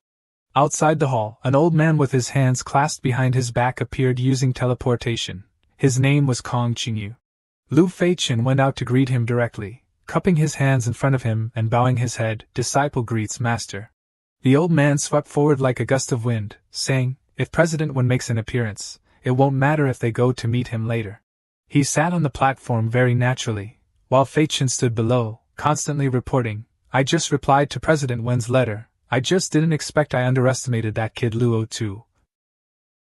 Outside the hall, an old man with his hands clasped behind his back appeared using teleportation. His name was Kong Qingyu. Lu Feichen went out to greet him directly, cupping his hands in front of him and bowing his head. Disciple greets master. The old man swept forward like a gust of wind, saying, if President Wen makes an appearance, it won't matter if they go to meet him later. He sat on the platform very naturally, while Feichen stood below, constantly reporting, I just replied to President Wen's letter. I just didn't expect. I underestimated that kid Luo too.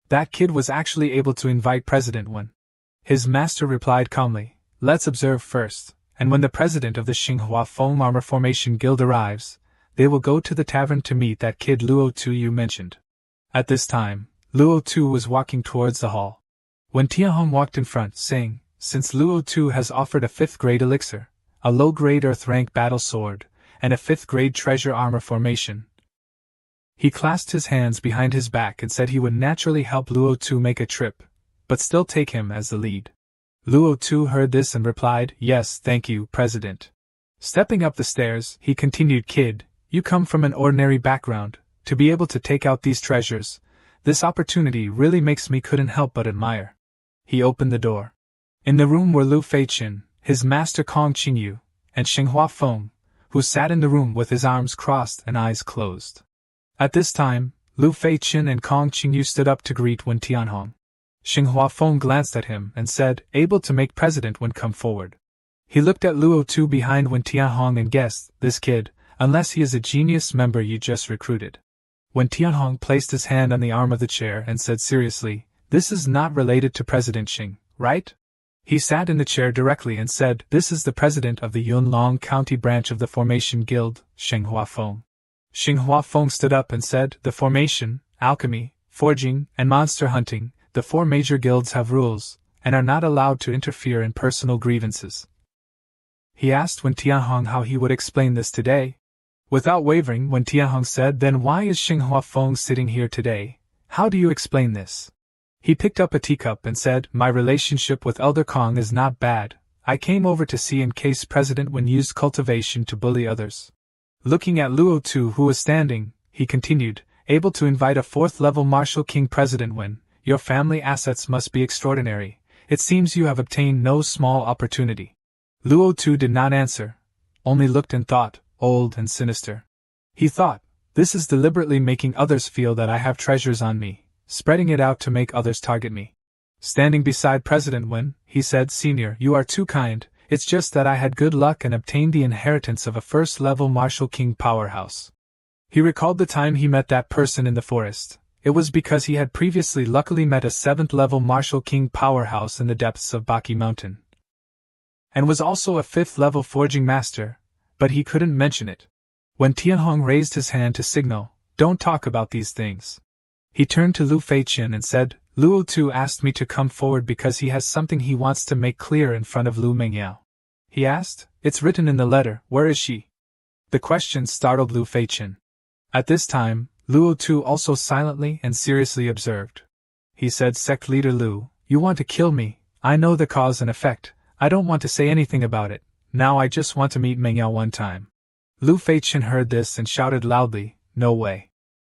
That kid was actually able to invite President Wen. His master replied calmly, let's observe first, and when the president of the Xinghua Foam Armor Formation Guild arrives, they will go to the tavern to meet that kid Luo Tu you mentioned. At this time, Luo Tu was walking towards the hall. When Tianhong walked in front, saying, since Luo Tu has offered a 5th grade elixir, a low-grade earth-rank battle sword, and a 5th grade treasure armor formation, he clasped his hands behind his back and said he would naturally help Luo Tu make a trip, but still take him as the lead. Luo Tu heard this and replied, yes, thank you, President. Stepping up the stairs, he continued, kid, you come from an ordinary background. To be able to take out these treasures, this opportunity really makes me couldn't help but admire. He opened the door. In the room were Lu Feichen, his master Kong Qingyu, and Xinghua Feng, who sat in the room with his arms crossed and eyes closed. At this time, Lu Feichen and Kong Qingyu stood up to greet Wen Tianhong. Xinghua Feng glanced at him and said, able to make President Wen come forward. He looked at Luo Tu behind Wen Tianhong and guessed, this kid, unless he is a genius member you just recruited. Wen Tianhong placed his hand on the arm of the chair and said seriously, this is not related to President Xing, right? He sat in the chair directly and said, this is the president of the Yunlong County branch of the Formation Guild, Xinghua Feng. Xinghua Feng stood up and said, the formation, alchemy, forging, and monster hunting, the 4 major guilds have rules, and are not allowed to interfere in personal grievances. He asked Wen Tianhong how he would explain this today. Without wavering, Wen Tianhong said, then why is Xinghua Feng sitting here today? How do you explain this? He picked up a teacup and said, my relationship with Elder Kong is not bad. I came over to see in case President Wen used cultivation to bully others. Looking at Luo Tu who was standing, he continued, able to invite a 4th-level martial king President Wen, your family assets must be extraordinary. It seems you have obtained no small opportunity. Luo Tu did not answer, only looked and thought, old and sinister. He thought, this is deliberately making others feel that I have treasures on me, spreading it out to make others target me. Standing beside President Wen, he said, Senior, you are too kind. It's just that I had good luck and obtained the inheritance of a 1st-level martial king powerhouse. He recalled the time he met that person in the forest. It was because he had previously luckily met a 7th-level martial king powerhouse in the depths of Baki Mountain, and was also a 5th-level forging master, but he couldn't mention it. When Tianhong raised his hand to signal, don't talk about these things, he turned to Lu Feichen and said, Luo Tu asked me to come forward because he has something he wants to make clear in front of Lu Mengyao. He asked, it's written in the letter, where is she? The question startled Lu Feichen. At this time, Luo Tu also silently and seriously observed. He said, Sect Leader Lu, you want to kill me, I know the cause and effect, I don't want to say anything about it, now I just want to meet Mengyao one time. Lu Feichen heard this and shouted loudly, no way.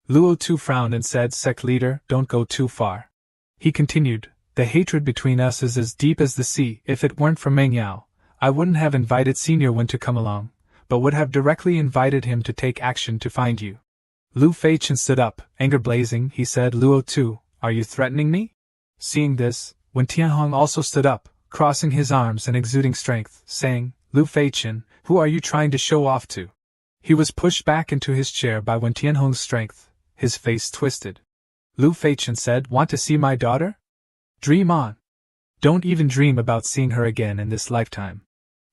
Luo Tu frowned and said, Sect Leader, don't go too far. He continued, the hatred between us is as deep as the sea. If it weren't for Mengyao, I wouldn't have invited Senior Wen to come along, but would have directly invited him to take action to find you. Lu Feichen stood up, anger blazing. He said, Luo Tu, are you threatening me? Seeing this, Wen Tianhong also stood up, crossing his arms and exuding strength, saying, Lu Feichen, who are you trying to show off to? He was pushed back into his chair by Wen Tianhong's strength, his face twisted. Lu Feichen said, want to see my daughter? Dream on. Don't even dream about seeing her again in this lifetime.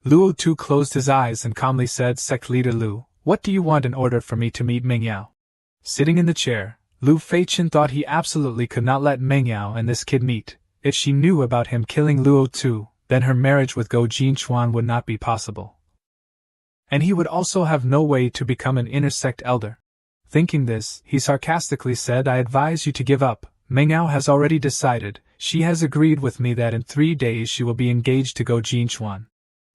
Luo Tu closed his eyes and calmly said, Sect Leader Lu, what do you want in order for me to meet Mengyao? Sitting in the chair, Lu Feichen thought he absolutely could not let Mengyao and this kid meet. If she knew about him killing Luo Tu, then her marriage with Go Jinchuan would not be possible. And he would also have no way to become an inner sect elder. Thinking this, he sarcastically said, I advise you to give up. Mengyao has already decided, she has agreed with me that in 3 days she will be engaged to Go Jinchuan.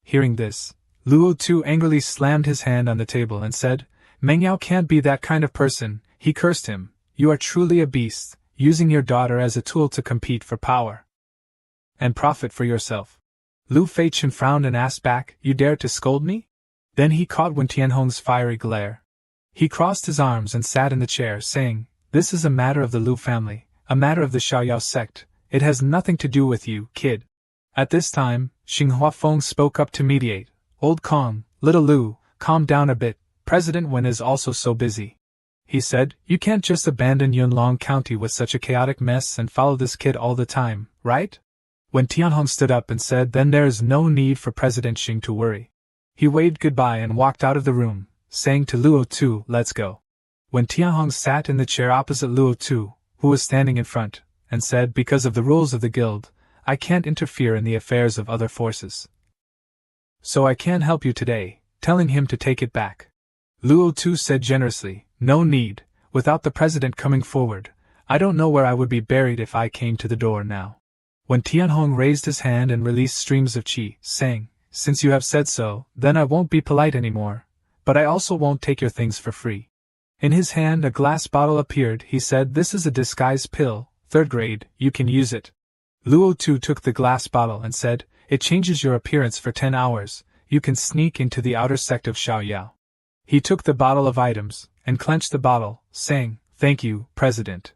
Hearing this, Luo Tu angrily slammed his hand on the table and said, Mengyao can't be that kind of person, He cursed him. You are truly a beast, using your daughter as a tool to compete for power and profit for yourself. Lu Feichen frowned and asked back, you dare to scold me? Then he caught Wen Tianhong's fiery glare. He crossed his arms and sat in the chair, saying, this is a matter of the Lu family, a matter of the Xiaoyao sect. It has nothing to do with you, kid. At this time, Xinghua Feng spoke up to mediate. Old Kong, little Lu, calm down a bit. President Wen is also so busy. He said, you can't just abandon Yunlong County with such a chaotic mess and follow this kid all the time, right? When Tianhong stood up and said, then there is no need for President Xing to worry. He waved goodbye and walked out of the room, saying to Luo Tu, let's go. When Tianhong sat in the chair opposite Luo Tu, who was standing in front, and said, because of the rules of the guild, I can't interfere in the affairs of other forces. So I can't help you today, telling him to take it back. Luo Tu said generously, no need, without the president coming forward, I don't know where I would be buried if I came to the door now. When Tianhong raised his hand and released streams of qi, saying, since you have said so, then I won't be polite anymore, but I also won't take your things for free. In his hand a glass bottle appeared. He said, this is a disguise pill, 3rd grade, you can use it. Luo Tu took the glass bottle and said, it changes your appearance for 10 hours, you can sneak into the outer sect of Xiaoyao. He took the bottle of items, and clenched the bottle, saying, thank you, President.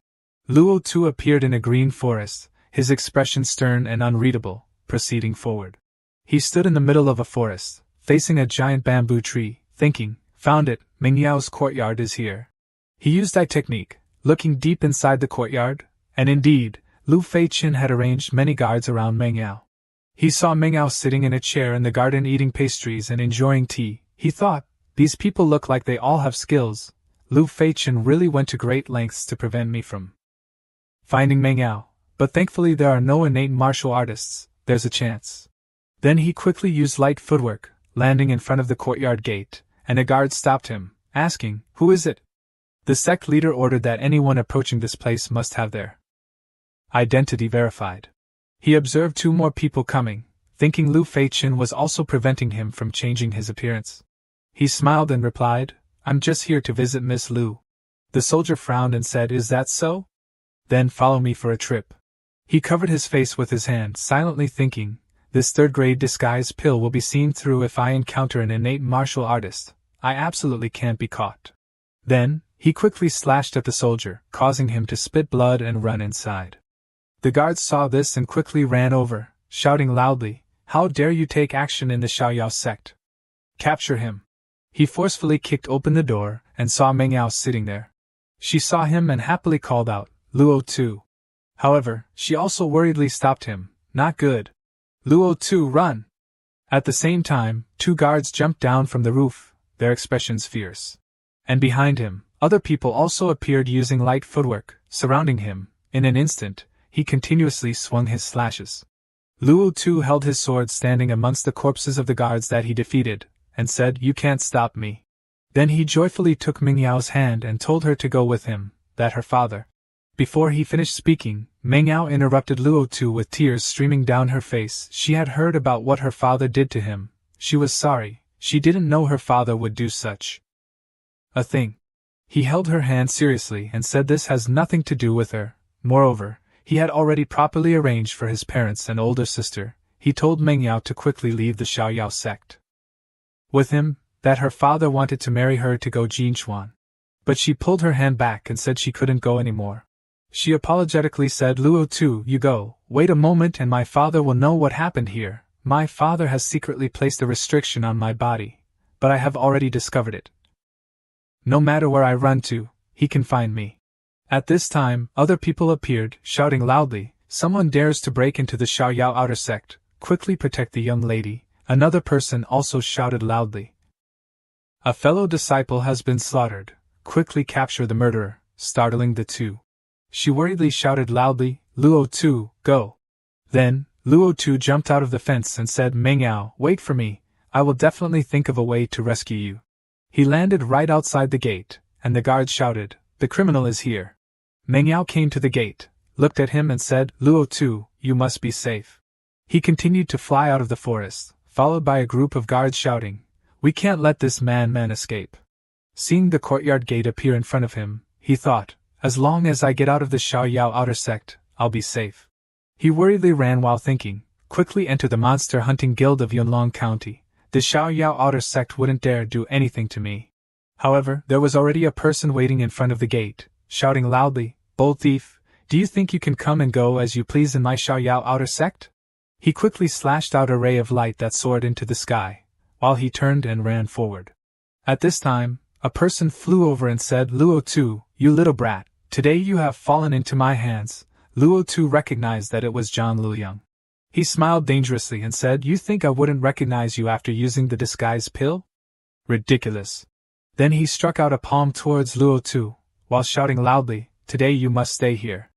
Luo Tu appeared in a green forest, his expression stern and unreadable, proceeding forward. He stood in the middle of a forest, facing a giant bamboo tree, thinking, found it, Mingyao's courtyard is here. He used eye technique, looking deep inside the courtyard, and indeed, Lu Feichen had arranged many guards around Mengyao. He saw Mengyao sitting in a chair in the garden eating pastries and enjoying tea. He thought, these people look like they all have skills. Lu Feichen really went to great lengths to prevent me from finding Mengyao, but thankfully there are no innate martial artists, there's a chance. Then he quickly used light footwork, landing in front of the courtyard gate, and a guard stopped him, asking, who is it? The sect leader ordered that anyone approaching this place must have their identity verified. He observed 2 more people coming, thinking Lu Feichen was also preventing him from changing his appearance. He smiled and replied, I'm just here to visit Miss Lu. The soldier frowned and said, is that so? Then follow me for a trip. He covered his face with his hand, silently thinking, this 3rd grade disguise pill will be seen through if I encounter an innate martial artist. I absolutely can't be caught. Then, he quickly slashed at the soldier, causing him to spit blood and run inside. The guards saw this and quickly ran over, shouting loudly, how dare you take action in the Xiaoyao sect? Capture him. He forcefully kicked open the door, and saw Mengyao sitting there. She saw him and happily called out, Luo Tu. However, she also worriedly stopped him, not good. Luo Tu, run! At the same time, 2 guards jumped down from the roof, their expressions fierce. And behind him, other people also appeared using light footwork, surrounding him. In an instant, he continuously swung his slashes. Luo Tu held his sword standing amongst the corpses of the guards that he defeated, and said, you can't stop me. Then he joyfully took Mingyao's hand and told her to go with him, that her father. Before he finished speaking, Mengyao interrupted Luo Tu with tears streaming down her face. She had heard about what her father did to him. She was sorry, she didn't know her father would do such a thing. He held her hand seriously and said this has nothing to do with her. Moreover, he had already properly arranged for his parents and older sister. He told Mengyao to quickly leave the Xiaoyao sect with him, that her father wanted to marry her to go Jinchuan. But she pulled her hand back and said she couldn't go anymore. She apologetically said, Luo Tu, you go, wait a moment and my father will know what happened here. My father has secretly placed a restriction on my body, but I have already discovered it. No matter where I run to, he can find me. At this time, other people appeared, shouting loudly, someone dares to break into the Xiaoyao outer sect, quickly protect the young lady. Another person also shouted loudly, a fellow disciple has been slaughtered, quickly capture the murderer, startling the 2. She worriedly shouted loudly, Luo Tu, go. Then, Luo Tu jumped out of the fence and said, Mengyao, wait for me, I will definitely think of a way to rescue you. He landed right outside the gate, and the guards shouted, the criminal is here. Mengyao came to the gate, looked at him and said, Luo Tu, you must be safe. He continued to fly out of the forest, followed by a group of guards shouting, we can't let this man escape. Seeing the courtyard gate appear in front of him, he thought, as long as I get out of the Xiaoyao outer sect, I'll be safe. He worriedly ran while thinking, quickly enter the monster hunting guild of Yunlong County. The Xiaoyao outer sect wouldn't dare do anything to me. However, there was already a person waiting in front of the gate, shouting loudly, "Bold thief, do you think you can come and go as you please in my Xiaoyao outer sect?" He quickly slashed out a ray of light that soared into the sky, while he turned and ran forward. At this time, a person flew over and said, "Luo Tu, you little brat, today you have fallen into my hands." Luo Tu recognized that it was Zhang Luyang. He smiled dangerously and said, "You think I wouldn't recognize you after using the disguise pill? Ridiculous." Then he struck out a palm towards Luo Tu, while shouting loudly, "Today you must stay here."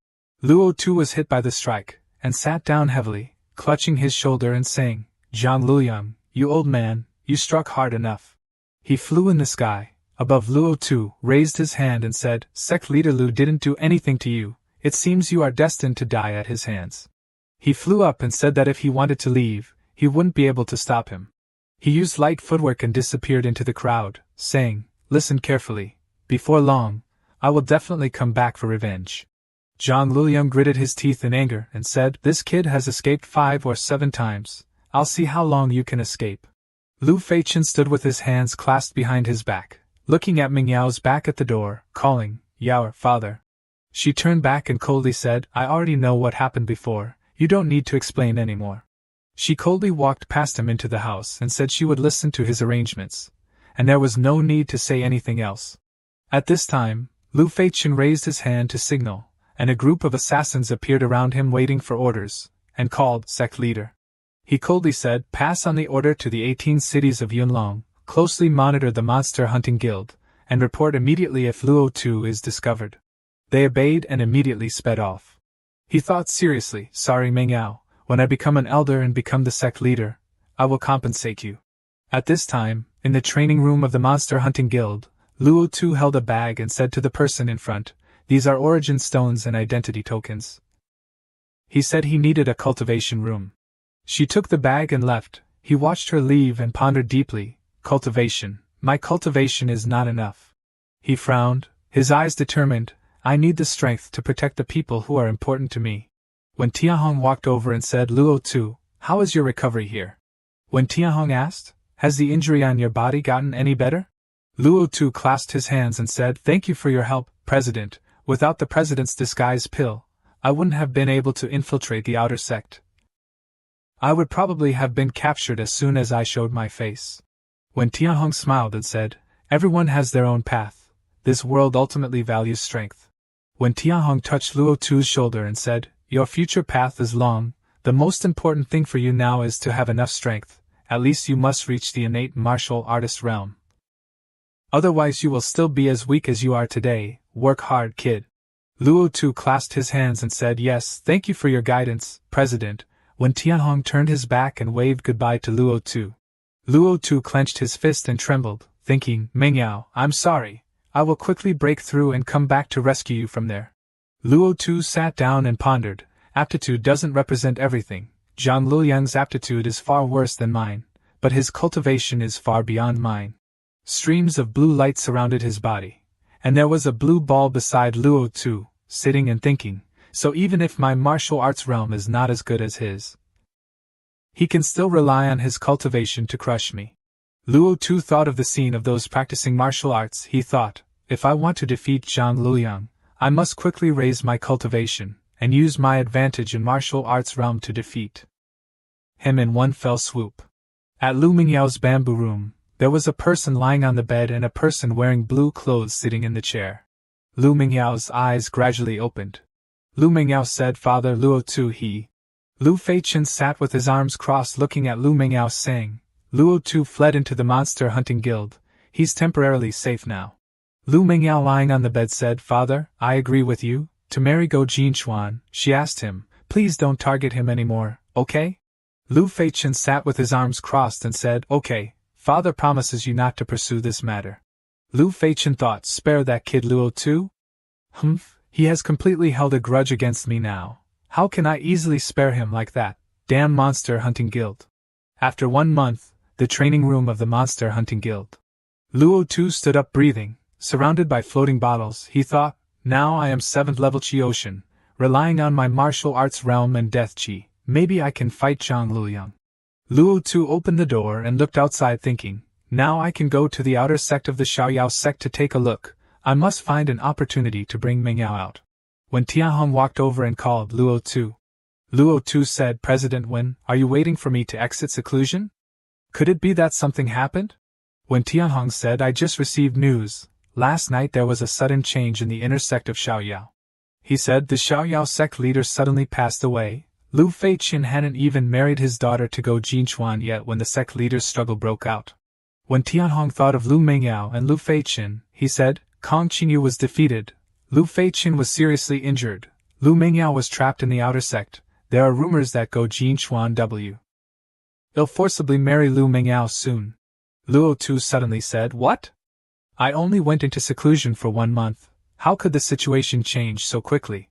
Luo Tu was hit by the strike, and sat down heavily, clutching his shoulder and saying, "Zhang Luyang, you old man, you struck hard enough." He flew in the sky, above Luo Tu, raised his hand and said, "Sect leader Lu didn't do anything to you, it seems you are destined to die at his hands." He flew up and said that if he wanted to leave, he wouldn't be able to stop him. He used light footwork and disappeared into the crowd, saying, "Listen carefully, before long, I will definitely come back for revenge." Zhang Luyang gritted his teeth in anger and said, "This kid has escaped 5 or 7 times, I'll see how long you can escape." Lu Feichen stood with his hands clasped behind his back, looking at Ming Yao's back at the door, calling, "Yao, father." She turned back and coldly said, "I already know what happened before, you don't need to explain anymore." She coldly walked past him into the house and said she would listen to his arrangements, and there was no need to say anything else. At this time, Lu Feichen raised his hand to signal, and a group of assassins appeared around him waiting for orders, and called, "Sect leader." He coldly said, "Pass on the order to the 18 cities of Yunlong, closely monitor the monster hunting guild, and report immediately if Luo Tu is discovered." They obeyed and immediately sped off. He thought seriously, "Sorry Meng Yao, when I become an elder and become the sect leader, I will compensate you." At this time, in the training room of the monster hunting guild, Luo Tu held a bag and said to the person in front, "These are origin stones and identity tokens." He said he needed a cultivation room. She took the bag and left. He watched her leave and pondered deeply. "Cultivation, my cultivation is not enough." He frowned, his eyes determined. "I need the strength to protect the people who are important to me." When Tiahong walked over and said, "Luo Tu, how is your recovery here?" When Tiahong asked, "Has the injury on your body gotten any better?" Luo Tu clasped his hands and said, "Thank you for your help, President. Without the President's disguise pill, I wouldn't have been able to infiltrate the outer sect. I would probably have been captured as soon as I showed my face." When Tiahong smiled and said, "Everyone has their own path. This world ultimately values strength." When Tiahong touched Luo Tu's shoulder and said, "Your future path is long, the most important thing for you now is to have enough strength, at least you must reach the innate martial artist realm. Otherwise you will still be as weak as you are today, work hard kid." Luo Tu clasped his hands and said, "Yes, thank you for your guidance, President." When Tiahong turned his back and waved goodbye to Luo Tu, Luo Tu clenched his fist and trembled, thinking, "Meng Yao, I'm sorry, I will quickly break through and come back to rescue you from there." Luo Tu sat down and pondered. Aptitude doesn't represent everything. Zhang Luyang's aptitude is far worse than mine, but his cultivation is far beyond mine. Streams of blue light surrounded his body, and there was a blue ball beside Luo Tu, sitting and thinking, so even if my martial arts realm is not as good as his, he can still rely on his cultivation to crush me. Luo Tu thought of the scene of those practicing martial arts. He thought, if I want to defeat Zhang Luyang, I must quickly raise my cultivation, and use my advantage in martial arts realm to defeat him in one fell swoop. At Lu Mingyao's bamboo room, there was a person lying on the bed and a person wearing blue clothes sitting in the chair. Lu Mingyao's eyes gradually opened. Lu Mingyao said, "Father Luo Tu he." Lu Feichen sat with his arms crossed looking at Lu Mingyao saying, "Luo Tu fled into the monster hunting guild, he's temporarily safe now." Lu Mingyao lying on the bed said, "Father, I agree with you, to marry Go Jinchuan." She asked him, "Please don't target him anymore, okay?" Lu Feichen sat with his arms crossed and said, "Okay, Father promises you not to pursue this matter." Lu Feichen thought, spare that kid Luo Tu? Humph, he has completely held a grudge against me now. How can I easily spare him like that? Damn monster hunting guild. After 1 month, the training room of the monster hunting guild. Luo Tu stood up breathing, surrounded by floating bottles, he thought, now I am 7th level Qi Ocean, relying on my martial arts realm and death Qi, maybe I can fight Zhang Luyang. Luo Tu opened the door and looked outside thinking, now I can go to the outer sect of the Xiaoyao sect to take a look, I must find an opportunity to bring Mengyao out. When Tianhong walked over and called Luo Tu said, President Wen, are you waiting for me to exit seclusion? Could it be that something happened? When Tianhong said, I just received news, last night there was a sudden change in the inner sect of Xiaoyao. He said the Xiaoyao sect leader suddenly passed away. Lu Feiqin hadn't even married his daughter to Go Jinchuan yet when the sect leader's struggle broke out. When Tianhong thought of Lu Mengyao and Lu Feiqin, he said, Kong Qingyu was defeated. Lu Feiqin was seriously injured. Lu Mengyao was trapped in the outer sect. There are rumors that Go Jinchuan will forcibly marry Lu Mengyao soon. Luo Tu suddenly said, What? I only went into seclusion for 1 month. How could the situation change so quickly?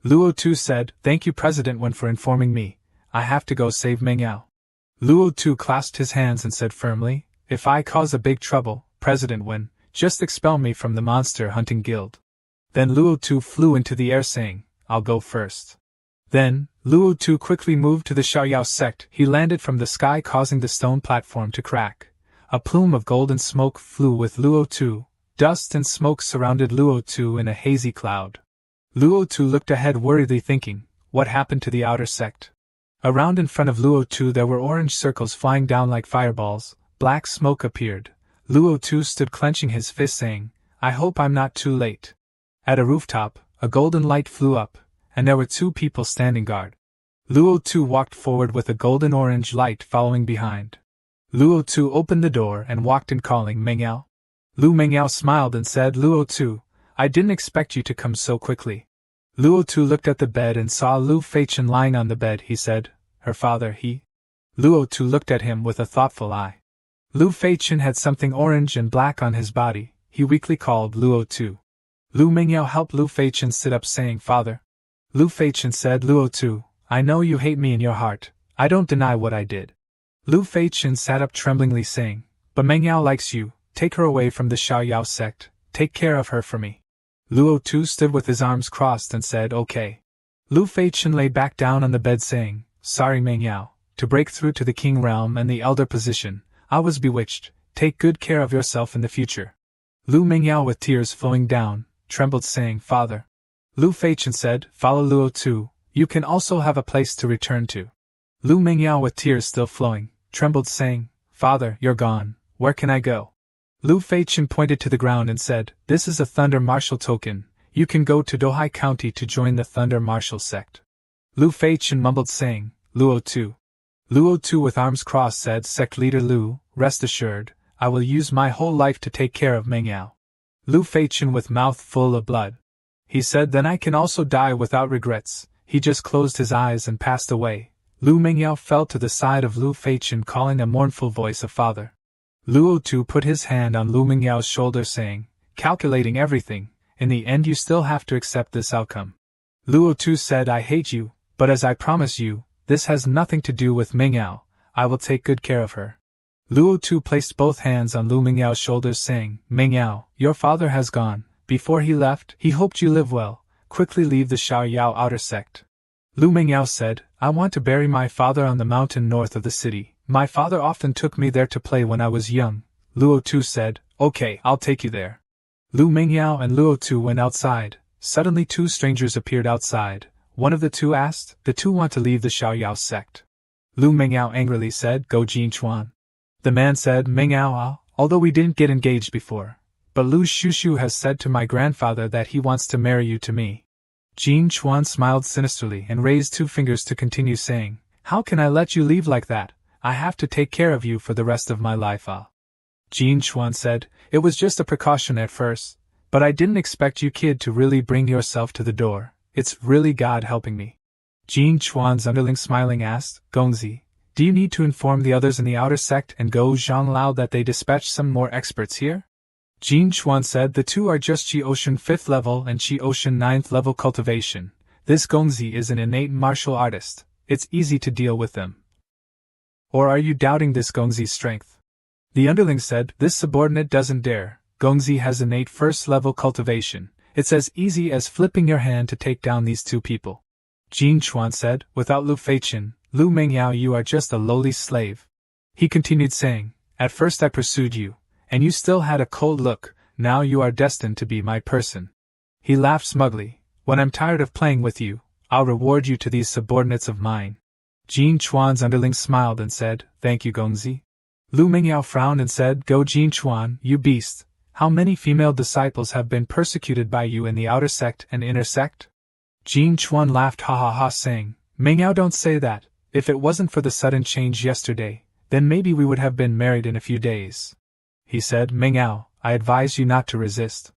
Luo Tu said, Thank you President Wen for informing me. I have to go save Mengyao. Luo Tu clasped his hands and said firmly, If I cause a big trouble, President Wen, just expel me from the monster hunting guild. Then Luo Tu flew into the air saying, I'll go first. Then, Luo Tu quickly moved to the Xiaoyao sect. He landed from the sky causing the stone platform to crack. A plume of golden smoke flew with Luo Tu. Dust and smoke surrounded Luo Tu in a hazy cloud. Luo Tu looked ahead worriedly thinking, what happened to the outer sect? Around in front of Luo Tu there were orange circles flying down like fireballs. Black smoke appeared. Luo Tu stood clenching his fist saying, I hope I'm not too late. At a rooftop, a golden light flew up, and there were 2 people standing guard. Luo Tu walked forward with a golden-orange light following behind. Luo Tu opened the door and walked in calling Mengyao. Lu Mengyao smiled and said, Luo Tu, I didn't expect you to come so quickly. Luo Tu looked at the bed and saw Lu Feiqin lying on the bed. He said, her father, he? Luo Tu looked at him with a thoughtful eye. Lu Feiqin had something orange and black on his body. He weakly called Luo Tu. Lu Mengyao helped Lu Feiqin sit up saying, Father. Lu Feiqin said, Luo Tu, I know you hate me in your heart. I don't deny what I did. Lu Feiqin sat up tremblingly saying, But Mengyao likes you. Take her away from the Xiaoyao sect. Take care of her for me. Luo Tu stood with his arms crossed and said, Okay. Lu Feiqin lay back down on the bed saying, Sorry Mengyao, to break through to the king realm and the elder position, I was bewitched. Take good care of yourself in the future. Lu Mengyao with tears flowing down, trembled saying, Father. Lu Feiqin said, Follow Luo Tu, you can also have a place to return to. Lu Mengyao with tears still flowing, trembled saying, Father, you're gone, where can I go? Lu Feiqin pointed to the ground and said, This is a Thunder Martial token, you can go to Dohai County to join the Thunder Martial sect. Lu Feiqin mumbled saying, Luo Tu. Luo Tu with arms crossed said, Sect leader Lu, rest assured, I will use my whole life to take care of Mengyao. Lu Feiqin with mouth full of blood. He said, Then I can also die without regrets. He just closed his eyes and passed away. Lu Mengyao fell to the side of Lu Feiqin calling a mournful voice of father. Luo Tu put his hand on Lu Mengyao's shoulder saying, Calculating everything, in the end you still have to accept this outcome. Luo Tu said, I hate you, but as I promise you, this has nothing to do with Mengyao, I will take good care of her. Luo Tu placed both hands on Lu Mengyao's shoulders saying, Mengyao, your father has gone. Before he left, he hoped you live well. Quickly leave the Xiaoyao outer sect. Lu Mengyao said, I want to bury my father on the mountain north of the city. My father often took me there to play when I was young. Luo Tu said, Okay, I'll take you there. Lu Mengyao and Luo Tu went outside. Suddenly 2 strangers appeared outside. One of the 2 asked, The 2 want to leave the Xiaoyao sect. Lu Mengyao angrily said, Go Jinchuan. The man said, Mengyao, although we didn't get engaged before, but Lu Shushu has said to my grandfather that he wants to marry you to me. Jin Chuan smiled sinisterly and raised 2 fingers to continue saying, How can I let you leave like that? I have to take care of you for the rest of my life. Jin Chuan said, It was just a precaution at first, but I didn't expect you kid to really bring yourself to the door. It's really God helping me. Jin Chuan's underling smiling asked, Gongzi, do you need to inform the others in the outer sect and Go Zhanglao that they dispatch some more experts here? Jin Chuan said, The 2 are just Qi Ocean 5th level and Qi Ocean 9th level cultivation. This Gongzi is an innate martial artist. It's easy to deal with them. Or are you doubting this Gongzi's strength? The underling said, This subordinate doesn't dare. Gongzi has innate first-level cultivation. It's as easy as flipping your hand to take down these two people. Jin Chuan said, without Lu Feichen, Lu Mengyao, you are just a lowly slave. He continued saying, at first I pursued you, and you still had a cold look, now you are destined to be my person. He laughed smugly, when I'm tired of playing with you, I'll reward you to these subordinates of mine. Jin Chuan's underling smiled and said, thank you Gongzi. Lu Mengyao frowned and said, go Jin Chuan, you beast, how many female disciples have been persecuted by you in the outer sect and inner sect? Jin Chuan laughed ha ha ha saying, Mengyao don't say that, if it wasn't for the sudden change yesterday, then maybe we would have been married in a few days. He said, Mengyao, I advise you not to resist.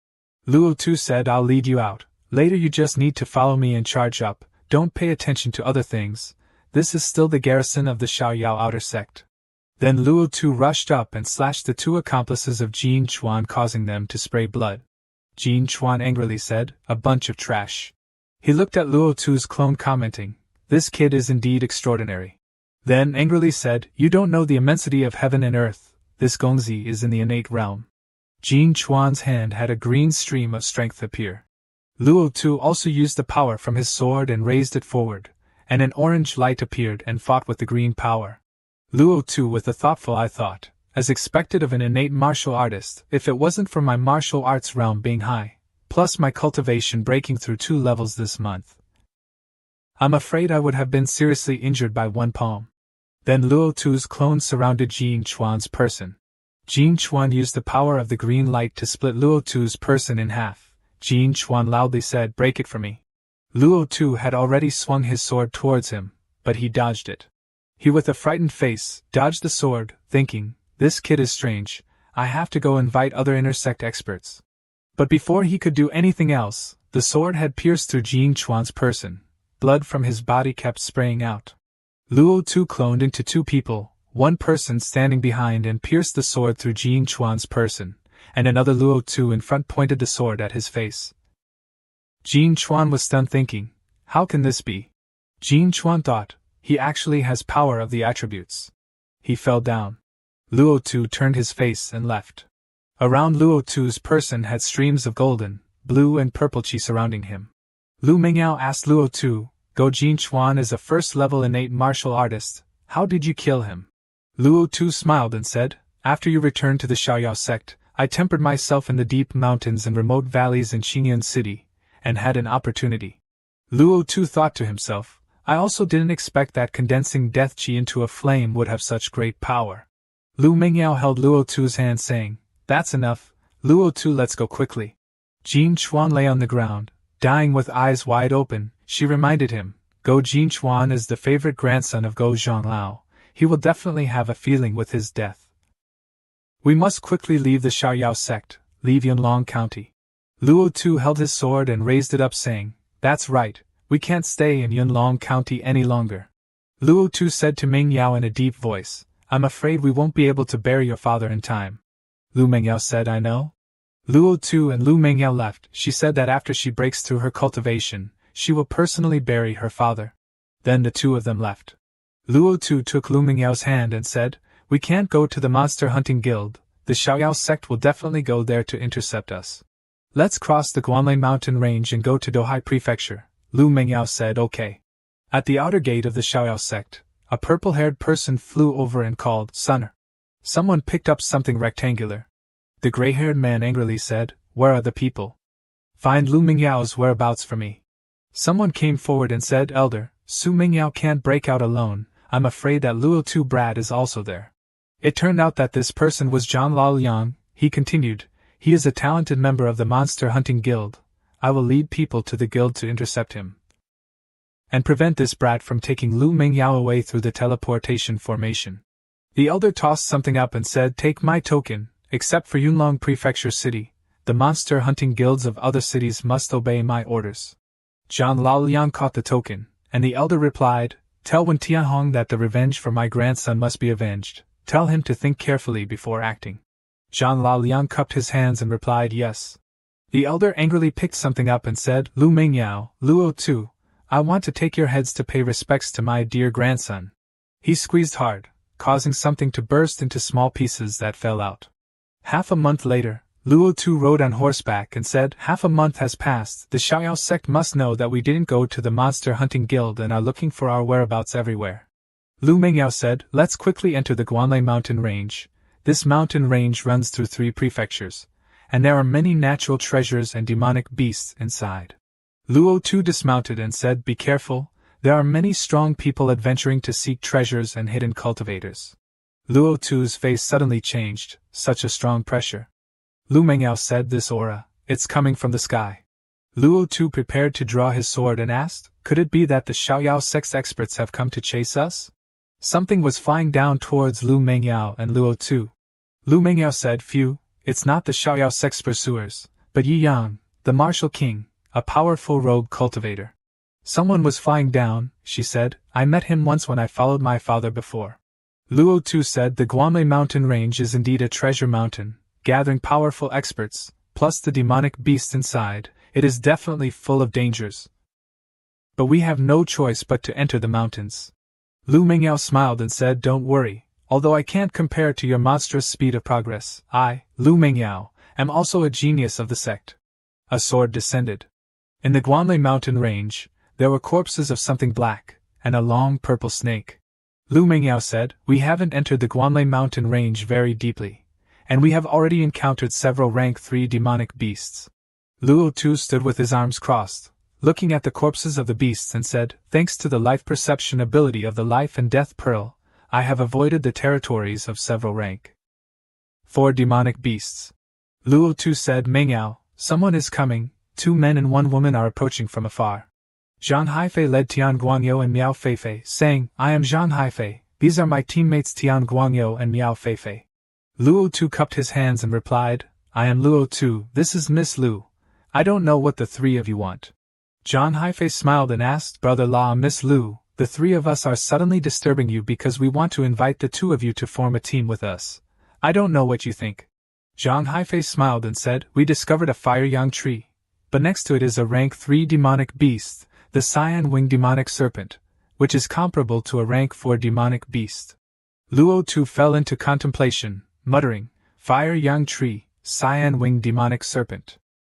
Luo Tu said, I'll lead you out, later you just need to follow me and charge up, don't pay attention to other things. This is still the garrison of the Xiaoyao outer sect. Then Luo Tu rushed up and slashed the two accomplices of Jin Chuan, causing them to spray blood. Jin Chuan angrily said, a bunch of trash. He looked at Luo Tu's clone commenting, this kid is indeed extraordinary. Then angrily said, you don't know the immensity of heaven and earth, this Gongzi is in the innate realm. Jin Chuan's hand had a green stream of strength appear. Luo Tu also used the power from his sword and raised it forward, and an orange light appeared and fought with the green power. Luo Tu with a thoughtful I thought, as expected of an innate martial artist, if it wasn't for my martial arts realm being high, plus my cultivation breaking through 2 levels this month, I'm afraid I would have been seriously injured by one palm. Then Luo Tu's clones surrounded Jin Chuan's person. Jin Chuan used the power of the green light to split Luo Tu's person in half. Jin Chuan loudly said, break it for me. Luo Tu had already swung his sword towards him, but he dodged it. He with a frightened face, dodged the sword, thinking, this kid is strange, I have to go invite other intersect experts. But before he could do anything else, the sword had pierced through Jin Chuan's person. Blood from his body kept spraying out. Luo Tu cloned into 2 people, one person standing behind and pierced the sword through Jin Chuan's person, and another Luo Tu in front pointed the sword at his face. Jin Chuan was stunned thinking, how can this be? Jin Chuan thought, he actually has power of the attributes. He fell down. Luo Tu turned his face and left. Around Luo Tu's person had streams of golden, blue and purple chi surrounding him. Lu Mengyao asked Luo Tu, Go Jin Chuan is a first-level innate martial artist, how did you kill him? Luo Tu smiled and said, after you returned to the Xiaoyao sect, I tempered myself in the deep mountains and remote valleys in Xinyan City, and had an opportunity. Luo Tu thought to himself, I also didn't expect that condensing death chi into a flame would have such great power. Lu Mengyao held Luo Tu's hand saying, that's enough, Luo Tu, let's go quickly. Jin Chuan lay on the ground, dying with eyes wide open. She reminded him, Go Jin Chuan is the favorite grandson of Go Zhonglao, he will definitely have a feeling with his death. We must quickly leave the Xiaoyao sect, leave Yunlong County. Luo Tu held his sword and raised it up saying, that's right, we can't stay in Yunlong County any longer. Luo Tu said to Meng Yao in a deep voice, I'm afraid we won't be able to bury your father in time. Lu Mengyao said, I know. Luo Tu and Lu Mengyao left. She said that after she breaks through her cultivation, she will personally bury her father. Then the 2 of them left. Luo Tu took Lu Mengyao's hand and said, we can't go to the monster hunting guild, the Xiaoyao sect will definitely go there to intercept us. Let's cross the Guanlei mountain range and go to Dohai prefecture. Lu Mengyao said okay. At the outer gate of the Xiaoyao sect, a purple-haired person flew over and called, Sonner. Someone picked up something rectangular. The gray-haired man angrily said, where are the people? Find Lu Mengyao's whereabouts for me. Someone came forward and said, Elder, Su Mengyao can't break out alone, I'm afraid that Luo Tu Brad is also there. It turned out that this person was Zhang Laoliang. He continued, he is a talented member of the Monster Hunting Guild. I will lead people to the guild to intercept him and prevent this brat from taking Lu Mengyao away through the teleportation formation. The elder tossed something up and said, take my token, except for Yunlong Prefecture City, the monster hunting guilds of other cities must obey my orders. Zhang Laoliang caught the token, and the elder replied, tell Wen Tianhong that the revenge for my grandson must be avenged, tell him to think carefully before acting. Zhang Laoliang cupped his hands and replied yes. The elder angrily picked something up and said, Lu Mengyao, Luo Tu, I want to take your heads to pay respects to my dear grandson. He squeezed hard, causing something to burst into small pieces that fell out. Half a month later, Luo Tu rode on horseback and said, "Half a month has passed. The Xiaoyao sect must know that we didn't go to the monster hunting guild and are looking for our whereabouts everywhere." Lu Mengyao said, "Let's quickly enter the Guanlei mountain range. This mountain range runs through 3 prefectures, and there are many natural treasures and demonic beasts inside." Luo Tu dismounted and said, "Be careful, there are many strong people adventuring to seek treasures and hidden cultivators." Luo Tu's face suddenly changed, such a strong pressure. Lu Mengyao said, "This aura, it's coming from the sky." Luo Tu prepared to draw his sword and asked, "Could it be that the Xiaoyao sect's experts have come to chase us?" Something was flying down towards Lu Mengyao and Luo Tu. Lu Mengyao said, "Phew, it's not the Xiaoyao sect's pursuers, but Yi Yang, the martial king, a powerful rogue cultivator." "Someone was flying down," she said. "I met him once when I followed my father before." Luo Tu said, "The Guanlei mountain range is indeed a treasure mountain, gathering powerful experts, plus the demonic beasts inside. It is definitely full of dangers. But we have no choice but to enter the mountains." Lu Mengyao smiled and said, "Don't worry, although I can't compare to your monstrous speed of progress, I, Lu Mengyao, am also a genius of the sect." A sword descended. In the Guanlei mountain range, there were corpses of something black, and a long purple snake. Lu Mengyao said, "We haven't entered the Guanlei mountain range very deeply, and we have already encountered several rank 3 demonic beasts." Luo Tu stood with his arms crossed, looking at the corpses of the beasts and said, "Thanks to the life perception ability of the Life and Death Pearl, I have avoided the territories of several rank 4 demonic beasts." Luo Tu said, "Mengyao, someone is coming. 2 men and 1 woman are approaching from afar." Zhang Haifei led Tian Guangyou and Miao Feifei, saying, "I am Zhang Haifei, these are my teammates Tian Guangyou and Miao Feifei." Luo Tu cupped his hands and replied, "I am Luo Tu, this is Miss Lu. I don't know what the 3 of you want." Zhang Haifei smiled and asked, "Brother La, Miss Lu, the 3 of us are suddenly disturbing you because we want to invite the 2 of you to form a team with us. I don't know what you think." Zhang Haifei smiled and said, "We discovered a fire yang tree, but next to it is a rank 3 demonic beast, the Cyan Wing demonic serpent, which is comparable to a rank 4 demonic beast." Luo Tu fell into contemplation, muttering, "Fire yang tree, Cyan Wing demonic serpent."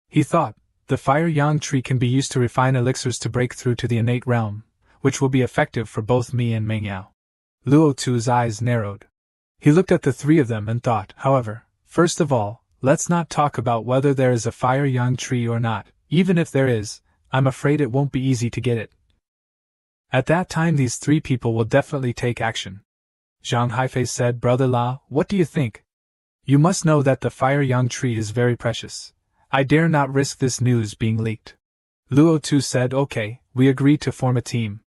He thought, the fire yang tree can be used to refine elixirs to break through to the innate realm, which will be effective for both me and Mengyao. Luo Tu's eyes narrowed. He looked at the 3 of them and thought, however, first of all, let's not talk about whether there is a fire yang tree or not. Even if there is, I'm afraid it won't be easy to get it. At that time these 3 people will definitely take action. Zhang Haifei said, "Brother La, what do you think? You must know that the fire yang tree is very precious. I dare not risk this news being leaked." Luo Tu said, "Okay, we agree to form a team."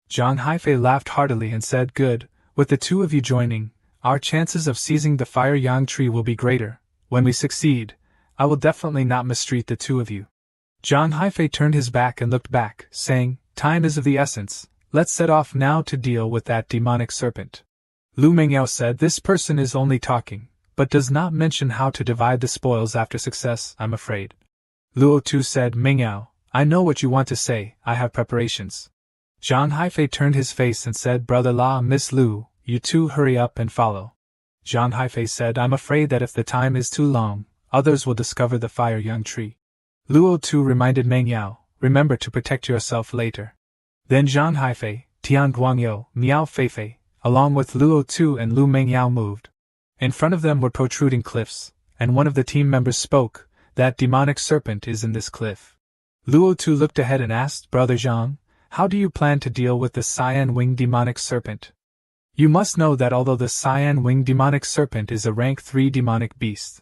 Zhang Haifei laughed heartily and said, "Good, with the 2 of you joining, our chances of seizing the fire yang tree will be greater. When we succeed, I will definitely not mistreat the 2 of you." Zhang Haifei turned his back and looked back, saying, "Time is of the essence, let's set off now to deal with that demonic serpent." Lu Mengyao said, "This person is only talking, but does not mention how to divide the spoils after success, I'm afraid." Luo Tu said, "Mengyao, I know what you want to say, I have preparations." Zhang Haifei turned his face and said, "Brother La, Miss Lu, you 2 hurry up and follow." Zhang Haifei said, "I'm afraid that if the time is too long, others will discover the fire yang tree." Luo Tu reminded Mengyao, "Remember to protect yourself later." Then Zhang Haifei, Tian Guangyou, Miao Feifei, along with Luo Tu and Lu Mengyao moved. In front of them were protruding cliffs, and one of the team members spoke, "That demonic serpent is in this cliff." Luo Tu looked ahead and asked, "Brother Zhang, how do you plan to deal with the Cyan Wing demonic serpent? You must know that although the Cyan Wing demonic serpent is a rank 3 demonic beast,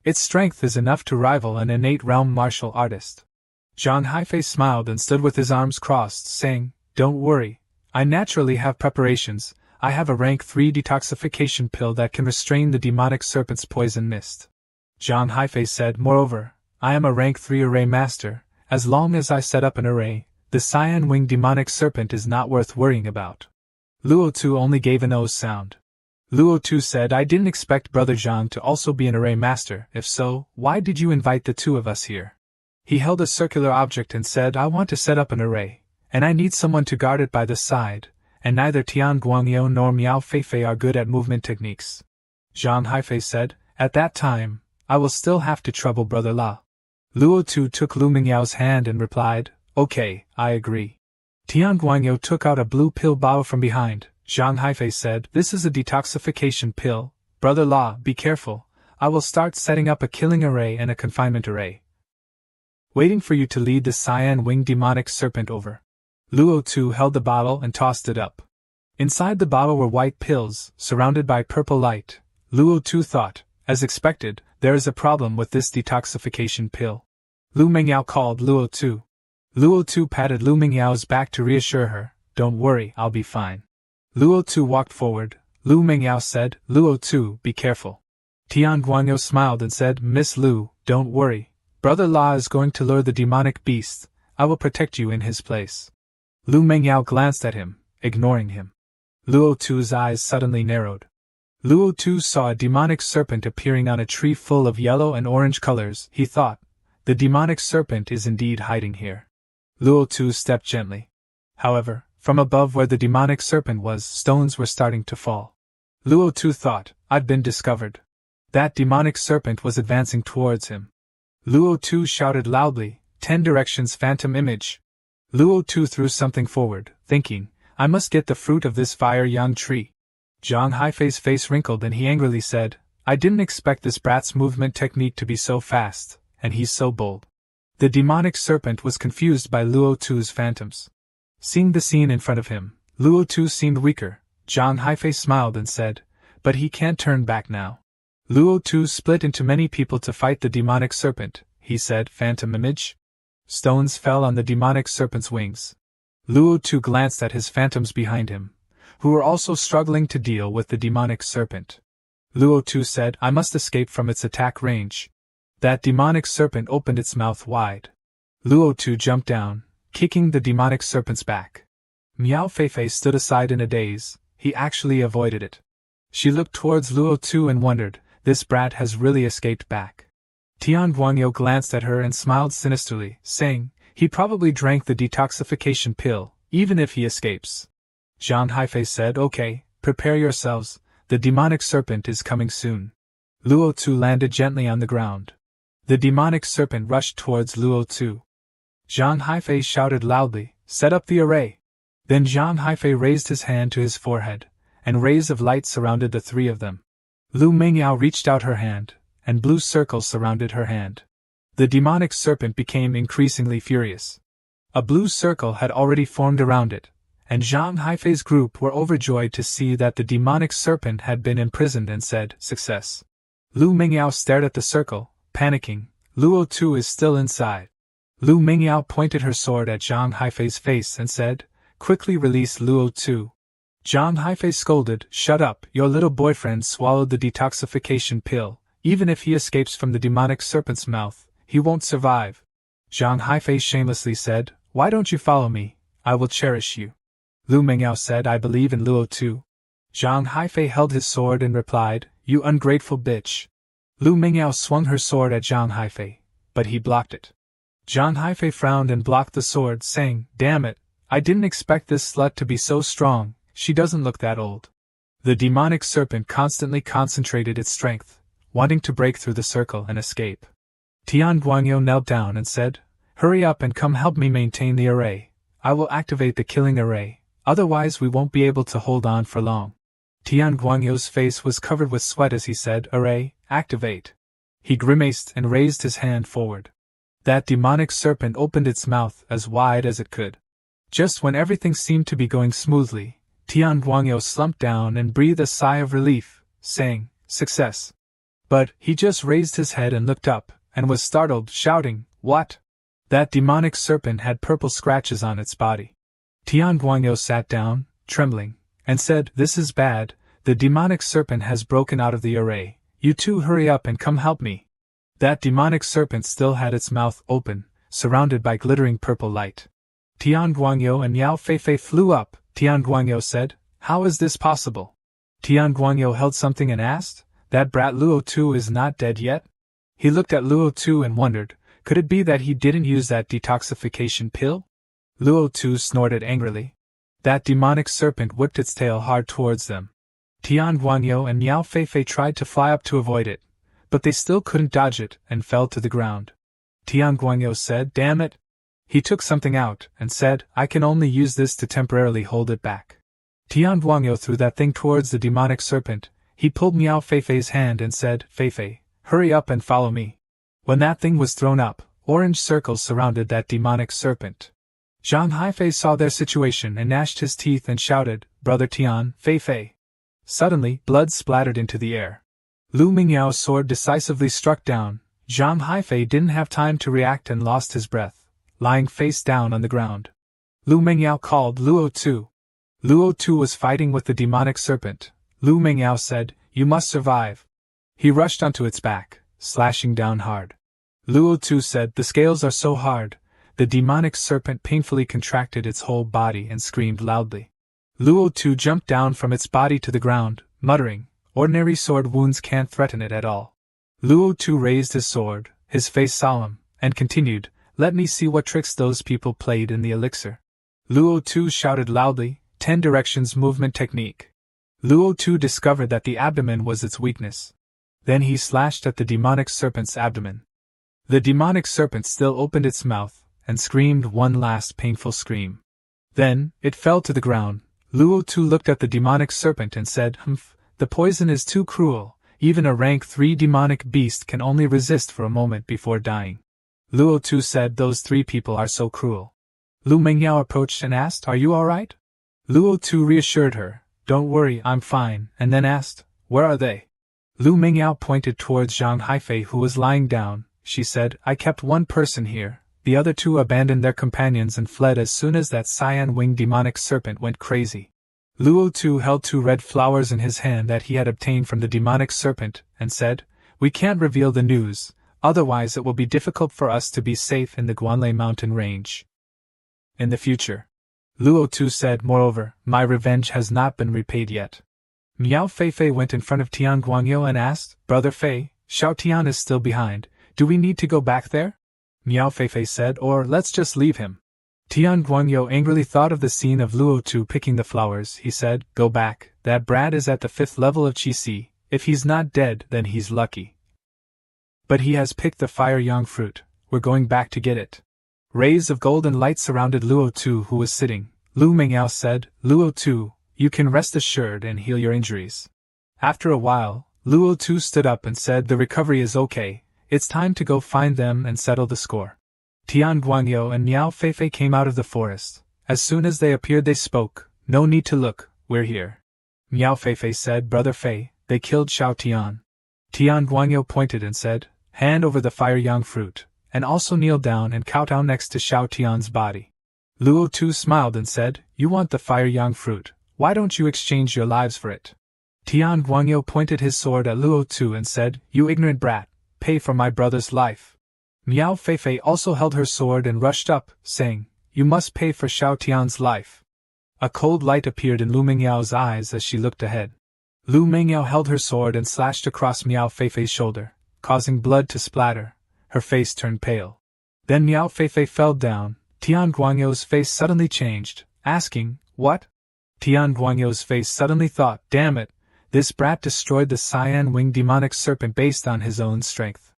its strength is enough to rival an innate realm martial artist." Zhang Haifei smiled and stood with his arms crossed, saying, "Don't worry, I naturally have preparations. I have a rank 3 detoxification pill that can restrain the demonic serpent's poison mist." Zhang Haifei said, "Moreover, I am a rank 3 array master. As long as I set up an array, the Cyan Wing demonic serpent is not worth worrying about." Luo Tu only gave an "oh" sound. Luo Tu said, "I didn't expect Brother Zhang to also be an array master. If so, why did you invite the 2 of us here?" He held a circular object and said, "I want to set up an array, and I need someone to guard it by the side, and neither Tian Guangyou nor Miao Feifei are good at movement techniques." Zhang Haifei said, "At that time, I will still have to trouble Brother La. Luo Tu took Lu Mingyao's hand and replied, Okay, I agree. Tian Guangyou took out a blue pill bottle from behind. Zhang Haifei said, This is a detoxification pill. Brother La, be careful. I will start setting up a killing array and a confinement array, waiting for you to lead the cyan-winged demonic serpent over. Luo Tu held the bottle and tossed it up. Inside the bottle were white pills, surrounded by purple light. Luo Tu thought, as expected, there is a problem with this detoxification pill. Lu Mingyao called Luo Tu. Luo Tu patted Lu Mingyao's back to reassure her, Don't worry, I'll be fine. Luo Tu walked forward. Lu Mingyao said, Luo Tu, be careful. Tian Guangyou smiled and said, Miss Lu, don't worry. Brother La is going to lure the demonic beast. I will protect you in his place. Lu Mingyao glanced at him, ignoring him. Luo Tu's eyes suddenly narrowed. Luo Tu saw a demonic serpent appearing on a tree full of yellow and orange colors. He thought, the demonic serpent is indeed hiding here. Luo Tu stepped gently. However, from above where the demonic serpent was, stones were starting to fall. Luo Tu thought, I've been discovered. That demonic serpent was advancing towards him. Luo Tu shouted loudly, 10 directions phantom image. Luo Tu threw something forward, thinking, I must get the fruit of this fire young tree. Zhang Haifei's face wrinkled and he angrily said, I didn't expect this brat's movement technique to be so fast, and he's so bold. The demonic serpent was confused by Luo Tu's phantoms. Seeing the scene in front of him, Luo Tu seemed weaker. Zhang Haifei smiled and said, But he can't turn back now. Luo Tu split into many people to fight the demonic serpent, he said, phantom image. Stones fell on the demonic serpent's wings. Luo Tu glanced at his phantoms behind him, who were also struggling to deal with the demonic serpent. Luo Tu said, I must escape from its attack range. That demonic serpent opened its mouth wide. Luo Tu jumped down, kicking the demonic serpent's back. Miao Feifei stood aside in a daze. He actually avoided it. She looked towards Luo Tu and wondered, this brat has really escaped back. Tian Guangyou glanced at her and smiled sinisterly, saying, he probably drank the detoxification pill, even if he escapes. Zhang Haifei said, Okay, prepare yourselves, the demonic serpent is coming soon. Luo Tu landed gently on the ground. The demonic serpent rushed towards Luo Tu. Zhang Haifei shouted loudly, Set up the array. Then Zhang Haifei raised his hand to his forehead, and rays of light surrounded the three of them. Lu Mingyao reached out her hand, and blue circles surrounded her hand. The demonic serpent became increasingly furious. A blue circle had already formed around it, and Zhang Haifei's group were overjoyed to see that the demonic serpent had been imprisoned and said, Success. Lu Mingyao stared at the circle, panicking. Luo Tu is still inside. Lu Mingyao pointed her sword at Zhang Haifei's face and said, Quickly release Luo Tu. Zhang Haifei scolded, Shut up, your little boyfriend swallowed the detoxification pill. Even if he escapes from the demonic serpent's mouth, he won't survive. Zhang Haifei shamelessly said, Why don't you follow me? I will cherish you. Lu Mingyao said, I believe in Luo Tu. Zhang Haifei held his sword and replied, You ungrateful bitch. Lu Mingyao swung her sword at Zhang Haifei, but he blocked it. Zhang Haifei frowned and blocked the sword, saying, Damn it, I didn't expect this slut to be so strong. She doesn't look that old. The demonic serpent constantly concentrated its strength, wanting to break through the circle and escape. Tian Guangyou knelt down and said, Hurry up and come help me maintain the array. I will activate the killing array, otherwise we won't be able to hold on for long. Tian Guangyou's face was covered with sweat as he said, Array, activate. He grimaced and raised his hand forward. That demonic serpent opened its mouth as wide as it could. Just when everything seemed to be going smoothly, Tian Guangyou slumped down and breathed a sigh of relief, saying, Success. But he just raised his head and looked up, and was startled, shouting, What? That demonic serpent had purple scratches on its body. Tian Guangyou sat down, trembling, and said, This is bad, the demonic serpent has broken out of the array. You two hurry up and come help me. That demonic serpent still had its mouth open, surrounded by glittering purple light. Tian Guangyou and Miao Feifei flew up. Tian Guangyou said, How is this possible? Tian Guangyou held something and asked, That brat Luo Tu is not dead yet? He looked at Luo Tu and wondered, could it be that he didn't use that detoxification pill? Luo Tu snorted angrily. That demonic serpent whipped its tail hard towards them. Tian Guangyou and Miao Feifei tried to fly up to avoid it, but they still couldn't dodge it and fell to the ground. Tian Guangyo said, "Damn it." He took something out and said, "I can only use this to temporarily hold it back." Tian Guangyo threw that thing towards the demonic serpent. He pulled Miao Feifei's hand and said, "Feifei, hurry up and follow me." When that thing was thrown up, orange circles surrounded that demonic serpent. Zhang Haifei saw their situation and gnashed his teeth and shouted, "Brother Tian, Feifei." Suddenly, blood splattered into the air. Lu Mingyao's sword decisively struck down. Zhang Haifei didn't have time to react and lost his breath, lying face down on the ground. Lu Mingyao called Luo Tu. Luo Tu was fighting with the demonic serpent. Lu Mingyao said, "You must survive." He rushed onto its back, slashing down hard. Luo Tu said, "The scales are so hard." The demonic serpent painfully contracted its whole body and screamed loudly. Luo Tu jumped down from its body to the ground, muttering, "Ordinary sword wounds can't threaten it at all." Luo Tu raised his sword, his face solemn, and continued, "Let me see what tricks those people played in the elixir." Luo Tu shouted loudly, 10 directions movement technique." Luo Tu discovered that the abdomen was its weakness. Then he slashed at the demonic serpent's abdomen. The demonic serpent still opened its mouth and screamed one last painful scream. Then, it fell to the ground. Luo Tu looked at the demonic serpent and said, "Humph, the poison is too cruel. Even a rank 3 demonic beast can only resist for a moment before dying." Luo Tu said, "Those 3 people are so cruel." Lu Mingyao approached and asked, "Are you alright?" Luo Tu reassured her, "Don't worry, I'm fine," and then asked, "Where are they?" Lu Mingyao pointed towards Zhang Haifei, who was lying down. She said, "I kept one person here. The other 2 abandoned their companions and fled as soon as that cyan-winged demonic serpent went crazy." Luo Tu held 2 red flowers in his hand that he had obtained from the demonic serpent, and said, "We can't reveal the news, otherwise it will be difficult for us to be safe in the Guanlei mountain range in the future." Luo Tu said, "Moreover, my revenge has not been repaid yet." Miao Feifei went in front of Tian Guangyo and asked, "Brother Fei, Xiao Tian is still behind. Do we need to go back there?" Miao Feifei said, "Or let's just leave him." Tian Guangyo angrily thought of the scene of Luo Tu picking the flowers. He said, "Go back, that brat is at the 5th level of Qi. If he's not dead, then he's lucky. But he has picked the fire yang fruit. We're going back to get it." Rays of golden light surrounded Luo Tu, who was sitting. Lu Mingyao said, "Luo Tu, you can rest assured and heal your injuries." After a while, Luo Tu stood up and said, "The recovery is okay. It's time to go find them and settle the score." Tian Guangyo and Miao Feifei came out of the forest. As soon as they appeared they spoke, "No need to look, we're here." Miao Feifei said, "Brother Fei, they killed Xiao Tian." Tian Guangyo pointed and said, "Hand over the fire yang fruit, and also kneel down and kowtow next to Xiao Tian's body." Luo Tu smiled and said, "You want the fire yang fruit, why don't you exchange your lives for it?" Tian Guangyo pointed his sword at Luo Tu and said, "You ignorant brat, pay for my brother's life." Miao Feifei also held her sword and rushed up, saying, "You must pay for Xiao Tian's life." A cold light appeared in Lu Mingyao's eyes as she looked ahead. Lu Mingyao held her sword and slashed across Miao Feifei's shoulder, causing blood to splatter. Her face turned pale. Then Miao Feifei fell down. Tian Guangyo's face suddenly changed, asking, "What?" Tian Guangyo's face suddenly thought, "Damn it, this brat destroyed the cyan-winged demonic serpent based on his own strength."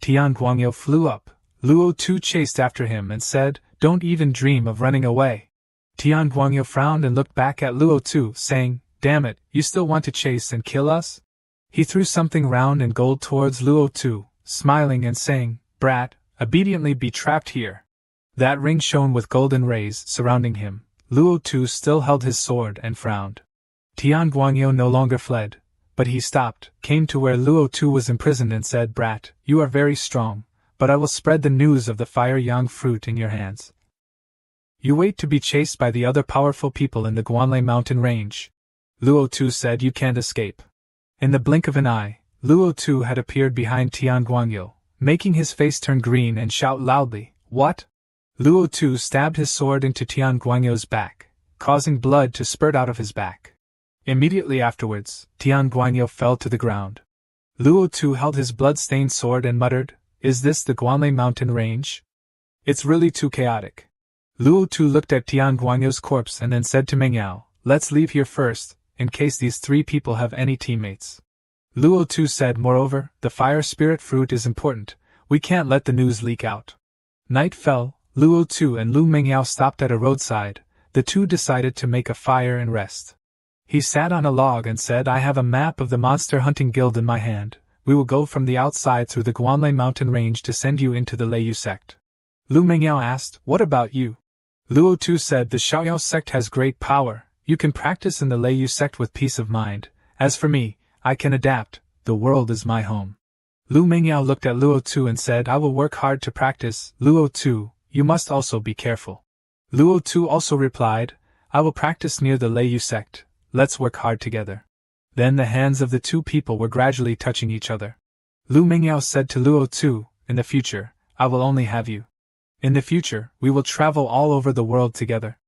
Tian Guangyo flew up. Luo Tu chased after him and said, "Don't even dream of running away." Tian Guangyo frowned and looked back at Luo Tu, saying, "Damn it, you still want to chase and kill us?" He threw something round and gold towards Luo Tu, smiling and saying, "Brat, obediently be trapped here." That ring shone with golden rays surrounding him. Luo Tu still held his sword and frowned. Tian Guangyo no longer fled, but he stopped, came to where Luo Tu was imprisoned and said, "Brat, you are very strong, but I will spread the news of the fire yang fruit in your hands. You wait to be chased by the other powerful people in the Guanlei mountain range." Luo Tu said, "You can't escape." In the blink of an eye, Luo Tu had appeared behind Tian Guangyo, making his face turn green and shout loudly, "What?" Luo Tu stabbed his sword into Tian Guangyo's back, causing blood to spurt out of his back. Immediately afterwards, Tian Guangyo fell to the ground. Luo Tu held his blood-stained sword and muttered, "Is this the Guanlei mountain range? It's really too chaotic." Luo Tu looked at Tian Guangyo's corpse and then said to Mingyao, "Let's leave here first, in case these 3 people have any teammates." Luo Tu said, moreover, the fire spirit fruit is important, we can't let the news leak out. Night fell, Luo Tu and Lu Mingyao stopped at a roadside, the two decided to make a fire and rest. He sat on a log and said, I have a map of the monster hunting guild in my hand, we will go from the outside through the Guanlei mountain range to send you into the Leiyu sect. Lu Mingyao asked, what about you? Luo Tu said, the Xiaoyao sect has great power, you can practice in the Leiyu sect with peace of mind, as for me, I can adapt, the world is my home. Lu Mingyao looked at Luo Tu and said, I will work hard to practice, Luo Tu, you must also be careful. Luo Tu also replied, I will practice near the Leiyu sect, let's work hard together. Then the hands of the two people were gradually touching each other. Lu Mingyao said to Luo Tu, in the future, I will only have you. In the future, we will travel all over the world together.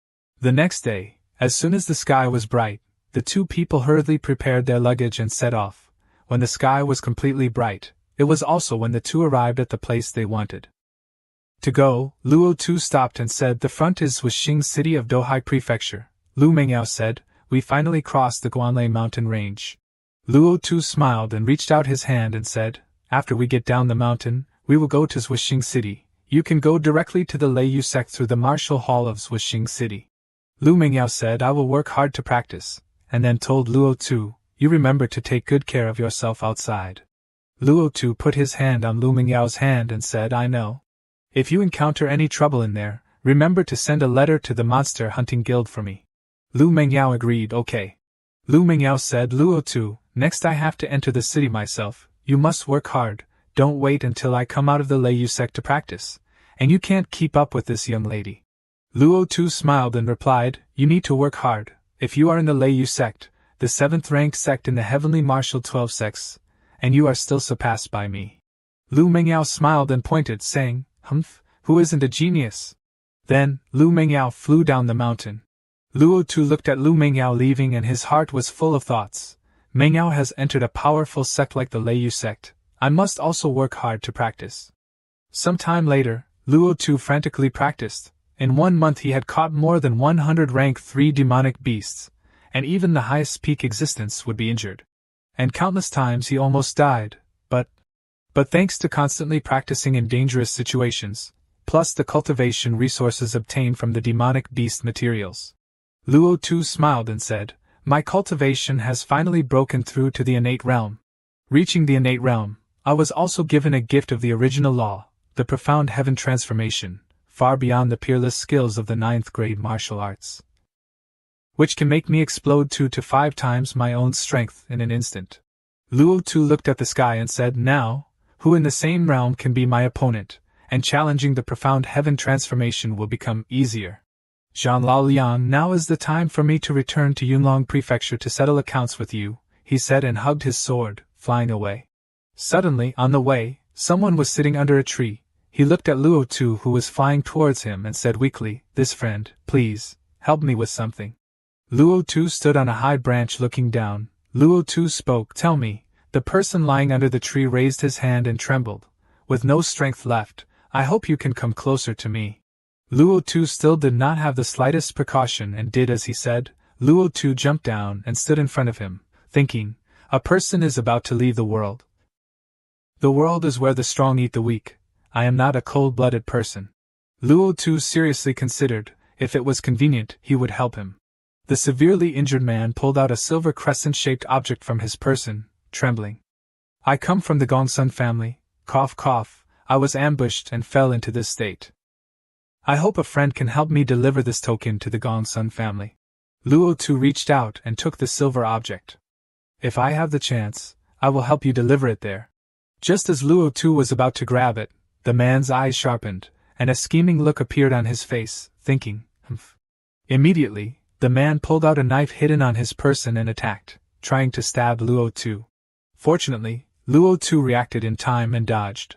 The next day, as soon as the sky was bright, the two people hurriedly prepared their luggage and set off. When the sky was completely bright, it was also when the two arrived at the place they wanted to go. Luo Tu stopped and said, the front is Wuxing city of Dohai Prefecture. Lu Mingyao said, we finally crossed the Guanlei mountain range. Luo Tu smiled and reached out his hand and said, after we get down the mountain, we will go to Wuxing city. You can go directly to the Leiyu sect through the martial hall of Wuxing city. Lu Mingyao said, I will work hard to practice, and then told Luo Tu, you remember to take good care of yourself outside. Luo Tu put his hand on Lu Mingyao's hand and said, I know. If you encounter any trouble in there, remember to send a letter to the monster hunting guild for me. Lu Mingyao agreed, okay. Lu Mingyao said, Luo Tu, next I have to enter the city myself, you must work hard, don't wait until I come out of the Leiyu sect to practice, and you can't keep up with this young lady. Luo Tu smiled and replied, you need to work hard, if you are in the Leiyu sect, the 7th rank sect in the heavenly martial 12 sects, and you are still surpassed by me. Lu Mingyao smiled and pointed, saying, Humph, who isn't a genius? Then, Lu Mingyao flew down the mountain. Luo Tu looked at Lu Mingyao leaving and his heart was full of thoughts. Mingyao has entered a powerful sect like the Leiyu sect, I must also work hard to practice. Some time later, Luo Tu frantically practiced. In 1 month he had caught more than 100 rank 3 demonic beasts, and even the highest peak existence would be injured. And countless times he almost died, but thanks to constantly practicing in dangerous situations, plus the cultivation resources obtained from the demonic beast materials, Luo Tu smiled and said, my cultivation has finally broken through to the innate realm. Reaching the innate realm, I was also given a gift of the original law, the profound heaven transformation, far beyond the peerless skills of the 9th grade martial arts, which can make me explode 2 to 5 times my own strength in an instant. Luo Tu looked at the sky and said, now, who in the same realm can be my opponent, and challenging the profound heaven transformation will become easier. Zhan Lao Liang, now is the time for me to return to Yunlong Prefecture to settle accounts with you, he said and hugged his sword, flying away. Suddenly, on the way, someone was sitting under a tree. He looked at Luo Tu who was flying towards him and said weakly, this friend, please, help me with something. Luo Tu stood on a high branch looking down. Luo Tu spoke, tell me. The person lying under the tree raised his hand and trembled. With no strength left, I hope you can come closer to me. Luo Tu still did not have the slightest precaution and did as he said. Luo Tu jumped down and stood in front of him, thinking, a person is about to leave the world. The world is where the strong eat the weak. I am not a cold-blooded person. Luo Tu seriously considered, if it was convenient, he would help him. The severely injured man pulled out a silver crescent-shaped object from his person, trembling. I come from the Gongsun family, cough cough, I was ambushed and fell into this state. I hope a friend can help me deliver this token to the Gongsun family. Luo Tu reached out and took the silver object. If I have the chance, I will help you deliver it there. Just as Luo Tu was about to grab it, the man's eyes sharpened, and a scheming look appeared on his face, thinking, humph. Immediately, the man pulled out a knife hidden on his person and attacked, trying to stab Luo Tu. Fortunately, Luo Tu reacted in time and dodged.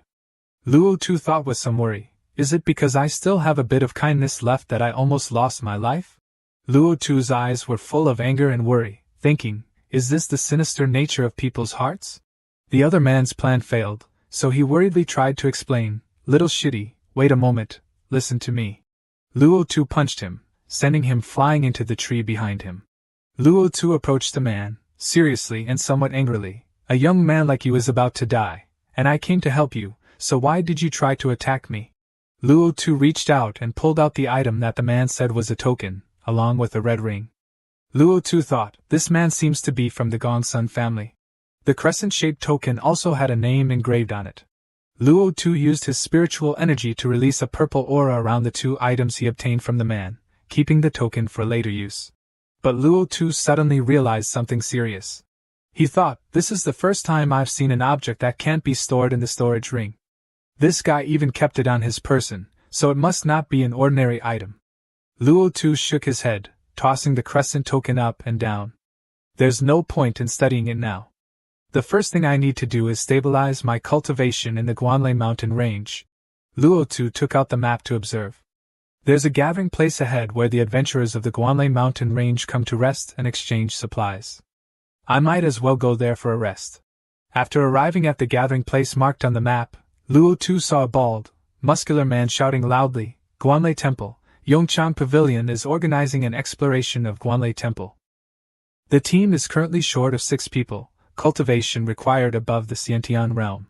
Luo Tu thought with some worry, is it because I still have a bit of kindness left that I almost lost my life? Luo Tu's eyes were full of anger and worry, thinking, is this the sinister nature of people's hearts? The other man's plan failed, so he worriedly tried to explain, little shitty, wait a moment, listen to me. Luo Tu punched him, sending him flying into the tree behind him. Luo Tu approached the man, seriously and somewhat angrily, A young man like you is about to die, and I came to help you, so why did you try to attack me? Luo Tu reached out and pulled out the item that the man said was a token, along with a red ring. Luo Tu thought, this man seems to be from the Gongsun family. The crescent-shaped token also had a name engraved on it. Luo Tu used his spiritual energy to release a purple aura around the two items he obtained from the man, keeping the token for later use. But Luo Tu suddenly realized something serious. He thought, this is the first time I've seen an object that can't be stored in the storage ring. This guy even kept it on his person, so it must not be an ordinary item. Luo Tu shook his head, tossing the crescent token up and down. There's no point in studying it now. The first thing I need to do is stabilize my cultivation in the Guanlei mountain range. Luo Tu took out the map to observe. There's a gathering place ahead where the adventurers of the Guanlei mountain range come to rest and exchange supplies. I might as well go there for a rest. After arriving at the gathering place marked on the map, Luo Tu saw a bald, muscular man shouting loudly, Guanlei Temple, Yongchang Pavilion is organizing an exploration of Guanlei Temple. The team is currently short of 6 people, cultivation required above the Xiantian realm.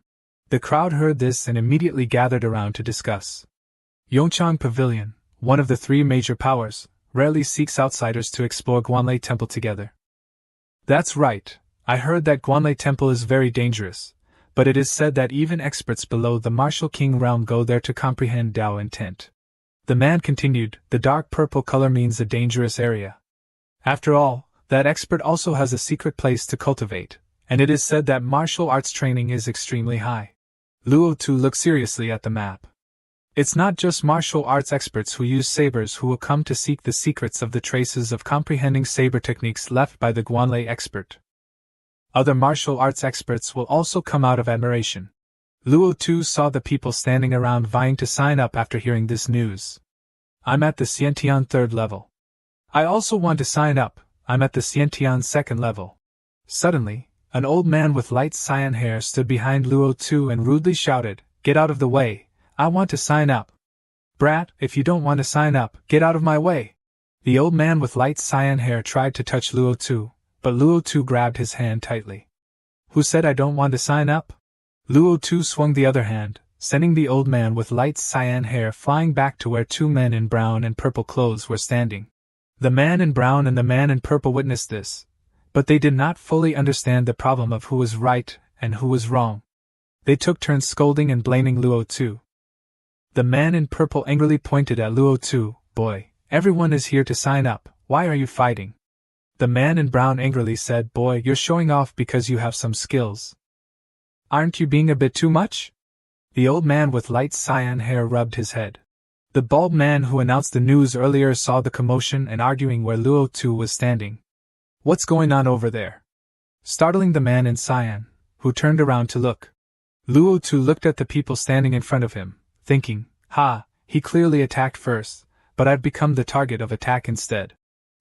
The crowd heard this and immediately gathered around to discuss. Yongchang Pavilion, one of the 3 major powers, rarely seeks outsiders to explore Guanlei Temple together. That's right, I heard that Guanlei Temple is very dangerous, but it is said that even experts below the Martial King realm go there to comprehend Dao intent. The man continued, the dark purple color means a dangerous area. After all, that expert also has a secret place to cultivate, and it is said that martial arts training is extremely high. Luo Tu looked seriously at the map. It's not just martial arts experts who use sabers who will come to seek the secrets of the traces of comprehending saber techniques left by the Guanlei expert. Other martial arts experts will also come out of admiration. Luo Tu saw the people standing around vying to sign up after hearing this news. I'm at the Xiantian 3rd level. I also want to sign up, I'm at the Xiantian 2nd level. Suddenly, an old man with light cyan hair stood behind Luo Tu and rudely shouted, Get out of the way, I want to sign up. Brat, if you don't want to sign up, get out of my way. The old man with light cyan hair tried to touch Luo Tu, but Luo Tu grabbed his hand tightly. Who said I don't want to sign up? Luo Tu swung the other hand, sending the old man with light cyan hair flying back to where 2 men in brown and purple clothes were standing. The man in brown and the man in purple witnessed this, but they did not fully understand the problem of who was right and who was wrong. They took turns scolding and blaming Luo Tu. The man in purple angrily pointed at Luo Tu, Boy, everyone is here to sign up, why are you fighting? The man in brown angrily said, Boy, you're showing off because you have some skills. Aren't you being a bit too much? The old man with light cyan hair rubbed his head. The bald man who announced the news earlier saw the commotion and arguing where Luo Tu was standing. What's going on over there? Startling the man in cyan, who turned around to look. Luo Tu looked at the people standing in front of him, thinking, he clearly attacked first, but I've become the target of attack instead.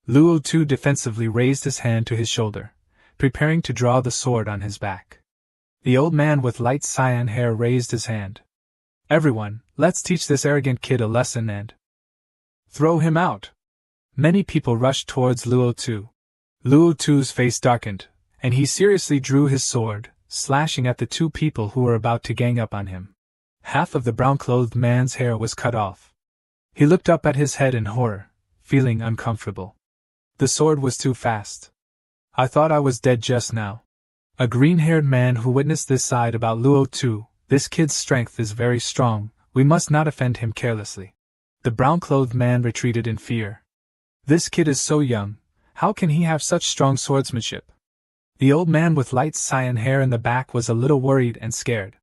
Luo Tu defensively raised his hand to his shoulder, preparing to draw the sword on his back. The old man with light cyan hair raised his hand. Everyone, let's teach this arrogant kid a lesson and throw him out. Many people rushed towards Luo Tu. Luo Tu's face darkened, and he seriously drew his sword, slashing at the 2 people who were about to gang up on him. Half of the brown-clothed man's hair was cut off. He looked up at his head in horror, feeling uncomfortable. The sword was too fast. I thought I was dead just now. A green-haired man who witnessed this sighed about Luo Tu, this kid's strength is very strong, we must not offend him carelessly. The brown-clothed man retreated in fear. This kid is so young, how can he have such strong swordsmanship? The old man with light cyan hair in the back was a little worried and scared.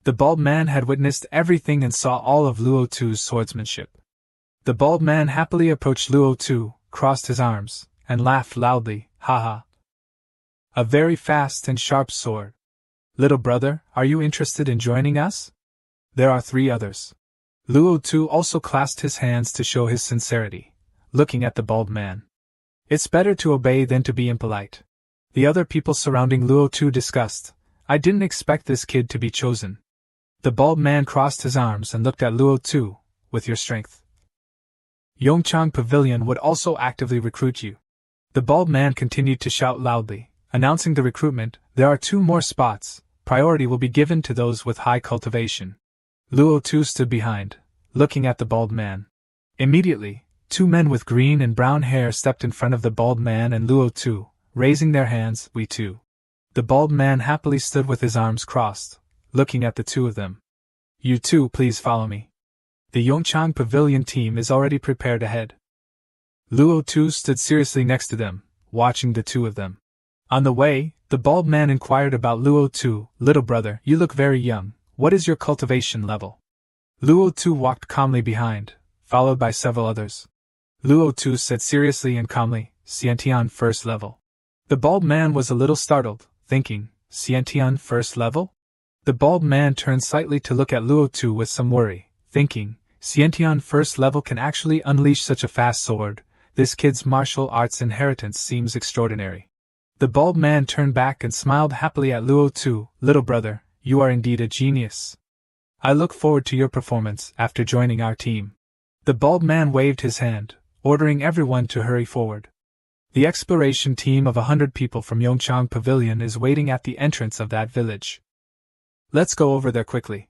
The bald man had witnessed everything and saw all of Luo Tu's swordsmanship. The bald man happily approached Luo Tu, crossed his arms, and laughed loudly, ha. A very fast and sharp sword. Little brother, are you interested in joining us? There are 3 others. Luo Tu also clasped his hands to show his sincerity, looking at the bald man. It's better to obey than to be impolite. The other people surrounding Luo Tu discussed, I didn't expect this kid to be chosen. The bald man crossed his arms and looked at Luo Tu, with your strength. Yongchang Pavilion would also actively recruit you. The bald man continued to shout loudly, announcing the recruitment. There are 2 more spots. Priority will be given to those with high cultivation. Luo Tu stood behind, looking at the bald man. Immediately, 2 men with green and brown hair stepped in front of the bald man and Luo Tu, raising their hands, "We too." The bald man happily stood with his arms crossed, looking at the 2 of them. "You two please follow me. The Yongchang Pavilion team is already prepared ahead." Luo Tu stood seriously next to them, watching the 2 of them. On the way, the bald man inquired about Luo Tu. "Little brother, you look very young. What is your cultivation level?" Luo Tu walked calmly behind, followed by several others. Luo Tu said seriously and calmly, "Xiantian first level." The bald man was a little startled, thinking, "Xiantian first level?" The bald man turned slightly to look at Luo Tu with some worry, thinking, "Xiantian first level can actually unleash such a fast sword. This kid's martial arts inheritance seems extraordinary." The bald man turned back and smiled happily at Luo Tu. "Little brother, you are indeed a genius. I look forward to your performance after joining our team." The bald man waved his hand, ordering everyone to hurry forward. The exploration team of 100 people from Yongchang Pavilion is waiting at the entrance of that village. "Let's go over there quickly."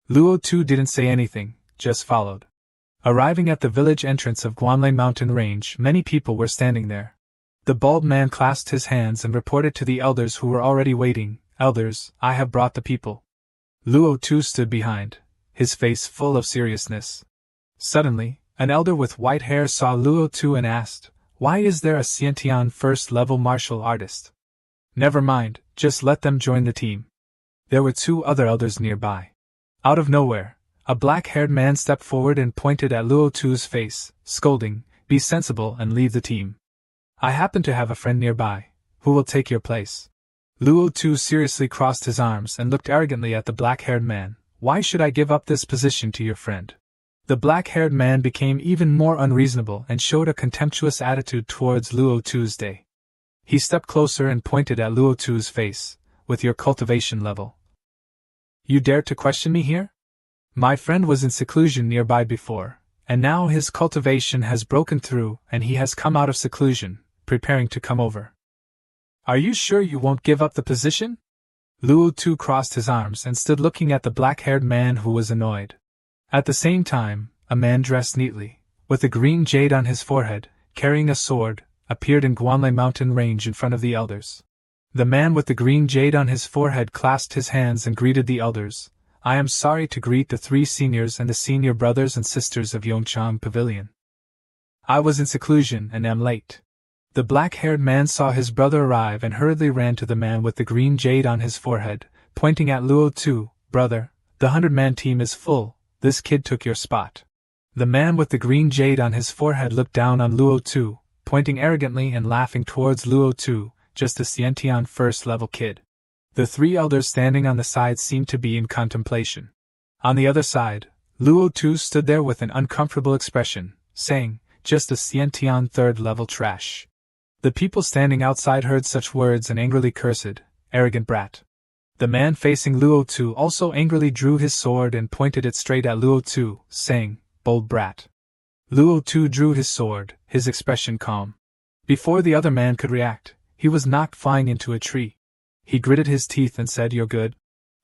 Luo Tu didn't say anything, just followed. Arriving at the village entrance of Guanlei mountain range, many people were standing there. The bald man clasped his hands and reported to the elders who were already waiting, "Elders, I have brought the people." Luo Tu stood behind, his face full of seriousness. Suddenly, an elder with white hair saw Luo Tu and asked, "Why is there a Xiantian first-level martial artist?" "Never mind, just let them join the team." There were 2 other elders nearby. Out of nowhere, a black-haired man stepped forward and pointed at Luo Tu's face, scolding, "Be sensible and leave the team. I happen to have a friend nearby, who will take your place." Luo Tu seriously crossed his arms and looked arrogantly at the black-haired man. "Why should I give up this position to your friend?" The black-haired man became even more unreasonable and showed a contemptuous attitude towards Luo Tu's day. He stepped closer and pointed at Luo Tu's face, "With your cultivation level, you dare to question me here? My friend was in seclusion nearby before, and now his cultivation has broken through and he has come out of seclusion, preparing to come over. Are you sure you won't give up the position?" Luo Tu crossed his arms and stood looking at the black-haired man who was annoyed. At the same time, a man dressed neatly, with a green jade on his forehead, carrying a sword, appeared in Guanlei mountain range in front of the elders. The man with the green jade on his forehead clasped his hands and greeted the elders. "I am sorry to greet the 3 seniors and the senior brothers and sisters of Yongchang Pavilion. I was in seclusion and am late." The black-haired man saw his brother arrive and hurriedly ran to the man with the green jade on his forehead, pointing at Luo Tu. "Brother, the 100-man team is full, this kid took your spot." The man with the green jade on his forehead looked down on Luo Tu, pointing arrogantly and laughing towards Luo Tu, "Just a Xiantian first-level kid." The 3 elders standing on the side seemed to be in contemplation. On the other side, Luo Tu stood there with an uncomfortable expression, saying, "Just a Xiantian third-level trash." The people standing outside heard such words and angrily cursed, "Arrogant brat." The man facing Luo Tu also angrily drew his sword and pointed it straight at Luo Tu, saying, "Bold brat." Luo Tu drew his sword, his expression calm. Before the other man could react, he was knocked flying into a tree. He gritted his teeth and said, "You're good."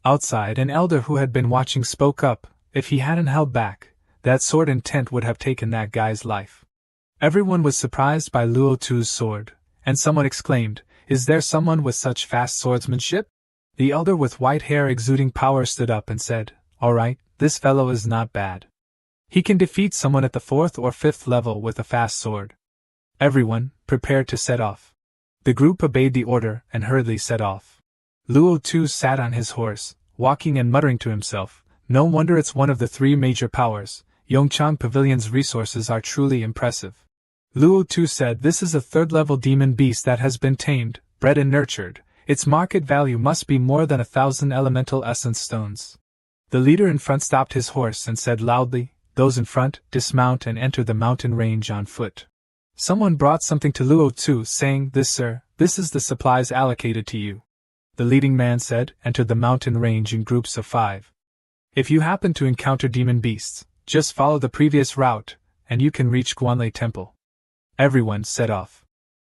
Outside, an elder who had been watching spoke up, "If he hadn't held back, that sword intent would have taken that guy's life." Everyone was surprised by Luo Tu's sword, and someone exclaimed, "Is there someone with such fast swordsmanship?" The elder with white hair exuding power stood up and said, "All right, this fellow is not bad. He can defeat someone at the 4th or 5th level with a fast sword." Everyone prepared to set off. The group obeyed the order and hurriedly set off. Luo Tu sat on his horse, walking and muttering to himself, "No wonder it's one of the 3 major powers. Yongchang Pavilion's resources are truly impressive." Luo Tu said, "This is a 3rd-level demon beast that has been tamed, bred and nurtured. Its market value must be more than 1,000 elemental essence stones." The leader in front stopped his horse and said loudly, "Those in front, dismount and enter the mountain range on foot." Someone brought something to Luo Tu, saying, "This, sir, this is the supplies allocated to you." The leading man said, "Enter the mountain range in groups of 5. If you happen to encounter demon beasts, just follow the previous route, and you can reach Guanlei Temple." Everyone set off.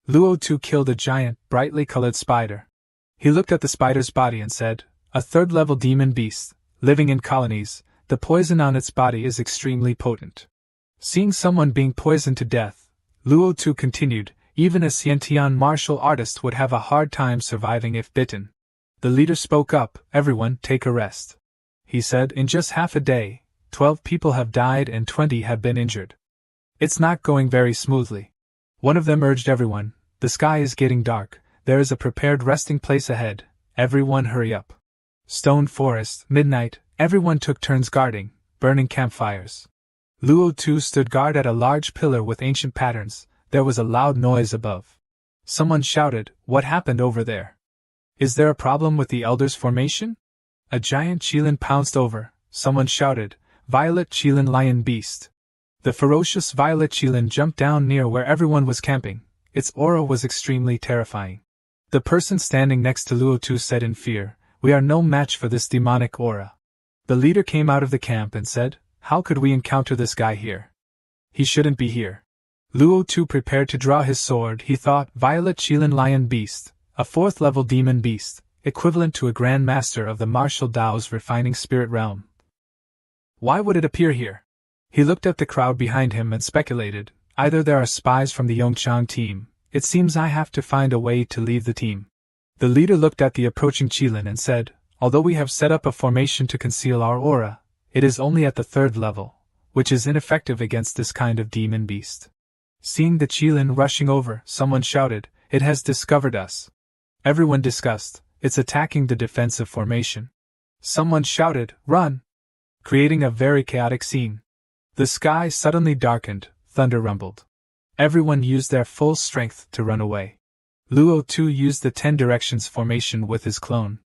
Luo Tu killed a giant, brightly colored spider. He looked at the spider's body and said, "A third-level demon beast, living in colonies, the poison on its body is extremely potent." Seeing someone being poisoned to death, Luo Tu continued, "Even a Xiantian martial artist would have a hard time surviving if bitten." The leader spoke up, "Everyone, take a rest." He said, "In just half a day, 12 people have died and 20 have been injured. It's not going very smoothly." One of them urged everyone, "The sky is getting dark, there is a prepared resting place ahead, everyone hurry up." Stone forest, midnight, everyone took turns guarding, burning campfires. Luo Tu stood guard at a large pillar with ancient patterns. There was a loud noise above. Someone shouted, "What happened over there? Is there a problem with the Elders' formation?" A giant Qilin pounced over. Someone shouted, "Violet Qilin lion beast." The ferocious violet Qilin jumped down near where everyone was camping. Its aura was extremely terrifying. The person standing next to Luo Tu said in fear, "We are no match for this demonic aura." The leader came out of the camp and said, "How could we encounter this guy here? He shouldn't be here." Luo Tu prepared to draw his sword. He thought, "Violet Qilin lion beast, a 4th-level demon beast, equivalent to a Grand Master of the martial Dao's refining spirit realm. Why would it appear here?" He looked at the crowd behind him and speculated, "Either there are spies from the Yongchang team. It seems I have to find a way to leave the team." The leader looked at the approaching Qilin and said, "Although we have set up a formation to conceal our aura, it is only at the 3rd level, which is ineffective against this kind of demon beast." Seeing the Qilin rushing over, someone shouted, "It has discovered us." Everyone discussed, "It's attacking the defensive formation." Someone shouted, "Run!" creating a very chaotic scene. The sky suddenly darkened, thunder rumbled. Everyone used their full strength to run away. Luo Tu used the 10 directions formation with his clone.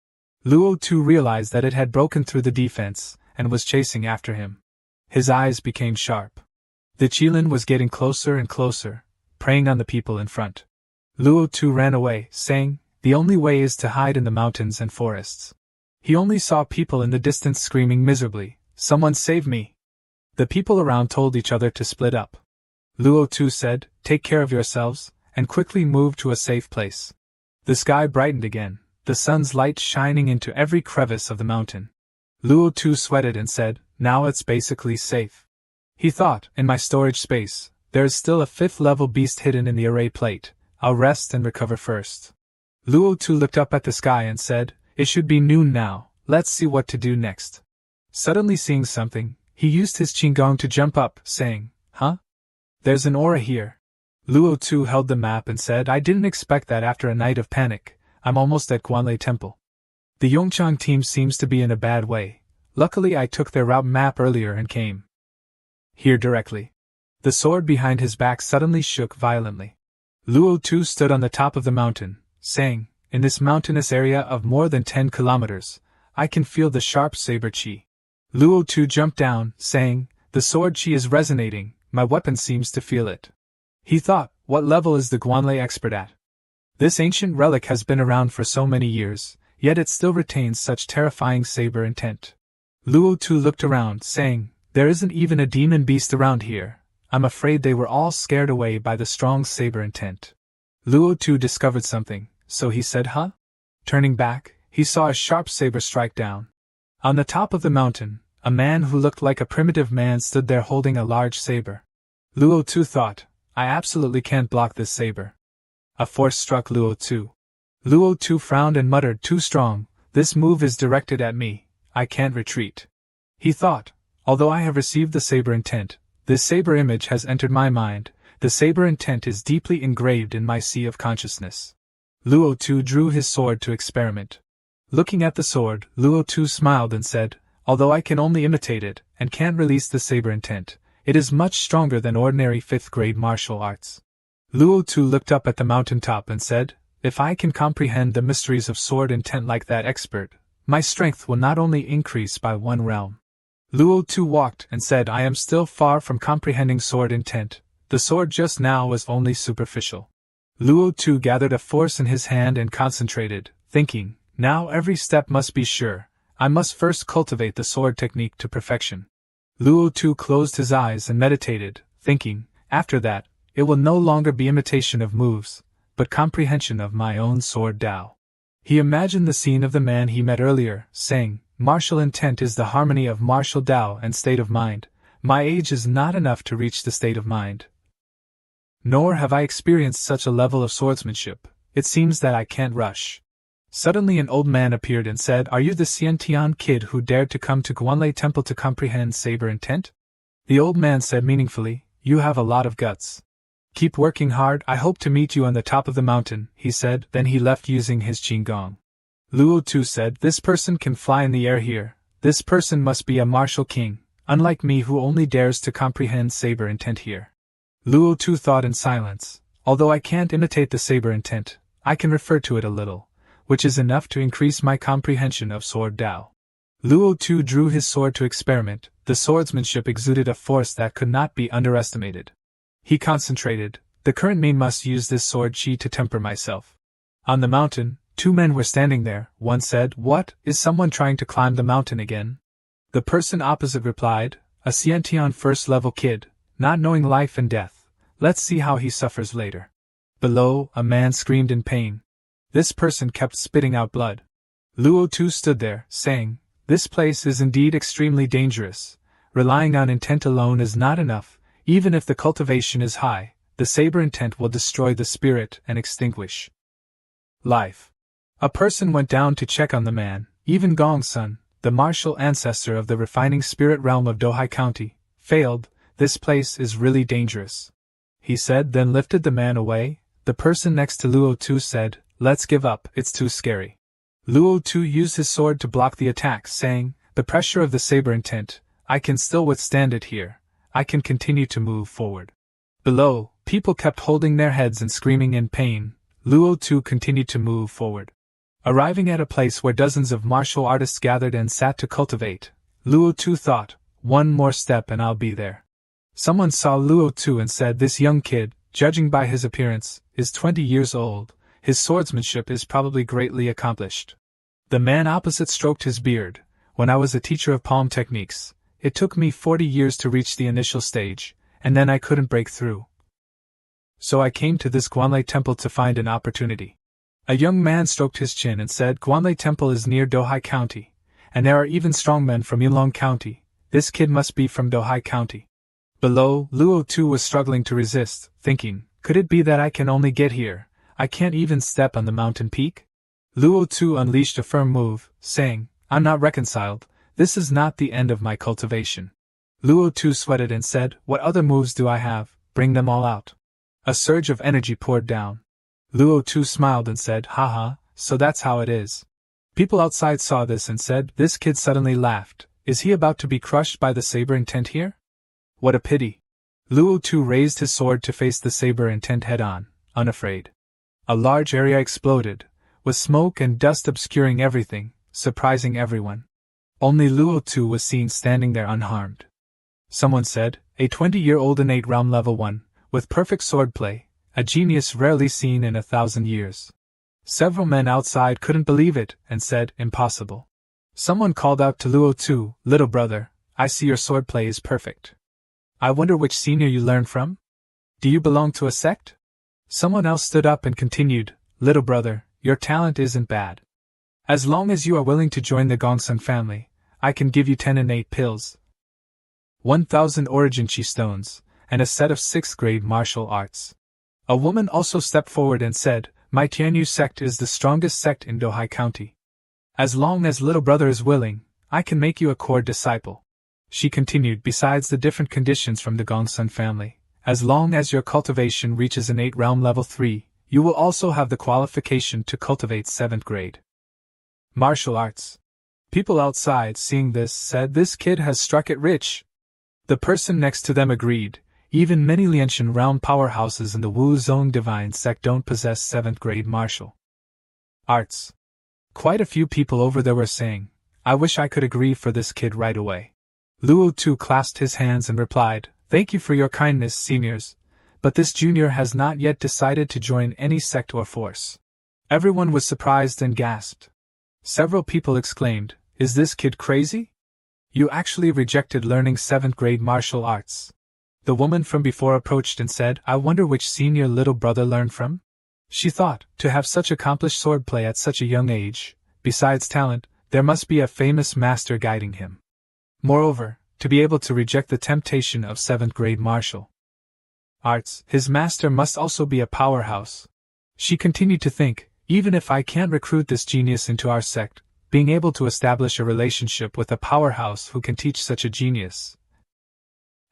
Luo Tu realized that it had broken through the defense, and was chasing after him. His eyes became sharp. The Qilin was getting closer and closer, preying on the people in front. Luo Tu ran away, saying, "The only way is to hide in the mountains and forests." He only saw people in the distance screaming miserably, "Someone save me!" The people around told each other to split up. Luo Tu said, "Take care of yourselves," and quickly moved to a safe place. The sky brightened again, the sun's light shining into every crevice of the mountain. Luo Tu sweated and said, "Now it's basically safe." He thought, "In my storage space, there is still a 5th-level beast hidden in the array plate. I'll rest and recover first." Luo Tu looked up at the sky and said, "It should be noon now, let's see what to do next." Suddenly seeing something, he used his Qinggong to jump up, saying, "Huh? There's an aura here." Luo Tu held the map and said, "I didn't expect that after a night of panic. I'm almost at Guanlei Temple. The Yongchang team seems to be in a bad way. Luckily I took their route map earlier and came here directly." The sword behind his back suddenly shook violently. Luo Tu stood on the top of the mountain, saying, "In this mountainous area of more than 10 kilometers, I can feel the sharp saber chi." Luo Tu jumped down, saying, "The sword chi is resonating, my weapon seems to feel it." He thought, "What level is the Guanlei expert at? This ancient relic has been around for so many years, yet it still retains such terrifying saber intent." Luo Tu looked around, saying, "There isn't even a demon beast around here. I'm afraid they were all scared away by the strong saber intent." Luo Tu discovered something, so he said, "Huh?" Turning back, he saw a sharp saber strike down. On the top of the mountain, a man who looked like a primitive man stood there holding a large saber. Luo Tu thought, "I absolutely can't block this saber." A force struck Luo Tu. Luo Tu frowned and muttered, "Too strong, this move is directed at me, I can't retreat." He thought, "Although I have received the saber intent, this saber image has entered my mind, the saber intent is deeply engraved in my sea of consciousness." Luo Tu drew his sword to experiment. Looking at the sword, Luo Tu smiled and said, "Although I can only imitate it, and can't release the saber intent, it is much stronger than ordinary 5th-grade martial arts." Luo Tu looked up at the mountain top and said, "If I can comprehend the mysteries of sword intent like that expert, my strength will not only increase by 1 realm." Luo Tu walked and said, "I am still far from comprehending sword intent, the sword just now was only superficial." Luo Tu gathered a force in his hand and concentrated, thinking, "Now every step must be sure, I must first cultivate the sword technique to perfection." Luo Tu closed his eyes and meditated, thinking, "After that, it will no longer be imitation of moves, but comprehension of my own sword Tao. He imagined the scene of the man he met earlier, saying, martial intent is the harmony of martial Tao and state of mind. My age is not enough to reach the state of mind. Nor have I experienced such a level of swordsmanship. It seems that I can't rush. Suddenly an old man appeared and said, Are you the Xiantian kid who dared to come to Guanlei Temple to comprehend saber intent? The old man said meaningfully, You have a lot of guts. Keep working hard, I hope to meet you on the top of the mountain, he said, then he left using his qigong. Luo Tu said, This person can fly in the air here. This person must be a martial king, unlike me who only dares to comprehend saber intent here. Luo Tu thought in silence, Although I can't imitate the saber intent, I can refer to it a little, which is enough to increase my comprehension of sword Tao. Luo Tu drew his sword to experiment. The swordsmanship exuded a force that could not be underestimated. He concentrated, The current me must use this sword chi to temper myself. On the mountain, 2 men were standing there. One said, What, is someone trying to climb the mountain again? The person opposite replied, A Xiantian first-level kid, not knowing life and death. Let's see how he suffers later. Below, a man screamed in pain. This person kept spitting out blood. Luo Tu stood there, saying, This place is indeed extremely dangerous. Relying on intent alone is not enough. Even if the cultivation is high, the saber intent will destroy the spirit and extinguish life. A person went down to check on the man. Even Gongsun, the martial ancestor of the refining spirit realm of Dohai County, failed. This place is really dangerous, he said, then lifted the man away. The person next to Luo Tu said, Let's give up, it's too scary. Luo Tu used his sword to block the attack, saying, The pressure of the saber intent, I can still withstand it here. I can continue to move forward. Below, people kept holding their heads and screaming in pain. Luo Tu continued to move forward. Arriving at a place where dozens of martial artists gathered and sat to cultivate, Luo Tu thought, One more step and I'll be there. Someone saw Luo Tu and said, This young kid, judging by his appearance, is 20 years old. His swordsmanship is probably greatly accomplished. The man opposite stroked his beard. When I was a teacher of palm techniques, it took me 40 years to reach the initial stage, and then I couldn't break through. So I came to this Guanlei Temple to find an opportunity. A young man stroked his chin and said, Guanlei Temple is near Dohai County, and there are even strong men from Yulong County. This kid must be from Dohai County. Below, Luo Tu was struggling to resist, thinking, Could it be that I can only get here? I can't even step on the mountain peak? Luo Tu unleashed a firm move, saying, I'm not reconciled. This is not the end of my cultivation. Luo Tu sweated and said, What other moves do I have? Bring them all out. A surge of energy poured down. Luo Tu smiled and said, Haha, so that's how it is. People outside saw this and said, This kid suddenly laughed. Is he about to be crushed by the saber intent here? What a pity. Luo Tu raised his sword to face the saber intent head-on, unafraid. A large area exploded, with smoke and dust obscuring everything, surprising everyone. Only Luo Tu was seen standing there unharmed. Someone said, A 20-year-old innate realm level 1, with perfect swordplay, a genius rarely seen in 1,000 years. Several men outside couldn't believe it, and said, Impossible. Someone called out to Luo Tu, Little brother, I see your swordplay is perfect. I wonder which senior you learned from? Do you belong to a sect? Someone else stood up and continued, Little brother, your talent isn't bad. As long as you are willing to join the Gongsun family, I can give you 10 innate pills, 1,000 origin chi stones, and a set of 6th grade martial arts. A woman also stepped forward and said, My Tianyu sect is the strongest sect in Dohai County. As long as little brother is willing, I can make you a core disciple. She continued, Besides the different conditions from the Gongsun family, as long as your cultivation reaches innate realm level 3, you will also have the qualification to cultivate 7th grade martial arts. People outside seeing this said, This kid has struck it rich. The person next to them agreed, Even many Lianshan realm powerhouses in the Wu Zong divine sect don't possess 7th grade martial arts. Quite a few people over there were saying, I wish I could agree for this kid right away. Luo Tu clasped his hands and replied, Thank you for your kindness, seniors, but this junior has not yet decided to join any sect or force. Everyone was surprised and gasped. Several people exclaimed, Is this kid crazy? You actually rejected learning 7th grade martial arts. The woman from before approached and said, I wonder which senior little brother learned from? She thought, to have such accomplished swordplay at such a young age, besides talent, there must be a famous master guiding him. Moreover, to be able to reject the temptation of 7th grade martial arts, his master must also be a powerhouse. She continued to think, even if I can't recruit this genius into our sect, being able to establish a relationship with a powerhouse who can teach such a genius,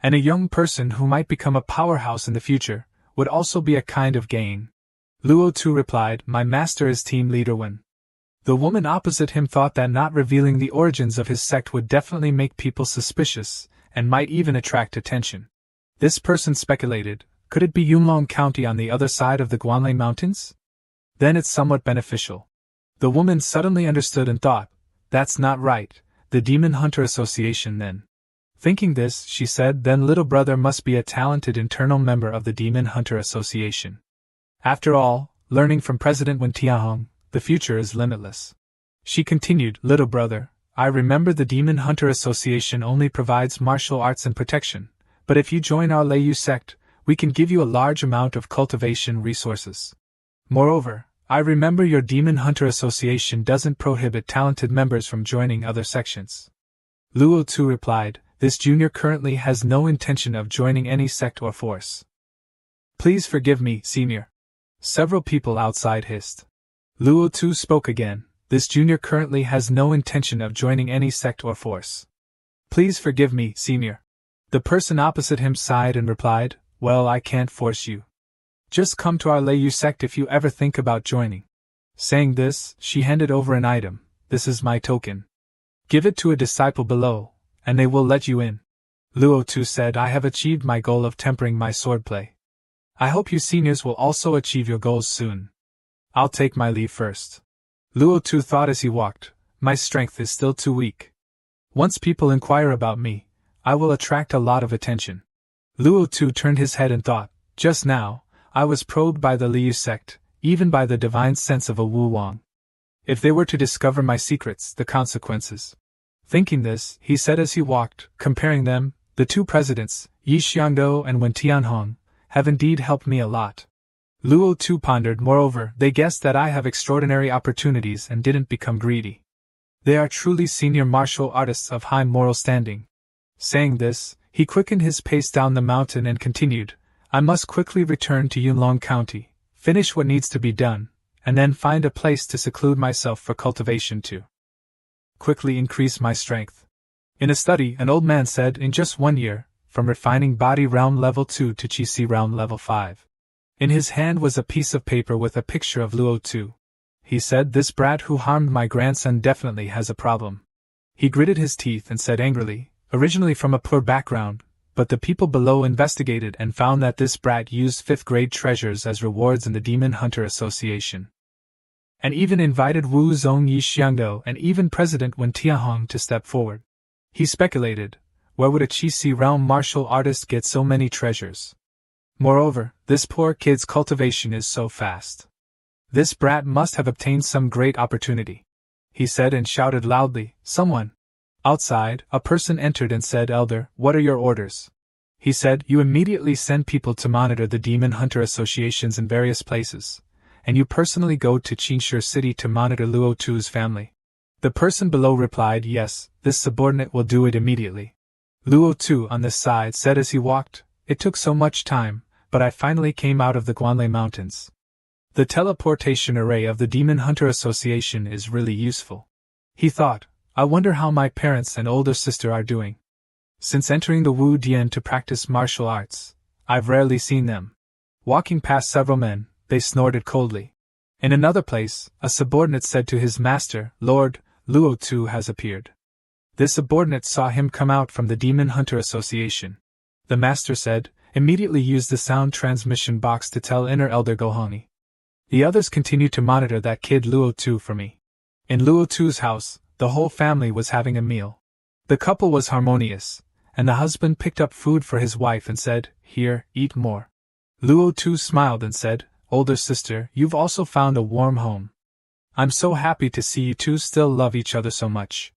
and a young person who might become a powerhouse in the future, would also be a kind of gain. Luo Tu replied, my master is team leader Wen. The woman opposite him thought that not revealing the origins of his sect would definitely make people suspicious, and might even attract attention. This person speculated, could it be Yunlong County on the other side of the Guanlei Mountains? Then it's somewhat beneficial. The woman suddenly understood and thought, that's not right, the Demon Hunter Association then. Thinking this, she said, then little brother must be a talented internal member of the Demon Hunter Association. After all, learning from President Wen Tiahong, the future is limitless. She continued, little brother, I remember the Demon Hunter Association only provides martial arts and protection, but if you join our Leiyu sect, we can give you a large amount of cultivation resources. Moreover, I remember your Demon Hunter Association doesn't prohibit talented members from joining other sections. Luo Tu replied, this junior currently has no intention of joining any sect or force. Please forgive me, senior. Several people outside hissed. Luo Tu spoke again, this junior currently has no intention of joining any sect or force. Please forgive me, senior. The person opposite him sighed and replied, well, I can't force you. Just come to our Leiyu sect if you ever think about joining. Saying this, she handed over an item, this is my token. Give it to a disciple below, and they will let you in. Luo Tu said, I have achieved my goal of tempering my swordplay. I hope you seniors will also achieve your goals soon. I'll take my leave first. Luo Tu thought as he walked, my strength is still too weak. Once people inquire about me, I will attract a lot of attention. Luo Tu turned his head and thought, just now, I was probed by the Liu sect, even by the divine sense of a Wu Wang. If they were to discover my secrets, the consequences. Thinking this, he said as he walked, comparing them, the two presidents, Yi Xiangdo and Wen Tianhong, have indeed helped me a lot. Luo Tu pondered, moreover, they guessed that I have extraordinary opportunities and didn't become greedy. They are truly senior martial artists of high moral standing. Saying this, he quickened his pace down the mountain and continued, I must quickly return to Yunlong County, finish what needs to be done, and then find a place to seclude myself for cultivation to quickly increase my strength. In a study, an old man said, in just 1 year, from refining body realm level 2 to Qi realm level 5. In his hand was a piece of paper with a picture of Luo Tu. He said, this brat who harmed my grandson definitely has a problem. He gritted his teeth and said angrily, originally from a poor background, but the people below investigated and found that this brat used 5th grade treasures as rewards in the Demon Hunter Association. And even invited Wu Zong Yi Xiangdo and even President Wen Tiahong to step forward. He speculated, where would a Qi realm martial artist get so many treasures? Moreover, this poor kid's cultivation is so fast. This brat must have obtained some great opportunity. He said and shouted loudly, someone. Outside, a person entered and said, Elder, what are your orders? He said, you immediately send people to monitor the Demon Hunter Associations in various places, and you personally go to Qinshi City to monitor Luo Tu's family. The person below replied, yes, this subordinate will do it immediately. Luo Tu on this side said as he walked, it took so much time, but I finally came out of the Guanlei Mountains. The teleportation array of the Demon Hunter Association is really useful. He thought, I wonder how my parents and older sister are doing. Since entering the Wu Dian to practice martial arts, I've rarely seen them. Walking past several men, they snorted coldly. In another place, a subordinate said to his master, Lord, Luo Tu has appeared. This subordinate saw him come out from the Demon Hunter Association. The master said, immediately use the sound transmission box to tell inner Elder Gohongi. The others continued to monitor that kid Luo Tu for me. In Luo Tu's house, the whole family was having a meal. The couple was harmonious, and the husband picked up food for his wife and said, here, eat more. Luo Tu smiled and said, older sister, you've also found a warm home. I'm so happy to see you two still love each other so much.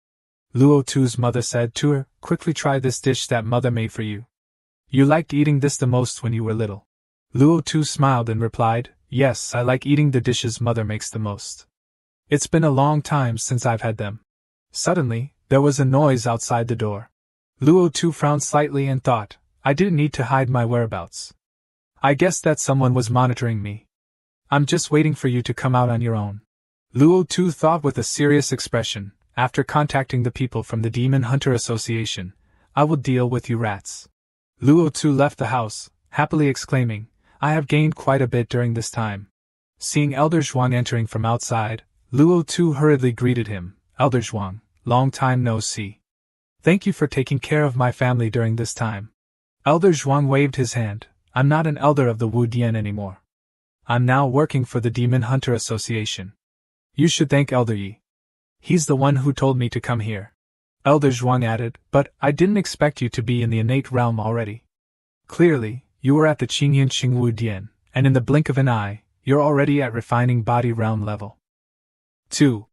Luo Tu's mother said to her, quickly try this dish that mother made for you. You liked eating this the most when you were little. Luo Tu smiled and replied, Yes, I like eating the dishes mother makes the most. It's been a long time since I've had them. Suddenly, there was a noise outside the door. Luo Tu frowned slightly and thought, I didn't need to hide my whereabouts. I guess that someone was monitoring me. I'm just waiting for you to come out on your own. Luo Tu thought with a serious expression, after contacting the people from the Demon Hunter Association, I will deal with you rats. Luo Tu left the house, happily exclaiming, I have gained quite a bit during this time. Seeing Elder Zhuang entering from outside, Luo Tu hurriedly greeted him, Elder Zhuang, long time no see. Thank you for taking care of my family during this time. Elder Zhuang waved his hand, I'm not an elder of the Wu Dian anymore. I'm now working for the Demon Hunter Association. You should thank Elder Yi. He's the one who told me to come here. Elder Zhuang added, but I didn't expect you to be in the innate realm already. Clearly, you were at the Qingyan Qing Wu Dian, and in the blink of an eye, you're already at refining body realm level. 2.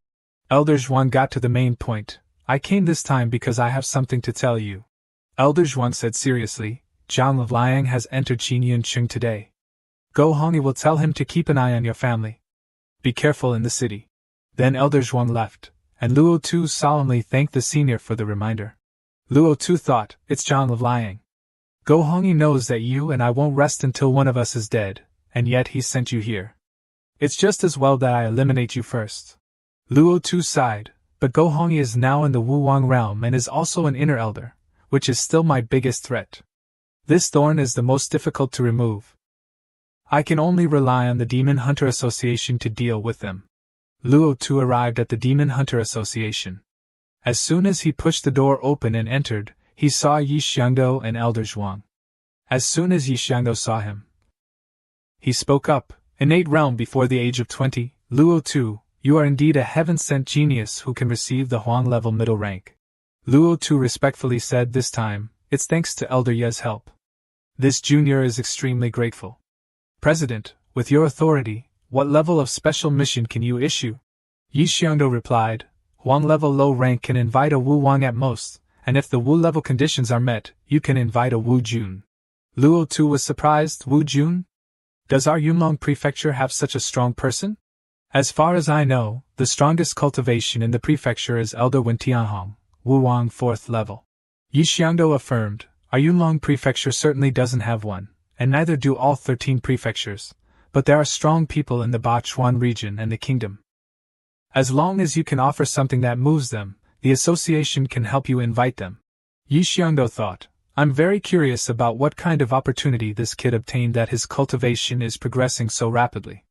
Elder Zhuang got to the main point. I came this time because I have something to tell you. Elder Zhuang said seriously, Zhang Liang has entered Qingyan Qing today. Go Hongyi will tell him to keep an eye on your family. Be careful in the city. Then Elder Zhuang left, and Luo Tu solemnly thanked the senior for the reminder. Luo Tu thought, it's Zhang Liang. Go Hongyi knows that you and I won't rest until one of us is dead, and yet he sent you here. It's just as well that I eliminate you first. Luo Tu sighed, but Go Hongyi is now in the Wu Wang realm and is also an inner elder, which is still my biggest threat. This thorn is the most difficult to remove. I can only rely on the Demon Hunter Association to deal with them. Luo Tu arrived at the Demon Hunter Association. As soon as he pushed the door open and entered, he saw Yi Xiangdo and Elder Zhuang. As soon as Yi Xiangdo saw him, he spoke up, innate realm before the age of 20, Luo Tu, you are indeed a heaven-sent genius who can receive the Huang-level middle rank. Luo Tu respectfully said this time, it's thanks to Elder Ye's help. This junior is extremely grateful. President, with your authority, what level of special mission can you issue? Yi Xiangdo replied, Huang-level low rank can invite a Wu Wang at most, and if the Wu-level conditions are met, you can invite a Wu Jun. Luo Tu was surprised, Wu Jun? Does our Yunlong prefecture have such a strong person? As far as I know, the strongest cultivation in the prefecture is Elder Wen Tianhong, Wu Wang 4th level. Yi Xiangdo affirmed, our Yunlong prefecture certainly doesn't have one, and neither do all 13 prefectures, but there are strong people in the Bachuan region and the kingdom. As long as you can offer something that moves them, the association can help you invite them. Yi Xiangdo thought, I'm very curious about what kind of opportunity this kid obtained that his cultivation is progressing so rapidly.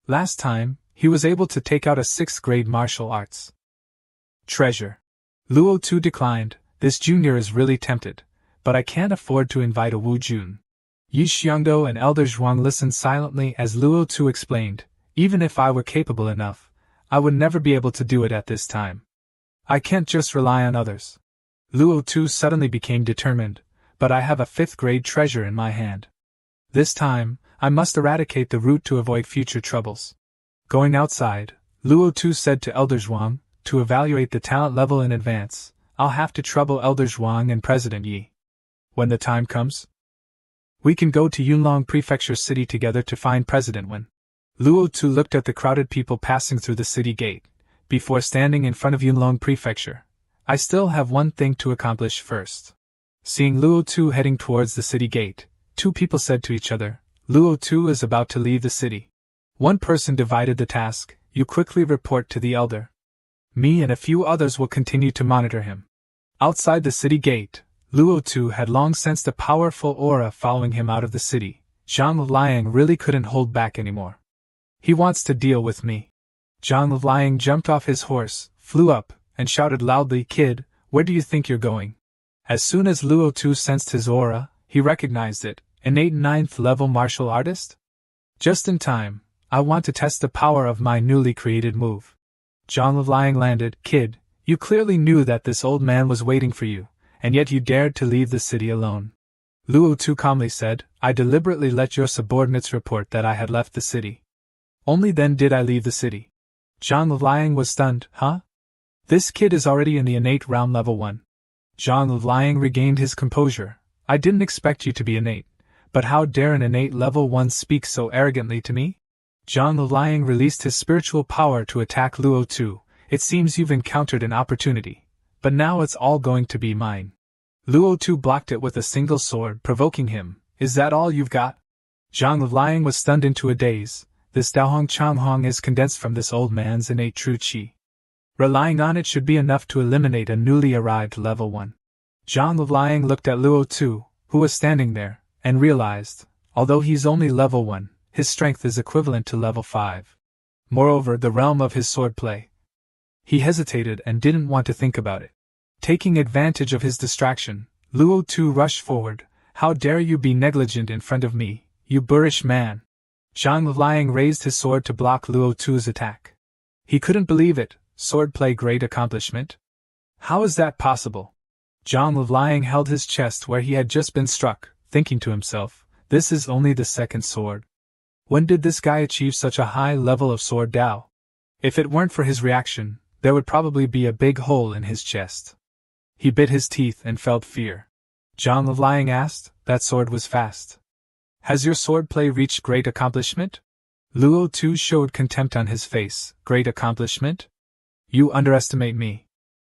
Last time, he was able to take out a 6th grade martial arts treasure. Luo Tu declined, this junior is really tempted, but I can't afford to invite a Wu Jun. Yi Xiangdo and Elder Zhuang listened silently as Luo Tu explained, even if I were capable enough, I would never be able to do it at this time. I can't just rely on others. Luo Tu suddenly became determined, but I have a 5th grade treasure in my hand. This time, I must eradicate the root to avoid future troubles. Going outside, Luo Tu said to Elder Zhuang, to evaluate the talent level in advance, I'll have to trouble Elder Zhuang and President Yi. When the time comes, we can go to Yunlong Prefecture City together to find President Wen. Luo Tu looked at the crowded people passing through the city gate, before standing in front of Yunlong Prefecture. I still have one thing to accomplish first. Seeing Luo Tu heading towards the city gate, 2 people said to each other, Luo Tu is about to leave the city. One person divided the task, you quickly report to the elder. Me and a few others will continue to monitor him. Outside the city gate, Luo Tu had long sensed a powerful aura following him out of the city. Zhang Liang really couldn't hold back anymore. He wants to deal with me. Zhang Liang jumped off his horse, flew up, and shouted loudly, Kid, where do you think you're going? As soon as Luo Tu sensed his aura, he recognized it, innate 9th level martial artist? Just in time, I want to test the power of my newly created move. Zhang Liang landed, Kid, you clearly knew that this old man was waiting for you, and yet you dared to leave the city alone. Luo Tu calmly said, I deliberately let your subordinates report that I had left the city. Only then did I leave the city. Zhang Liang was stunned, huh? This kid is already in the innate realm level 1. Zhang Liang regained his composure. I didn't expect you to be innate, but how dare an innate level 1 speak so arrogantly to me? Zhang Liang released his spiritual power to attack Luo Tu. It seems you've encountered an opportunity, but now it's all going to be mine. Luo Tu blocked it with a single sword, provoking him. Is that all you've got? Zhang Liang was stunned into a daze. This Daohong Changhong is condensed from this old man's innate true qi. Relying on it should be enough to eliminate a newly arrived level 1. Zhang Liang looked at Luo Tu, who was standing there, and realized, although he's only level 1, his strength is equivalent to level 5. Moreover, the realm of his swordplay. He hesitated and didn't want to think about it. Taking advantage of his distraction, Luo Tu rushed forward. How dare you be negligent in front of me, you boorish man! Zhang Liang raised his sword to block Luo Tu's attack. He couldn't believe it. Swordplay great accomplishment? How is that possible? Zhang Liang held his chest where he had just been struck, thinking to himself, this is only the second sword. When did this guy achieve such a high level of sword Dao? If it weren't for his reaction, there would probably be a big hole in his chest. He bit his teeth and felt fear. Zhang Liang asked, that sword was fast. Has your swordplay reached great accomplishment? Luo Tu showed contempt on his face. Great accomplishment? You underestimate me.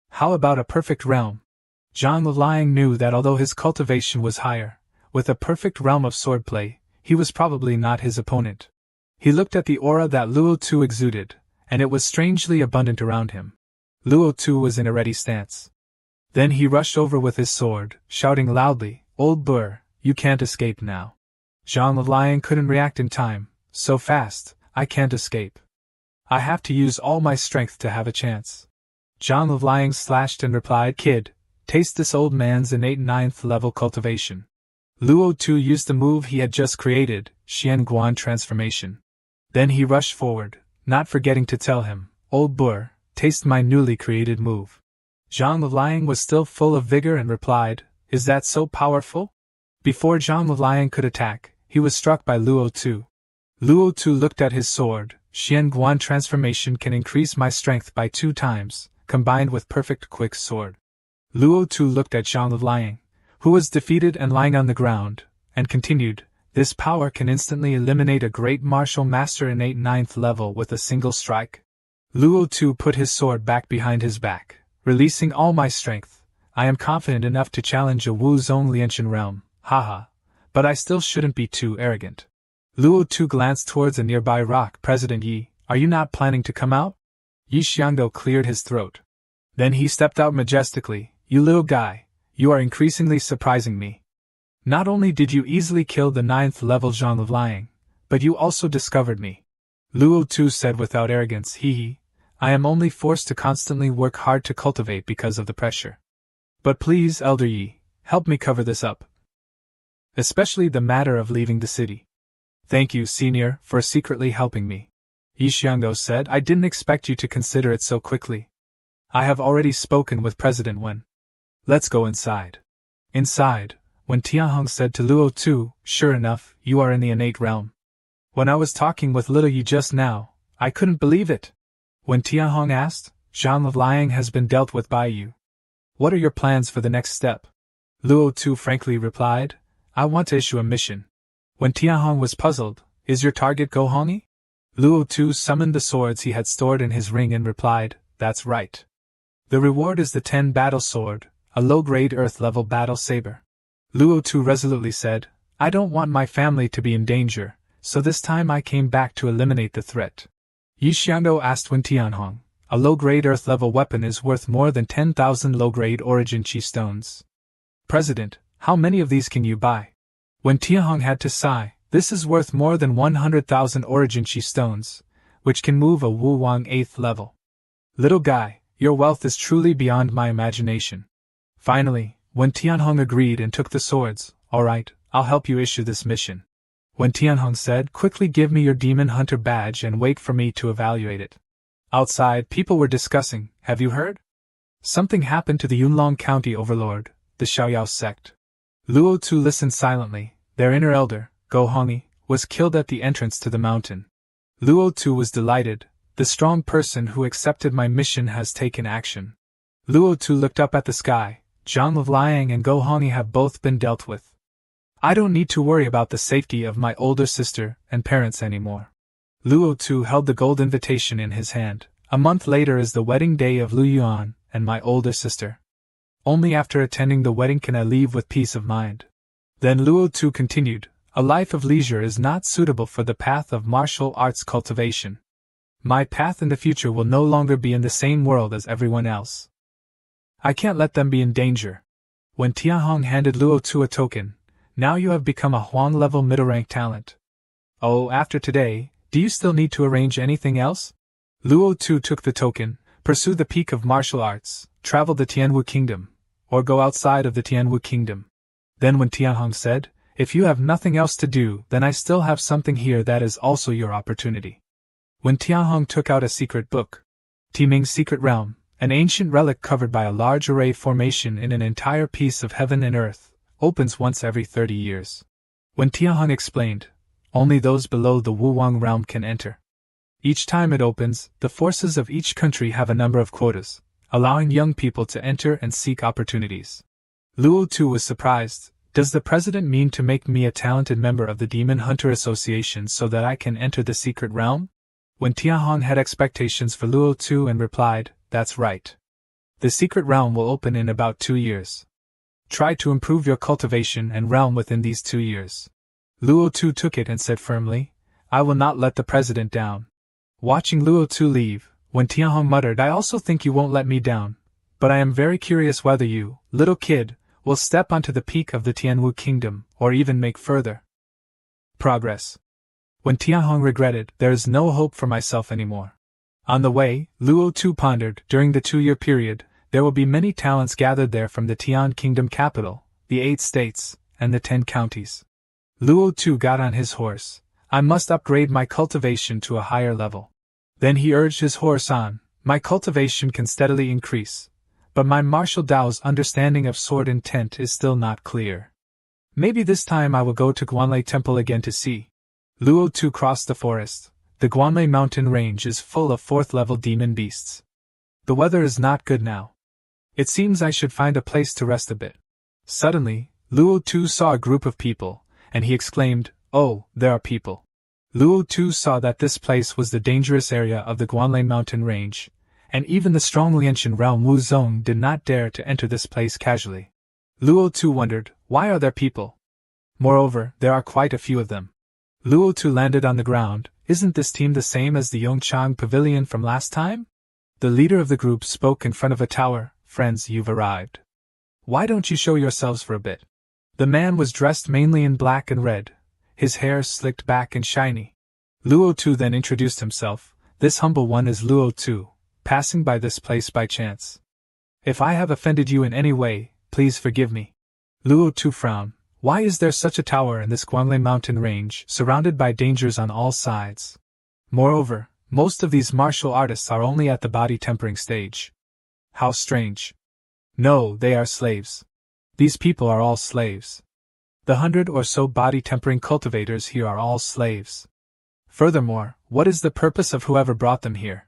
How about a perfect realm? Zhang Liang knew that although his cultivation was higher, with a perfect realm of swordplay, he was probably not his opponent. He looked at the aura that Luo Tu exuded, and it was strangely abundant around him. Luo Tu was in a ready stance. Then he rushed over with his sword, shouting loudly, Old Burr, you can't escape now. Zhang Liang couldn't react in time. So fast, I can't escape. I have to use all my strength to have a chance. Zhang Liang slashed and replied, Kid, taste this old man's innate 9th level cultivation. Luo Tu used the move he had just created, Xian Guan transformation. Then he rushed forward, not forgetting to tell him, Old Burr, taste my newly created move. Zhang Liang was still full of vigor and replied, Is that so powerful? Before Zhang Liang could attack, he was struck by Luo Tu. Luo Tu looked at his sword. Xian Guan transformation can increase my strength by 2 times, combined with perfect quick sword. Luo Tu looked at Zhang Liang, who was defeated and lying on the ground, and continued, This power can instantly eliminate a great martial master innate 9th level with a single strike. Luo Tu put his sword back behind his back, releasing all my strength. I am confident enough to challenge a Wu Zong Lianchen realm, haha, but I still shouldn't be too arrogant. Luo Tu glanced towards a nearby rock. President Yi, are you not planning to come out? Yi Xiangdo cleared his throat. Then he stepped out majestically. You little guy, you are increasingly surprising me. Not only did you easily kill the 9th level Zhang Liang, but you also discovered me. Luo Tu said without arrogance, Hee, I am only forced to constantly work hard to cultivate because of the pressure. But please, Elder Yi, help me cover this up. Especially the matter of leaving the city. Thank you, Senior, for secretly helping me. Yi Xiangdo said, I didn't expect you to consider it so quickly. I have already spoken with President Wen. Let's go inside. Inside, Wen Tianhong said to Luo Tu, sure enough, you are in the innate realm. When I was talking with little Yi just now, I couldn't believe it. Wen Tianhong asked, Zhang Liang has been dealt with by you. What are your plans for the next step? Luo Tu frankly replied, I want to issue a mission. When Tianhong was puzzled, is your target Go Hongi? Luo Tu summoned the swords he had stored in his ring and replied, that's right. The reward is the 10 battle sword, a low-grade earth-level battle saber. Luo Tu resolutely said, I don't want my family to be in danger, so this time I came back to eliminate the threat. Yi Xiangdo asked Wen Tianhong, a low-grade earth-level weapon is worth more than 10,000 low-grade origin chi stones. President, how many of these can you buy? When Tianhong had to sigh, this is worth more than 100,000 origin chi stones, which can move a Wu Wang 8th level. Little guy, your wealth is truly beyond my imagination. Finally, Wen Tianhong agreed and took the swords. Alright, I'll help you issue this mission. Wen Tianhong said, quickly give me your demon hunter badge and wait for me to evaluate it. Outside, people were discussing, have you heard? Something happened to the Yunlong County overlord, the Xiaoyao sect. Luo Tu listened silently. Their inner elder, Go Hongi, was killed at the entrance to the mountain. Luo Tu was delighted. The strong person who accepted my mission has taken action. Luo Tu looked up at the sky. Zhang Liang and Go Hongi have both been dealt with. I don't need to worry about the safety of my older sister and parents anymore. Luo Tu held the gold invitation in his hand. A month later is the wedding day of Lu Yuan and my older sister. Only after attending the wedding can I leave with peace of mind. Then Luo Tu continued, a life of leisure is not suitable for the path of martial arts cultivation. My path in the future will no longer be in the same world as everyone else. I can't let them be in danger. When Tianhong handed Luo Tu a token, now you have become a Huang-level middle-rank talent. Oh, after today, do you still need to arrange anything else? Luo Tu took the token, pursue the peak of martial arts, travel the Tianwu kingdom, or go outside of the Tianwu kingdom. Then when Tianhong said, if you have nothing else to do, then I still have something here that is also your opportunity. When Tianhong took out a secret book, Timing's Secret Realm, an ancient relic covered by a large array formation in an entire piece of heaven and earth, opens once every 30 years. When Tianhong explained, only those below the Wuwang realm can enter. Each time it opens, the forces of each country have a number of quotas, allowing young people to enter and seek opportunities. Luo Tu was surprised. Does the president mean to make me a talented member of the Demon Hunter Association so that I can enter the secret realm? When Tianhong had expectations for Luo Tu and replied, that's right. The secret realm will open in about 2 years. Try to improve your cultivation and realm within these 2 years. Luo Tu took it and said firmly, I will not let the president down. Watching Luo Tu leave, when Tianhong muttered, I also think you won't let me down, but I am very curious whether you, little kid, will step onto the peak of the Tianwu kingdom, or even make further progress. When Tianhong regretted, there is no hope for myself anymore. On the way, Luo Tu pondered, during the 2-year period, there will be many talents gathered there from the Tian kingdom capital, the 8 states, and the 10 counties. Luo Tu got on his horse. I must upgrade my cultivation to a higher level. Then he urged his horse on. My cultivation can steadily increase, but my martial Dao's understanding of sword intent is still not clear. Maybe this time I will go to Guanlei Temple again to see. Luo Tu crossed the forest. The Guanlei mountain range is full of 4th-level demon beasts. The weather is not good now. It seems I should find a place to rest a bit. Suddenly, Luo Tu saw a group of people, and he exclaimed, oh, there are people. Luo Tu saw that this place was the dangerous area of the Guanlei mountain range, and even the strong Lianshan realm Wu Zong did not dare to enter this place casually. Luo Tu wondered, why are there people? Moreover, there are quite a few of them. Luo Tu landed on the ground. Isn't this team the same as the Yongchang Pavilion from last time? The leader of the group spoke in front of a tower. Friends, you've arrived. Why don't you show yourselves for a bit? The man was dressed mainly in black and red, his hair slicked back and shiny. Luo Tu then introduced himself. This humble one is Luo Tu, passing by this place by chance. If I have offended you in any way, please forgive me. Luo Tu frowned. Why is there such a tower in this Guanlei mountain range, surrounded by dangers on all sides? Moreover, most of these martial artists are only at the body tempering stage. How strange. No, they are slaves. These people are all slaves. The 100 or so body tempering cultivators here are all slaves. Furthermore, what is the purpose of whoever brought them here?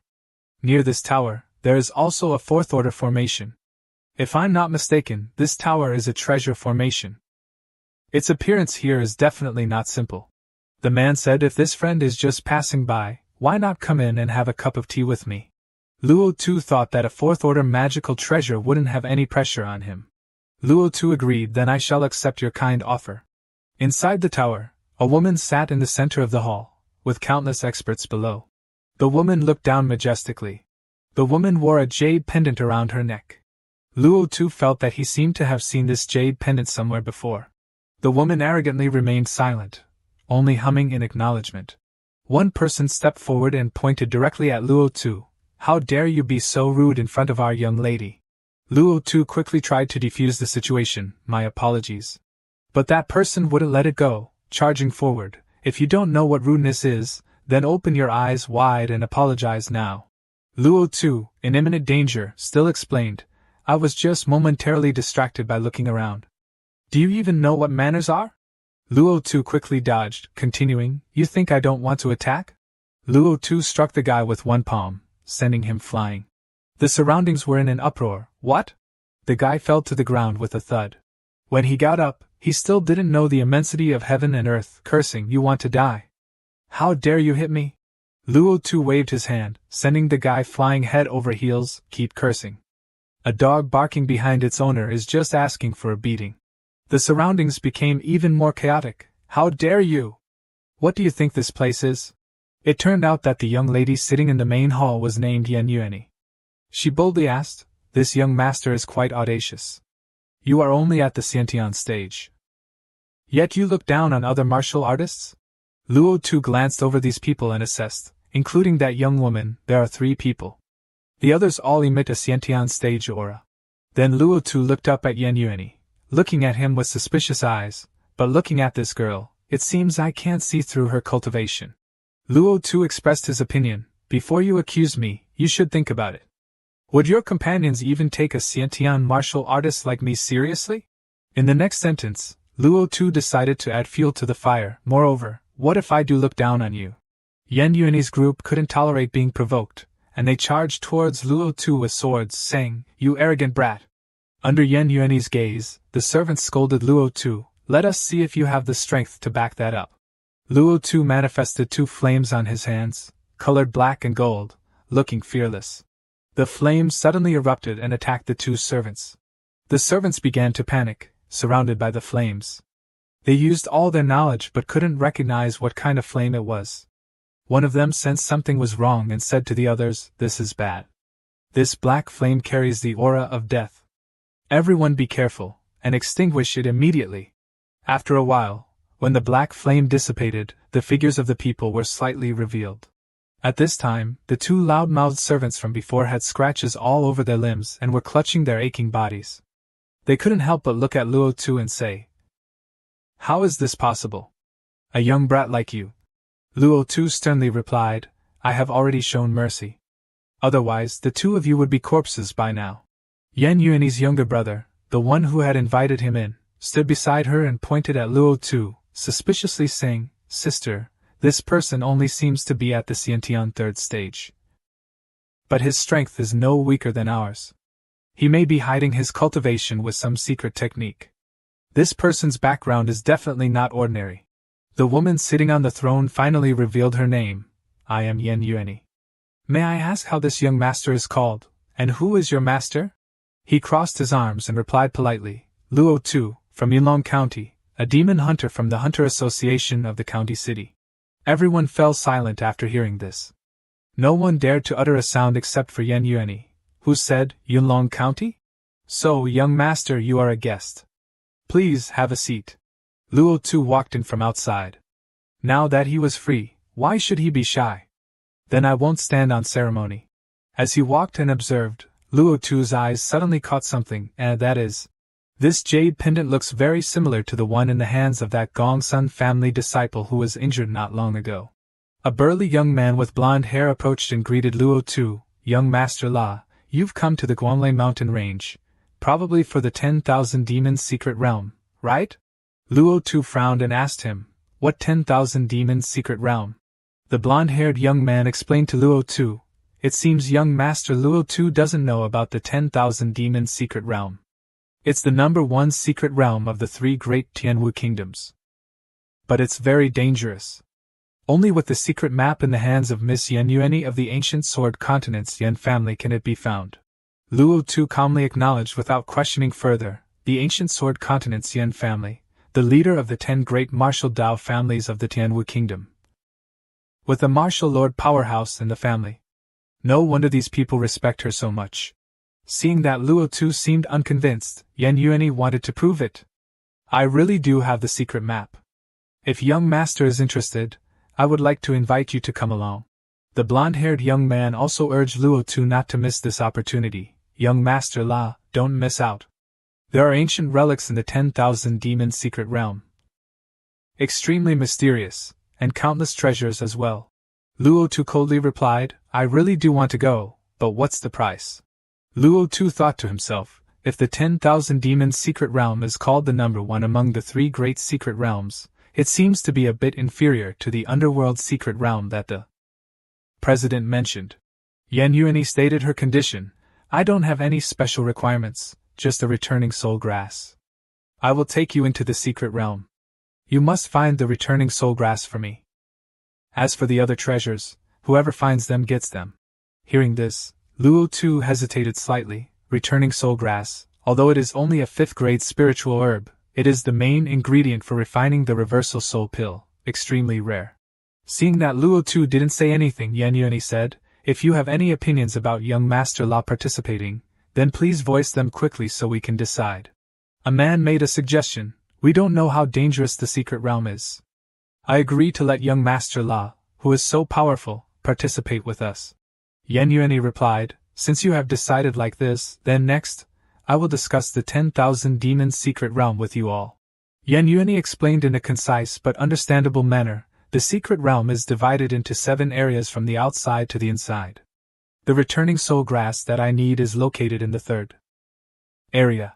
Near this tower, there is also a 4th order formation. If I'm not mistaken, this tower is a treasure formation. Its appearance here is definitely not simple. The man said, if this friend is just passing by, why not come in and have a cup of tea with me? Luo Tu thought that a 4th order magical treasure wouldn't have any pressure on him. Luo Tu agreed, then I shall accept your kind offer. Inside the tower, a woman sat in the center of the hall, with countless experts below. The woman looked down majestically. The woman wore a jade pendant around her neck. Luo Tu felt that he seemed to have seen this jade pendant somewhere before. The woman arrogantly remained silent, only humming in acknowledgement. One person stepped forward and pointed directly at Luo Tu. How dare you be so rude in front of our young lady? Luo Tu quickly tried to defuse the situation. My apologies. But that person wouldn't let it go, charging forward. If you don't know what rudeness is, then open your eyes wide and apologize now. Luo Tu, in imminent danger, still explained, I was just momentarily distracted by looking around. Do you even know what manners are? Luo Tu quickly dodged, continuing, you think I don't want to attack? Luo Tu struck the guy with one palm, sending him flying. The surroundings were in an uproar. What? The guy fell to the ground with a thud. When he got up, he still didn't know the immensity of heaven and earth, cursing, you want to die? How dare you hit me? Luo Tu waved his hand, sending the guy flying head over heels. Keep cursing. A dog barking behind its owner is just asking for a beating. The surroundings became even more chaotic. How dare you! What do you think this place is? It turned out that the young lady sitting in the main hall was named Yen Yuani. She boldly asked, "This young master is quite audacious. You are only at the Xiantian stage. Yet you look down on other martial artists?" Luo Tu glanced over these people and assessed, including that young woman, there are 3 people. The others all emit a Xiantian stage aura. Then Luo Tu looked up at Yen Yuani, looking at him with suspicious eyes, but looking at this girl, it seems I can't see through her cultivation. Luo Tu expressed his opinion, "Before you accuse me, you should think about it. Would your companions even take a Xiantian martial artist like me seriously?" In the next sentence, Luo Tu decided to add fuel to the fire. "Moreover, what if I do look down on you?" Yen Yuani's group couldn't tolerate being provoked, and they charged towards Luo Tu with swords, saying, "You arrogant brat!" Under Yen Yuani's gaze, the servants scolded Luo Tu, "Let us see if you have the strength to back that up." Luo Tu manifested 2 flames on his hands, colored black and gold, looking fearless. The flames suddenly erupted and attacked the 2 servants. The servants began to panic, surrounded by the flames. They used all their knowledge but couldn't recognize what kind of flame it was. One of them sensed something was wrong and said to the others, "This is bad. This black flame carries the aura of death. Everyone be careful, and extinguish it immediately." After a while, when the black flame dissipated, the figures of the people were slightly revealed. At this time, the 2 loud-mouthed servants from before had scratches all over their limbs and were clutching their aching bodies. They couldn't help but look at Luo Tu and say, "How is this possible? A young brat like you?" Luo Tu sternly replied, "I have already shown mercy. Otherwise, the 2 of you would be corpses by now." Yen Yuani's younger brother, the one who had invited him in, stood beside her and pointed at Luo Tu, suspiciously saying, "Sister, this person only seems to be at the Xiantian 3rd stage. But his strength is no weaker than ours. He may be hiding his cultivation with some secret technique. This person's background is definitely not ordinary." The woman sitting on the throne finally revealed her name. "I am Yen Yuani. May I ask how this young master is called, and who is your master?" He crossed his arms and replied politely, "Luo Tu, from Yinlong County, a demon hunter from the Hunter Association of the county city." Everyone fell silent after hearing this. No one dared to utter a sound except for Yen Yuani, who said, "Yinlong County? So, young master, you are a guest. Please, have a seat." Luo Tu walked in from outside. Now that he was free, why should he be shy? "Then I won't stand on ceremony." As he walked and observed, Luo Tu's eyes suddenly caught something, and that is, this jade pendant looks very similar to the one in the hands of that Gongsun family disciple who was injured not long ago. A burly young man with blonde hair approached and greeted Luo Tu. "Young Master La, you've come to the Guanglei mountain range, probably for the 10,000 demons secret realm, right?" Luo Tu frowned and asked him, "What 10,000 demons secret realm?" The blonde-haired young man explained to Luo Tu, "It seems young Master Luo Tu doesn't know about the 10,000 demons secret realm. It's the number 1 secret realm of the 3 great Tianwu kingdoms. But it's very dangerous. Only with the secret map in the hands of Miss Yen Yuani of the ancient sword continent's Yen family can it be found." Luo Tu calmly acknowledged without questioning further, the ancient sword continent's Yen family, the leader of the 10 great martial Dao families of the Tianwu kingdom. With a martial lord powerhouse in the family. No wonder these people respect her so much. Seeing that Luo Tu seemed unconvinced, Yen Yuani wanted to prove it. "I really do have the secret map. If young master is interested, I would like to invite you to come along." The blonde-haired young man also urged Luo Tu not to miss this opportunity. "Young Master La, don't miss out. There are ancient relics in the 10,000 demon secret realm. Extremely mysterious, and countless treasures as well." Luo Tu coldly replied, "I really do want to go, but what's the price?" Luo Tu thought to himself, if the 10,000 demon secret realm is called the number 1 among the 3 great secret realms, it seems to be a bit inferior to the underworld secret realm that the president mentioned. Yen Yuani stated her condition, "I don't have any special requirements, just a returning soul grass. I will take you into the secret realm. You must find the returning soul grass for me. As for the other treasures, whoever finds them gets them. Hearing this, Luo Tu hesitated slightly, returning soul grass. Although it is only a 5th grade spiritual herb, it is the main ingredient for refining the reversal soul pill, extremely rare. Seeing that Luo Tu didn't say anything, Yan Yuani said, "If you have any opinions about young Master La participating, then please voice them quickly so we can decide." A man made a suggestion. "We don't know how dangerous the secret realm is. I agree to let young Master La, who is so powerful, participate with us." Yan Yuani replied, "Since you have decided like this, then next, I will discuss the 10,000 demons secret realm with you all." Yan Yuani explained in a concise but understandable manner. The secret realm is divided into 7 areas from the outside to the inside. The returning soul grass that I need is located in the 3rd area.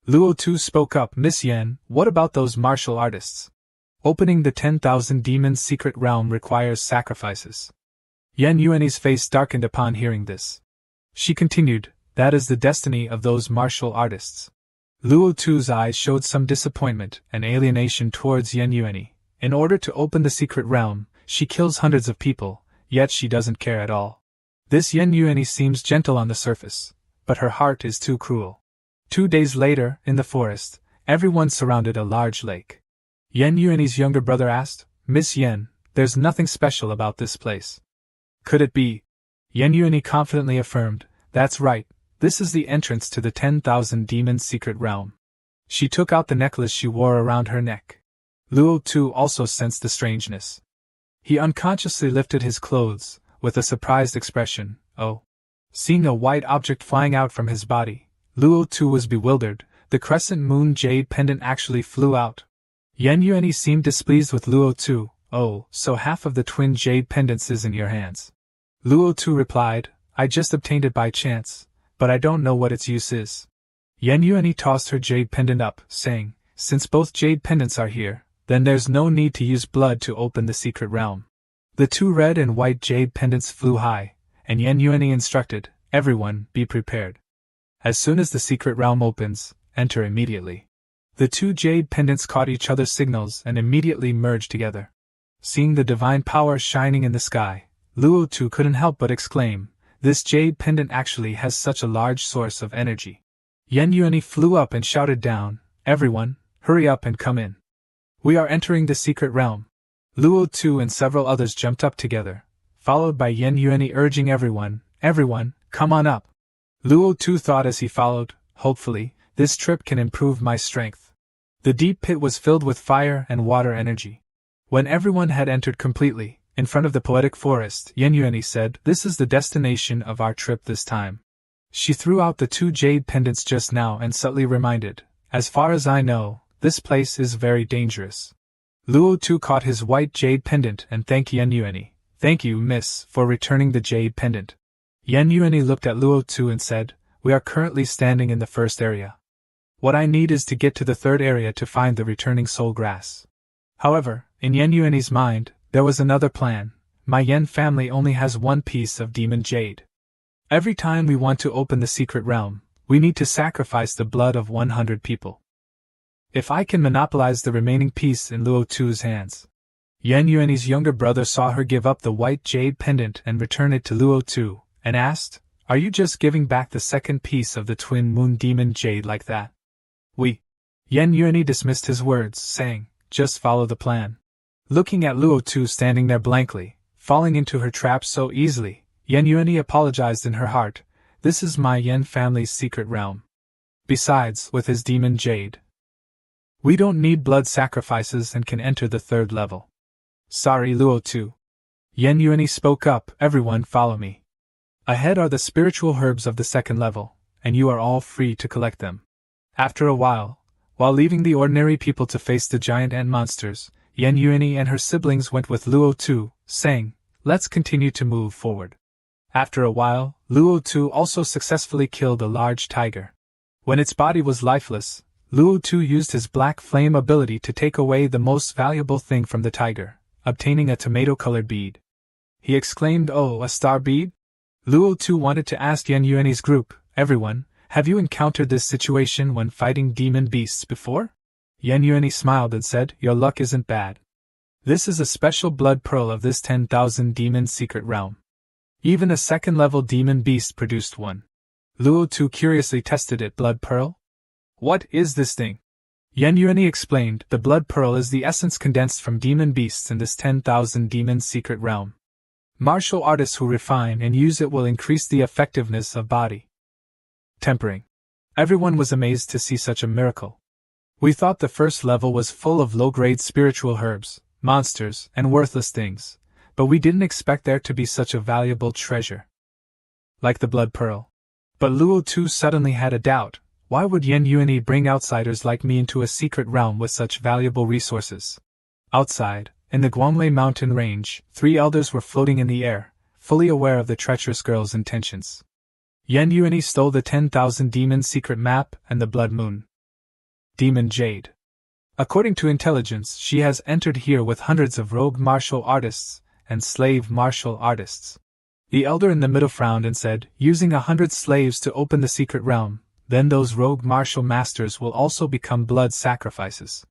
Luo Tu spoke up, "Miss Yan, what about those martial artists? Opening the 10,000 demons secret realm requires sacrifices." Yan Yuani's face darkened upon hearing this. She continued, "That is the destiny of those martial artists." Luo Tu's eyes showed some disappointment and alienation towards Yan Yuani. In order to open the secret realm, she kills hundreds of people, yet she doesn't care at all. This Yan Yuani seems gentle on the surface, but her heart is too cruel. 2 days later, in the forest, everyone surrounded a large lake. Yan Yuani's younger brother asked, "Miss Yan, there's nothing special about this place. Could it be?" Yan Yuani confidently affirmed, "That's right, this is the entrance to the 10,000 demons secret realm." She took out the necklace she wore around her neck. Luo Tu also sensed the strangeness. He unconsciously lifted his clothes, with a surprised expression. "Oh." Seeing a white object flying out from his body, Luo Tu was bewildered. The crescent moon jade pendant actually flew out. Yan Yuani seemed displeased with Luo Tu. "Oh, so half of the twin jade pendants is in your hands?" Luo Tu replied, "I just obtained it by chance, but I don't know what its use is." Yan Yuani tossed her jade pendant up, saying, "Since both jade pendants are here, then there's no need to use blood to open the secret realm." The 2 red and white jade pendants flew high, and Yan Yuani instructed, "Everyone, be prepared. As soon as the secret realm opens, enter immediately." The 2 jade pendants caught each other's signals and immediately merged together. Seeing the divine power shining in the sky, Luo Tu couldn't help but exclaim, "This jade pendant actually has such a large source of energy." Yan Yuani flew up and shouted down, "Everyone, hurry up and come in. We are entering the secret realm." Luo Tu and several others jumped up together, followed by Yan Yuani urging everyone, "Everyone, come on up." Luo Tu thought as he followed, "Hopefully, this trip can improve my strength." The deep pit was filled with fire and water energy. When everyone had entered completely, in front of the poetic forest, Yan Yuani said, "This is the destination of our trip this time." She threw out the 2 jade pendants just now and subtly reminded, "As far as I know, this place is very dangerous." Luo Tu caught his white jade pendant and thanked Yan Yuani. "Thank you, miss, for returning the jade pendant." Yan Yuani looked at Luo Tu and said, "We are currently standing in the 1st area. What I need is to get to the 3rd area to find the returning soul grass." However, in Yan Yuani's mind, there was another plan. "My Yan family only has 1 piece of demon jade. Every time we want to open the secret realm, we need to sacrifice the blood of 100 people. If I can monopolize the remaining piece in Luo Tu's hands." Yan Yuani's younger brother saw her give up the white jade pendant and return it to Luo Tu, and asked, "Are you just giving back the 2nd piece of the twin moon demon jade like that?" Yan Yuani dismissed his words, saying, "Just follow the plan." Looking at Luo Tu standing there blankly, falling into her trap so easily, Yan Yuani apologized in her heart, "This is my Yan family's secret realm. Besides, with his demon jade, we don't need blood sacrifices and can enter the 3rd level. Sorry, Luo Tu." Yan Yuani spoke up, "Everyone follow me. Ahead are the spiritual herbs of the 2nd level, and you are all free to collect them." After a while leaving the ordinary people to face the giant ant monsters, Yan Yuani and her siblings went with Luo Tu, saying, "Let's continue to move forward." After a while, Luo Tu also successfully killed a large tiger. When its body was lifeless, Luo Tu used his black flame ability to take away the most valuable thing from the tiger, obtaining a tomato-colored bead. He exclaimed, "Oh, a star bead?" Luo Tu wanted to ask Yan Yuani's group, "Everyone, have you encountered this situation when fighting demon beasts before?" Yan Yuani smiled and said, "Your luck isn't bad. This is a special blood pearl of this 10,000 demon secret realm. Even a second-level demon beast produced one. Luo Tu curiously tested it. Blood pearl? What is this thing? Yan Yuani explained, the blood pearl is the essence condensed from demon beasts in this 10,000 demon secret realm. Martial artists who refine and use it will increase the effectiveness of body tempering. Everyone was amazed to see such a miracle. We thought the first level was full of low-grade spiritual herbs, monsters, and worthless things, but we didn't expect there to be such a valuable treasure. Like the blood pearl. But Luo Tu suddenly had a doubt. Why would Yan Yuani bring outsiders like me into a secret realm with such valuable resources? Outside, in the Guanglei mountain range, 3 elders were floating in the air, fully aware of the treacherous girl's intentions. Yan Yuani stole the 10,000 demon secret map and the blood moon. Demon Jade. According to intelligence, she has entered here with hundreds of rogue martial artists and slave martial artists. The elder in the middle frowned and said, using 100 slaves to open the secret realm, then those rogue martial masters will also become blood sacrifices.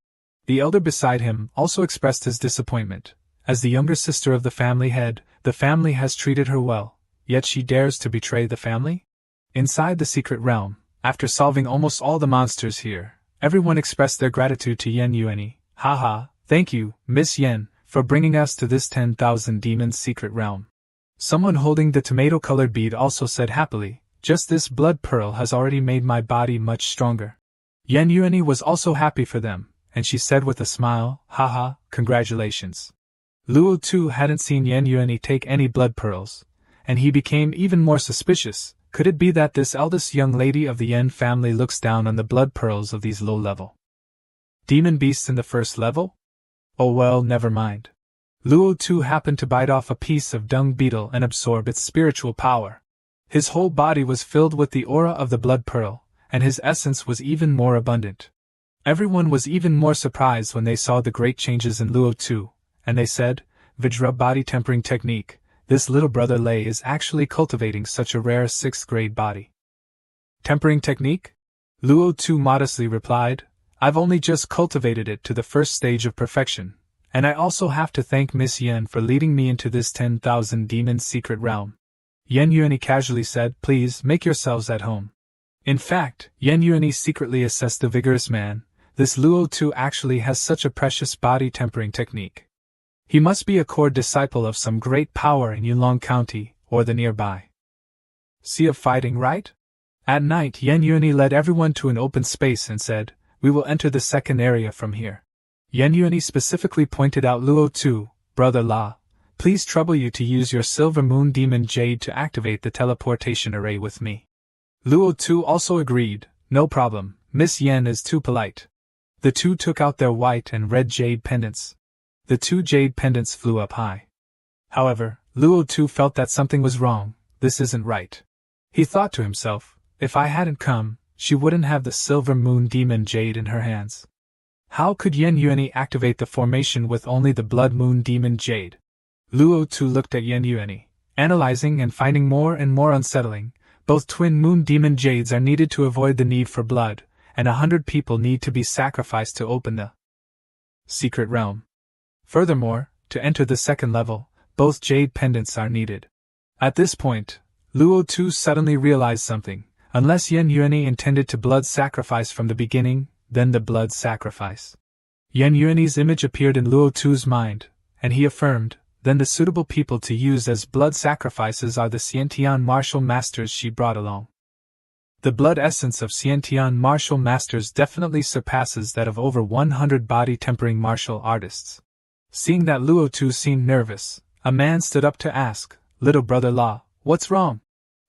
The elder beside him also expressed his disappointment. As the younger sister of the family head, the family has treated her well, yet she dares to betray the family? Inside the secret realm, after solving almost all the monsters here, everyone expressed their gratitude to Yan Yuani. Haha, thank you, Miss Yan, for bringing us to this 10,000 demons secret realm. Someone holding the tomato-colored bead also said happily, just this blood pearl has already made my body much stronger. Yan Yuani was also happy for them, and she said with a smile, haha, congratulations. Luo Tu hadn't seen Yan Yuani take any blood pearls, and he became even more suspicious. Could it be that this eldest young lady of the Yan family looks down on the blood pearls of these low-level demon beasts in the first level? Oh well, never mind. Luo Tu happened to bite off a piece of dung beetle and absorb its spiritual power. His whole body was filled with the aura of the blood pearl, and his essence was even more abundant. Everyone was even more surprised when they saw the great changes in Luo Tu, and they said, Vajra body tempering technique, this little brother Lei is actually cultivating such a rare 6th-grade body tempering technique? Luo Tu modestly replied, I've only just cultivated it to the first stage of perfection, and I also have to thank Miss Yan for leading me into this 10,000 demons secret realm. Yan Yuani casually said, please make yourselves at home. In fact, Yan Yuani secretly assessed the vigorous man. This Luo Tu actually has such a precious body tempering technique. He must be a core disciple of some great power in Yulong County, or the nearby Sea of Fighting, right? At night, Yan Yuani led everyone to an open space and said, we will enter the second area from here. Yan Yuani specifically pointed out Luo Tu, Brother La, please trouble you to use your Silver Moon Demon Jade to activate the teleportation array with me. Luo Tu also agreed, no problem, Miss Yan is too polite. The two took out their white and red jade pendants. The 2 jade pendants flew up high. However, Luo Tu felt that something was wrong. This isn't right. He thought to himself, if I hadn't come, she wouldn't have the Silver Moon Demon Jade in her hands. How could Yan Yuani activate the formation with only the Blood Moon Demon Jade? Luo Tu looked at Yan Yuani, analyzing and finding more and more unsettling. Both twin moon demon jades are needed to avoid the need for blood, and 100 people need to be sacrificed to open the secret realm. Furthermore, to enter the second level, both jade pendants are needed. At this point, Luo Tu suddenly realized something. Unless Yan Yuani intended to blood sacrifice from the beginning, then the blood sacrifice. Yan Yuani's image appeared in Luo Tu's mind, and he affirmed, then the suitable people to use as blood sacrifices are the Xiantian martial masters she brought along. The blood essence of Xiantian martial masters definitely surpasses that of over 100 body tempering martial artists. Seeing that Luo Tu seemed nervous, a man stood up to ask, little brother La, what's wrong?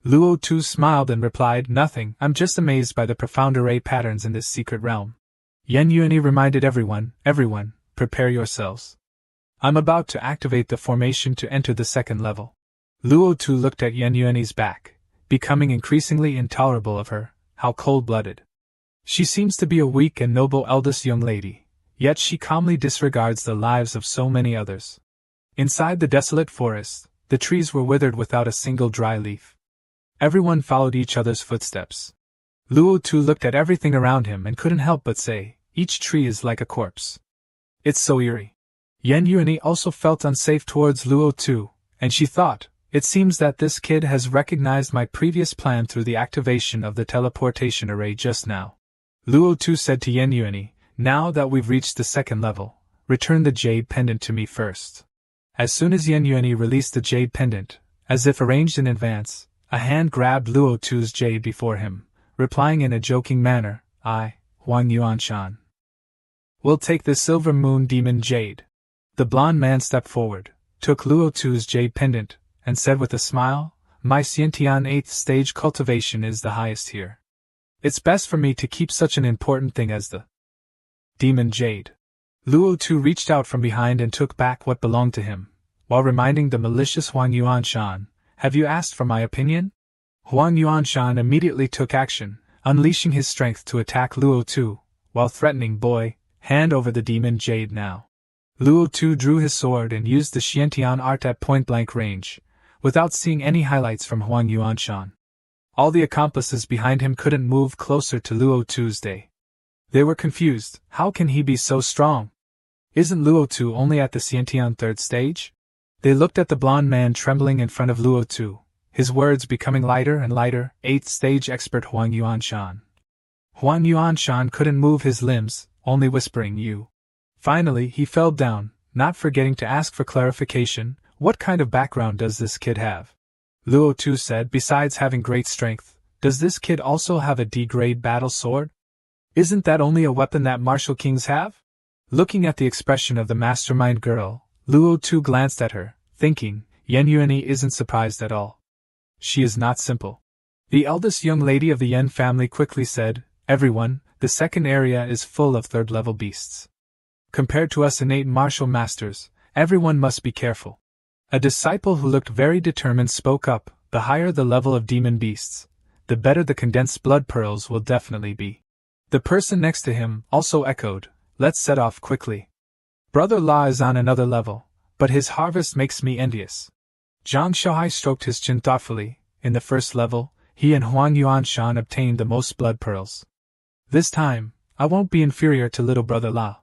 Luo Tu smiled and replied, nothing, I'm just amazed by the profound array patterns in this secret realm. Yan Yuani reminded everyone, prepare yourselves. I'm about to activate the formation to enter the second level. Luo Tu looked at Yan Yuani's back, becoming increasingly intolerable of her. How cold-blooded. She seems to be a weak and noble eldest young lady, yet she calmly disregards the lives of so many others. Inside the desolate forest, the trees were withered without a single dry leaf. Everyone followed each other's footsteps. Luo Tu looked at everything around him and couldn't help but say, each tree is like a corpse. It's so eerie. Yan Yuani also felt unsafe towards Luo Tu, and she thought, it seems that this kid has recognized my previous plan through the activation of the teleportation array just now. Luo Tu said to Yan Yuani, now that we've reached the second level, return the jade pendant to me first. As soon as Yan Yuani released the jade pendant, as if arranged in advance, a hand grabbed Luo Tu's jade before him, replying in a joking manner, I, Huang Yuanshan, will take the silver moon demon jade. The blond man stepped forward, took Luo Tu's jade pendant, and said with a smile, my Xiantian 8th stage cultivation is the highest here. It's best for me to keep such an important thing as the demon jade. Luo Tu reached out from behind and took back what belonged to him, while reminding the malicious Huang Yuanshan, have you asked for my opinion? Huang Yuanshan immediately took action, unleashing his strength to attack Luo Tu, while threatening, boy, hand over the demon jade now. Luo Tu drew his sword and used the Xiantian art at point-blank range, without seeing any highlights from Huang Yuanshan. All the accomplices behind him couldn't move closer to Luo Tu's day. They were confused, how can he be so strong? Isn't Luo Tu only at the Xiantian 3rd stage? They looked at the blond man trembling in front of Luo Tu, his words becoming lighter and lighter, 8th stage expert Huang Yuanshan. Huang Yuanshan couldn't move his limbs, only whispering you. Finally he fell down, not forgetting to ask for clarification, what kind of background does this kid have? Luo Tu said, besides having great strength, does this kid also have a D-grade battle sword? Isn't that only a weapon that martial kings have? Looking at the expression of the mastermind girl, Luo Tu glanced at her, thinking, Yan Yuani isn't surprised at all. She is not simple. The eldest young lady of the Yan family quickly said, everyone, the second area is full of third-level beasts. Compared to us innate martial masters, everyone must be careful. A disciple who looked very determined spoke up, the higher the level of demon beasts, the better the condensed blood pearls will definitely be. The person next to him also echoed, let's set off quickly. Brother La is on another level, but his harvest makes me envious. Zhang Xiaohai stroked his chin thoughtfully. In the first level, he and Huang Yuanshan obtained the most blood pearls. This time, I won't be inferior to little brother La.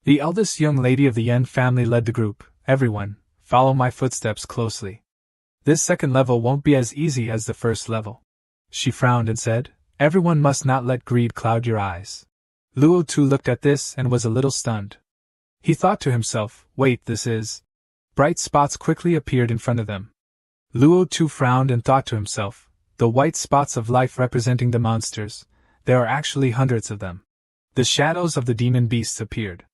The eldest young lady of the Yan family led the group. Everyone, follow my footsteps closely. This second level won't be as easy as the first level. She frowned and said, everyone must not let greed cloud your eyes. Luo Tu looked at this and was a little stunned. He thought to himself, wait, this is... Bright spots quickly appeared in front of them. Luo Tu frowned and thought to himself, the white spots of life representing the monsters, there are actually hundreds of them. The shadows of the demon beasts appeared.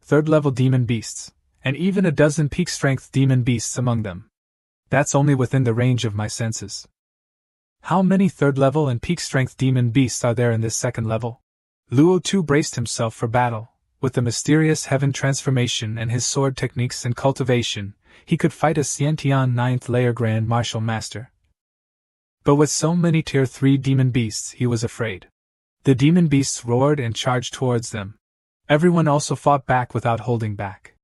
Third-level demon beasts, and even a dozen peak-strength demon beasts among them. That's only within the range of my senses. How many third-level and peak-strength demon beasts are there in this second level? Luo Tu braced himself for battle. With the mysterious heaven transformation and his sword techniques and cultivation, he could fight a Xiantian 9th layer Grand Martial Master. But with so many Tier 3 demon beasts, he was afraid. The demon beasts roared and charged towards them. Everyone also fought back without holding back.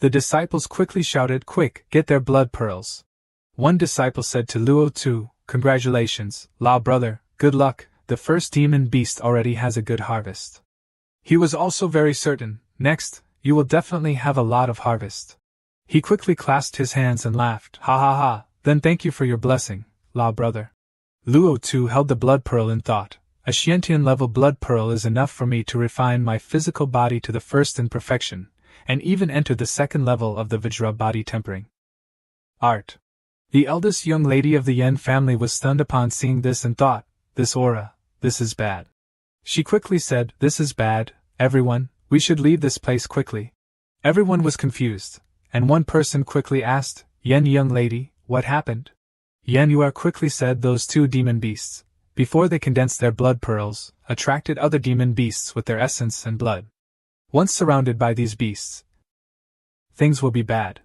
The disciples quickly shouted, quick, get their blood pearls. One disciple said to Luo Tu, congratulations, La brother, good luck, the first demon beast already has a good harvest. He was also very certain, next, you will definitely have a lot of harvest. He quickly clasped his hands and laughed, ha ha ha, then thank you for your blessing, La brother. Luo Tu held the blood pearl in thought. A Xiantian level blood pearl is enough for me to refine my physical body to the first in perfection, and even enter the second level of the Vajra body tempering art. The eldest young lady of the Yan family was stunned upon seeing this and thought, this aura, this is bad. She quickly said, this is bad, everyone, we should leave this place quickly. Everyone was confused, and one person quickly asked, Yan young lady, what happened? Yan Yuer quickly said those two demon beasts, before they condensed their blood pearls, attracted other demon beasts with their essence and blood. Once surrounded by these beasts, things will be bad.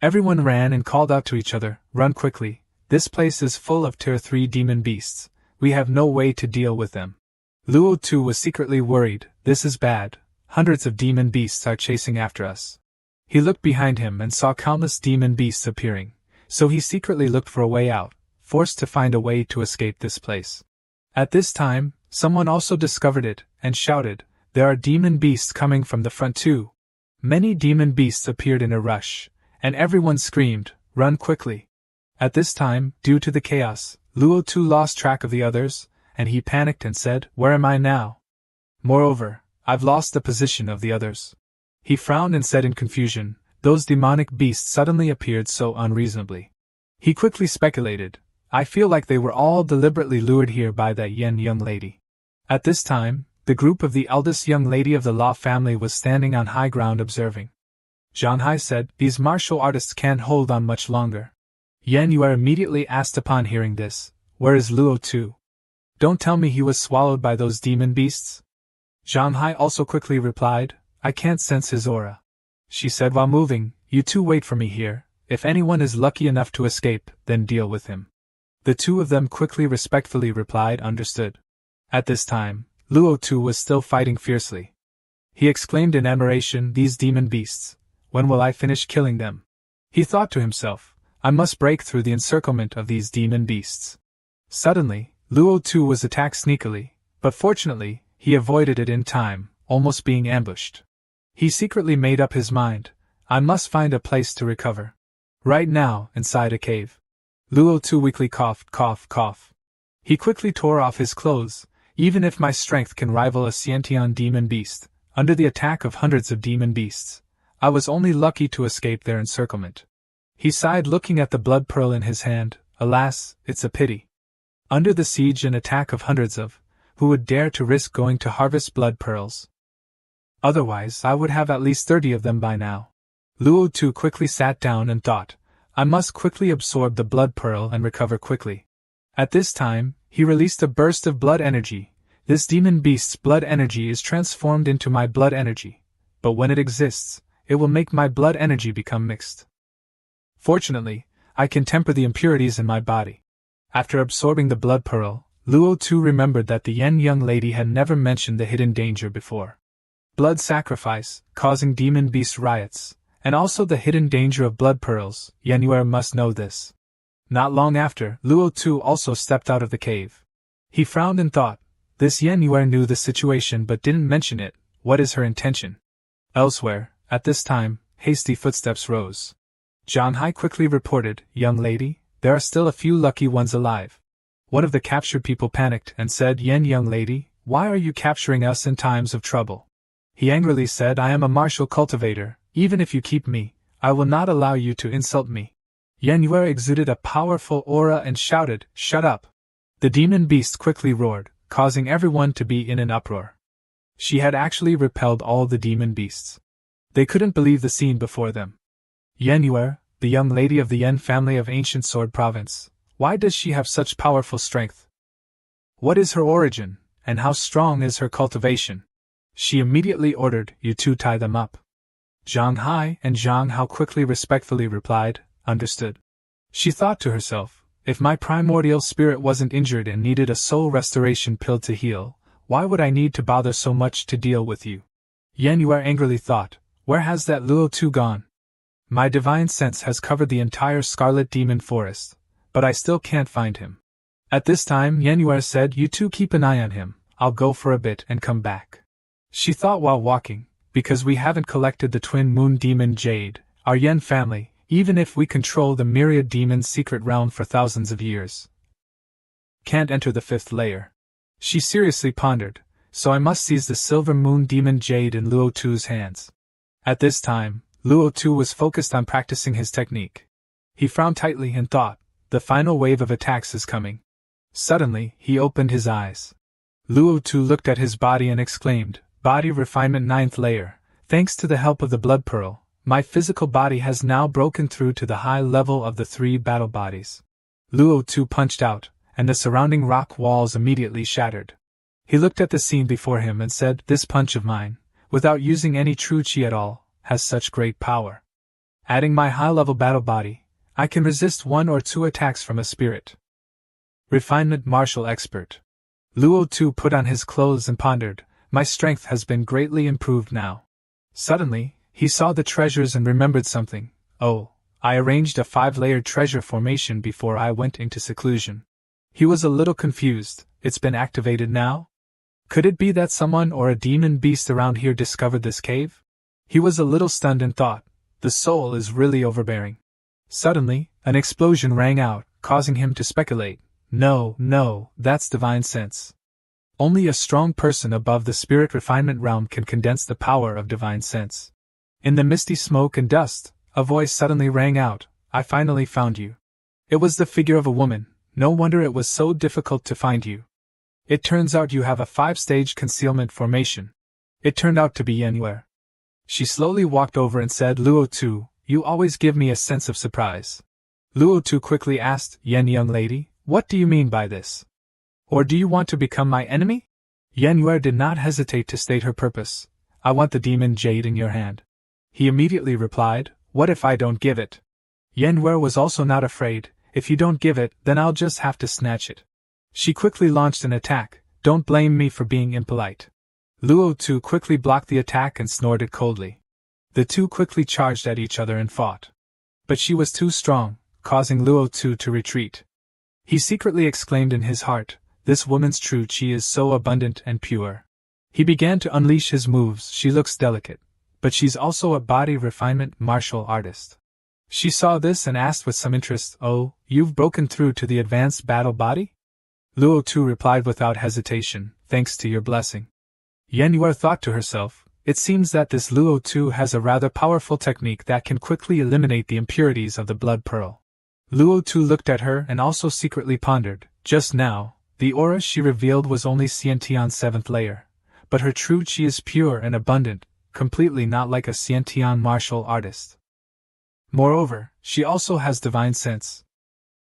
Everyone ran and called out to each other, run quickly, this place is full of Tier 3 demon beasts, we have no way to deal with them. Luo Tu was secretly worried, this is bad, hundreds of demon beasts are chasing after us. He looked behind him and saw countless demon beasts appearing, so he secretly looked for a way out, forced to find a way to escape this place. At this time, someone also discovered it, and shouted, there are demon beasts coming from the front too. Many demon beasts appeared in a rush, and everyone screamed, "Run quickly!" At this time, due to the chaos, Luo Tu lost track of the others, and he panicked and said, "Where am I now? Moreover, I've lost the position of the others." He frowned and said in confusion, "Those demonic beasts suddenly appeared so unreasonably." He quickly speculated, "I feel like they were all deliberately lured here by that Yen young lady." At this time, the group of the eldest young lady of the Law family was standing on high ground observing. Zhang Hai said, "These martial artists can't hold on much longer." Yan Yue immediately asked upon hearing this, "Where is Luo Tu? Don't tell me he was swallowed by those demon beasts?" Zhang Hai also quickly replied, "I can't sense his aura." She said while moving, "You two wait for me here. If anyone is lucky enough to escape, then deal with him." The two of them quickly respectfully replied, "Understood." At this time, Luo Tu was still fighting fiercely. He exclaimed in admiration, "These demon beasts! When will I finish killing them?" He thought to himself, "I must break through the encirclement of these demon beasts." Suddenly, Luo Tu was attacked sneakily, but fortunately, he avoided it in time, almost being ambushed. He secretly made up his mind, "I must find a place to recover. Right now, inside a cave." Luo Tu weakly coughed, cough, cough. He quickly tore off his clothes. "Even if my strength can rival a Xiantian demon beast, under the attack of hundreds of demon beasts, I was only lucky to escape their encirclement." He sighed looking at the blood pearl in his hand, "Alas, it's a pity. Under the siege and attack of hundreds of, who would dare to risk going to harvest blood pearls? Otherwise I would have at least 30 of them by now." Luo Tu quickly sat down and thought, "I must quickly absorb the blood pearl and recover quickly." At this time, he released a burst of blood energy. "This demon beast's blood energy is transformed into my blood energy, but when it exists, it will make my blood energy become mixed. Fortunately, I can temper the impurities in my body." After absorbing the blood pearl, Luo Tu remembered that the Yen young lady had never mentioned the hidden danger before. Blood sacrifice, causing demon beast riots, and also the hidden danger of blood pearls. Yen Yue must know this. Not long after, Luo Tu also stepped out of the cave. He frowned and thought, "This Yen Yue knew the situation but didn't mention it. What is her intention?" Elsewhere, at this time, hasty footsteps rose. Zhang Hai quickly reported, "Young lady, there are still a few lucky ones alive." One of the captured people panicked and said, "Yen young lady, why are you capturing us in times of trouble?" He angrily said, "I am a martial cultivator. Even if you keep me, I will not allow you to insult me." Yen Yue exuded a powerful aura and shouted, "Shut up!" The demon beast quickly roared, causing everyone to be in an uproar. She had actually repelled all the demon beasts. They couldn't believe the scene before them. Yen Yue, the young lady of the Yen family of ancient Sword Province, why does she have such powerful strength? What is her origin, and how strong is her cultivation? She immediately ordered, "You two tie them up." Zhang Hai and Zhang Hao quickly respectfully replied, "Understood." She thought to herself, "If my primordial spirit wasn't injured and needed a soul restoration pill to heal, why would I need to bother so much to deal with you?" Yen Yue angrily thought, "Where has that Luo Tu gone? My divine sense has covered the entire Scarlet Demon Forest, but I still can't find him." At this time Yen Yue said, "You two keep an eye on him, I'll go for a bit and come back." She thought while walking, "Because we haven't collected the twin moon demon jade, our Yen family, even if we control the myriad demon's secret realm for thousands of years, can't enter the 5th layer." She seriously pondered, "So I must seize the silver moon demon jade in Luo Tu's hands." At this time, Luo Tu was focused on practicing his technique. He frowned tightly and thought, "The final wave of attacks is coming." Suddenly, he opened his eyes. Luo Tu looked at his body and exclaimed, "Body refinement 9th layer, thanks to the help of the blood pearl, my physical body has now broken through to the high level of the 3 battle bodies." Luo Tu punched out, and the surrounding rock walls immediately shattered. He looked at the scene before him and said, "This punch of mine, without using any true chi at all, has such great power. Adding my high-level battle body, I can resist 1 or 2 attacks from a spirit." Refinement martial expert. Luo Tu put on his clothes and pondered, "My strength has been greatly improved now." Suddenly, he saw the treasures and remembered something. "Oh, I arranged a 5-layered treasure formation before I went into seclusion." He was a little confused. It's been activated now? Could it be that someone or a demon beast around here discovered this cave? He was a little stunned and thought, the soul is really overbearing. Suddenly, an explosion rang out, causing him to speculate, no, that's divine sense. Only a strong person above the spirit refinement realm can condense the power of divine sense. In the misty smoke and dust, a voice suddenly rang out, I finally found you. It was the figure of a woman, no wonder it was so difficult to find you. It turns out you have a 5-stage concealment formation. It turned out to be Yanwei. She slowly walked over and said, Luo Tu, you always give me a sense of surprise. Luo Tu quickly asked, young lady, what do you mean by this? Or do you want to become my enemy? Yanwei did not hesitate to state her purpose. I want the demon jade in your hand. He immediately replied, what if I don't give it? Yanwei was also not afraid, if you don't give it, then I'll just have to snatch it. She quickly launched an attack, don't blame me for being impolite. Luo Tu quickly blocked the attack and snorted coldly. The two quickly charged at each other and fought. But she was too strong, causing Luo Tu to retreat. He secretly exclaimed in his heart, this woman's true chi is so abundant and pure. He began to unleash his moves, she looks delicate, but she's also a body refinement martial artist. She saw this and asked with some interest, oh, you've broken through to the advanced battle body? Luo Tu replied without hesitation, thanks to your blessing. Yanwei thought to herself, it seems that this Luo Tu has a rather powerful technique that can quickly eliminate the impurities of the blood pearl. Luo Tu looked at her and also secretly pondered, just now, the aura she revealed was only Xiantian's 7th layer, but her true chi is pure and abundant, completely not like a Xiantian martial artist. Moreover, she also has divine sense.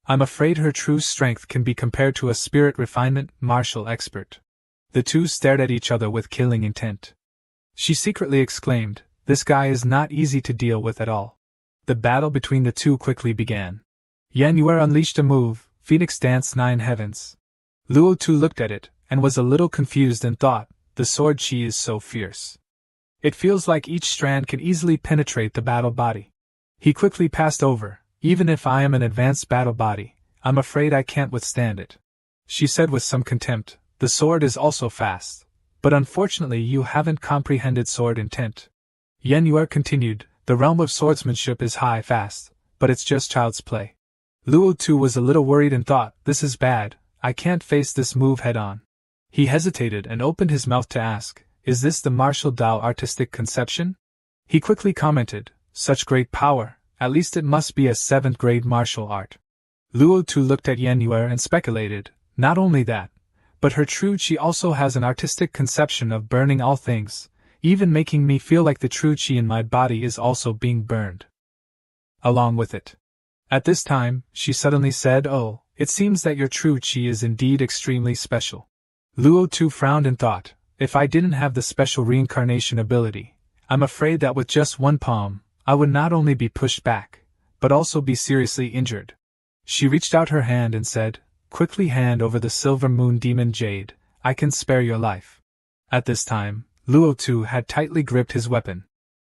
I'm afraid her true strength can be compared to a spirit refinement martial expert. The two stared at each other with killing intent. She secretly exclaimed, this guy is not easy to deal with at all. The battle between the two quickly began. Yanwei unleashed a move, Phoenix Dance 9 Heavens. Luo Tu looked at it, and was a little confused and thought, the sword chi is so fierce. It feels like each strand can easily penetrate the battle body. He quickly passed over, even if I am an advanced battle body, I'm afraid I can't withstand it. She said with some contempt, the sword is also fast, but unfortunately you haven't comprehended sword intent. Yanwei continued, the realm of swordsmanship is high fast, but it's just child's play. Luo Tu was a little worried and thought, this is bad, I can't face this move head on. He hesitated and opened his mouth to ask, is this the martial Dao artistic conception? He quickly commented, such great power, at least it must be a 7th grade martial art. Luo Tu looked at Yanwei and speculated, not only that, but her true chi also has an artistic conception of burning all things, even making me feel like the true chi in my body is also being burned along with it. At this time, she suddenly said, oh, it seems that your true chi is indeed extremely special. Luo Tu frowned and thought, if I didn't have the special reincarnation ability, I'm afraid that with just one palm, I would not only be pushed back, but also be seriously injured. She reached out her hand and said, quickly hand over the silver moon demon jade, I can spare your life. At this time, Luo Tu had tightly gripped his weapon.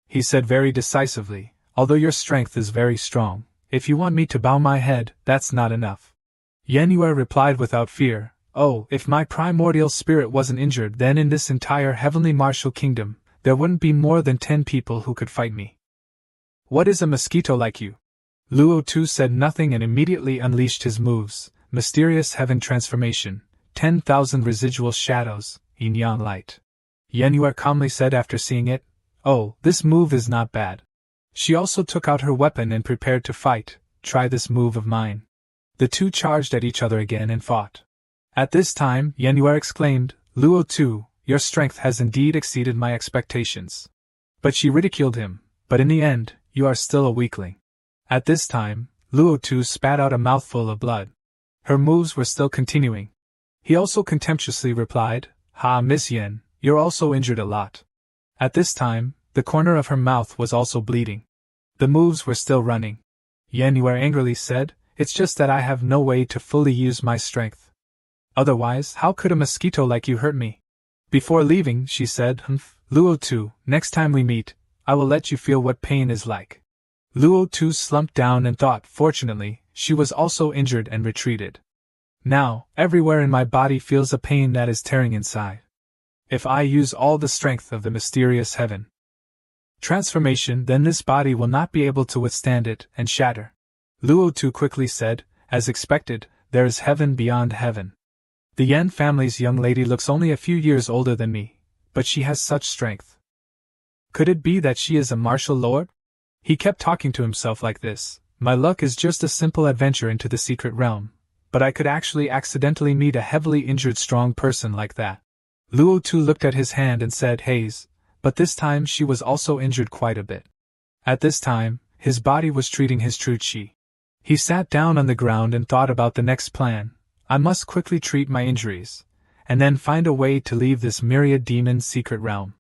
He said very decisively, although your strength is very strong, if you want me to bow my head, that's not enough. Yanwei replied without fear, oh, if my primordial spirit wasn't injured, then in this entire heavenly martial kingdom, there wouldn't be more than 10 people who could fight me. What is a mosquito like you? Luo Tu said nothing and immediately unleashed his moves, mysterious heaven transformation, 10,000 residual shadows, yin-yang light. Yanwei calmly said after seeing it, oh, this move is not bad. She also took out her weapon and prepared to fight, try this move of mine. The two charged at each other again and fought. At this time, Yanwei exclaimed, Luo Tu, your strength has indeed exceeded my expectations. But she ridiculed him, but in the end, you are still a weakling. At this time, Luo Tu spat out a mouthful of blood. Her moves were still continuing. He also contemptuously replied, ha, Miss Yen, you're also injured a lot. At this time, the corner of her mouth was also bleeding. The moves were still running. Yanwei angrily said, it's just that I have no way to fully use my strength. Otherwise, how could a mosquito like you hurt me? Before leaving, she said, Luo Tu, next time we meet, I will let you feel what pain is like. Luo Tu slumped down and thought, fortunately, she was also injured and retreated. Now, everywhere in my body feels a pain that is tearing inside. If I use all the strength of the mysterious heaven, Transformation, then this body will not be able to withstand it, and shatter. Luo Tu quickly said, as expected, there is heaven beyond heaven. The Yan family's young lady looks only a few years older than me, but she has such strength. Could it be that she is a martial lord? He kept talking to himself like this. My luck is just a simple adventure into the secret realm, but I could actually accidentally meet a heavily injured strong person like that. Luo Tu looked at his hand and said, Haze, but this time she was also injured quite a bit. At this time, his body was treating his true chi. He sat down on the ground and thought about the next plan. I must quickly treat my injuries, and then find a way to leave this myriad demon secret realm.